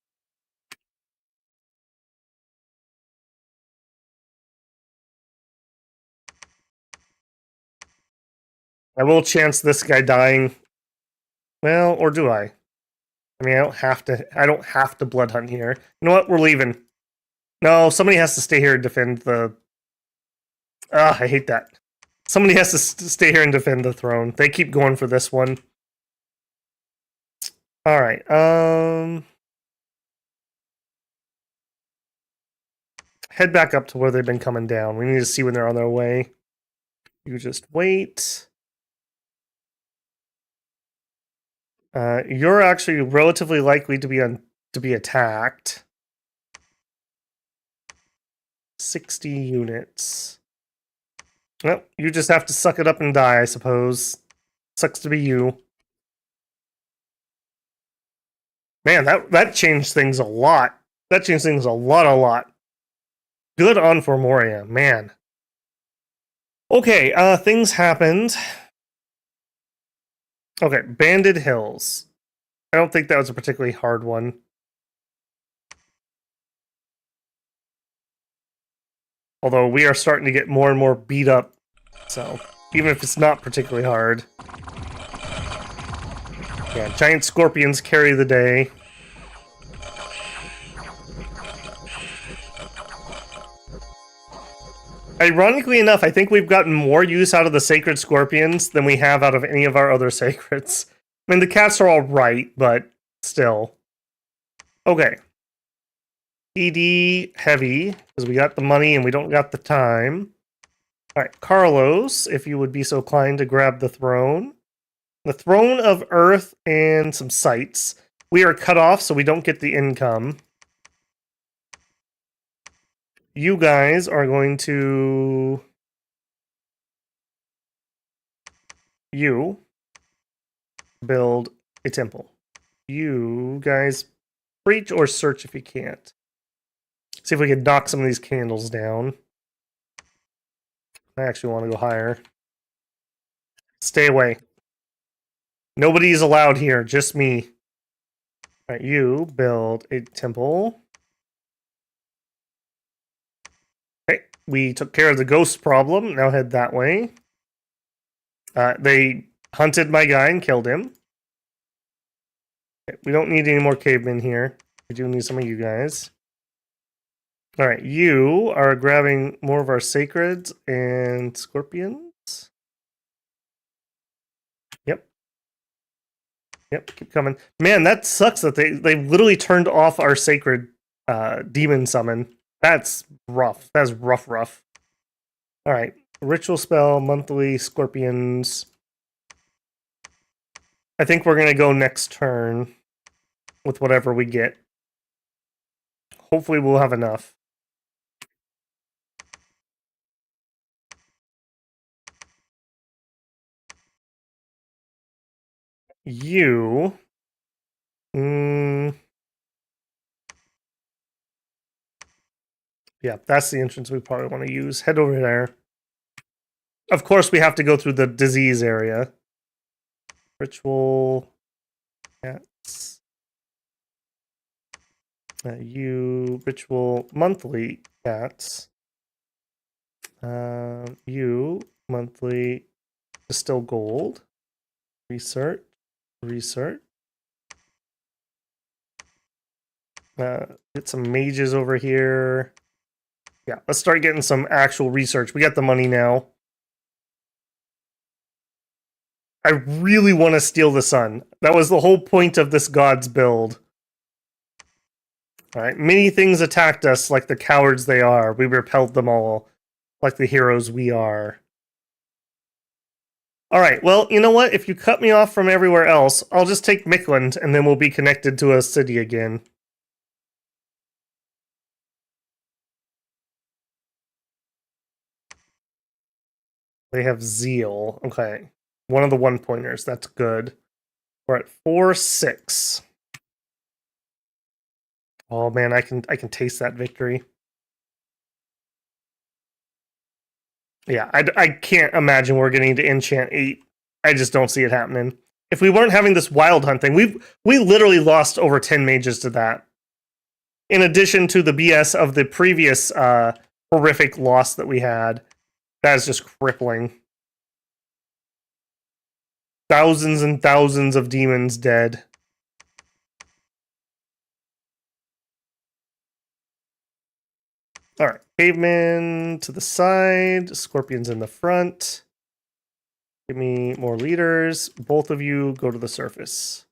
I will chance this guy dying. Well, or do I? I mean, I don't have to blood hunt here. You know what? We're leaving. No, somebody has to stay here and defend the... I hate that. Somebody has to stay here and defend the throne. They keep going for this one. Alright, head back up to where they've been coming down. We need to see when they're on their way. You just wait. You're actually relatively likely to be attacked. 60 units. Well, you just have to suck it up and die, I suppose. Sucks to be you. Man, that changed things a lot. That changed things a lot. Good on Formoria, man. Okay, things happened. Okay, Banded Hills. I don't think that was a particularly hard one. Although we are starting to get more and more beat up, so even if it's not particularly hard. Yeah, giant scorpions carry the day. Ironically enough, I think we've gotten more use out of the sacred scorpions than we have out of any of our other sacreds. I mean, the cats are all right, but still. Okay. ED heavy, because we got the money and we don't got the time. Alright, Carlos, if you would be so kind to grab the throne. The throne of earth and some sites. We are cut off, so we don't get the income. You guys are going to... You build a temple. You guys preach or search if you can't. See if we can knock some of these candles down. I actually want to go higher. Stay away. Nobody's allowed here, just me. Alright, you build a temple. Okay, we took care of the ghost problem. Now head that way. They hunted my guy and killed him. Okay, we don't need any more cavemen here. We do need some of you guys. Alright, you are grabbing more of our sacreds and scorpions. Yep, keep coming. Man, that sucks that they literally turned off our sacred demon summon. That's rough. That's rough. Alright, ritual spell, monthly, scorpions. I think we're going to go next turn with whatever we get. Hopefully we'll have enough. You... Yeah, that's the entrance we probably want to use. Head over there. Of course, we have to go through the disease area. Ritual... Cats. You... Ritual... Monthly cats. You... Monthly... Distill gold. Research. Get some mages over here. Yeah, let's start getting some actual research. We got the money now. I really want to steal the sun. That was the whole point of this god's build. Alright, many things attacked us like the cowards they are. We repelled them all. like the heroes we are. All right, well, you know what? If you cut me off from everywhere else, I'll just take Mikland, and then we'll be connected to a city again. They have Zeal. Okay. One of the one pointers. That's good. We're at 4-6. Oh man, I can taste that victory. Yeah, I can't imagine we're getting to enchant 8. I just don't see it happening. If we weren't having this wild hunt thing, we literally lost over 10 mages to that. In addition to the BS of the previous horrific loss that we had. That is just crippling. Thousands and thousands of demons dead. All right, caveman to the side, scorpions in the front. Give me more leaders. Both of you go to the surface.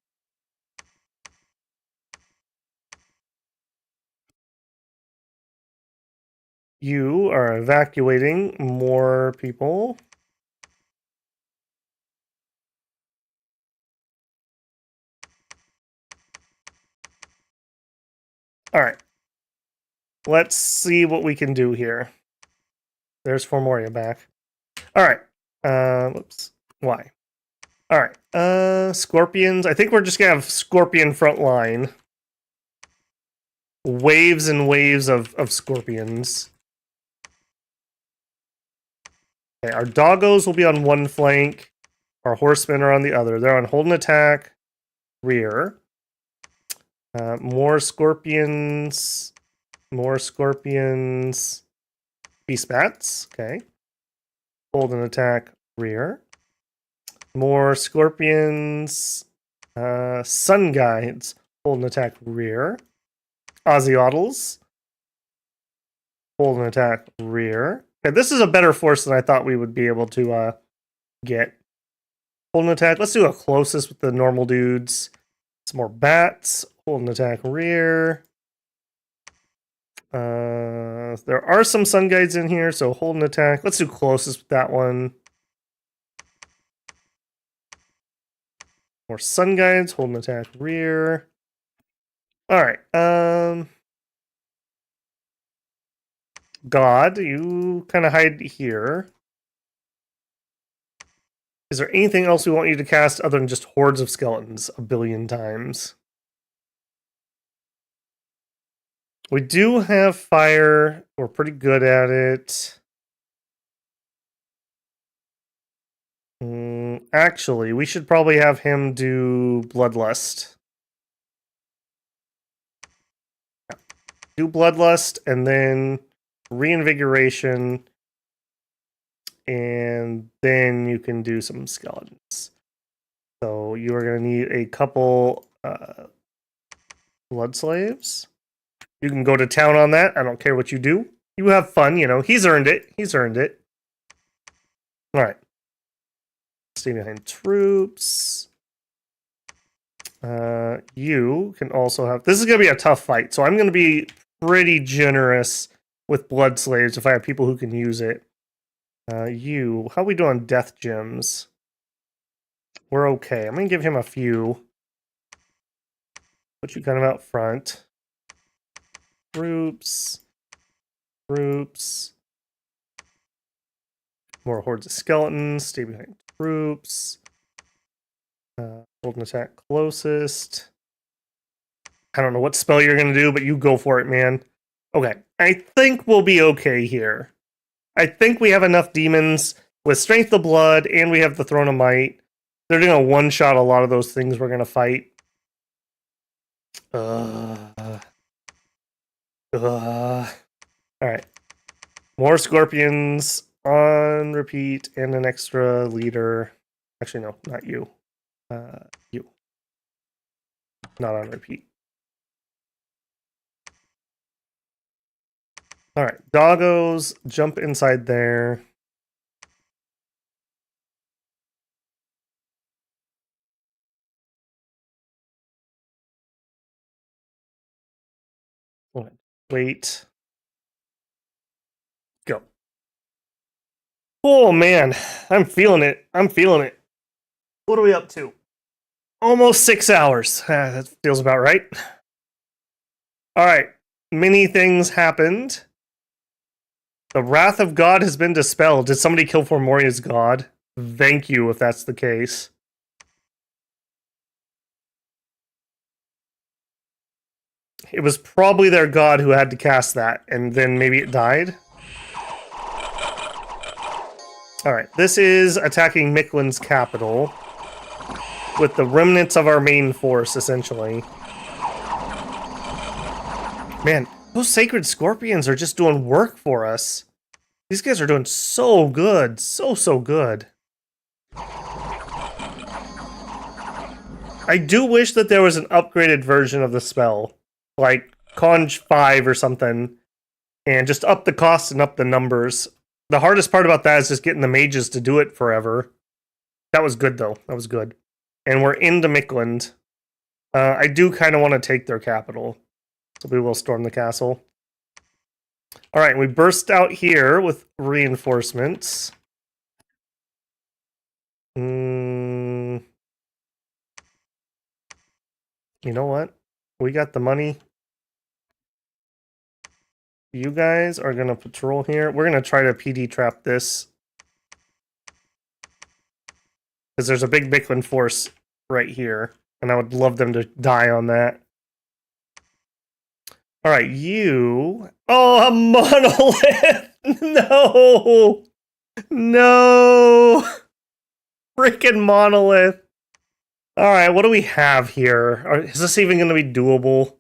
You are evacuating more people. All right. Let's see what we can do here. There's Formoria back. All right. Whoops. Why? All right. Scorpions. I think we're just gonna have scorpion front line. Waves and waves of scorpions. Okay, our doggos will be on one flank. Our horsemen are on the other. They're on hold and attack, rear. More scorpions. More scorpions. Beast bats. Okay. Hold and attack, rear. More scorpions. Sun guides. Hold and attack, rear. Ozyotls. Hold and attack, rear. Okay, this is a better force than I thought we would be able to get. Hold and attack. Let's do a closest with the normal dudes. Some more bats. Hold and attack, rear. There are some sun guides in here, so hold and attack. Let's do closest with that one. More sun guides. Hold and attack, rear. All right. God, you kind of hide here. Is there anything else we want you to cast other than just hordes of skeletons a billion times? We do have fire. We're pretty good at it. Actually, we should probably have him do Bloodlust. Do Bloodlust and then Reinvigoration. And then you can do some skeletons. So you are going to need a couple blood slaves. You can go to town on that. I don't care what you do. You have fun, you know. He's earned it. He's earned it. All right. Stay behind troops. You can also have... This is going to be a tough fight, so I'm going to be pretty generous with blood slaves if I have people who can use it. You, how we do on death gems? We're okay. I'm going to give him a few. Put you kind of out front. Troops. Troops. More hordes of skeletons. Stay behind troops. Hold an attack closest. I don't know what spell you're going to do, but you go for it, man. Okay. I think we'll be okay here. I think we have enough demons with Strength of Blood, and we have the Throne of Might. They're going to one-shot a lot of those things we're going to fight. Alright. More scorpions on repeat and an extra leader. Actually, no, not you. You. Not on repeat. Alright, doggos, jump inside there. Wait. Go. Oh man, I'm feeling it. I'm feeling it. What are we up to? Almost 6 hours. That feels about right. All right. Many things happened. The wrath of God has been dispelled. Did somebody kill Formoria's god? Thank you if that's the case. It was probably their god who had to cast that, and then maybe it died. Alright, this is attacking Miklin's capital with the remnants of our main force, essentially. Man, those sacred scorpions are just doing work for us. These guys are doing so good. So good. I do wish that there was an upgraded version of the spell. Like Conj 5 or something. And just up the cost and up the numbers. The hardest part about that is just getting the mages to do it forever. That was good, though. That was good. And we're into Mikland. I do kind of want to take their capital. So we will storm the castle. Alright, we burst out here with reinforcements. You know what? We got the money. You guys are going to patrol here. We're going to try to PD trap this. Because there's a big Mikland force right here. And I would love them to die on that. Alright, you... Oh, a monolith! No! No! Freaking monolith! Alright, what do we have here? Is this even going to be doable?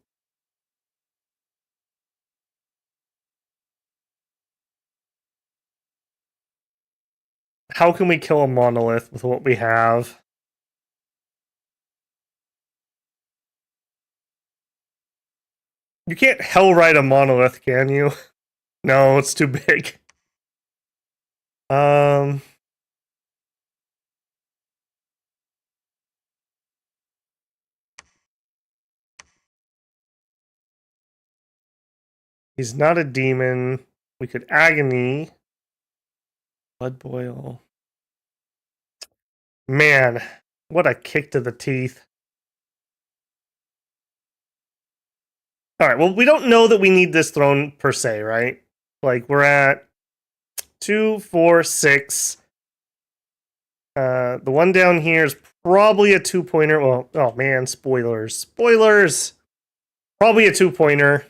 How can we kill a monolith with what we have? You can't hellride a monolith, can you? No, it's too big. He's not a demon. We could agony. Blood boil. Man, what a kick to the teeth. Alright, well, we don't know that we need this throne per se, right? Like, we're at 2, 4, 6. The one down here is probably a 2-pointer. Well, oh man, spoilers. Spoilers! Probably a 2-pointer.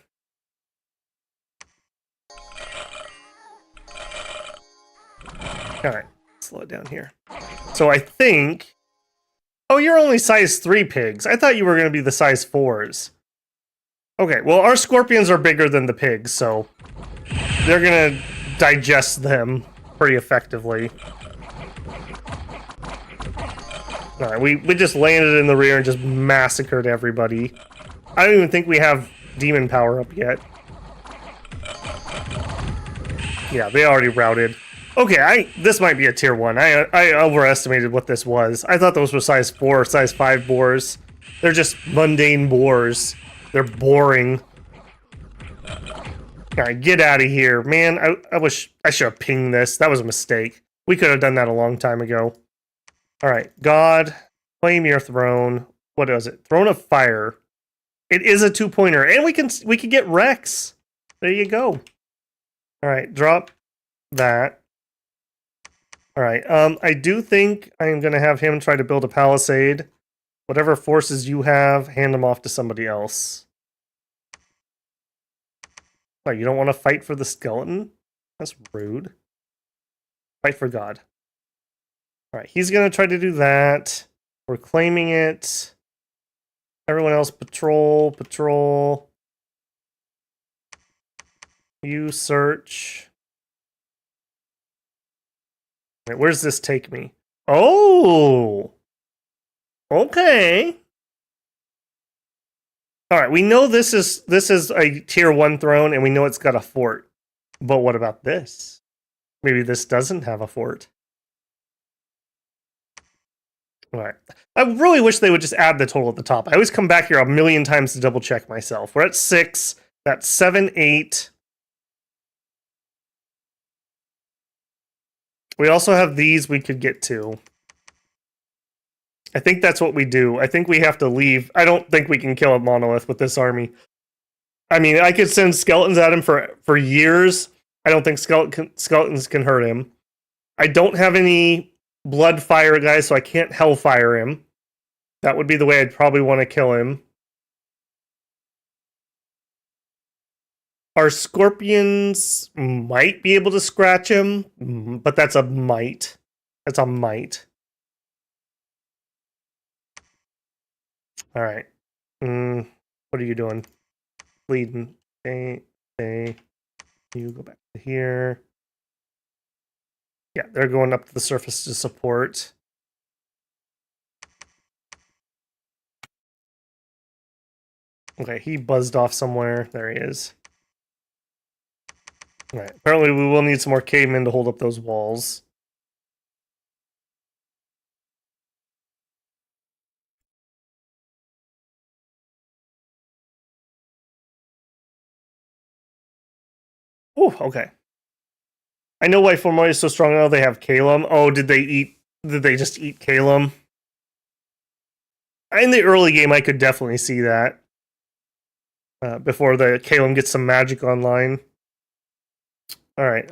Alright, slow it down here. So I think... Oh, you're only size 3 pigs. I thought you were going to be the size 4s. Okay, well, our scorpions are bigger than the pigs, so... They're going to digest them pretty effectively. Alright, we just landed in the rear and just massacred everybody. I don't even think we have demon power up yet. Yeah, they already routed. Okay, this might be a tier 1. I overestimated what this was. I thought those were size 4 or size 5 boars. They're just mundane boars. They're boring. Alright, get out of here. Man, I wish I should have pinged this. That was a mistake. We could have done that a long time ago. Alright, God, claim your throne. What is it? Throne of Fire. It is a 2-pointer. And we can get Rex. There you go. Alright, drop that. Alright, I do think I'm going to have him try to build a palisade. Whatever forces you have, hand them off to somebody else. Oh, you don't want to fight for the skeleton? That's rude. Fight for God. Alright, he's going to try to do that. We're claiming it. Everyone else, patrol, patrol. You search. Right, where's this take me? Oh! Okay. Alright, we know this is a tier 1 throne, and we know it's got a fort. But what about this? Maybe this doesn't have a fort. Alright. I really wish they would just add the total at the top. I always come back here a million times to double check myself. We're at 6. That's 7, 8. We also have these we could get to. I think that's what we do. I think we have to leave. I don't think we can kill a monolith with this army. I mean, I could send skeletons at him for years. I don't think skeletons can hurt him. I don't have any blood fire guys, so I can't hellfire him. That would be the way I'd probably want to kill him. Our scorpions might be able to scratch him, but that's a might. That's a might. All right. What are you doing? Bleeding. Stay. You go back to here. Yeah, they're going up to the surface to support. Okay, he buzzed off somewhere. There he is. All right. Apparently, we will need some more cavemen to hold up those walls. Oh, okay. I know why Formoy is so strong now. They have Calum. Oh, did they just eat Calum? In the early game, I could definitely see that. Before the Calum gets some magic online. All right.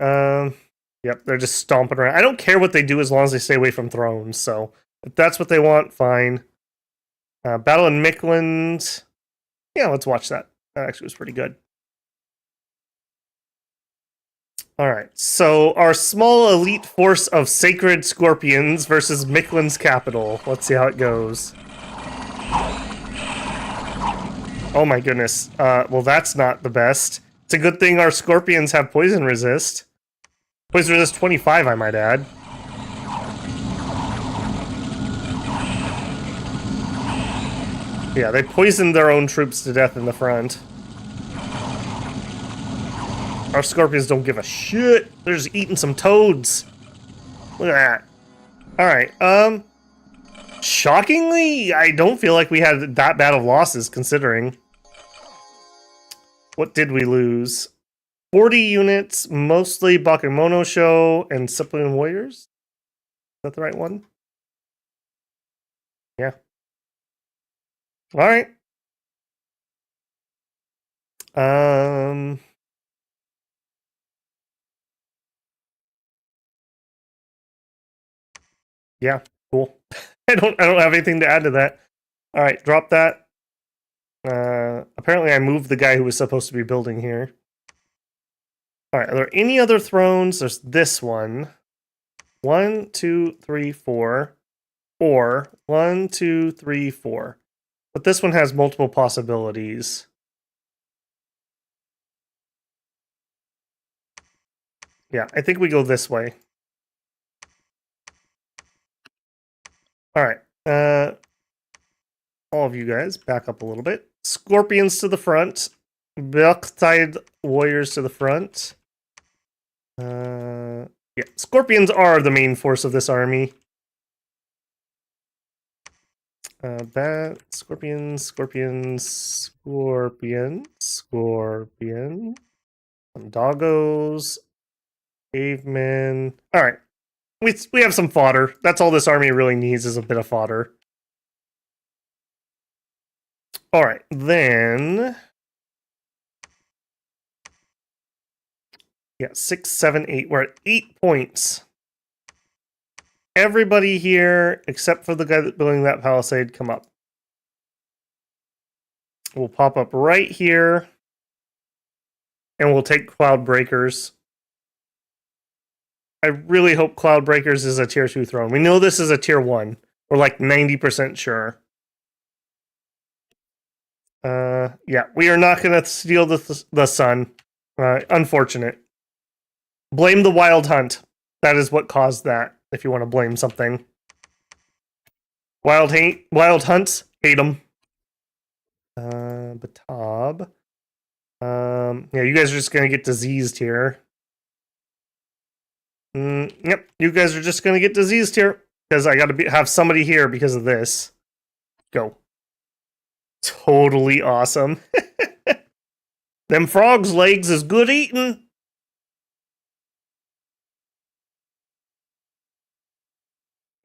Yep, they're just stomping around. I don't care what they do as long as they stay away from thrones. So if that's what they want, fine. Battle in Mickland. Yeah, let's watch that. That actually was pretty good. All right, so our small elite force of sacred scorpions versus Mickland's capital. Let's see how it goes. Oh my goodness. Well, that's not the best. It's a good thing our scorpions have poison resist. Poison resist 25, I might add. Yeah, they poisoned their own troops to death in the front. Our scorpions don't give a shit. They're just eating some toads. Look at that. Alright, shockingly, I don't feel like we had that bad of losses, considering. What did we lose? 40 units, mostly Bakemono Show and Discipline Warriors? Is that the right one? Yeah. Alright. Yeah, cool. I don't have anything to add to that. Alright, drop that. Apparently I moved the guy who was supposed to be building here. Alright, are there any other thrones? There's this one. 1, 2, 3, 4. 4. 1, 2, 3, 4. But this one has multiple possibilities. Yeah, I think we go this way. Alright. All of you guys, back up a little bit. Scorpions to the front. Berktide warriors to the front. Yeah, scorpions are the main force of this army. Scorpion. Some doggos. Cavemen. Alright. We have some fodder. That's all this army really needs, is a bit of fodder. Alright, then... Yeah, 6, 7, 8. We're at 8 points. Everybody here, except for the guy that's building that palisade, come up. We'll pop up right here. And we'll take Cloud Breakers. I really hope Cloud Breakers is a tier 2 throne. We know this is a tier 1. We're like 90% sure. Yeah, we are not going to steal the sun. Unfortunate. Blame the Wild Hunt. That is what caused that, if you want to blame something. Wild Hunts, hate them. Batab. Yeah, you guys are just going to get diseased here. Yep, you guys are just going to get diseased here. Because I got to have somebody here because of this. Go. Totally awesome. Them frogs' legs is good eating.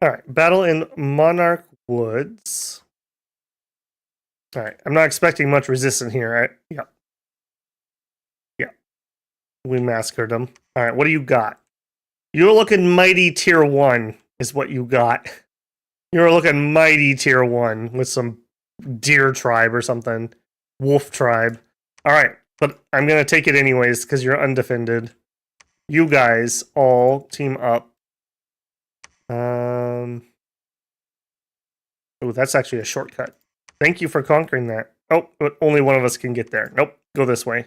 All right, battle in Monarch Woods. All right, I'm not expecting much resistance here. Right? Yeah. Yeah. We massacred them. All right, what do you got? You're looking mighty tier 1 is what you got. You're looking mighty tier 1 with some deer tribe or something. Wolf tribe. All right, but I'm going to take it anyways because you're undefended. You guys all team up. Oh, that's actually a shortcut. Thank you for conquering that. Oh, but only one of us can get there. Nope, go this way.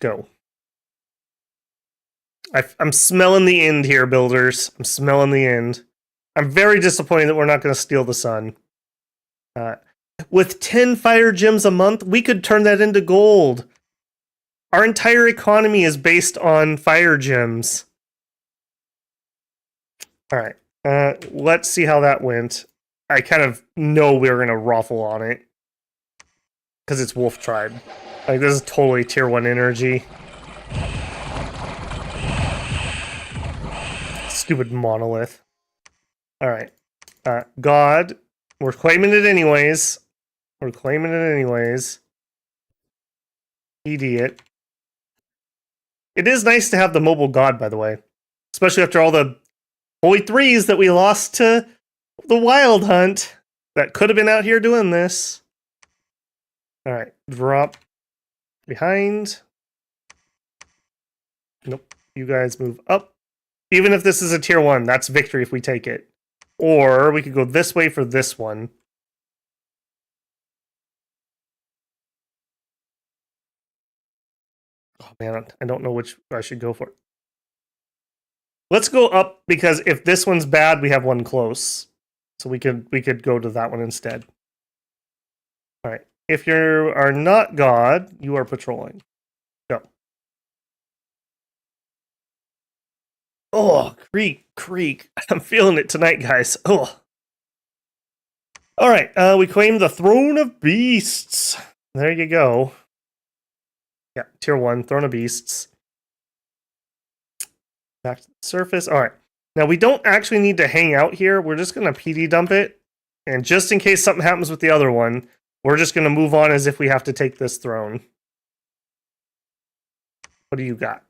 Go. I'm smelling the end here, builders. I'm smelling the end. I'm very disappointed that we're not going to steal the sun. With 10 fire gems a month, we could turn that into gold. Our entire economy is based on fire gems. All right. Let's see how that went. I kind of know we're going to ruffle on it. Because it's Wolf Tribe. Like, this is totally tier 1 energy. Stupid monolith. Alright. God. We're claiming it anyways. We're claiming it anyways. Idiot. It is nice to have the mobile god, by the way. Especially after all the holy threes that we lost to the wild hunt. That could have been out here doing this. Alright. Drop behind. Nope. You guys move up. Even if this is a tier 1, that's victory if we take it. Or we could go this way for this one. Oh man, I don't know which I should go for. Let's go up because if this one's bad, we have one close. So we could go to that one instead. All right. If you are not God, you are patrolling. Go. Oh, creek. I'm feeling it tonight, guys. Oh. All right. We claim the Throne of Beasts. There you go. Yeah, tier 1, Throne of Beasts. Back to the surface. All right. Now, we don't actually need to hang out here. We're just going to PD dump it. And just in case something happens with the other one, we're just going to move on as if we have to take this throne. What do you got?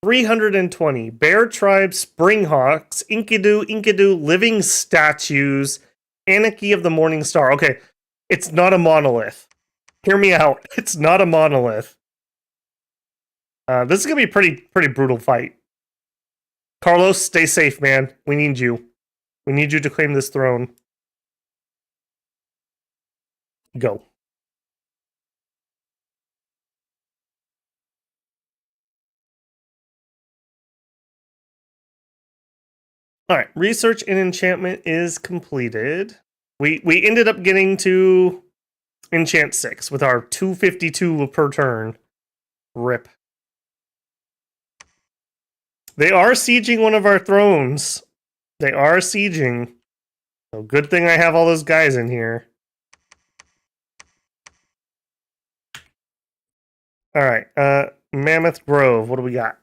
320. Bear Tribe, Springhawks, Enkidu, Living Statues, Anarchy of the Morning Star. Okay, it's not a monolith. Hear me out. It's not a monolith. This is going to be a pretty brutal fight. Carlos, stay safe, man. We need you. We need you to claim this throne. Go. Alright, research and enchantment is completed. We ended up getting to enchant 6 with our 252 per turn. RIP. They are sieging one of our thrones. They are sieging. So good thing I have all those guys in here. Alright, Mammoth Grove, what do we got?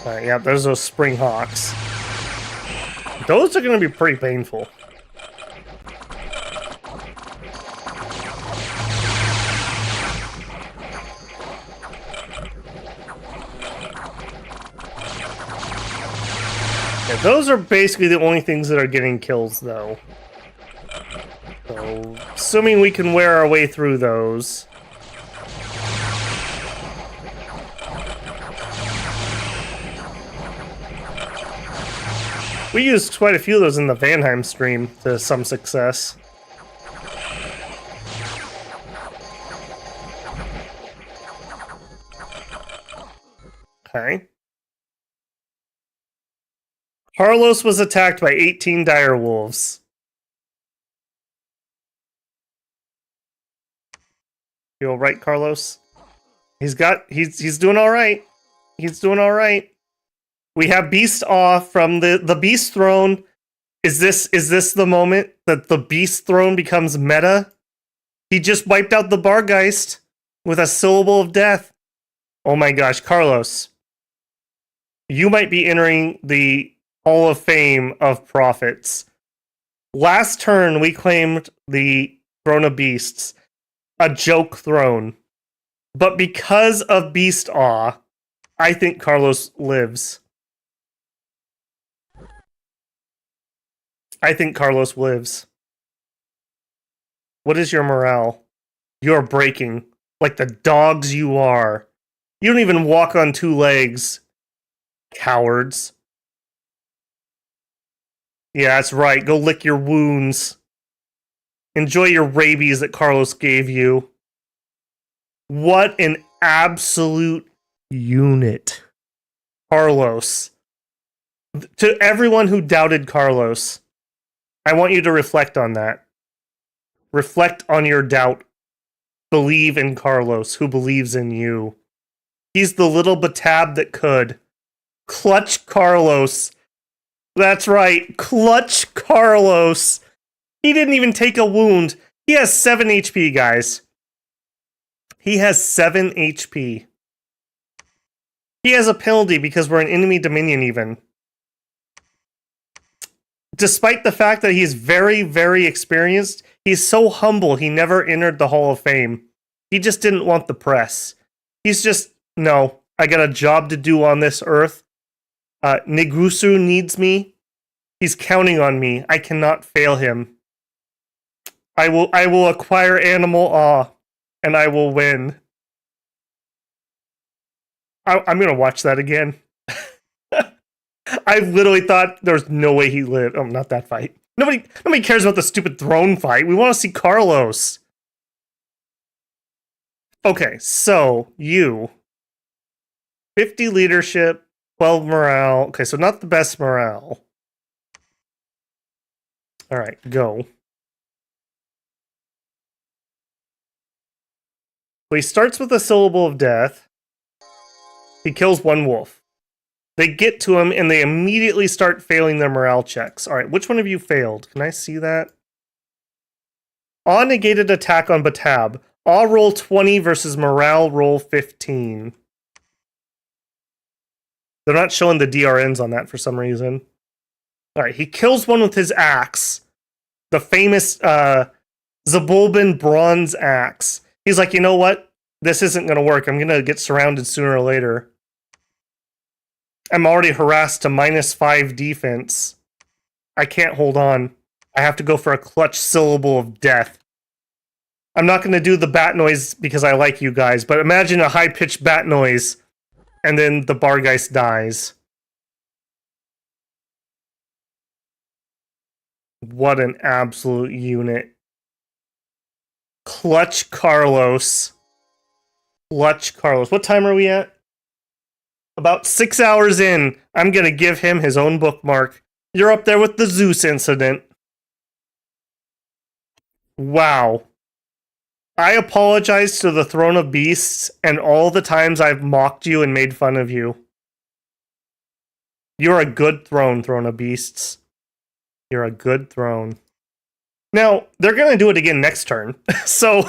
Alright, yeah, there's those Spring Hawks. Those are going to be pretty painful. Yeah, those are basically the only things that are getting kills, though. So, assuming we can wear our way through those. We used quite a few of those in the Vanheim stream to some success. Okay. Carlos was attacked by 18 dire wolves. You all right, Carlos? He's doing all right. He's doing all right. We have Beast off from the Beast throne Is this the moment that the beast throne becomes meta? He just wiped out the Bargeist with a syllable of death. Oh my gosh, Carlos. You might be entering the Hall of Fame of prophets. Last turn, we claimed the Throne of Beasts, a joke throne. But because of Beast Awe, I think Carlos lives. I think Carlos lives. What is your morale? You're breaking. Like the dogs you are. You don't even walk on two legs. Cowards. Yeah, that's right. Go lick your wounds. Enjoy your rabies that Carlos gave you. What an absolute unit. Carlos. To everyone who doubted Carlos, I want you to reflect on that. Reflect on your doubt. Believe in Carlos, who believes in you. He's the little batab that could. Clutch Carlos. That's right. Clutch Carlos. He didn't even take a wound. He has 7 HP, guys. He has 7 HP. He has a penalty because we're an enemy dominion even. Despite the fact that he's very, very experienced, he's so humble he never entered the Hall of Fame. He just didn't want the press. He's just, no, I got a job to do on this earth. Negrusu needs me. He's counting on me. I cannot fail him. I will acquire Animal Awe, and I will win. I'm going to watch that again. I literally thought there's no way he lived. Oh, not that fight. Nobody cares about the stupid throne fight. We want to see Carlos. Okay, so you 50 leadership, 12 morale. Okay, so not the best morale. All right, go. So he starts with a syllable of death. He kills one wolf. They get to him and they immediately start failing their morale checks. All right, which one of you failed? Can I see that? Awe negated attack on Batab. Awe roll 20 versus morale roll 15. They're not showing the DRNs on that for some reason. All right, he kills one with his axe. The famous Xibalban bronze axe. He's like, you know what? This isn't going to work. I'm going to get surrounded sooner or later. I'm already harassed to -5 defense. I can't hold on. I have to go for a clutch syllable of death. I'm not going to do the bat noise because I like you guys, but imagine a high-pitched bat noise, and then the Bargeist dies. What an absolute unit. Clutch Carlos. Clutch Carlos. What time are we at? About 6 hours in, I'm going to give him his own bookmark. You're up there with the Zeus incident. Wow. I apologize to the Throne of Beasts and all the times I've mocked you and made fun of you. You're a good throne, Throne of Beasts. You're a good throne. Now, they're going to do it again next turn. So,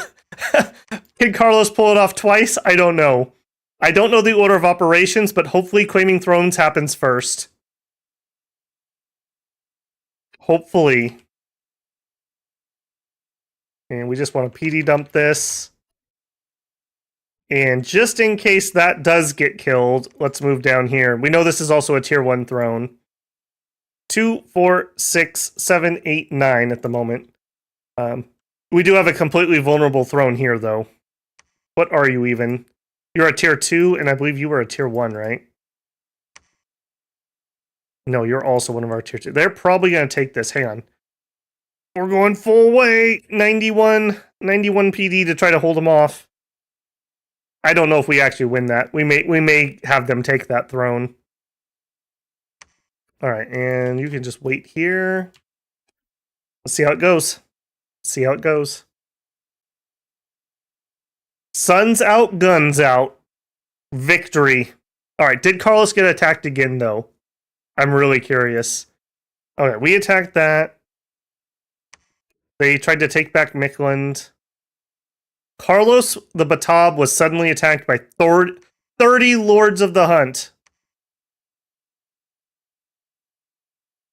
can Carlos pull it off twice? I don't know. I don't know the order of operations, but hopefully claiming thrones happens first. Hopefully. And we just want to PD dump this. And just in case that does get killed, let's move down here. We know this is also a tier 1 throne. 2, 4, 6, 7, 8, 9 at the moment. We do have a completely vulnerable throne here, though. What are you even? You're a tier 2, and I believe you were a tier 1, right? No, you're also one of our tier 2. They're probably going to take this. Hang on. We're going full way. 91 PD to try to hold them off. I don't know if we actually win that. We may have them take that throne. All right, and you can just wait here. Let's see how it goes. See how it goes. Sun's out, guns out. Victory. All right, did Carlos get attacked again, though? I'm really curious. Okay, we attacked that. They tried to take back Mikland. Carlos the Batab was suddenly attacked by 30 Lords of the Hunt.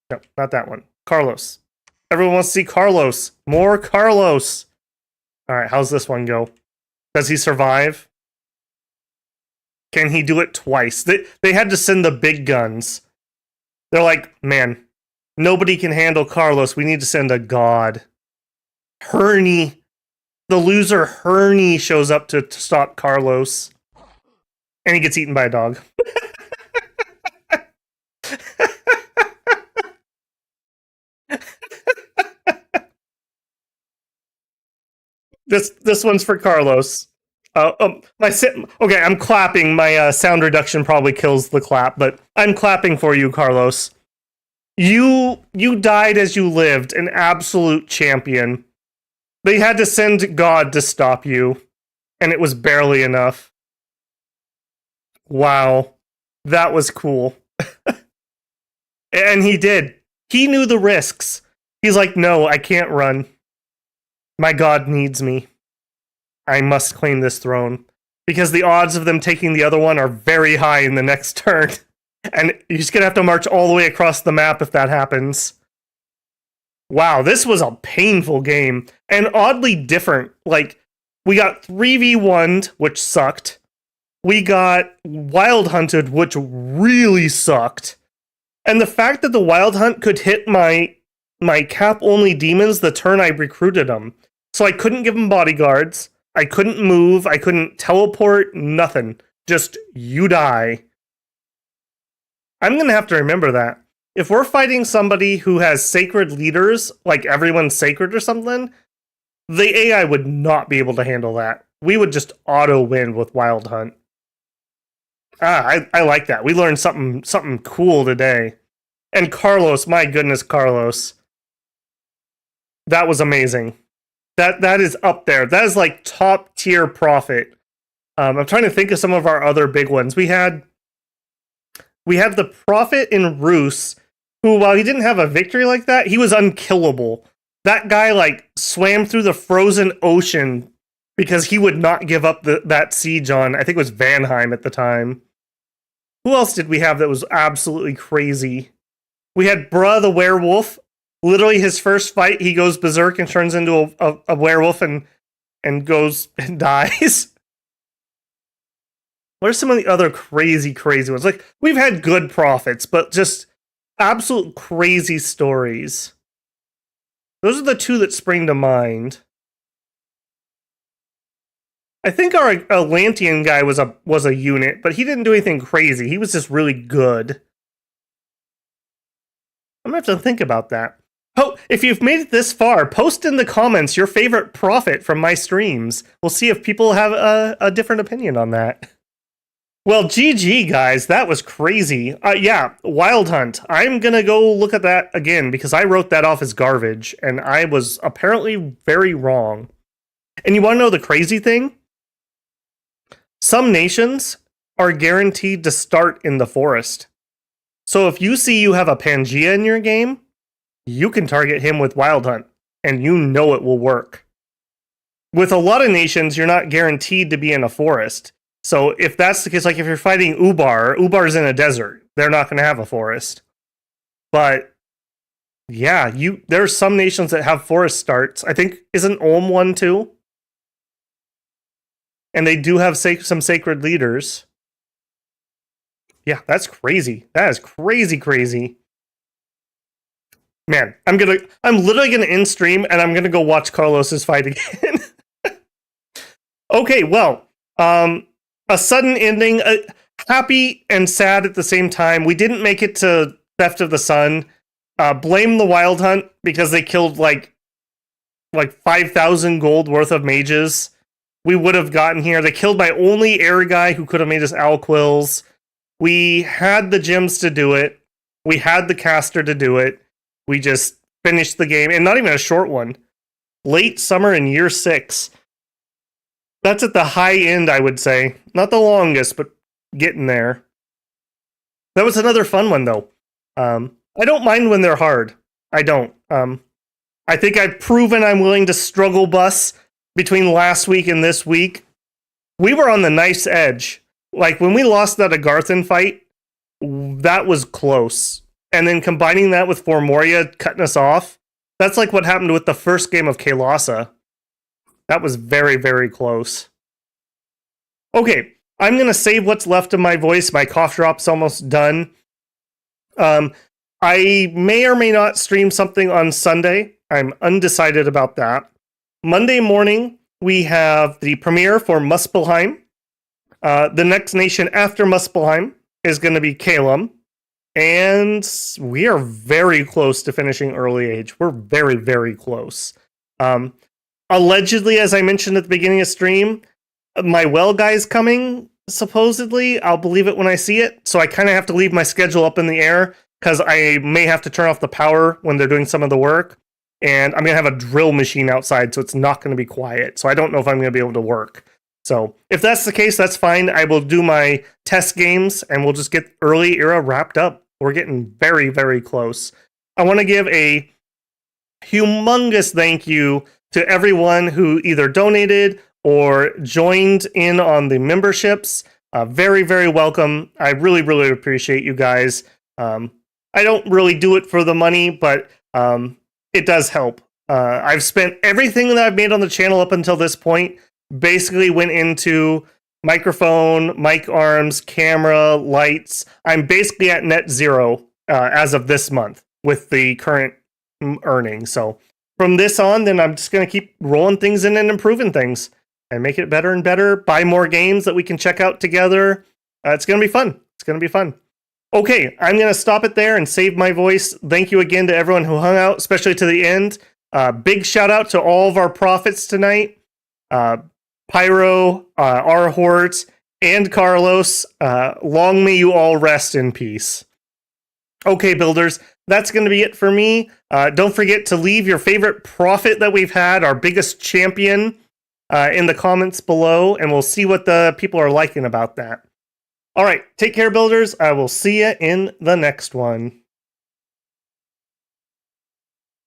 No, not that one. Carlos. Everyone wants to see Carlos. More Carlos. All right, how's this one go? Does he survive? Can he do it twice? They had to send the big guns. They're like, man, nobody can handle Carlos. We need to send a god. Herney. The loser Herney shows up to stop Carlos. And he gets eaten by a dog. This one's for Carlos. Okay, I'm clapping. My sound reduction probably kills the clap, but I'm clapping for you, Carlos. You died as you lived, an absolute champion. They had to send God to stop you, and it was barely enough. Wow, that was cool. And he did. He knew the risks. He's like, no, I can't run. My God needs me. I must claim this throne. Because the odds of them taking the other one are very high in the next turn. And you're just going to have to march all the way across the map if that happens. Wow, this was a painful game. And oddly different. Like, we got 3v1'd, which sucked. We got Wild Hunted, which really sucked. And the fact that the Wild Hunt could hit my cap-only demons the turn I recruited them. So I couldn't give them bodyguards. I couldn't move. I couldn't teleport. Nothing. Just, you die. I'm going to have to remember that. If we're fighting somebody who has sacred leaders, like everyone's sacred or something, the AI would not be able to handle that. We would just auto-win with Wild Hunt. I like that. We learned something cool today. And Carlos, my goodness, Carlos. That was amazing. That is up there. That is like top tier Prophet. I'm trying to think of some of our other big ones. We had the Prophet in Roos, who, while he didn't have a victory like that, he was unkillable. That guy like swam through the frozen ocean because he would not give up that siege on, I think it was Vanheim at the time. Who else did we have that was absolutely crazy? We had Bruh the Werewolf. Literally his first fight, he goes berserk and turns into a werewolf and goes and dies. What are some of the other crazy ones? Like, we've had good prophets, but just absolute crazy stories. Those are the two that spring to mind. I think our Atlantean guy was a unit, but he didn't do anything crazy. He was just really good. I'm gonna have to think about that. Oh, if you've made it this far, post in the comments your favorite prophet from my streams. We'll see if people have a different opinion on that. Well, GG, guys. That was crazy. Yeah, Wild Hunt. I'm gonna go look at that again because I wrote that off as garbage, and I was apparently very wrong. And you want to know the crazy thing? Some nations are guaranteed to start in the forest. So if you see you have a Pangea in your game, you can target him with Wild Hunt, and you know it will work. With a lot of nations, you're not guaranteed to be in a forest. So if that's the case, like if you're fighting Ubar's in a desert, they're not going to have a forest. But yeah, there's some nations that have forest starts. I think, isn't Ulm one too? And they do have some sacred leaders. Yeah, that's crazy. That is crazy. Man, I'm literally gonna end stream and I'm gonna go watch Carlos's fight again. Okay, well, a sudden ending, happy and sad at the same time. We didn't make it to Theft of the Sun. Blame the Wild Hunt because they killed like 5,000 gold worth of mages. We would have gotten here. They killed my only air guy who could have made us owl quills. We had the gems to do it. We had the caster to do it. We just finished the game, and not even a short one. Late summer in year 6. That's at the high end, I would say. Not the longest, but getting there. That was another fun one, though. I don't mind when they're hard. I don't. I think I've proven I'm willing to struggle bus between last week and this week. We were on the nice edge. Like when we lost that Agarthan fight, that was close. And then combining that with Formoria cutting us off, that's like what happened with the first game of Kaelasa. That was very, very close. Okay, I'm going to save what's left of my voice. My cough drop's almost done. I may or may not stream something on Sunday. I'm undecided about that. Monday morning, we have the premiere for Muspelheim. The next nation after Muspelheim is going to be Calum. And we are very close to finishing Early Age. We're very, very close. Allegedly, as I mentioned at the beginning of stream, my well guy's coming, supposedly. I'll believe it when I see it. So I kind of have to leave my schedule up in the air because I may have to turn off the power when they're doing some of the work. And I'm going to have a drill machine outside, so it's not going to be quiet. So I don't know if I'm going to be able to work. So if that's the case, that's fine. I will do my test games, and we'll just get early era wrapped up. We're getting very, very close. I want to give a humongous thank you to everyone who either donated or joined in on the memberships. Very, very welcome. I really, really appreciate you guys. I don't really do it for the money, but it does help. I've spent everything that I've made on the channel up until this point, basically went into microphone, mic arms, camera, lights. I'm basically at net zero as of this month with the current earnings. So from this on, then I'm just going to keep rolling things in and improving things and make it better and better. Buy more games that we can check out together. It's going to be fun. It's going to be fun. Okay, I'm going to stop it there and save my voice. Thank you again to everyone who hung out, especially to the end. Big shout out to all of our prophets tonight. Pyro, Arhort, and Carlos. Long may you all rest in peace. Okay, builders, that's going to be it for me. Don't forget to leave your favorite prophet that we've had, our biggest champion, in the comments below, and we'll see what the people are liking about that. All right, take care, builders. I will see you in the next one.